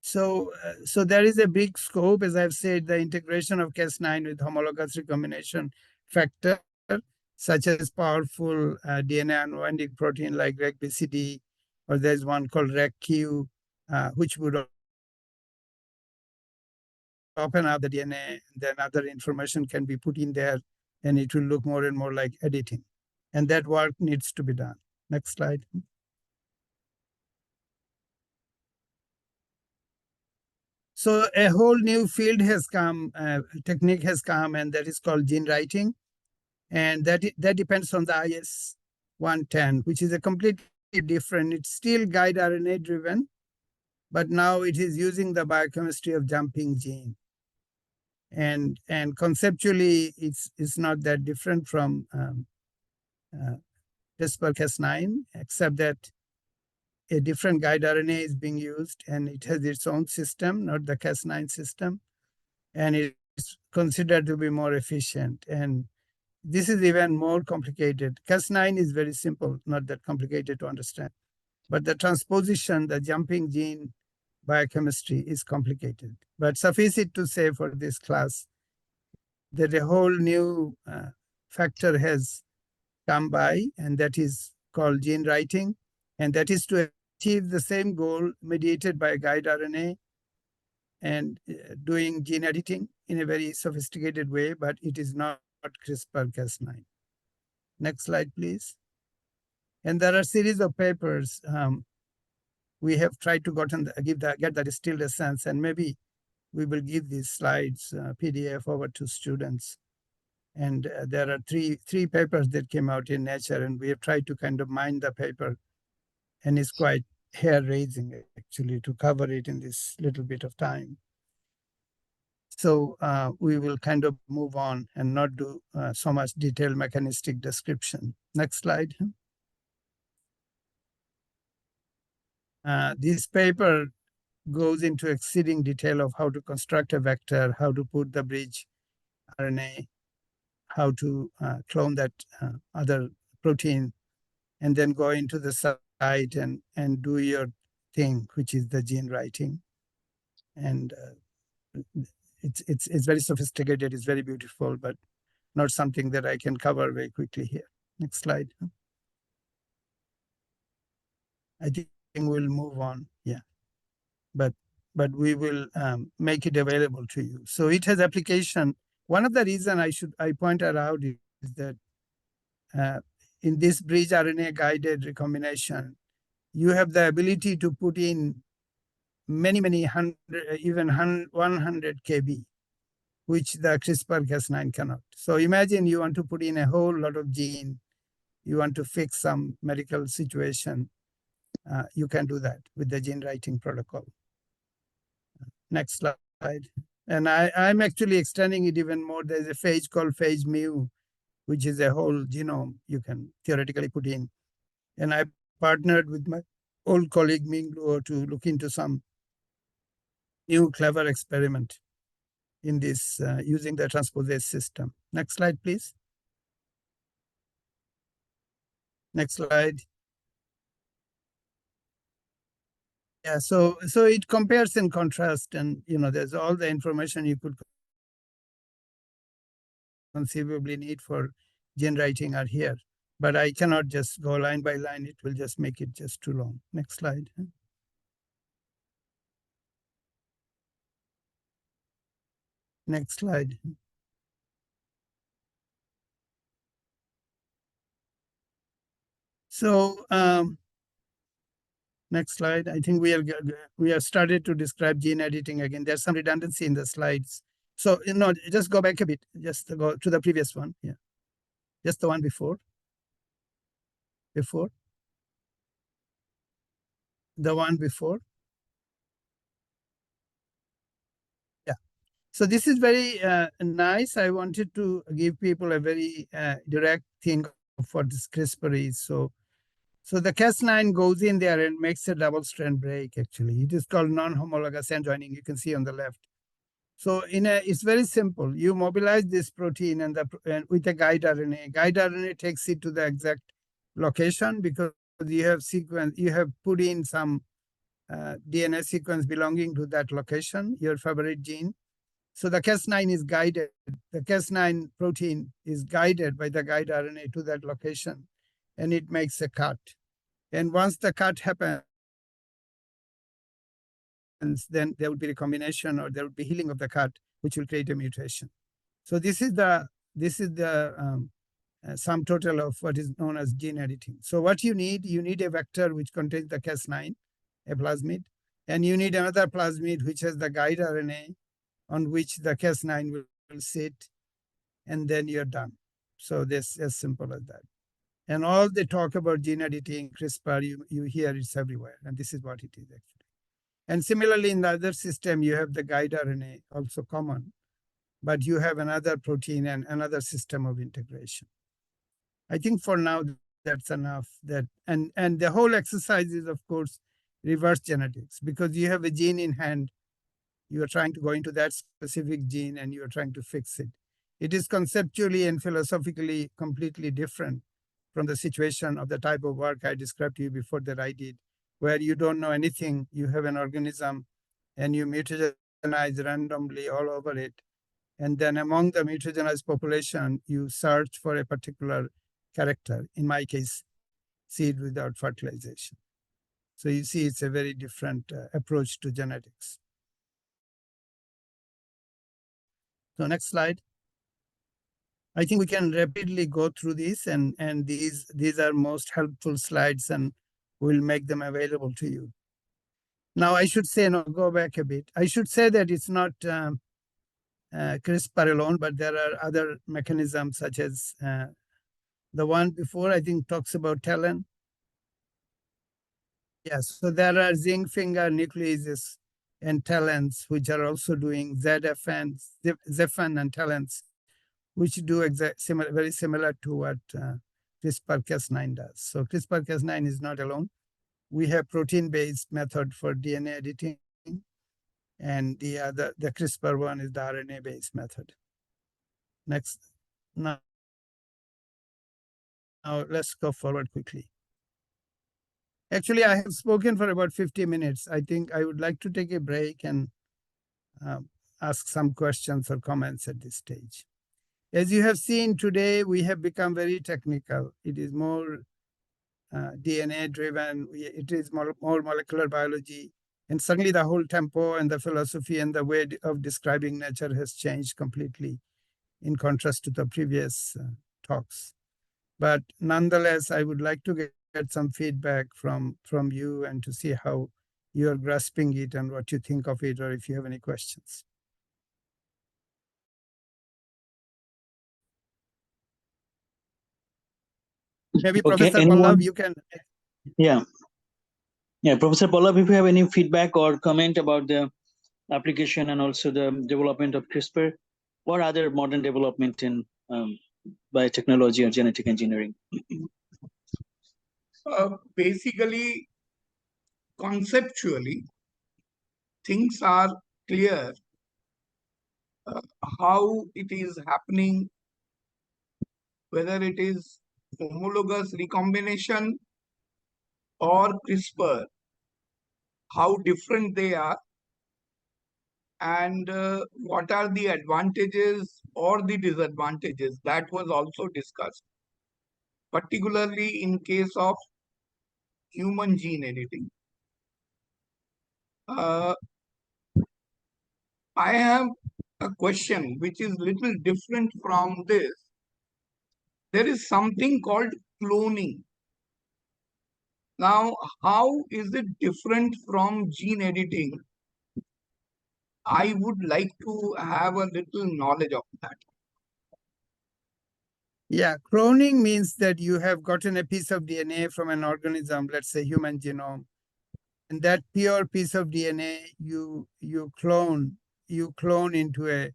So there is a big scope, as I've said, the integration of Cas9 with homologous recombination factor, such as powerful DNA unwinding protein like RecBCD, or there's one called RecQ, which would open up the DNA, then other information can be put in there, and it will look more and more like editing. And that work needs to be done. Next slide. So a whole new field has come, technique has come, and that is called gene writing. And that depends on the IS 110, which is a completely different, it's still guide RNA driven, but now it is using the biochemistry of jumping gene. And conceptually, it's not that different from CRISPR-Cas9, except that a different guide RNA is being used, and it has its own system, not the Cas9 system, and it's considered to be more efficient. And this is even more complicated. Cas9 is very simple, not that complicated to understand. But the transposition, the jumping gene biochemistry is complicated. But suffice it to say for this class that a whole new factor has come by, and that is called gene writing. And that is to achieve the same goal mediated by guide RNA and doing gene editing in a very sophisticated way, but it is not CRISPR-Cas9. Next slide, please. And there are a series of papers. We have tried to get that distilled essence, and maybe we will give these slides PDF over to students. And there are three papers that came out in Nature, and we have tried to kind of mine the paper, and it's quite hair-raising actually to cover it in this little bit of time. So we will kind of move on and not do so much detailed mechanistic description. Next slide. This paper goes into exceeding detail of how to construct a vector, how to put the bridge RNA, how to clone that other protein, and then go into the site and do your thing, which is the gene writing. And it's very sophisticated, it's very beautiful, but not something that I can cover very quickly here. Next slide. I think we'll move on, yeah. But we will make it available to you. So it has application. One of the reasons I pointed out is that in this bridge RNA guided recombination, you have the ability to put in many hundred, even 100 kb, which the CRISPR-Cas9 cannot. So imagine you want to put in a whole lot of gene, you want to fix some medical situation, you can do that with the gene writing protocol. Next slide. And I'm actually extending it even more. There's a phage called phage mu, which is a whole genome you can theoretically put in. And I partnered with my old colleague Ming Luo to look into some new clever experiment in this using the transposase system. Next slide, please. Next slide. Yeah, so it compares and contrasts, and there's all the information you could conceivably need for gene writing are here. But I cannot just go line by line, it will just make it just too long. Next slide. Next slide. So next slide. I think we are started to describe gene editing again. There's some redundancy in the slides. So just go back a bit. Just go to the previous one. Yeah, just the one before. The one before. Yeah. So this is very nice. I wanted to give people a very direct thing for this CRISPR is. So the Cas9 goes in there and makes a double strand break, actually. It is called non-homologous end joining, you can see on the left. So it's very simple. You mobilize this protein and with a guide RNA. Guide RNA takes it to the exact location because you have put in some DNA sequence belonging to that location, your favorite gene. So the Cas9 is guided. The Cas9 protein is guided by the guide RNA to that location, and it makes a cut. And once the cut happens, then there would be recombination or there would be healing of the cut, which will create a mutation. So this is the sum total of what is known as gene editing. So what you need a vector which contains the Cas9, a plasmid, and you need another plasmid which has the guide RNA on which the Cas9 will sit, and then you're done. So this is as simple as that. And all the talk about gene editing, CRISPR, you hear it's everywhere, and this is what it is actually. And similarly, in the other system, you have the guide RNA, also common, but you have another protein and another system of integration. I think for now, that's enough. And the whole exercise is, of course, reverse genetics, because you have a gene in hand, you are trying to go into that specific gene and you are trying to fix it. It is conceptually and philosophically completely different from the situation of the type of work I described to you before that I did, where you don't know anything, you have an organism and you mutagenize randomly all over it. And then among the mutagenized population, you search for a particular character, in my case, seed without fertilization. So you see, it's a very different approach to genetics. So next slide. I think we can rapidly go through these, and these are most helpful slides, and we'll make them available to you. Now, I should say, no, go back a bit. I should say that it's not CRISPR alone, but there are other mechanisms such as the one before, I think, talks about TALEN. Yes, so there are zinc finger nucleases and TALENs, which are also doing ZFN and TALENs, which do very similar to what CRISPR-Cas9 does. So CRISPR-Cas9 is not alone. We have protein-based method for DNA editing, and the CRISPR one is the RNA-based method. Next. Now let's go forward quickly. Actually, I have spoken for about 50 minutes. I think I would like to take a break and ask some questions or comments at this stage. As you have seen today, we have become very technical. It is more DNA driven. It is more molecular biology. And suddenly the whole tempo and the philosophy and the way of describing nature has changed completely in contrast to the previous talks. But nonetheless, I would like to get some feedback from you and to see how you are grasping it and what you think of it, or if you have any questions. Maybe Okay, Professor anyone? Pallav, you can. Yeah, Professor Pallav, if you have any feedback or comment about the application and also the development of CRISPR or other modern development in biotechnology or genetic engineering. Basically, conceptually, things are clear. How it is happening, whether it is homologous recombination or CRISPR, how different they are, and what are the advantages or the disadvantages. That was also discussed, particularly in case of human gene editing. I have a question which is little different from this. There is something called cloning. Now, how is it different from gene editing? I would like to have a little knowledge of that. Yeah, cloning means that you have gotten a piece of DNA from an organism, let's say human genome, and that pure piece of DNA you clone into a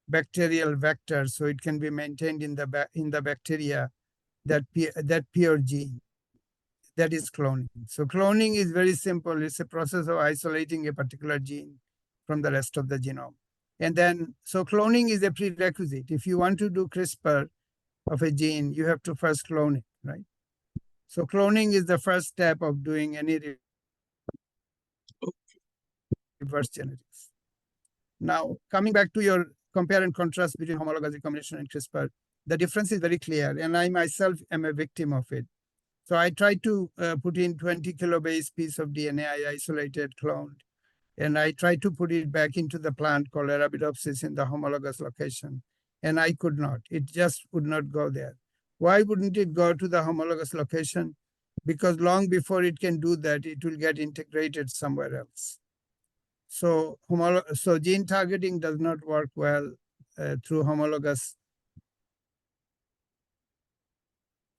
bacterial vector, so it can be maintained in the bacteria, that pure gene. That is cloning. So cloning is very simple. It's a process of isolating a particular gene from the rest of the genome. And then, so cloning is a prerequisite. If you want to do CRISPR of a gene, you have to first clone it, right? So cloning is the first step of doing any reverse genetics. Now, coming back to your compare and contrast between homologous recombination and CRISPR, the difference is very clear, and I myself am a victim of it. So I tried to put in 20 kilobase piece of DNA, I isolated, cloned, and I tried to put it back into the plant called Arabidopsis in the homologous location, and I could not. It just would not go there. Why wouldn't it go to the homologous location? Because long before it can do that, it will get integrated somewhere else. So gene targeting does not work well through homologous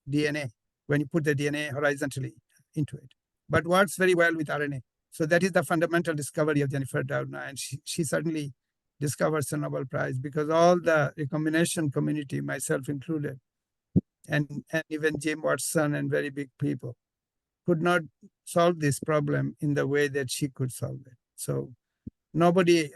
DNA when you put the DNA horizontally into it, but works very well with RNA. So that is the fundamental discovery of Jennifer Doudna, and she certainly discovers a Nobel Prize, because all the recombination community, myself included, and even Jim Watson and very big people could not solve this problem in the way that she could solve it. So nobody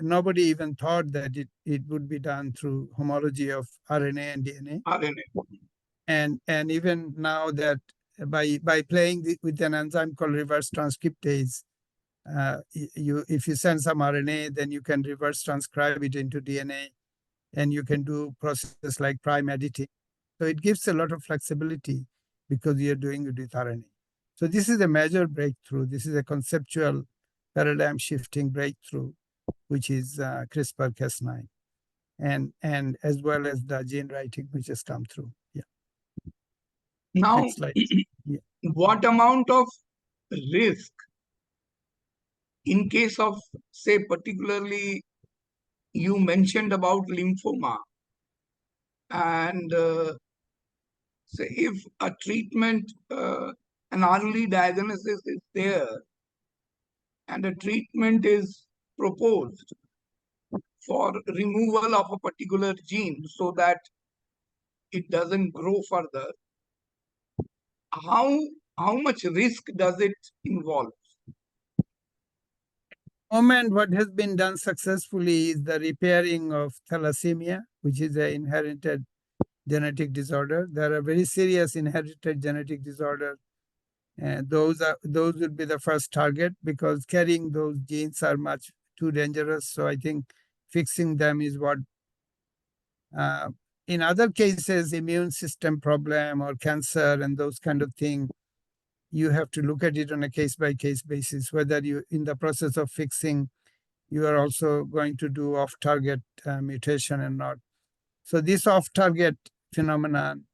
even thought that it would be done through homology of RNA and DNA. And even now that by playing with an enzyme called reverse transcriptase, if you send some RNA, then you can reverse transcribe it into DNA, and you can do processes like prime editing. So it gives a lot of flexibility because you're doing it with RNA. So this is a major breakthrough. This is a conceptual paradigm shifting breakthrough, which is CRISPR-Cas9, and as well as the gene writing which has come through. Yeah. Now, Next slide. Yeah. what amount of risk in case of, say, particularly you mentioned about lymphoma, and say if a treatment, an early diagnosis is there and a treatment is proposed for removal of a particular gene so that it doesn't grow further, how much risk does it involve? Moment, what has been done successfully is the repairing of thalassemia, which is an inherited genetic disorder. There are very serious inherited genetic disorders, and those would be the first target because carrying those genes are much too dangerous. So I think fixing them is what. In other cases, immune system problem or cancer and those kind of things, you have to look at it on a case-by-case basis, whether you, in the process of fixing, you are also going to do off-target mutation and not. So this off-target phenomenon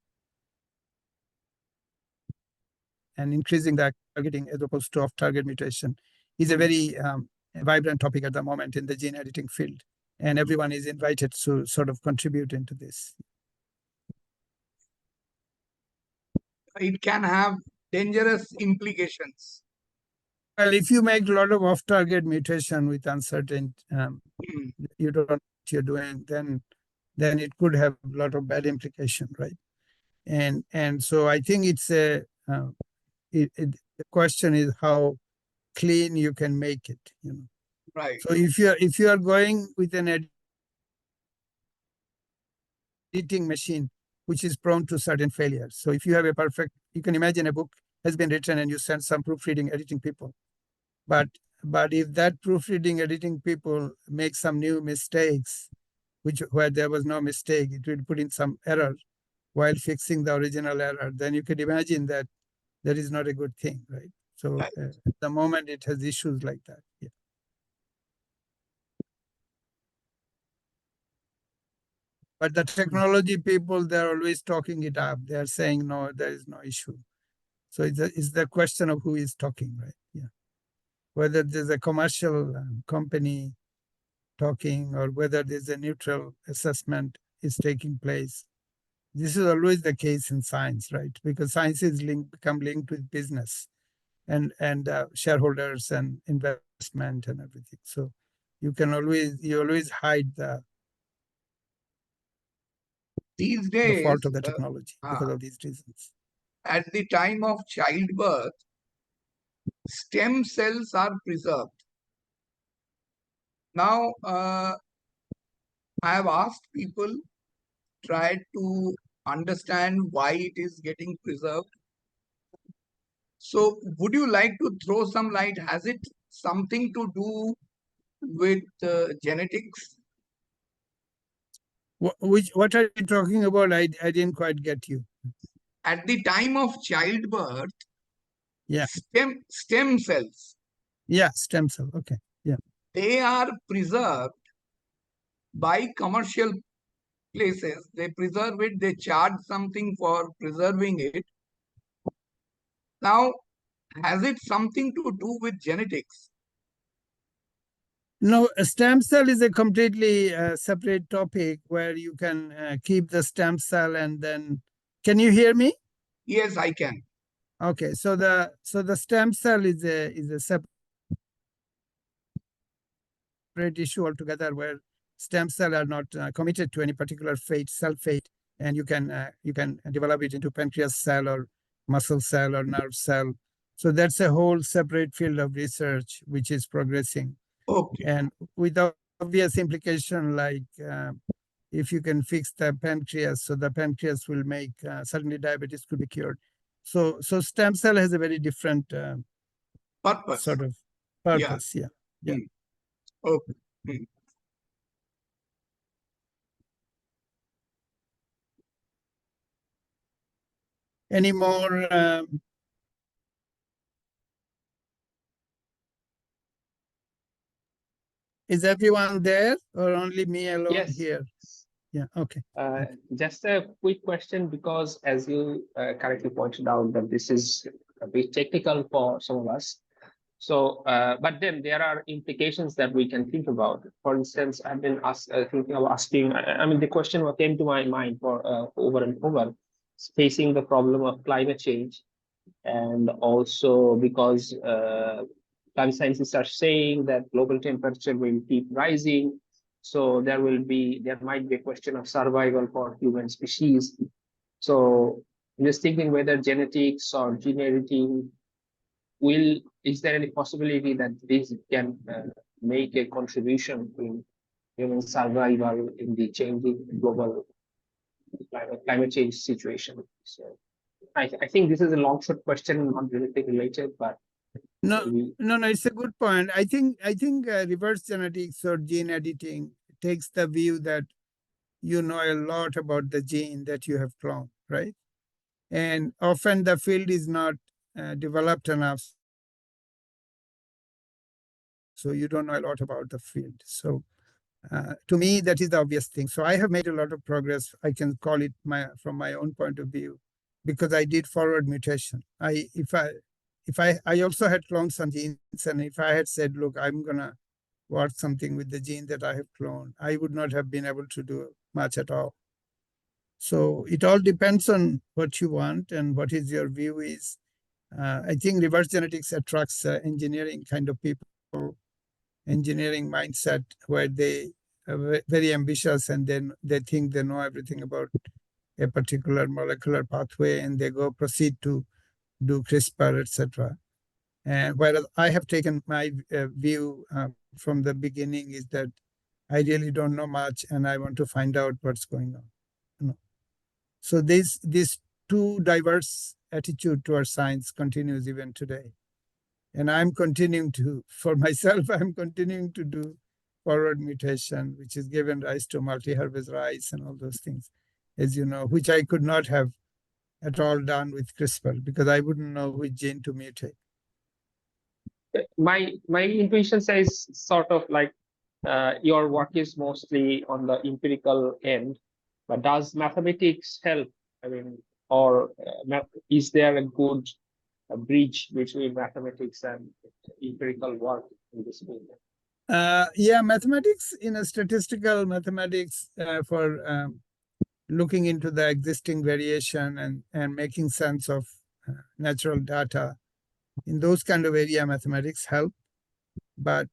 and increasing the targeting as opposed to off-target mutation is a very vibrant topic at the moment in the gene editing field. And everyone is invited to sort of contribute into this. It can have dangerous implications. Well, if you make a lot of off-target mutation with uncertain, you don't know what you're doing, then it could have a lot of bad implication, right? And so I think it's a the question is how clean you can make it, you know. Right. So if you are going with an editing machine which is prone to certain failures. So if you have a perfect, you can imagine a book has been written and you send some proofreading editing people. But if that proofreading editing people make some new mistakes, where there was no mistake, it will put in some error while fixing the original error, then you could imagine that that is not a good thing, right? So at the moment it has issues like that. Yeah. But the technology people, they're always talking it up. They're saying, no, there is no issue. So it's the question of who is talking, right? Yeah. Whether there's a commercial company talking or whether there's a neutral assessment is taking place. This is always the case in science, right? Because science is become linked with business and shareholders and investment and everything. So you always hide These the days, fault of the technology because of these reasons. at the time of childbirth, stem cells are preserved. Now, I have asked people, tried to understand why it is getting preserved. So would you like to throw some light? Has it something to do with genetics? What are you talking about? I didn't quite get you. At the time of childbirth, yeah, stem cells. Yeah, stem cell. Okay. Yeah. They are preserved by commercial places. They preserve it, they charge something for preserving it. Now, has it something to do with genetics? No, a stem cell is a completely separate topic where you can keep the stem cell and then, can you hear me? Yes, I can. Okay, so the stem cell is a separate issue altogether where stem cell are not committed to any particular cell fate. and you can develop it into pancreas cell or muscle cell or nerve cell. So that's a whole separate field of research which is progressing. Okay. And with obvious implication, like if you can fix the pancreas, so the pancreas will make certainly diabetes could be cured. So stem cell has a very different Purpose. sort of purpose. Yeah. Yeah. Okay. Hmm. Any more? Is everyone there or only me alone Yes. here? Yeah. Okay. Just a quick question, because as you correctly pointed out that this is a bit technical for some of us. So, but then there are implications that we can think about. For instance, I've been thinking of asking, I mean, the question what came to my mind for over and over, facing the problem of climate change. And also because climate scientists are saying that global temperature will keep rising. So there might be a question of survival for human species. So I'm just thinking whether genetics or gene editing is there any possibility that this can make a contribution to human survival in the changing global climate change situation? So I think this is a long shot question, not directly related, but no, it's a good point. I think reverse genetics or gene editing takes the view that you know a lot about the gene that you have cloned, right? And often the field is not developed enough, so you don't know a lot about the field. So to me, that is the obvious thing. So I have made a lot of progress. I can call it from my own point of view, because I did forward mutation. I also had cloned some genes, and if I had said, look, I'm gonna work something with the gene that I have cloned, I would not have been able to do much at all. So it all depends on what you want and what is your view is. I think reverse genetics attracts engineering kind of people, engineering mindset, where they are very ambitious and then they think they know everything about a particular molecular pathway, and they go proceed to do CRISPR, etc. And whereas I have taken my view from the beginning is that I really don't know much, and I want to find out what's going on. You know? So this two diverse attitude towards science continues even today. And I'm continuing to, for myself, I'm continuing to do forward mutation, which has given rise to multi-harvest rice and all those things, as you know, which I could not have at all done with CRISPR because I wouldn't know which gene to mutate. My intuition says sort of like your work is mostly on the empirical end, but does mathematics help? I mean, or is there a good bridge between mathematics and empirical work in this field? Yeah, mathematics, statistical mathematics for looking into the existing variation and making sense of natural data. In those kind of area, mathematics help. But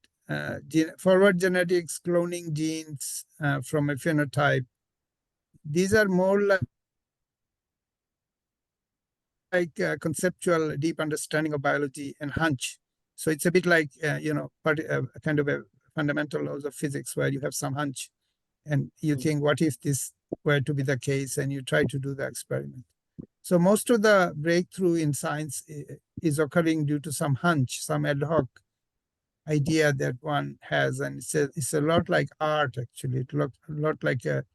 forward genetics, cloning genes from a phenotype, these are more like conceptual deep understanding of biology and hunch. So it's a bit like, kind of a fundamental laws of physics where you have some hunch and you think, what if this were to be the case? And you try to do the experiment. So most of the breakthrough in science is occurring due to some hunch, some ad hoc idea that one has. And it's a lot like art, actually. It looks a lot like a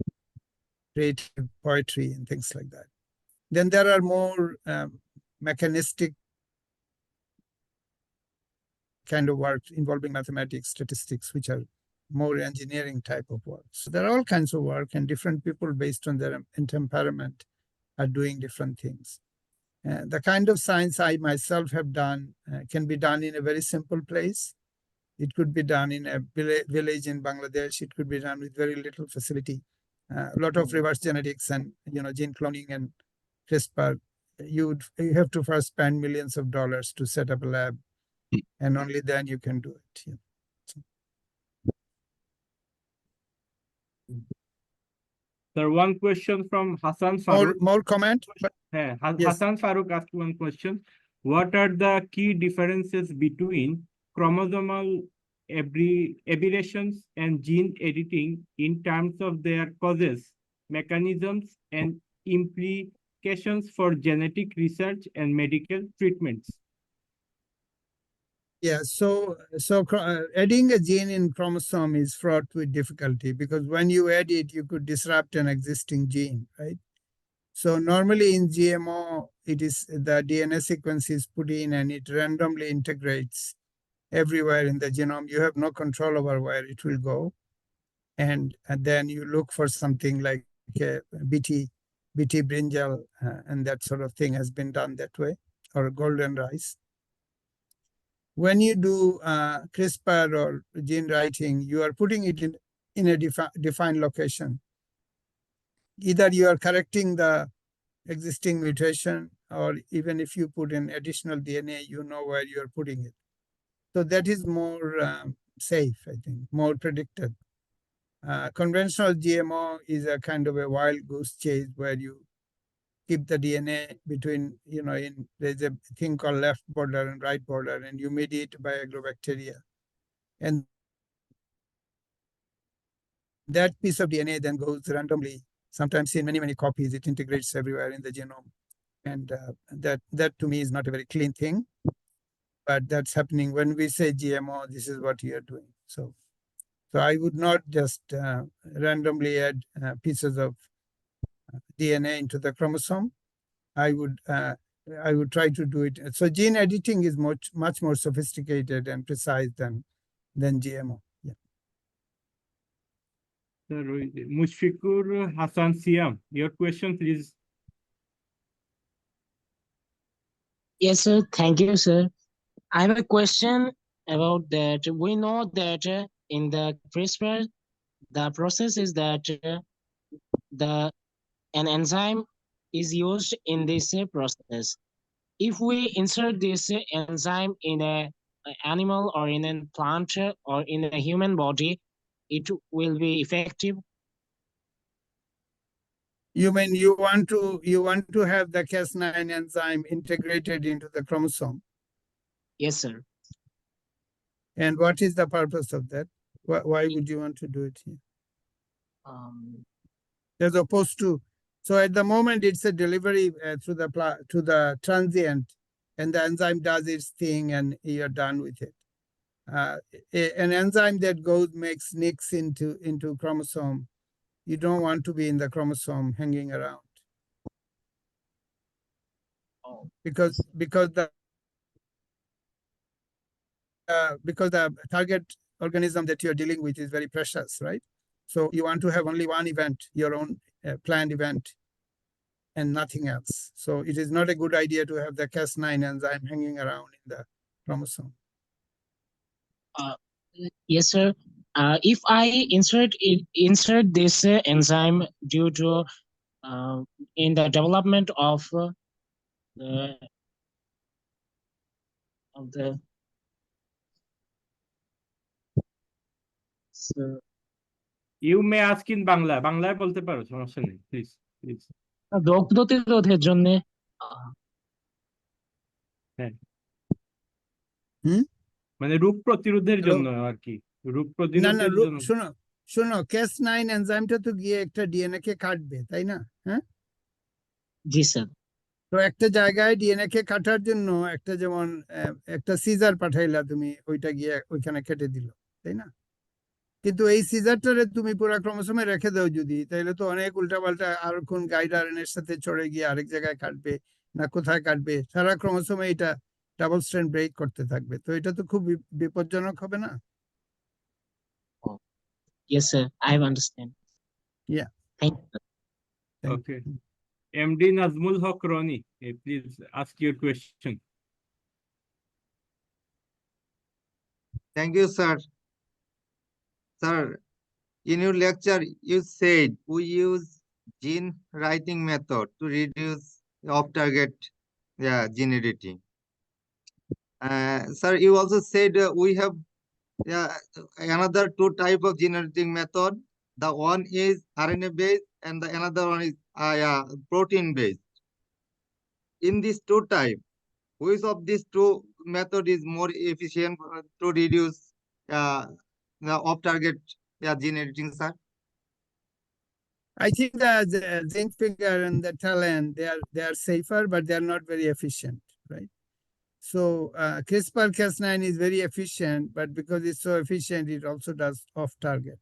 creative poetry and things like that. Then there are more mechanistic kind of work involving mathematics, statistics, which are more engineering type of work. So there are all kinds of work, and different people based on their temperament are doing different things. The kind of science I myself have done can be done in a very simple place. It could be done in a village in Bangladesh. It could be done with very little facility. A lot of reverse genetics and gene cloning and CRISPR. You have to first spend millions of dollars to set up a lab, and only then you can do it. Yeah. So. There one question from Hassan Farooq. More comment? Yeah, Yes. Hassan Farooq asked one question. What are the key differences between chromosomal aberrations and gene editing in terms of their causes, mechanisms, and implications for genetic research and medical treatments? Yeah, so adding a gene in chromosome is fraught with difficulty because when you add it, you could disrupt an existing gene, right? So normally in GMO, it is the DNA sequence is put in and it randomly integrates everywhere in the genome. You have no control over where it will go. And then you look for something like BT brinjal, and that sort of thing has been done that way, or golden rice. When you do CRISPR or gene writing, you are putting it in a defined location. Either you are correcting the existing mutation, or even if you put in additional DNA, you know where you are putting it. So that is more safe, I think, more predicted. Conventional GMO is a kind of a wild goose chase where you keep the DNA between, there's a thing called left border and right border, and you mediate by agrobacteria. And that piece of DNA then goes randomly, sometimes in many, many copies, it integrates everywhere in the genome. And that to me is not a very clean thing, but that's happening. When we say GMO, this is what you are doing. So I would not just randomly add pieces of DNA into the chromosome. I would try to do it. So gene editing is much more sophisticated and precise than GMO. Yeah. Mushfiqur Hassan Siam, your question, please. Yes, sir. Thank you, sir. I have a question about that. We know that in the CRISPR, the process is that an enzyme is used in this process. If we insert this enzyme in an animal or in a plant or in a human body, it will be effective. You mean you want to have the Cas9 enzyme integrated into the chromosome? Yes, sir. And what is the purpose of that? Why would you want to do it here? As opposed to, so at the moment it's a delivery to the transient, and the enzyme does its thing and you're done with it. An enzyme that makes nicks into chromosome, you don't want to be in the chromosome hanging around. Because the target organism that you're dealing with is very precious, right? So you want to have only one event, your own planned event, and nothing else. So it is not a good idea to have the Cas9 enzyme hanging around in the chromosome. Yes, sir. If I insert this enzyme due to in the development of the so You may ask in Bangla. বাংলায় বলতে পারো, সমস্যা নেই, please please. রোগ প্রতিরোধের জন্য মানে রোগ প্রতিরোধের জন্য আর কি, রোগ প্রতিরোধের জন্য। শোনো Cas9 এনজাইমটা তো গিয়ে একটা ডিএনএ কে কাটবে, তাই না? হ্যাঁ, জি স্যার। তো একটা জায়গায় ডিএনএ কে কাটার জন্য একটা, যেমন একটা সিজার পাঠাইলা তুমি, ওইটা গিয়ে ওইখানে কেটে দিল, তাই না? কিন্তু এই সিজারটারে তুমি পুরো ক্রোমোসোমে রেখে দাও যদি, তাহলে তো অনেক উল্টাপাল্টা আর কোন গাইড আরএনএর সাথে চড়ে গিয়ে আরেক জায়গায় কাটবে, না কোথায় কাটবে, সারা ক্রোমোসোমে এটা ডাবল স্ট্র্যান্ড ব্রেক করতে থাকবে। তো এটা তো খুব বিপজ্জনক হবে না? Yes, sir. I understand. Yeah. Thank you. Okay. MD Nazmul Haq Roni, please ask your question. Thank you, sir. Sir, in your lecture, you said we use gene writing method to reduce off-target gene editing. Sir, you also said we have another two type of gene editing method. The one is RNA-based and the another one is protein based. In these two types, which of these two method is more efficient to reduce the off-target gene editing, sir? I think the zinc finger and the talent, they are safer, but they are not very efficient, right? So CRISPR-Cas9 is very efficient, but because it's so efficient, it also does off-target.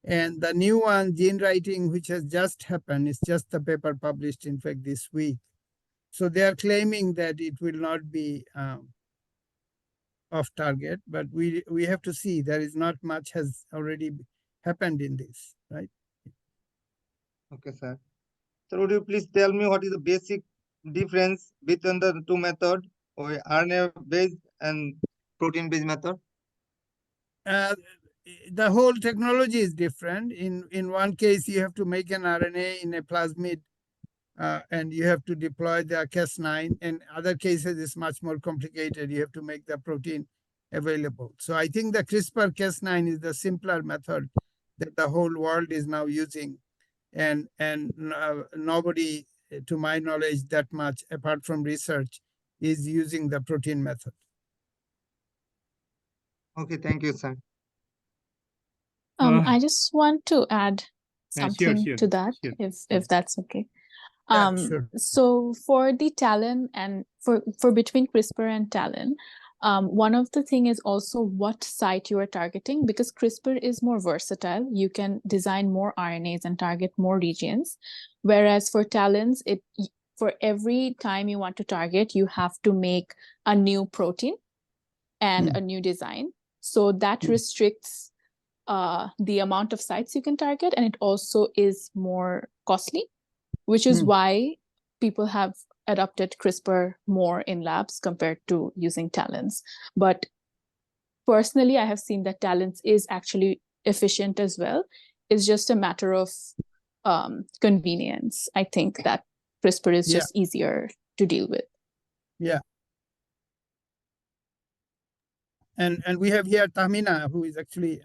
And the new one, gene writing, which has just happened, is just the paper published, in fact, this week. So they are claiming that it will not be off target, but we have to see. There is not much has already happened in this, right? Okay, sir. So would you please tell me what is the basic difference between the two methods, or RNA-based and protein-based method? The whole technology is different. In one case, you have to make an RNA in a plasmid, and you have to deploy the Cas9. In other cases, it's much more complicated. You have to make the protein available. So I think the CRISPR-Cas9 is the simpler method that the whole world is now using. And nobody, to my knowledge, that much, apart from research, is using the protein method. Okay, thank you, sir. I just want to add something sure, to that, sure. if that's okay. Yeah, sure. So for the TALEN and for between CRISPR and TALEN, one of the thing is also what site you are targeting, because CRISPR is more versatile. You can design more RNAs and target more regions, whereas for TALENs, for every time you want to target, you have to make a new protein and a new design. So that restricts the amount of sites you can target, and it also is more costly, which is why people have adopted CRISPR more in labs compared to using TALENs. But personally, I have seen that TALENs is actually efficient as well. It's just a matter of convenience. I think that CRISPR is just easier to deal with. Yeah. And we have here Tahmina, who is actually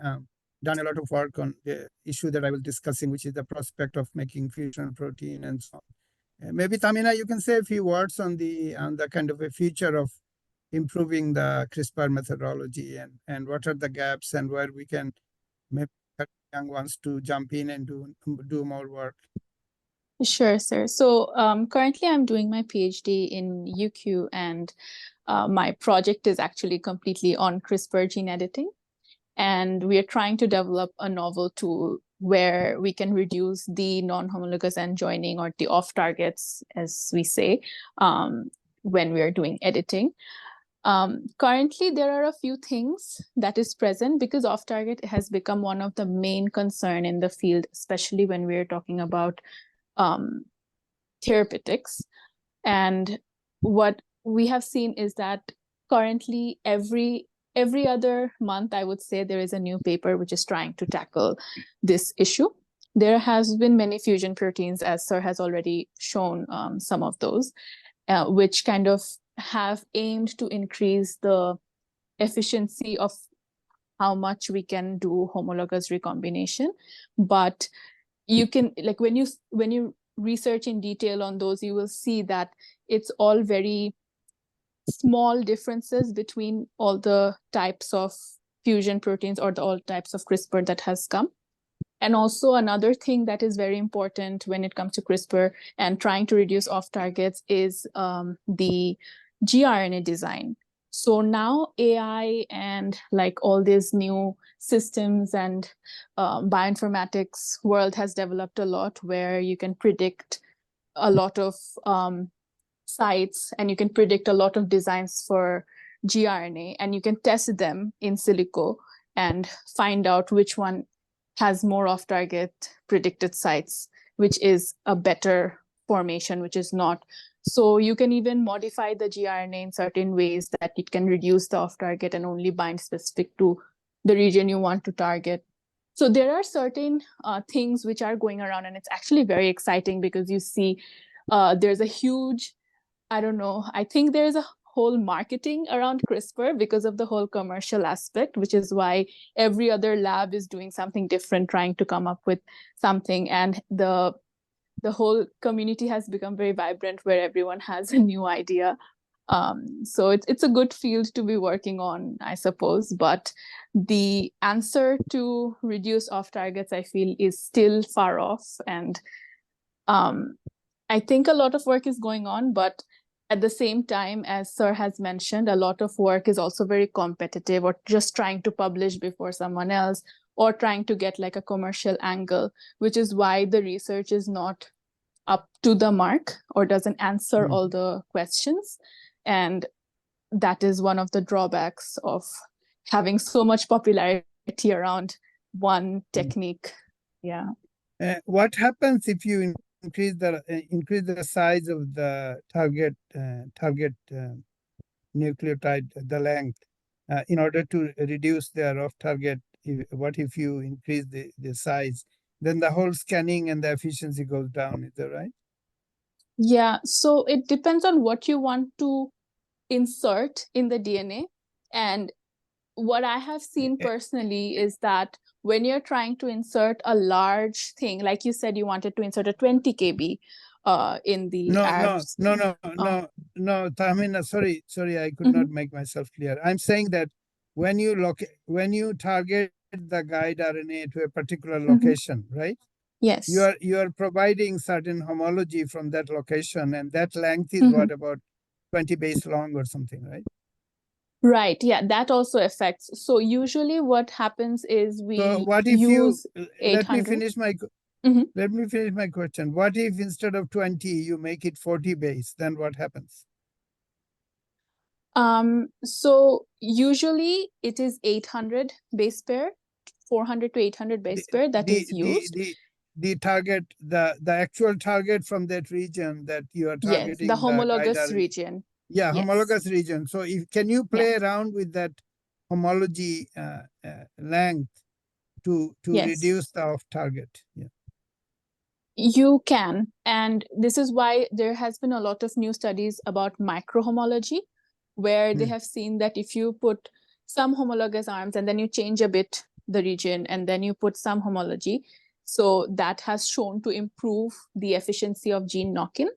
done a lot of work on the issue that I was discussing, which is the prospect of making fusion protein and so on. Maybe Tahmina, you can say a few words on the kind of a future of improving the CRISPR methodology, and what are the gaps and where we can maybe young ones to jump in and do more work. Sure, sir. So currently I'm doing my PhD in UQ, and my project is actually completely on CRISPR gene editing. And we are trying to develop a novel tool where we can reduce the non-homologous end joining, or the off targets, as we say, when we are doing editing. Currently, there are a few things that is present, because off target has become one of the main concern in the field, especially when we're talking about therapeutics. And what we have seen is that currently every other month, I would say, there is a new paper which is trying to tackle this issue. There has been many fusion proteins, as Sir has already shown some of those, which kind of have aimed to increase the efficiency of how much we can do homologous recombination. But you can, like, when you research in detail on those, you will see that it's all very small differences between all the types of fusion proteins, or all types of CRISPR that has come. And also another thing that is very important when it comes to CRISPR and trying to reduce off targets is the gRNA design. So now AI and like all these new systems and bioinformatics world has developed a lot, where you can predict a lot of sites, and you can predict a lot of designs for gRNA, and you can test them in silico and find out which one has more off-target predicted sites, which is a better formation, which is not. So you can even modify the gRNA in certain ways that it can reduce the off-target and only bind specific to the region you want to target. So there are certain things which are going around, and it's actually very exciting, because you see there's a huge, I don't know, I think there's a whole marketing around CRISPR because of the whole commercial aspect, which is why every other lab is doing something different, trying to come up with something. And the whole community has become very vibrant where everyone has a new idea. So it's a good field to be working on, I suppose. But the answer to reduce off targets, I feel, is still far off. And I think a lot of work is going on, but at the same time, as Sir has mentioned, a lot of work is also very competitive, or just trying to publish before someone else, or trying to get like a commercial angle, which is why the research is not up to the mark or doesn't answer all the questions. And that is one of the drawbacks of having so much popularity around one technique. Yeah. What happens if you increase the size of the target nucleotide, the length, in order to reduce their off target? What if you increase the size? Then the whole scanning and the efficiency goes down. Is that right? Yeah. So it depends on what you want to insert in the DNA. And what I have seen personally is that when you're trying to insert a large thing, like you said, you wanted to insert a 20 kb in the abs. No, Tahmina, sorry, I could not make myself clear. I'm saying that when you target the guide RNA to a particular location, right? Yes. You are providing certain homology from that location, and that length is what, about 20 base long or something, right? Right. Yeah, that also affects. So usually what happens is we what if use let me 800. finish my question. What if instead of 20 you make it 40 base? Then what happens? So usually it is 800 base pair, 400 to 800 base pair that is used. The target, the actual target from that region that you are targeting. Yes, the homologous region. Yeah, Yes. homologous region. So can you play around with that homology length to reduce the off target? Yeah. You can, and this is why there has been a lot of new studies about microhomology, where they have seen that if you put some homologous arms and then you change a bit the region and then you put some homology, so that has shown to improve the efficiency of gene knock-in.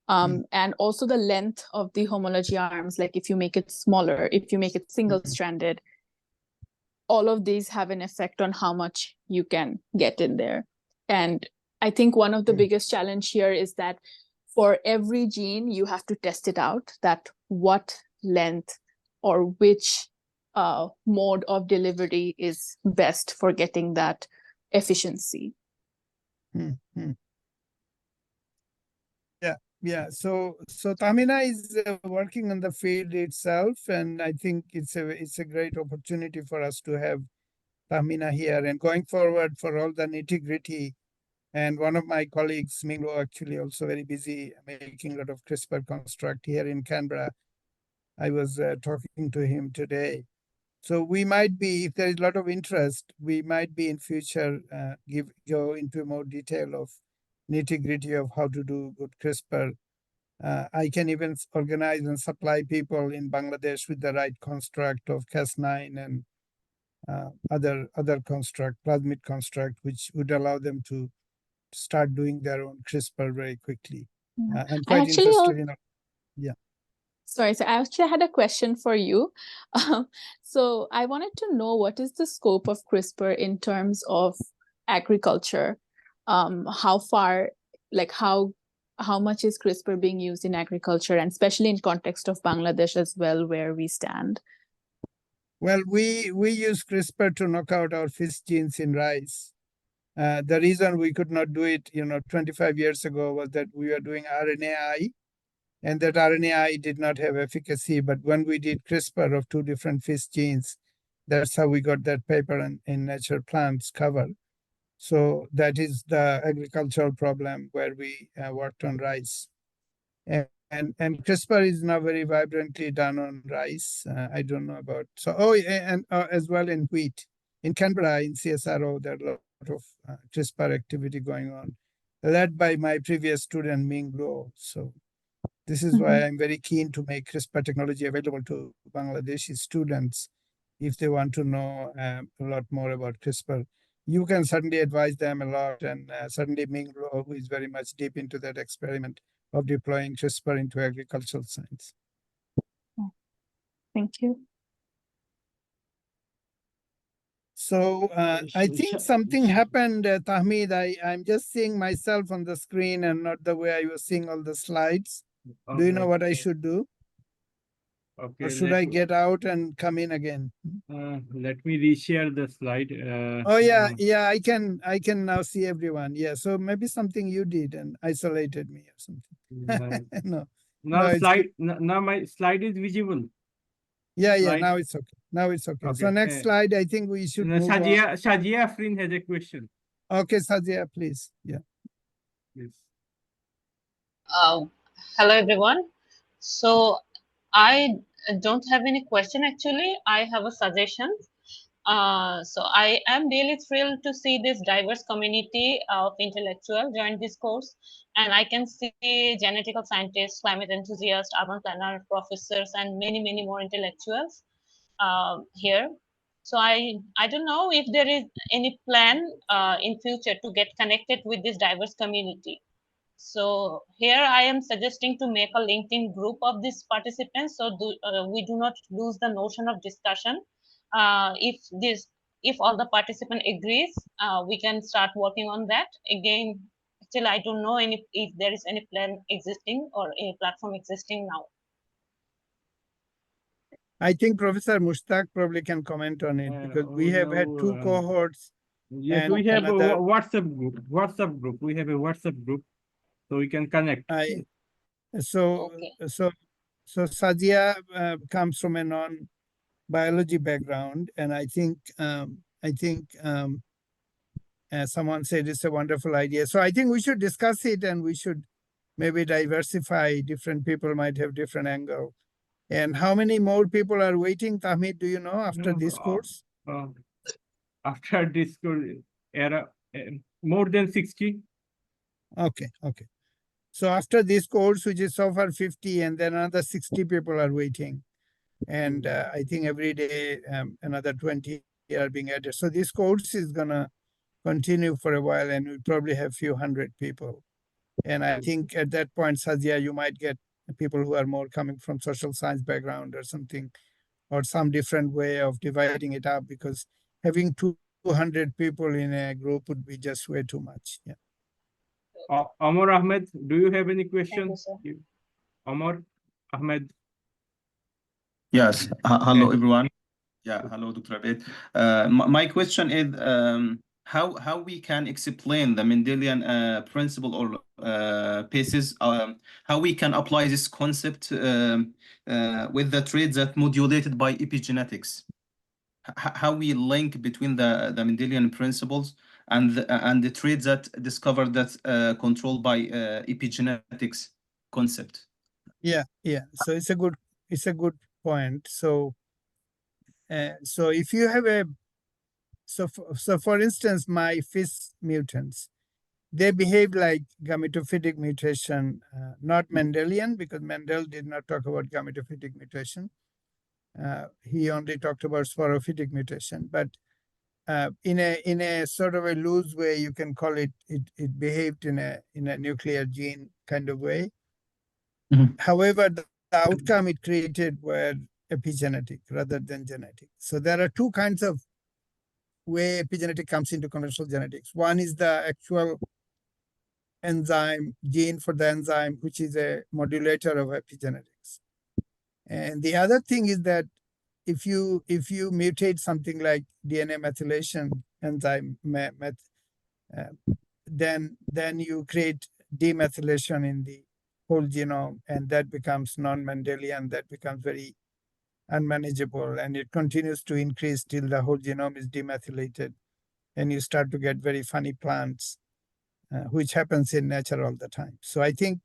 And also the length of the homology arms, like if you make it smaller, if you make it single-stranded, all of these have an effect on how much you can get in there. And I think one of the biggest challenge here is that for every gene, you have to test it out, that what length or which mode of delivery is best for getting that efficiency. Yeah. So Tahmina is working on the field itself, and I think it's a great opportunity for us to have Tahmina here, and going forward for all the nitty-gritty. And one of my colleagues, Minglo, actually also very busy making a lot of CRISPR construct here in Canberra. I was talking to him today. So we might be, if there is a lot of interest, we might be in future go into more detail of nitty-gritty of how to do good CRISPR. I can even organize and supply people in Bangladesh with the right construct of Cas9 and other construct, plasmid construct, which would allow them to start doing their own CRISPR very quickly. I'm quite interested in. Yeah. Sorry, so I actually had a question for you. So I wanted to know, what is the scope of CRISPR in terms of agriculture? How far, like how much is CRISPR being used in agriculture, and especially in context of Bangladesh as well, where we stand? Well, we use CRISPR to knock out our FIS genes in rice. The reason we could not do it, 25 years ago was that we were doing RNAi, and that RNAi did not have efficacy. But when we did CRISPR of 2 different FIS genes, that's how we got that paper in Nature Plants cover. So that is the agricultural problem where we worked on rice. And CRISPR is now very vibrantly done on rice. I don't know about, as well in wheat. In Canberra, in CSRO, there are a lot of CRISPR activity going on, led by my previous student, Ming Luo. So This is why I'm very keen to make CRISPR technology available to Bangladeshi students if they want to know a lot more about CRISPR. You can certainly advise them a lot, and certainly Ming Lo, who is very much deep into that experiment of deploying CRISPR into agricultural science. Thank you. So I think something happened, Tahmid. I'm just seeing myself on the screen and not the way I was seeing all the slides. Do you know what I should do? Okay, Or should I get out and come in again? Let me reshare the slide. Oh yeah, yeah, I can now see everyone. Yeah, so maybe something you did and isolated me or something. No, Now it's slide. good. Now my slide is visible. Yeah, yeah, Slide. now it's okay. Now it's okay. So Okay. next slide, I think we should move on. Shajia Afrin has a question. Okay, Sajia, please. Yeah. Yes. Hello everyone. So I don't have any question actually. I have a suggestion. So I am really thrilled to see this diverse community of intellectuals join this course, and I can see genetical scientists, climate enthusiasts, urban planner, professors, and many more intellectuals here. So I don't know if there is any plan in future to get connected with this diverse community. So here I am suggesting to make a LinkedIn group of these participants, so we do not lose the notion of discussion. If all the participant agrees, we can start working on that. Again, still I don't know if there is any plan existing or a platform existing now. I think Professor Mushtaq probably can comment on it because we have had two cohorts. Yes, and we have another, a WhatsApp group. We have a WhatsApp group, so we can connect. So Sajia comes from a non-biology background, and I think someone said it's a wonderful idea. So I think we should discuss it, and we should maybe diversify. Different people might have different angle. And how many more people are waiting, Tahmid, do you know, after this course? After this course, more than 60. Okay. So after this course, which is so far 50, and then another 60 people are waiting. And I think every day another 20 are being added. So this course is going to continue for a while, and we probably have a few hundred people. And I think at that point, Sajia, you might get people who are more coming from social science background or something, or some different way of dividing it up, because having 200 people in a group would be just way too much. Yeah. Amar Ahmed, do you have any questions? Amar Ahmed. Yes. Hello, everyone. Yeah. Hello, Dr. Abed. My question is how we can explain the Mendelian principle or basis, how we can apply this concept with the traits that modulated by epigenetics. How we link between the Mendelian principles and the traits that discovered that controlled by epigenetics concept. Yeah. So it's a good point. So if you have so for instance, my FIS mutants, they behave like gametophytic mutation, not Mendelian, because Mendel did not talk about gametophytic mutation. He only talked about sporophytic mutation, but in a sort of a loose way, you can call it behaved in a nuclear gene kind of way. However, the outcome it created were epigenetic rather than genetic. So there are two kinds of way epigenetic comes into conventional genetics. One is the actual enzyme gene for the enzyme, which is a modulator of epigenetics. And the other thing is that if you mutate something like DNA methylation enzyme, then you create demethylation in the whole genome, and that becomes non-Mendelian, that becomes very unmanageable, and it continues to increase till the whole genome is demethylated, and you start to get very funny plants, which happens in nature all the time. So I think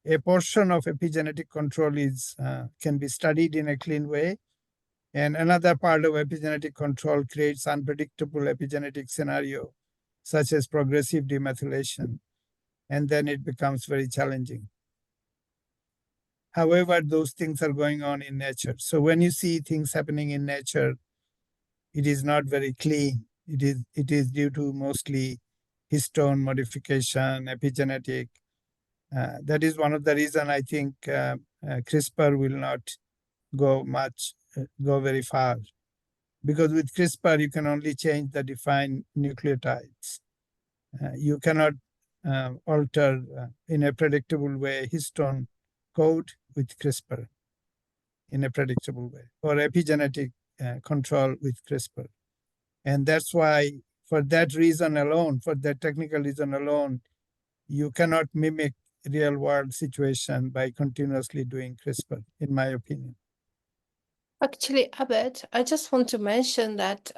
a portion of epigenetic control is can be studied in a clean way, and another part of epigenetic control creates unpredictable epigenetic scenario, such as progressive demethylation, and then it becomes very challenging. However, those things are going on in nature. So when you see things happening in nature, it is not very clean. It is due to mostly histone modification, epigenetic. That is one of the reasons I think CRISPR will not go very far, because with CRISPR you can only change the defined nucleotides. You cannot alter in a predictable way histone code with CRISPR in a predictable way, or epigenetic control with CRISPR. And that's why, for that reason alone, for that technical reason alone, you cannot mimic real world situation by continuously doing CRISPR, in my opinion. Actually, Abed, I just want to mention that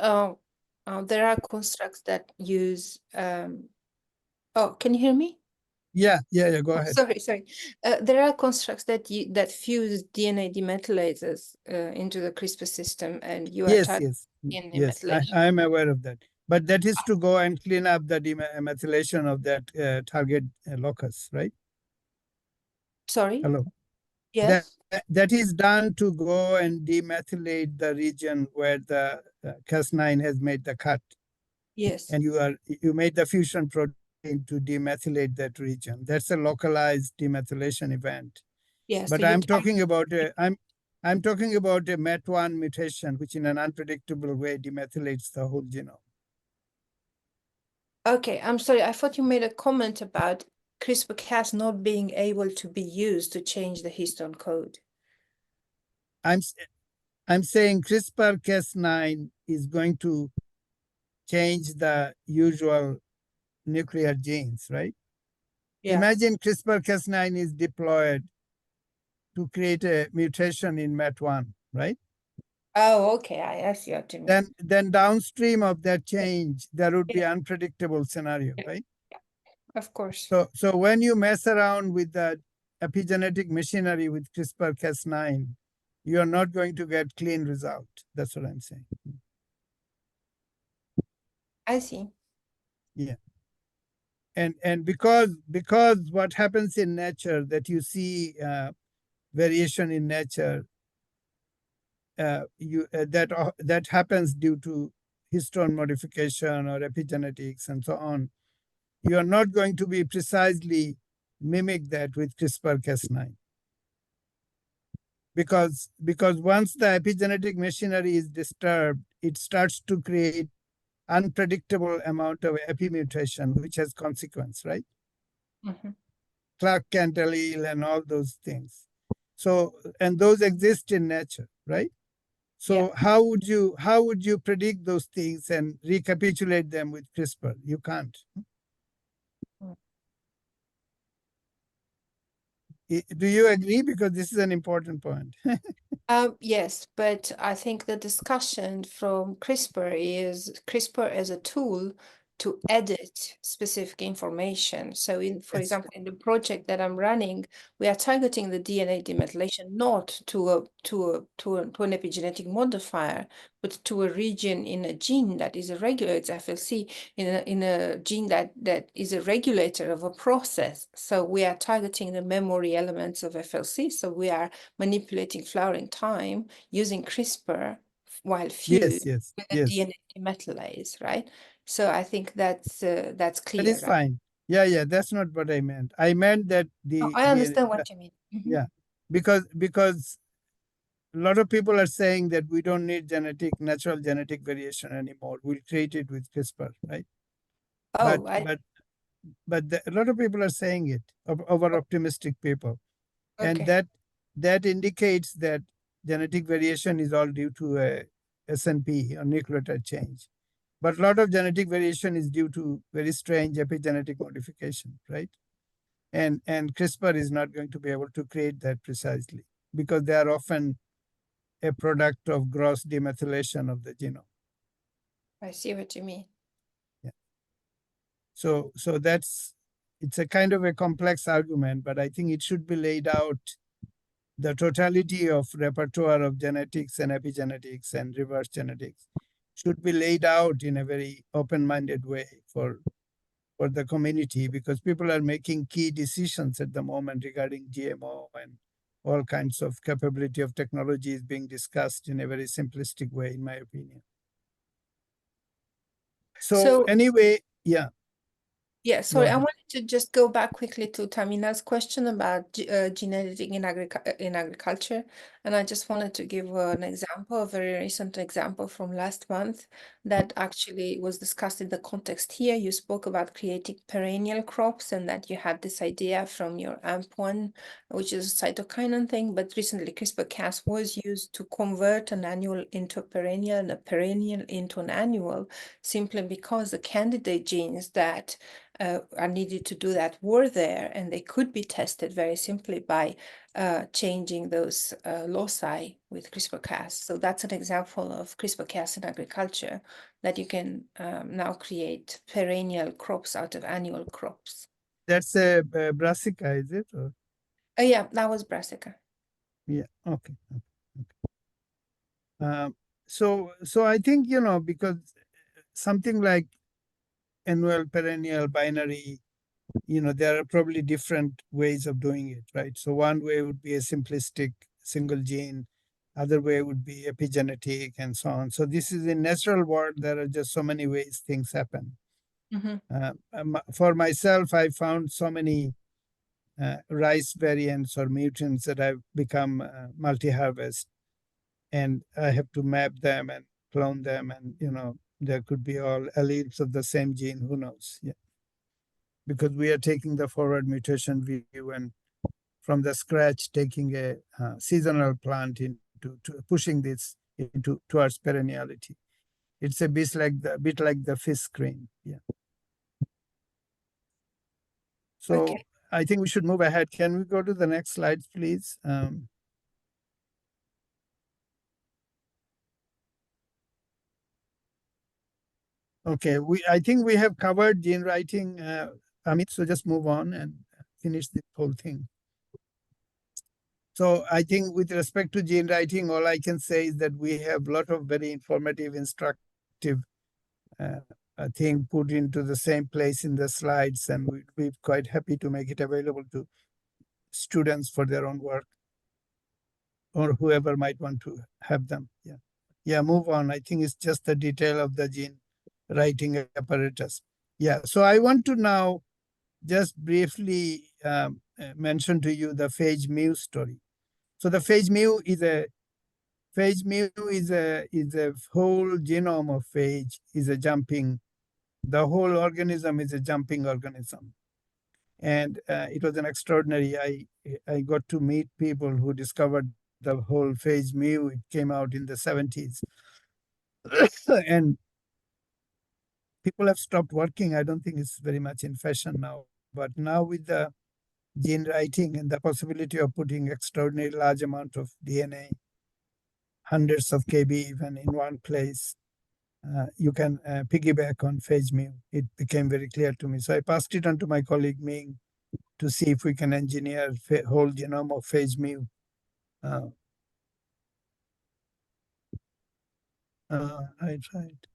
there are constructs that use. Oh, can you hear me? Yeah, go ahead. Sorry. There are constructs that fuse DNA demethylases into the CRISPR system, and you are Yes, targeting yes, methylation. I am aware of that. But that is to go and clean up the demethylation of that target locus, right? Sorry? Hello. Yes. That is done to go and demethylate the region where the Cas9 has made the cut. Yes. And you made the fusion protein to demethylate that region. That's a localized demethylation event. Yes. But So I'm talking about I'm talking about a MET1 mutation, which in an unpredictable way demethylates the whole genome. Okay, I'm sorry. I thought you made a comment about CRISPR-Cas not being able to be used to change the histone code. I'm saying CRISPR-Cas9 is going to change the usual nuclear genes, right? Yeah. Imagine CRISPR-Cas9 is deployed to create a mutation in MET1, right? Oh, okay. I see what you mean. Then downstream of that change, there would be unpredictable scenario, right? Of course. So when you mess around with the epigenetic machinery with CRISPR-Cas9, you are not going to get clean result. That's what I'm saying. I see. Yeah. And because what happens in nature, that you see variation in nature, that happens due to histone modification or epigenetics and so on. You are not going to be precisely mimic that with CRISPR-Cas9. Because once the epigenetic machinery is disturbed, it starts to create unpredictable amount of epimutation, which has consequence, right? Mm-hmm. Clark-Kent allele and all those things. So, and those exist in nature, right? So how would you predict those things and recapitulate them with CRISPR? You can't. Do you agree? Because this is an important point. Yes, but I think the discussion from CRISPR is CRISPR as a tool to edit specific information. So for example, in the project that I'm running, we are targeting the DNA demethylation not to an epigenetic modifier, but to a region in a gene that is a regulator, FLC, in a gene that is a regulator of a process. So we are targeting the memory elements of FLC. So we are manipulating flowering time using CRISPR while fused with the DNA demethylase, right? So I think that's clear. That is right? fine. Yeah, that's not what I meant. I meant that I understand what you mean. Mm-hmm. Yeah, because a lot of people are saying that we don't need natural genetic variation anymore. We'll create it with CRISPR, right? Oh, but a lot of people are saying it, over optimistic people. And that indicates that genetic variation is all due to a SNP or nucleotide change. But a lot of genetic variation is due to very strange epigenetic modification, right? And CRISPR is not going to be able to create that precisely, because they are often a product of gross demethylation of the genome. I see what you mean. Yeah. So it's a kind of a complex argument, but I think it should be laid out. The totality of repertoire of genetics and epigenetics and reverse genetics should be laid out in a very open-minded way for the community, because people are making key decisions at the moment regarding GMO and all kinds of capability of technology is being discussed in a very simplistic way, in my opinion. So anyway, yeah. Yeah, sorry, I wanted to just go back quickly to Tamina's question about gene editing in agriculture. And I just wanted to give an example, a very recent example from last month that actually was discussed in the context here. You spoke about creating perennial crops and that you had this idea from your AMP1, which is a cytokinin thing. But recently CRISPR-Cas was used to convert an annual into a perennial and a perennial into an annual, simply because the candidate genes that are needed to do that were there, and they could be tested very simply by changing those loci with CRISPR-Cas. So that's an example of CRISPR-Cas in agriculture, that you can now create perennial crops out of annual crops. That's a brassica, is it? Or? Yeah, that was brassica. Yeah. Okay. So I think, because something like annual, perennial, binary, there are probably different ways of doing it, right? So one way would be a simplistic single gene, other way would be epigenetic and so on. So this is in natural world, there are just so many ways things happen. For myself, I found so many rice variants or mutants that I've become multi-harvest, and I have to map them and clone them, and there could be all alleles of the same gene, who knows? Yeah. Because we are taking the forward mutation view and from the scratch taking a seasonal plant into pushing this into towards perenniality. It's a bit like the fish screen. Yeah. So okay. I think we should move ahead. Can we go to the next slide, please? Okay, I think we have covered gene writing, Amit, so just move on and finish the whole thing. So I think with respect to gene writing, all I can say is that we have a lot of very informative, instructive thing put into the same place in the slides, and we'd be quite happy to make it available to students for their own work or whoever might want to have them. Yeah, move on. I think it's just the detail of the gene writing apparatus. Yeah, so I want to now just briefly mention to you the phage mu story. So the phage mu is a whole genome of phage is a jumping. The whole organism is a jumping organism, and it was an extraordinary. I got to meet people who discovered the whole phage mu. It came out in the 70s, and people have stopped working. I don't think it's very much in fashion now, but now with the gene writing and the possibility of putting extraordinary large amount of DNA, hundreds of KB even in one place, you can piggyback on phage mu. It became very clear to me. So I passed it on to my colleague Ming to see if we can engineer whole genome of phage mu. I tried.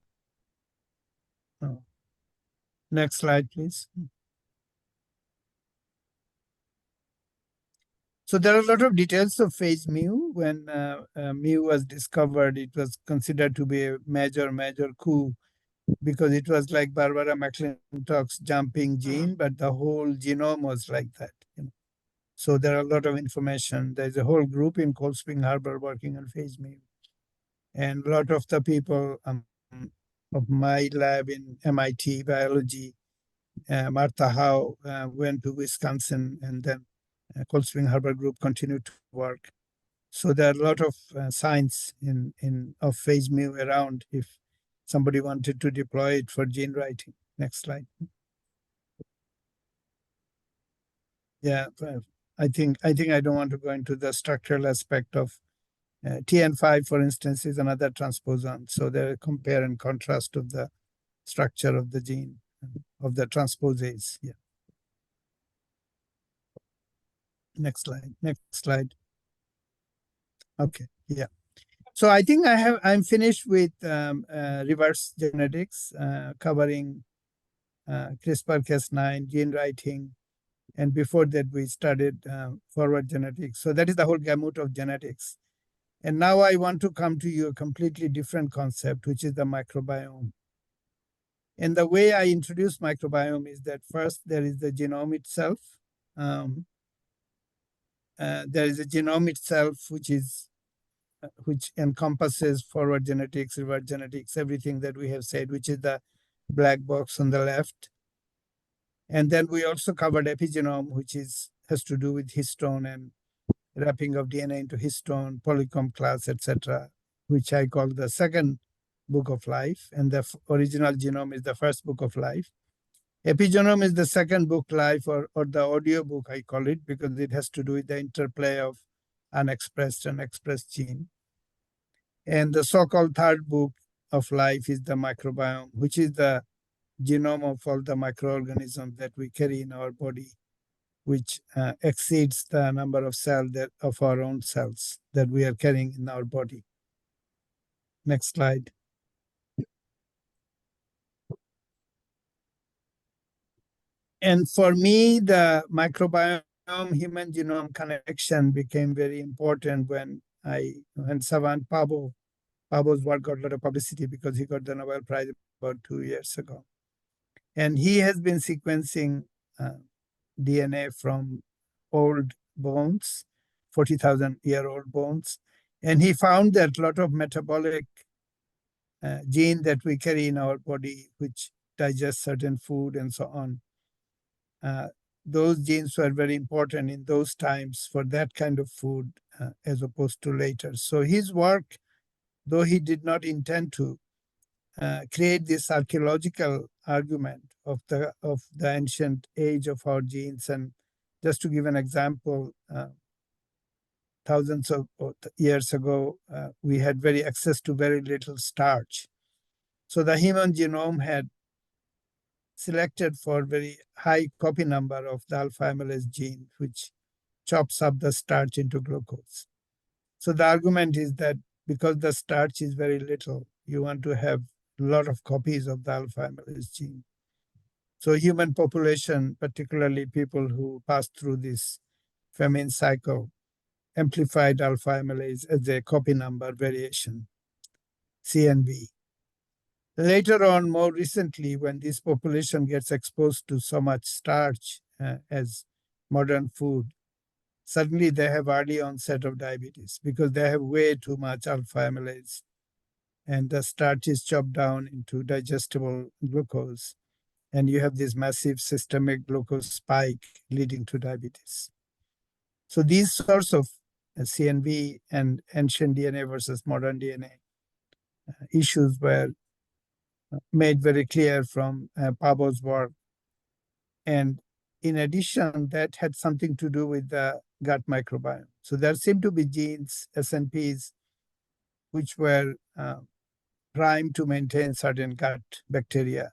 Oh. Next slide, please. So there are a lot of details of phage mu. When mu was discovered, it was considered to be a major coup, because it was like Barbara McClintock's jumping gene, but the whole genome was like that. So there are a lot of information. There's a whole group in Cold Spring Harbor working on phage mu. And a lot of the people of my lab in MIT biology, Martha Howe went to Wisconsin, and then Cold Spring Harbor group continued to work. So there are a lot of science of phage mu around if somebody wanted to deploy it for gene writing. Next slide. Yeah, I think I don't want to go into the structural aspect of TN5, for instance, is another transposon. So they compare and contrast of the structure of the gene, of the transposase. Yeah. Next slide. Okay, yeah. So I think I'm finished with reverse genetics, covering CRISPR-Cas9, gene writing, And before that, we started forward genetics. So that is the whole gamut of genetics. And now I want to come to you a completely different concept, which is the microbiome. And the way I introduce microbiome is that first there is the genome itself. There is a genome itself, which encompasses forward genetics, reverse genetics, everything that we have said, which is the black box on the left. And then we also covered epigenome, which has to do with histone and wrapping of DNA into histone, polycomb class, etc., which I call the second book of life. And the original genome is the first book of life. Epigenome is the second book life, or the audio book, I call it, because it has to do with the interplay of unexpressed and expressed gene. And the so-called third book of life is the microbiome, which is the genome of all the microorganisms that we carry in our body, which exceeds the number of cells of our own cells that we are carrying in our body. Next slide. And for me, the microbiome human genome connection became very important when Savant Pabo's work got a lot of publicity because he got the Nobel Prize about 2 years ago. And he has been sequencing DNA from old bones, 40,000-year-old bones. And he found that a lot of metabolic gene that we carry in our body, which digest certain food and so on, those genes were very important in those times for that kind of food as opposed to later. So his work, though he did not intend to create this archaeological argument of the ancient age of our genes, and just to give an example, thousands of years ago, we had access to very little starch. So the human genome had selected for very high copy number of the alpha amylase gene, which chops up the starch into glucose. So the argument is that because the starch is very little, you want to have a lot of copies of the alpha amylase gene. So human population, particularly people who pass through this famine cycle, amplified alpha amylase as a copy number variation, CNV. Later on, more recently, when this population gets exposed to so much starch as modern food, suddenly they have early onset of diabetes because they have way too much alpha amylase, and the starch is chopped down into digestible glucose, and you have this massive systemic glucose spike leading to diabetes. So these sorts of CNV and ancient DNA versus modern DNA issues were made very clear from Pabo's work. And in addition, that had something to do with the gut microbiome. So there seemed to be genes, SNPs, which were primed to maintain certain gut bacteria,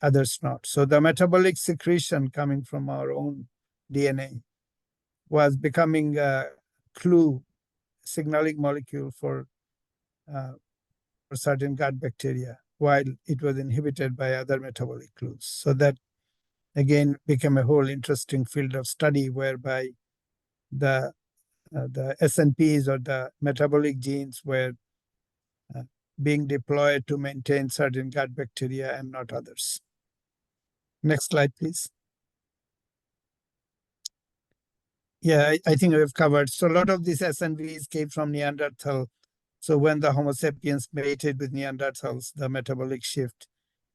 others not. So the metabolic secretion coming from our own DNA was becoming a clue, signaling molecule for certain gut bacteria, while it was inhibited by other metabolic clues. So that again became a whole interesting field of study, whereby the SNPs or the metabolic genes were being deployed to maintain certain gut bacteria and not others. Next slide, please. Yeah, I think we've covered. So a lot of these SNVs came from Neanderthal. So when the Homo sapiens mated with Neanderthals, the metabolic shift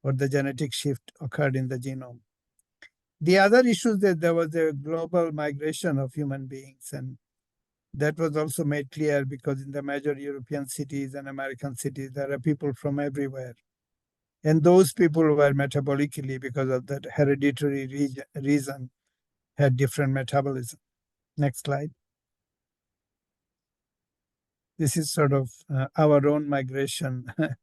or the genetic shift occurred in the genome. The other issue is that there was a global migration of human beings, and that was also made clear because in the major European cities and American cities, there are people from everywhere. And those people were metabolically, because of that hereditary reason, had different metabolism. Next slide. This is sort of our own migration. A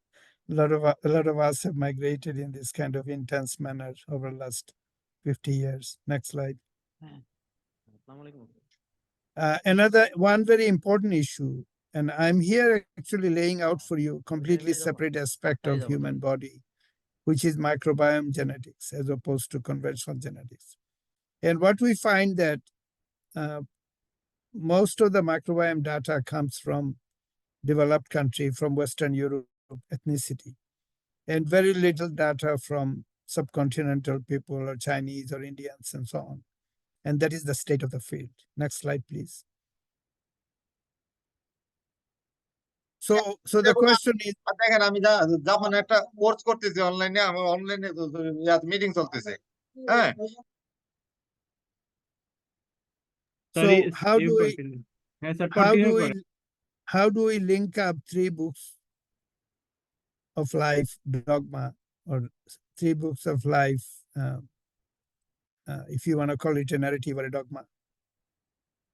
lot of us have migrated in this kind of intense manner over the last 50 years. Next slide. Another one very important issue, and I'm here actually laying out for you a completely separate aspect of human body, which is microbiome genetics as opposed to conventional genetics. And what we find that most of the microbiome data comes from developed country, from Western Europe ethnicity, and very little data from subcontinental people or Chinese or Indians and so on. And that is the state of the field. Next slide, please. So the question is, দেখেন আমি যখন একটা course করতেছি অনলাইনে, আমি অনলাইনে meeting চলতেছে, হ্যাঁ। so how do we Yes, sir, continue. how do we link up 3 books of life dogma, or 3 books of life, if you want to call it a narrative or a dogma,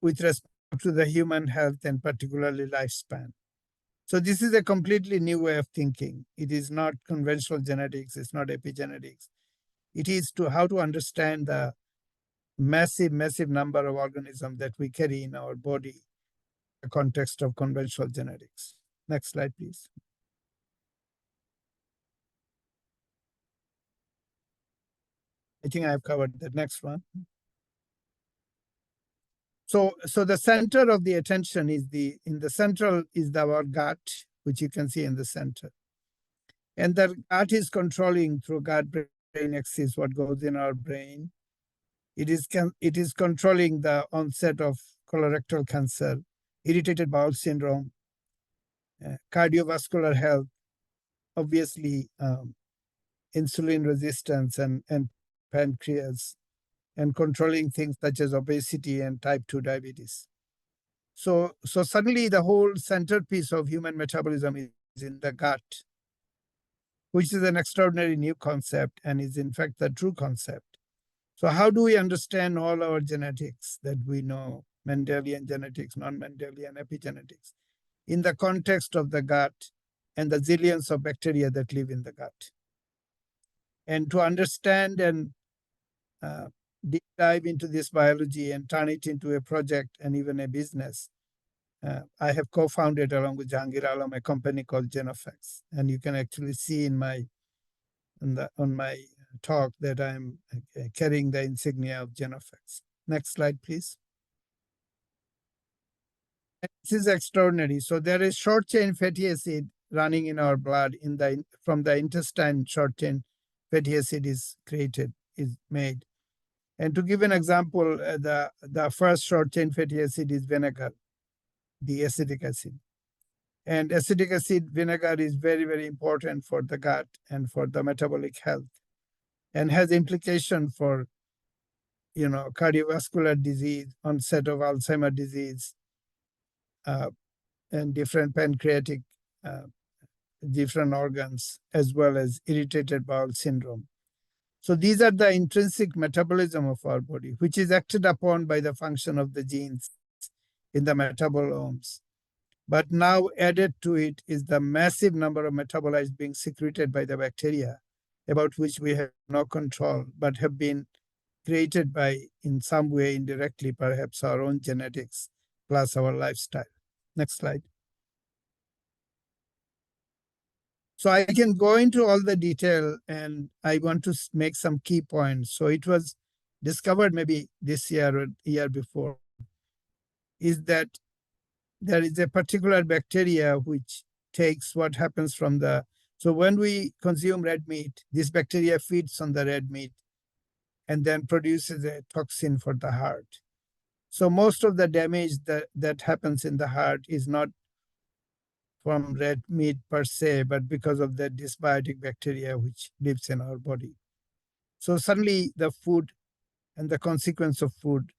with respect to the human health and particularly lifespan? So this is a completely new way of thinking. It is not conventional genetics, it's not epigenetics. It is to how to understand the massive number of organisms that we carry in our body in the context of conventional genetics. Next slide, please. I think I've covered the next one. So the center of the attention is in the central is our gut, which you can see in the center. And the gut is controlling through gut-brain axis what goes in our brain. It is controlling the onset of colorectal cancer, irritated bowel syndrome, cardiovascular health, obviously insulin resistance and pancreas, and controlling things such as obesity and type 2 diabetes. So suddenly the whole centerpiece of human metabolism is in the gut, which is an extraordinary new concept and is in fact the true concept. So how do we understand all our genetics that we know, Mendelian genetics, non-Mendelian epigenetics, in the context of the gut and the zillions of bacteria that live in the gut? And to understand and deep dive into this biology and turn it into a project and even a business, I have co-founded along with Jahangir Alam a company called Genofacts, and you can actually see on my talk that I'm carrying the insignia of Genofacts. Next slide, please. This is extraordinary. So there is short chain fatty acid running in our blood from the intestine. Short chain fatty acid is made. And to give an example, the first short chain fatty acid is vinegar, the acetic acid. And acetic acid vinegar is very important for the gut and for the metabolic health, and has implication for cardiovascular disease, onset of Alzheimer's disease, and different pancreatic different organs, as well as irritated bowel syndrome. So these are the intrinsic metabolism of our body, which is acted upon by the function of the genes in the metabolomes. But now added to it is the massive number of metabolites being secreted by the bacteria, about which we have no control, but have been created by, in some way, indirectly, perhaps our own genetics plus our lifestyle. Next slide. So I can go into all the detail, and I want to make some key points. So it was discovered maybe this year or the year before, is that there is a particular bacteria which takes what happens from so when we consume red meat, this bacteria feeds on the red meat and then produces a toxin for the heart. So most of the damage that happens in the heart is not from red meat per se, but because of the dysbiotic bacteria which lives in our body. So suddenly the food and the consequence of food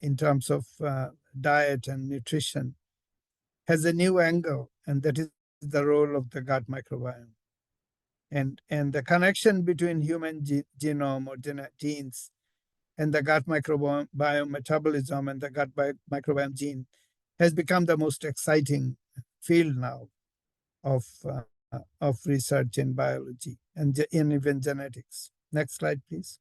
in terms of diet and nutrition has a new angle, and that is the role of the gut microbiome. And the connection between human genome or genes and the gut microbiome metabolism and the gut microbiome gene has become the most exciting field now of research in biology and in even genetics. Next slide, please.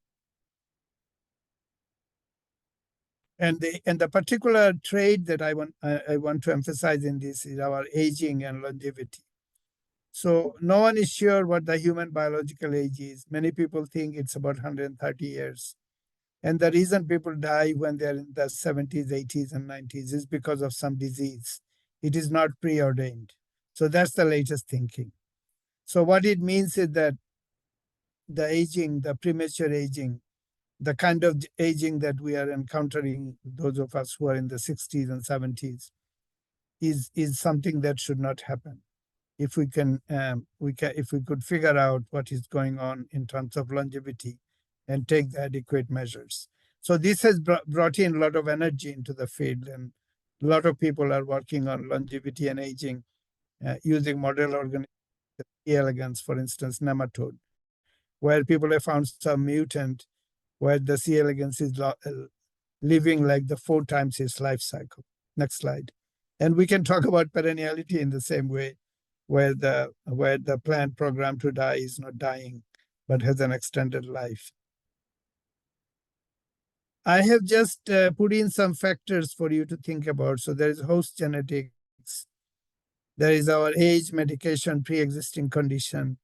And the particular trait that I want to emphasize in this is our aging and longevity. So no one is sure what the human biological age is. Many people think it's about 130 years. And the reason people die when they're in the 70s, 80s, and 90s is because of some disease. It is not preordained. So that's the latest thinking. So what it means is that the aging, the premature aging, the kind of aging that we are encountering, those of us who are in the 60s and 70s, is something that should not happen. If we could figure out what is going on in terms of longevity and take the adequate measures. So this has brought in a lot of energy into the field, and a lot of people are working on longevity and aging using model organisms, C. elegans, for instance, nematode, where people have found some mutant where the C. elegans is living like the 4 times its life cycle. Next slide. And we can talk about perenniality in the same way, where the plant programmed to die is not dying, but has an extended life. I have just put in some factors for you to think about. So there is host genetics, there is our age, medication, pre-existing condition,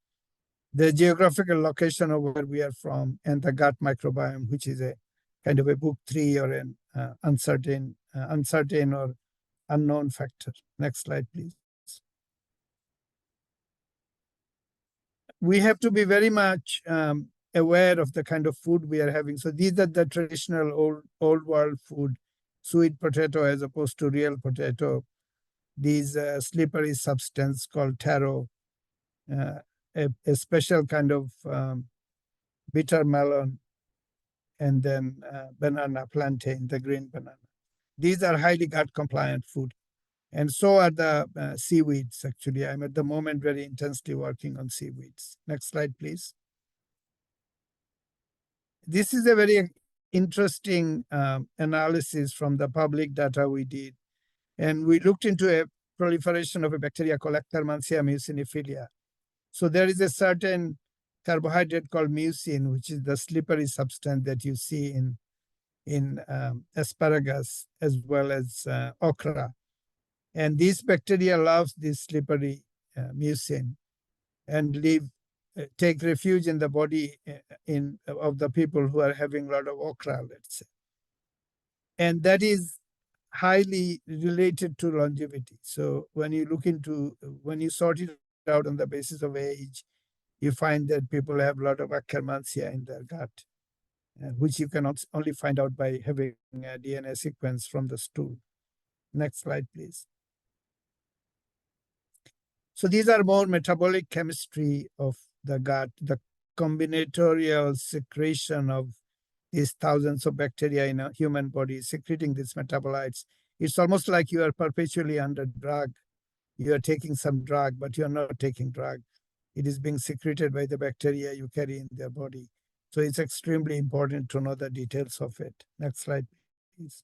the geographical location of where we are from, and the gut microbiome, which is a kind of a book 3 or an uncertain or unknown factor. Next slide, please. We have to be very much aware of the kind of food we are having. So these are the traditional old world food, sweet potato as opposed to real potato. These slippery substance called taro, a special kind of bitter melon, and then banana plantain, the green banana. These are highly gut compliant food. And so are the seaweeds, actually. I'm at the moment very intensely working on seaweeds. Next slide, please. This is a very interesting analysis from the public data we did. And we looked into a proliferation of a bacteria called Akkermansia muciniphilia. So there is a certain carbohydrate called mucin, which is the slippery substance that you see in asparagus as well as okra. And these bacteria love this slippery mucin and take refuge in the body of the people who are having a lot of okra, let's say. And that is highly related to longevity. So when you sort it out on the basis of age, you find that people have a lot of Akkermansia in their gut, which you can only find out by having a DNA sequence from the stool. Next slide, please. So these are more metabolic chemistry of the gut, the combinatorial secretion of these thousands of bacteria in a human body secreting these metabolites. It's almost like you are perpetually under drug. You are taking some drug, but you're not taking drug. It is being secreted by the bacteria you carry in their body. So it's extremely important to know the details of it. Next slide, please.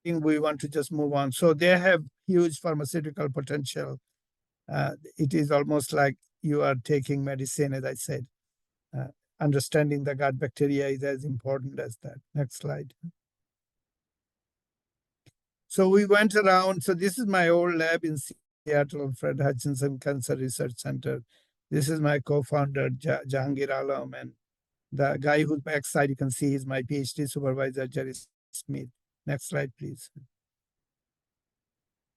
We want to just move on. So they have huge pharmaceutical potential. It is almost like you are taking medicine, as I said. Understanding the gut bacteria is as important as that. Next slide. So we went around. So this is my old lab in Seattle, Fred Hutchinson Cancer Research Center. This is my co-founder, Jahangir Alam, and the guy who's backside, you can see, is my PhD supervisor, Jerry Smith. Next slide, please.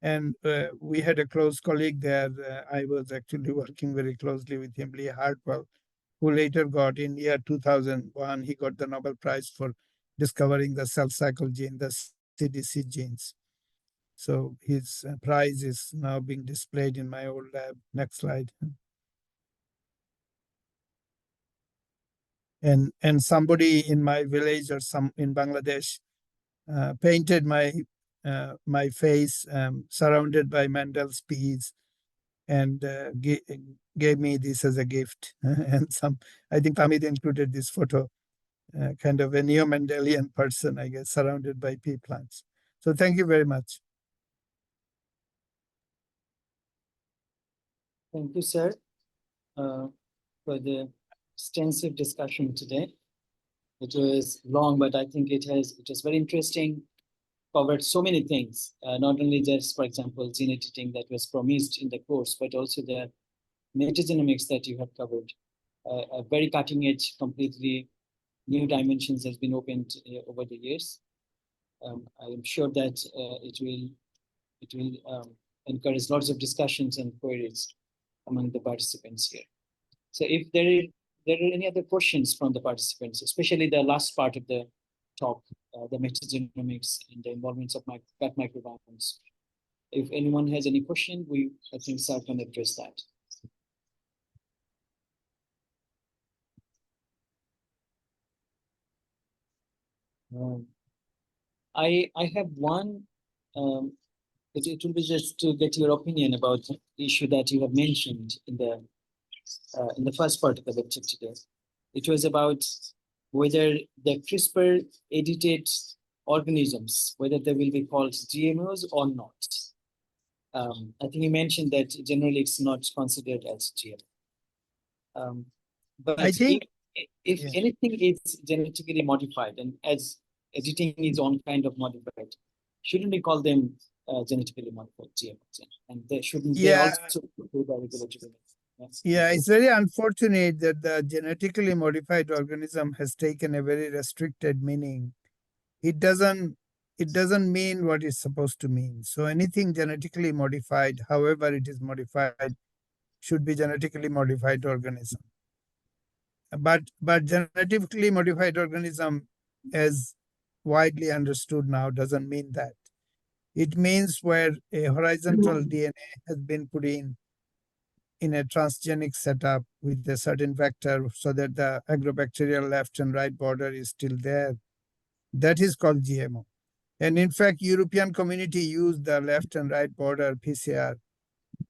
And we had a close colleague there. I was actually working very closely with him, Lee Hartwell, who later got, in year 2001, he got the Nobel Prize for discovering the cell cycle gene, the CDC genes. So his prize is now being displayed in my old lab. Next slide. And somebody in my village or in Bangladesh painted my face surrounded by Mendel's peas and gave me this as a gift. And I think Tamid included this photo, kind of a neo-Mendelian person, I guess, surrounded by pea plants. So thank you very much. Thank you, sir, for the extensive discussion today. It was long, but I think it was very interesting, covered so many things, not only just, for example, gene editing that was promised in the course, but also the metagenomics that you have covered. a very cutting edge, completely new dimensions has been opened over the years. I am sure that it will encourage lots of discussions and queries among the participants here. So if there are any other questions from the participants, especially the last part of the talk, the metagenomics and the involvements of gut microbiomes. If anyone has any question, I think Sir can address that. I have one. It will be just to get your opinion about the issue that you have mentioned in the first part of the lecture today. It was about whether the CRISPR edited organisms, whether they will be called GMOs or not. I think you mentioned that generally it's not considered as GMO. But I think if anything is genetically modified, and as editing is on kind of modified, shouldn't we call them genetically modified GMOs? And they shouldn't they also do the regulatory? Yeah, it's very unfortunate that the genetically modified organism has taken a very restricted meaning. It doesn't mean what it's supposed to mean. So anything genetically modified, however it is modified, should be genetically modified organism. But genetically modified organism, as widely understood now, doesn't mean that. It means where a horizontal DNA has been put in a transgenic setup with a certain vector so that the agrobacterial left and right border is still there. That is called GMO. And in fact, European community used the left and right border PCR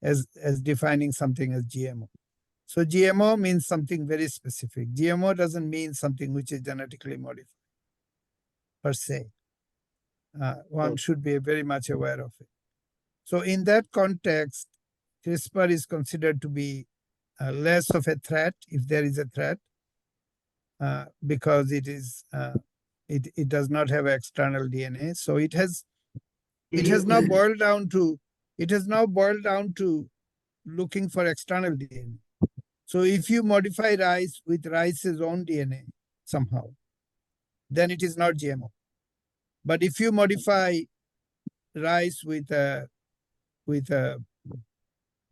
as defining something as GMO. So GMO means something very specific. GMO doesn't mean something which is genetically modified per se. One should be very much aware of it. So in that context, CRISPR is considered to be less of a threat, if there is a threat, because it is it does not have external DNA. So it has now boiled down to looking for external DNA. So if you modify rice with rice's own DNA somehow, then it is not GMO. But if you modify rice with a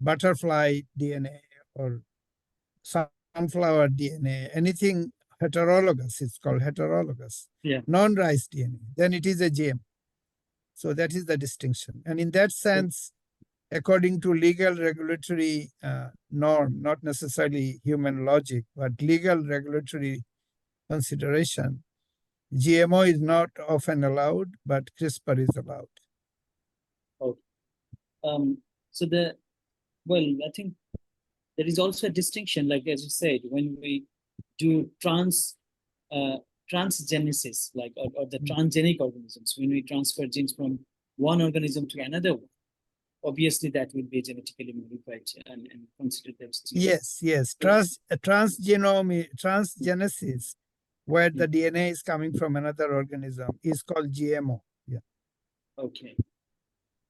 butterfly DNA or sunflower DNA, anything heterologous, it's called heterologous, non-rice DNA, then it is a GMO. So that is the distinction. And in that sense, according to legal regulatory norm, not necessarily human logic, but legal regulatory consideration, GMO is not often allowed, but CRISPR is allowed. Okay. I think there is also a distinction, like as you said, when we do transgenesis, like or the transgenic organisms, when we transfer genes from one organism to another one, obviously that will be genetically modified and considered as GMO. Yes. Transgenesis, where the DNA is coming from another organism, is called GMO. Yeah. Okay.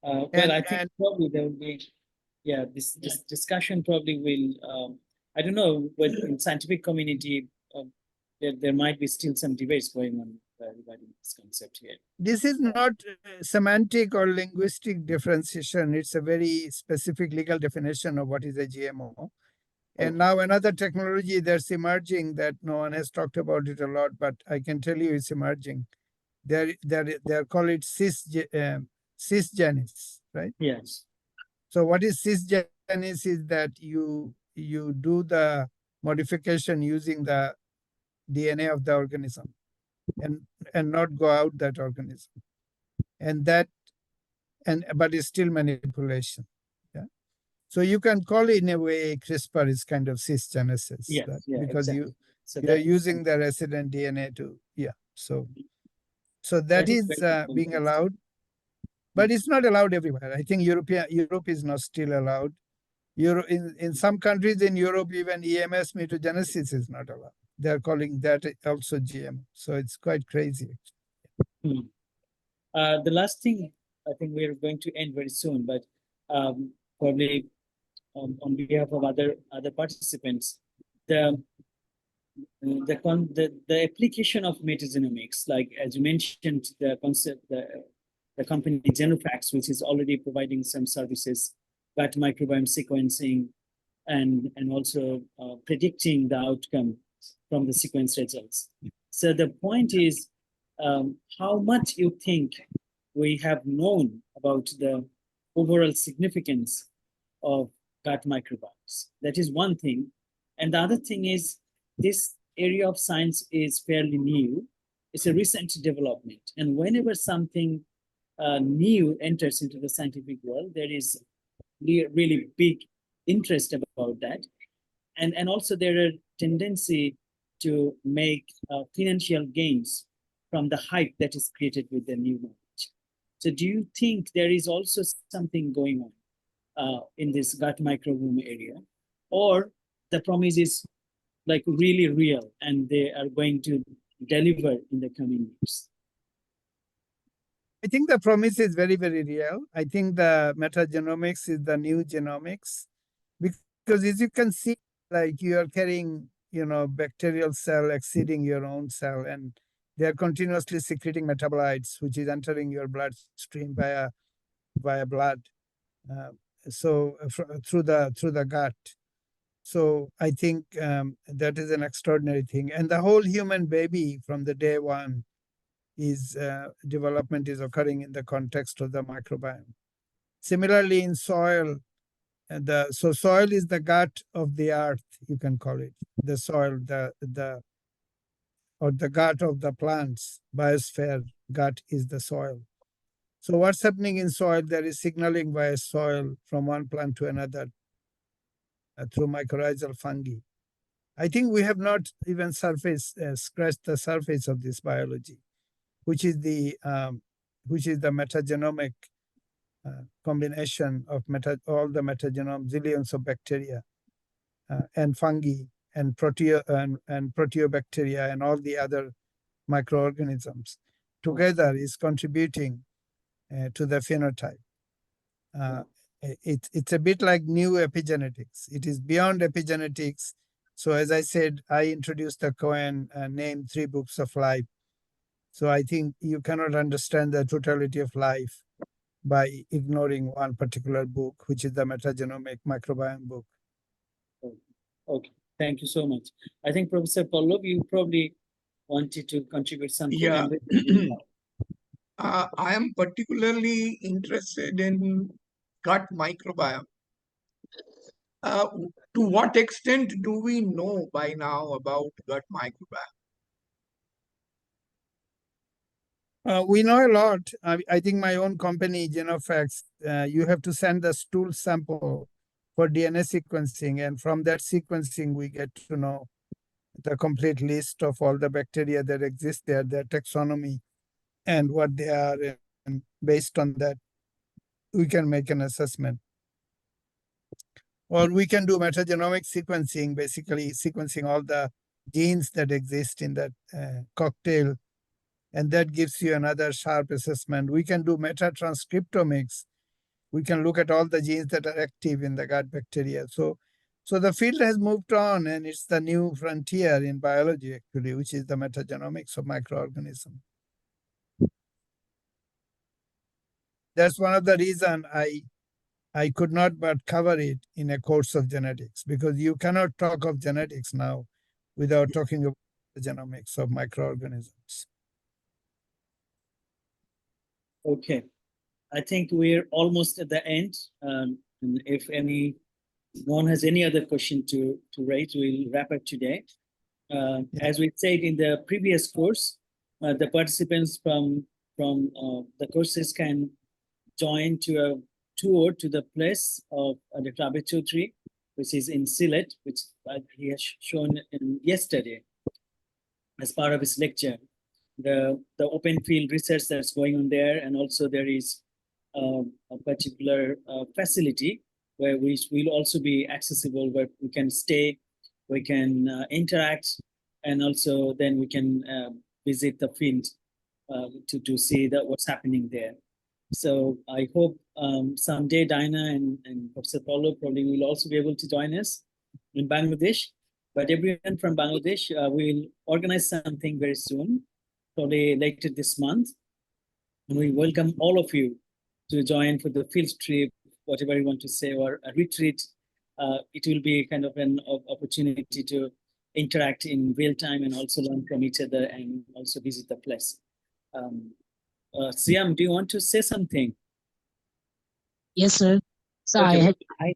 I think probably there will be, this discussion probably will, I don't know, but in scientific community, there might be still some debates going on regarding this concept here. This is not semantic or linguistic differentiation. It's a very specific legal definition of what is a GMO. And now another technology that's emerging that no one has talked about it a lot, but I can tell you it's emerging. They're called it cisgenesis, right? Yes. So what is cisgenesis is that you do the modification using the DNA of the organism and not go out that organism. But it's still manipulation. Yeah. So you can call it in a way CRISPR is kind of cisgenesis, because exactly. you're using the resident DNA to, So that is being allowed, but it's not allowed everywhere. I think Europe is not still allowed. In some countries in Europe, even EMS mutagenesis is not allowed. They're calling that also GM. So it's quite crazy. The last thing, I think we're going to end very soon, but probably on behalf of other participants, the the application of metagenomics, like as you mentioned, the concept, the company Genofax, which is already providing some services, gut microbiome sequencing, and also predicting the outcome from the sequence results. So the point is, how much you think we have known about the overall significance of gut microbiomes. That is one thing. And the other thing is, this area of science is fairly new. It's a recent development. And whenever something new enters into the scientific world, there is really big interest about that. And also there are tendency to make financial gains from the hype that is created with the new knowledge. So do you think there is also something going on in this gut microbiome area, or the promise is like really real and they are going to deliver in the coming years? I think the promise is very, very real. I think the metagenomics is the new genomics, because as you can see, like you are carrying, bacterial cell exceeding your own cell, and they are continuously secreting metabolites, which is entering your bloodstream via blood, through the gut. So I think that is an extraordinary thing, and the whole human baby from the day one is development is occurring in the context of the microbiome. Similarly, in soil, so soil is the gut of the earth, you can call it. The soil, or the gut of the plants, biosphere gut is the soil. So what's happening in soil? There is signaling via soil from one plant to another through mycorrhizal fungi. I think we have not even scratched the surface of this biology, which is the metagenomic combination of all the metagenome, zillions of bacteria and fungi and proteobacteria and all the other microorganisms together is contributing to the phenotype. It's a bit like new epigenetics. It is beyond epigenetics. So as I said, I introduced the Cohen name 3 books of life. So I think you cannot understand the totality of life by ignoring one particular book, which is the metagenomic microbiome book. Okay, thank you so much. I think Professor Pallab, you probably wanted to contribute something. Yeah. I am particularly interested in gut microbiome. To what extent do we know by now about gut microbiome? We know a lot. I think my own company, Genofax, you have to send a stool sample for DNA sequencing. And from that sequencing, we get to know the complete list of all the bacteria that exist there, their taxonomy, and what they are. And based on that, we can make an assessment. Or we can do metagenomic sequencing, basically sequencing all the genes that exist in that cocktail. And that gives you another sharp assessment. We can do metatranscriptomics. We can look at all the genes that are active in the gut bacteria. So the field has moved on, and it's the new frontier in biology, actually, which is the metagenomics of microorganisms. That's one of the reasons I could not but cover it in a course of genetics, because you cannot talk of genetics now without talking about the genomics of microorganisms. Okay, I think we're almost at the end. And if anyone has any other question to raise, we'll wrap up today. As we said in the previous course, the participants from the courses can join to a tour to the place of Dr. Abed, which is in Sylhet, which he has shown yesterday as part of his lecture. The open field research that's going on there, and also there is a particular facility where we will also be accessible, where we can stay, we can interact, and also then we can visit the field to see what's happening there. So I hope someday Dinah and Professor Paulo probably will also be able to join us in Bangladesh. But everyone from Bangladesh, we'll organize something very soon, probably later this month. And we welcome all of you to join for the field trip, whatever you want to say, or a retreat. It will be kind of an opportunity to interact in real time and also learn from each other and also visit the place. Siam, do you want to say something? Yes, sir. So Okay. I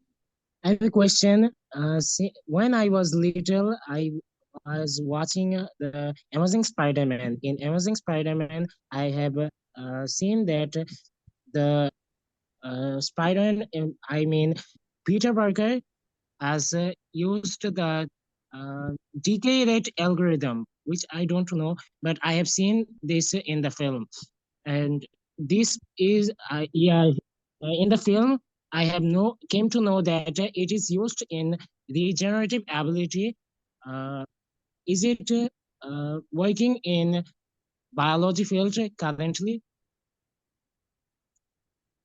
have a question. When I was little, I was watching the Amazing Spider-Man. In Amazing Spider-Man, I have seen that the Spider-Man, I mean Peter Parker, has used the decay rate algorithm, which I don't know, but I have seen this in the film. And this is, in the film, I have came to know that it is used in regenerative ability. Is it working in biology field currently?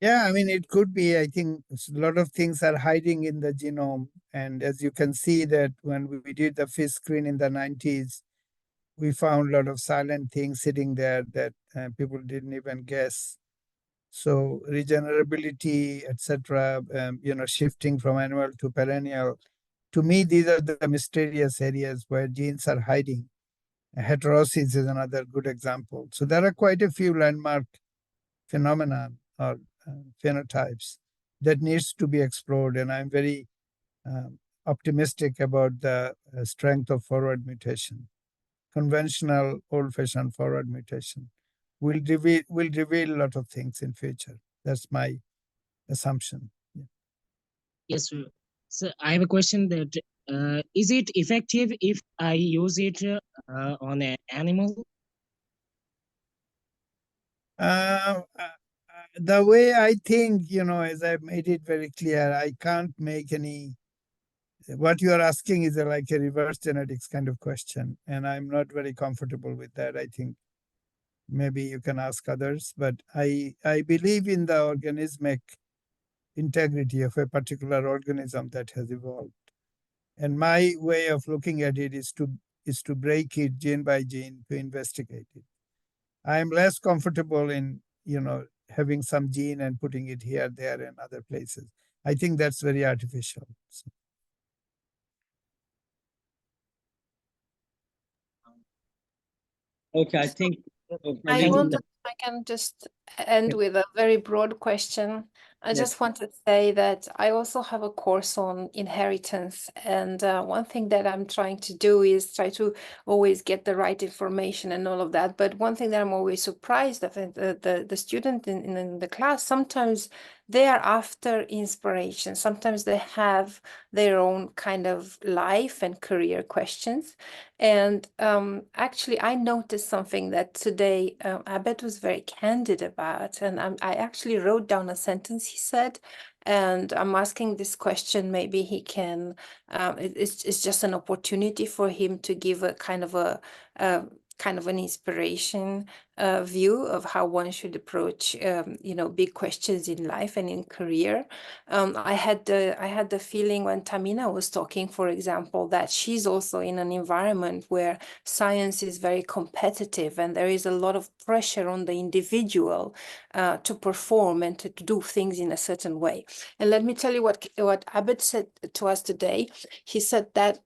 Yeah, I mean, it could be. I think a lot of things are hiding in the genome. And as you can see that when we did the fish screen in the 90s, we found a lot of silent things sitting there that people didn't even guess. So regenerability, etc., shifting from animal to perennial. To me, these are the mysterious areas where genes are hiding. Heterosis is another good example. So there are quite a few landmark phenomena or phenotypes that needs to be explored. And I'm very optimistic about the strength of forward mutation. Conventional old-fashioned forward mutation will reveal a lot of things in future. That's my assumption. Yeah. Yes, sir. So I have a question that is it effective if I use it on an animal? The way I think, as I've made it very clear, I can't make any. What you are asking is like a reverse genetics kind of question, and I'm not very comfortable with that. I think maybe you can ask others, but I believe in the organismic integrity of a particular organism that has evolved. And my way of looking at it is to break it gene by gene to investigate it. I am less comfortable in, having some gene and putting it here, there, and other places. I think that's very artificial. So. Okay, I think I can just end with a very broad question. I just want to say that I also have a course on inheritance. And one thing that I'm trying to do is try to always get the right information and all of that. But one thing that I'm always surprised of, the student in the class, sometimes they are after inspiration. Sometimes they have their own kind of life and career questions. And actually, I noticed something that today Abed was very candid about. And I actually wrote down a sentence he said. And I'm asking this question, maybe he can, it's just an opportunity for him to give a kind of an inspiration view of how one should approach, big questions in life and in career. I had the feeling when Tamina was talking, for example, that she's also in an environment where science is very competitive and there is a lot of pressure on the individual to perform and to do things in a certain way. And let me tell you what Abed said to us today. He said that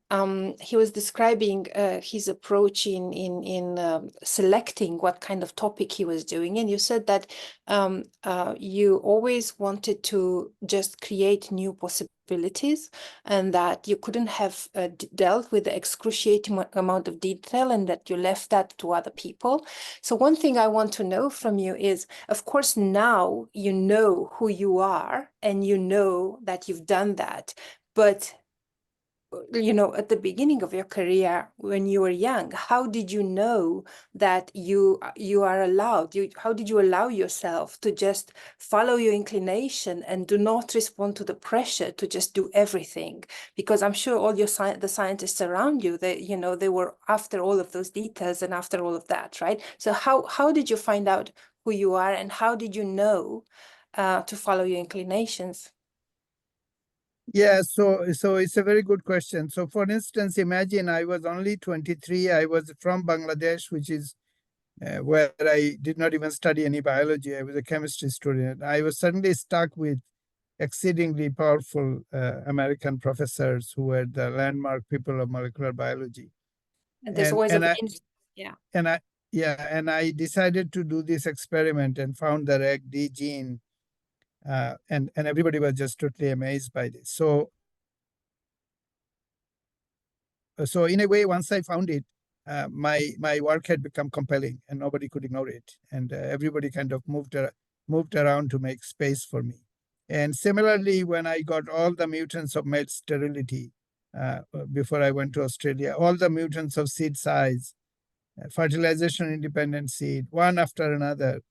he was describing his approach in selecting what kind of topic he was doing. And you said that you always wanted to just create new possibilities and that you couldn't have dealt with the excruciating amount of detail and that you left that to other people. So one thing I want to know from you is, of course, now you know who you are and you know that you've done that, but at the beginning of your career, when you were young, how did you know that you are allowed? How did you allow yourself to just follow your inclination and do not respond to the pressure to just do everything? Because I'm sure all the scientists around you, they were after all of those details and after all of that, right? So how did you find out who you are and how did you know to follow your inclinations? Yeah, so it's a very good question. So for instance, imagine I was only 23. I was from Bangladesh, which is where I did not even study any biology. I was a chemistry student. I was suddenly stuck with exceedingly powerful American professors who were the landmark people of molecular biology. And there's always and a I, yeah. and I decided to do this experiment and found the RecD gene, and everybody was just totally amazed by this. So in a way, once I found it, my work had become compelling, and nobody could ignore it, and everybody kind of moved around to make space for me. And similarly, when I got all the mutants of male sterility before I went to Australia, all the mutants of seed size, fertilization independent seed, one after another,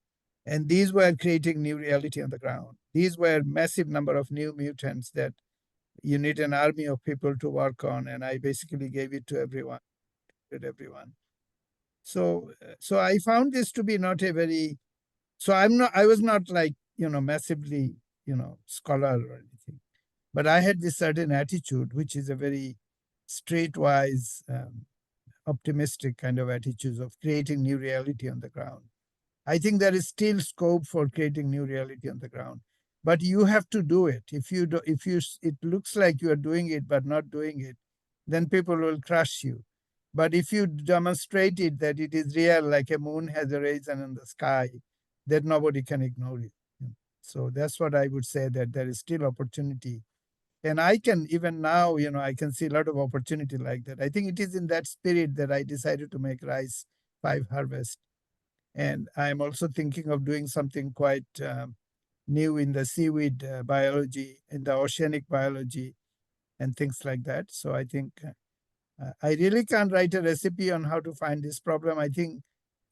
and these were creating new reality on the ground. These were massive number of new mutants that you need an army of people to work on, and I basically gave it to everyone. So I found this to be not a very, so I was not like, massively, scholar or anything, but I had this certain attitude, which is a very streetwise, optimistic kind of attitude of creating new reality on the ground. I think there is still scope for creating new reality on the ground, but you have to do it. If you do, it looks like you are doing it but not doing it, then people will crush you. But if you demonstrate it that it is real, like a moon has a raisin in the sky, then nobody can ignore it. So that's what I would say, that there is still opportunity. And I can, even now, I can see a lot of opportunity like that. I think it is in that spirit that I decided to make Rice 5 Harvest. And I'm also thinking of doing something quite new in the seaweed biology, in the oceanic biology, and things like that. So I think I really can't write a recipe on how to find this problem. I think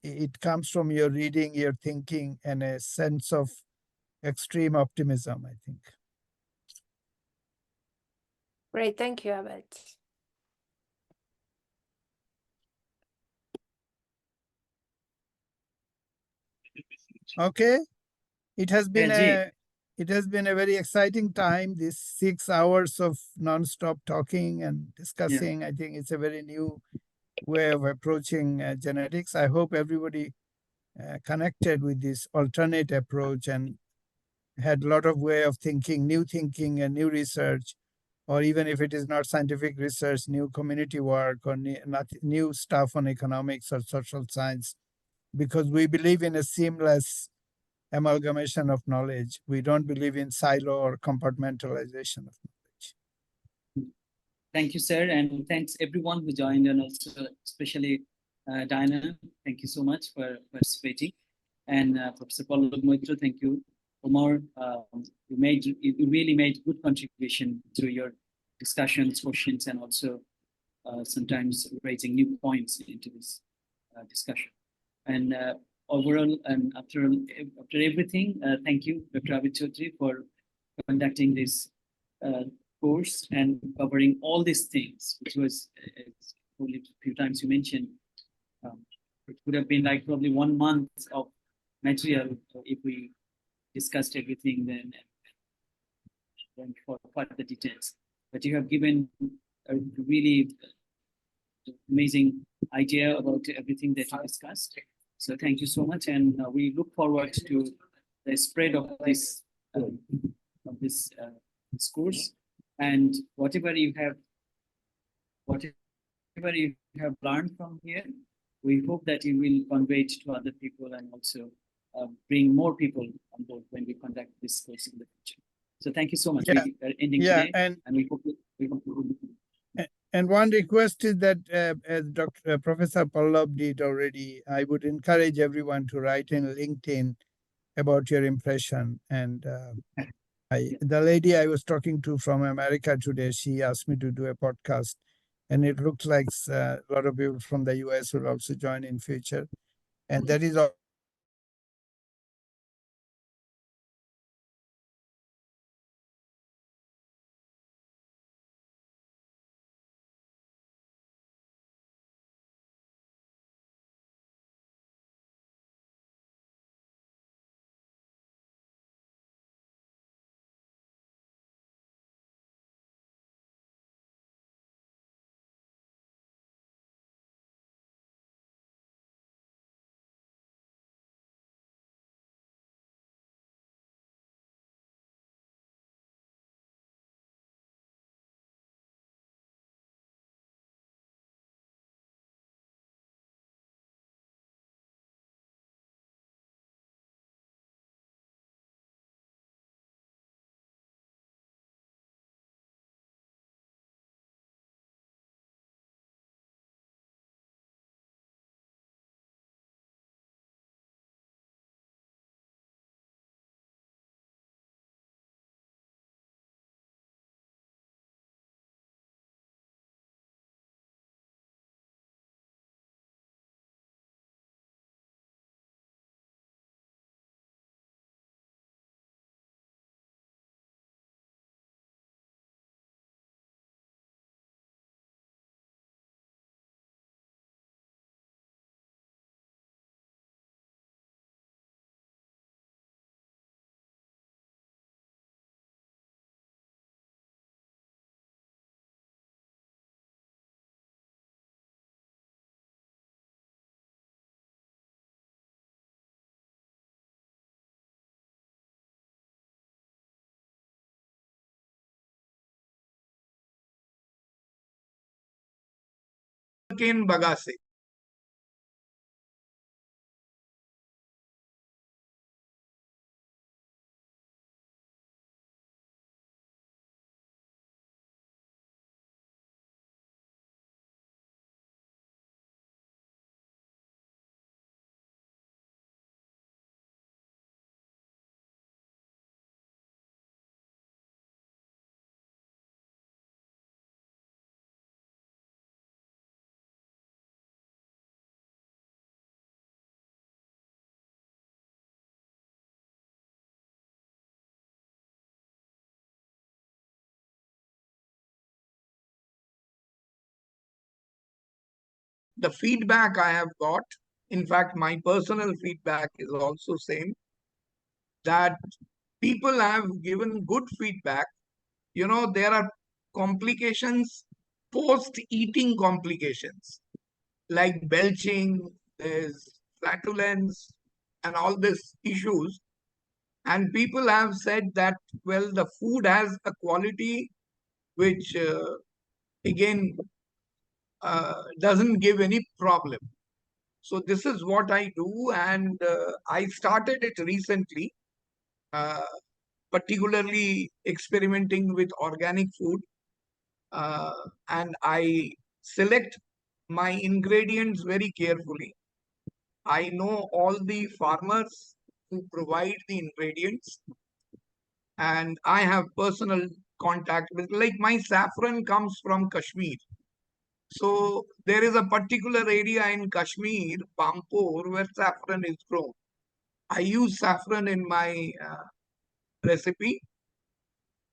it comes from your reading, your thinking, and a sense of extreme optimism, I think. Great, thank you, Abed. Okay, it has been Yeah, a very exciting time. These 6 hours of nonstop talking and discussing. I think it's a very new way of approaching genetics. I hope everybody connected with this alternate approach and had a lot of way of thinking and new research, or even if it is not scientific research, new community work or new stuff on economics or social science, because we believe in a seamless amalgamation of knowledge. We don't believe in silo or compartmentalization of knowledge. Thank you, sir, and thanks everyone who joined, and also especially Diana. Thank you so much for participating, and Professor Pallab Moitra, thank you. Omar, you really made good contribution through your discussions, questions, and also sometimes raising new points into this discussion. And overall, and after everything, thank you, Dr. Abed Chaudhry, for conducting this course and covering all these things, which was only a few times you mentioned. It would have been like probably 1 month of material if we discussed everything then and for the details. But you have given a really amazing idea about everything that you discussed. So thank you so much, and we look forward to the spread of this course, and whatever you have learned from here, we hope that you will convey it to other people and also bring more people on board when we conduct this course in the future. So thank you so much. Yeah. We are ending Yeah, today, and we hope and one request is that, as Professor Pallab did already, I would encourage everyone to write in LinkedIn about your impression. And the lady I was talking to from America today, she asked me to do a podcast, and it looks like a lot of people from the US will also join in future. And that is all. sugarcane bagasse. The feedback I have got, in fact, my personal feedback is also same, that people have given good feedback. You know, there are complications, post-eating complications, like belching, there's flatulence, and all these issues. And people have said that, well, the food has a quality which, again, doesn't give any problem. So this is what I do, and I started it recently, particularly experimenting with organic food, and I select my ingredients very carefully. I know all the farmers who provide the ingredients, and I have personal contact with, like, my saffron comes from Kashmir. So there is a particular area in Kashmir, Pampur, where saffron is grown. I use saffron in my recipe,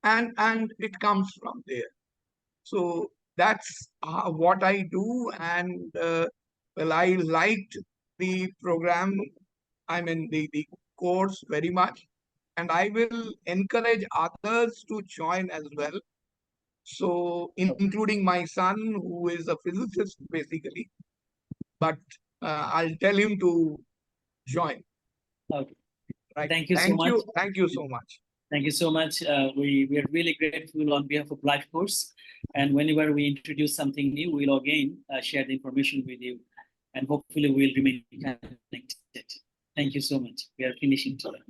and it comes from there. So that's what I do, and well, I liked the program, I mean the course very much, and I will encourage others to join as well. So including my son, who is a physicist basically, but I'll tell him to join. Okay. Right. Thank you so much. Thank you so much. Thank you so much. We are really grateful on behalf of Life Course. And whenever we introduce something new, we'll again share the information with you. And hopefully we'll remain connected. Thank you so much. We are finishing today.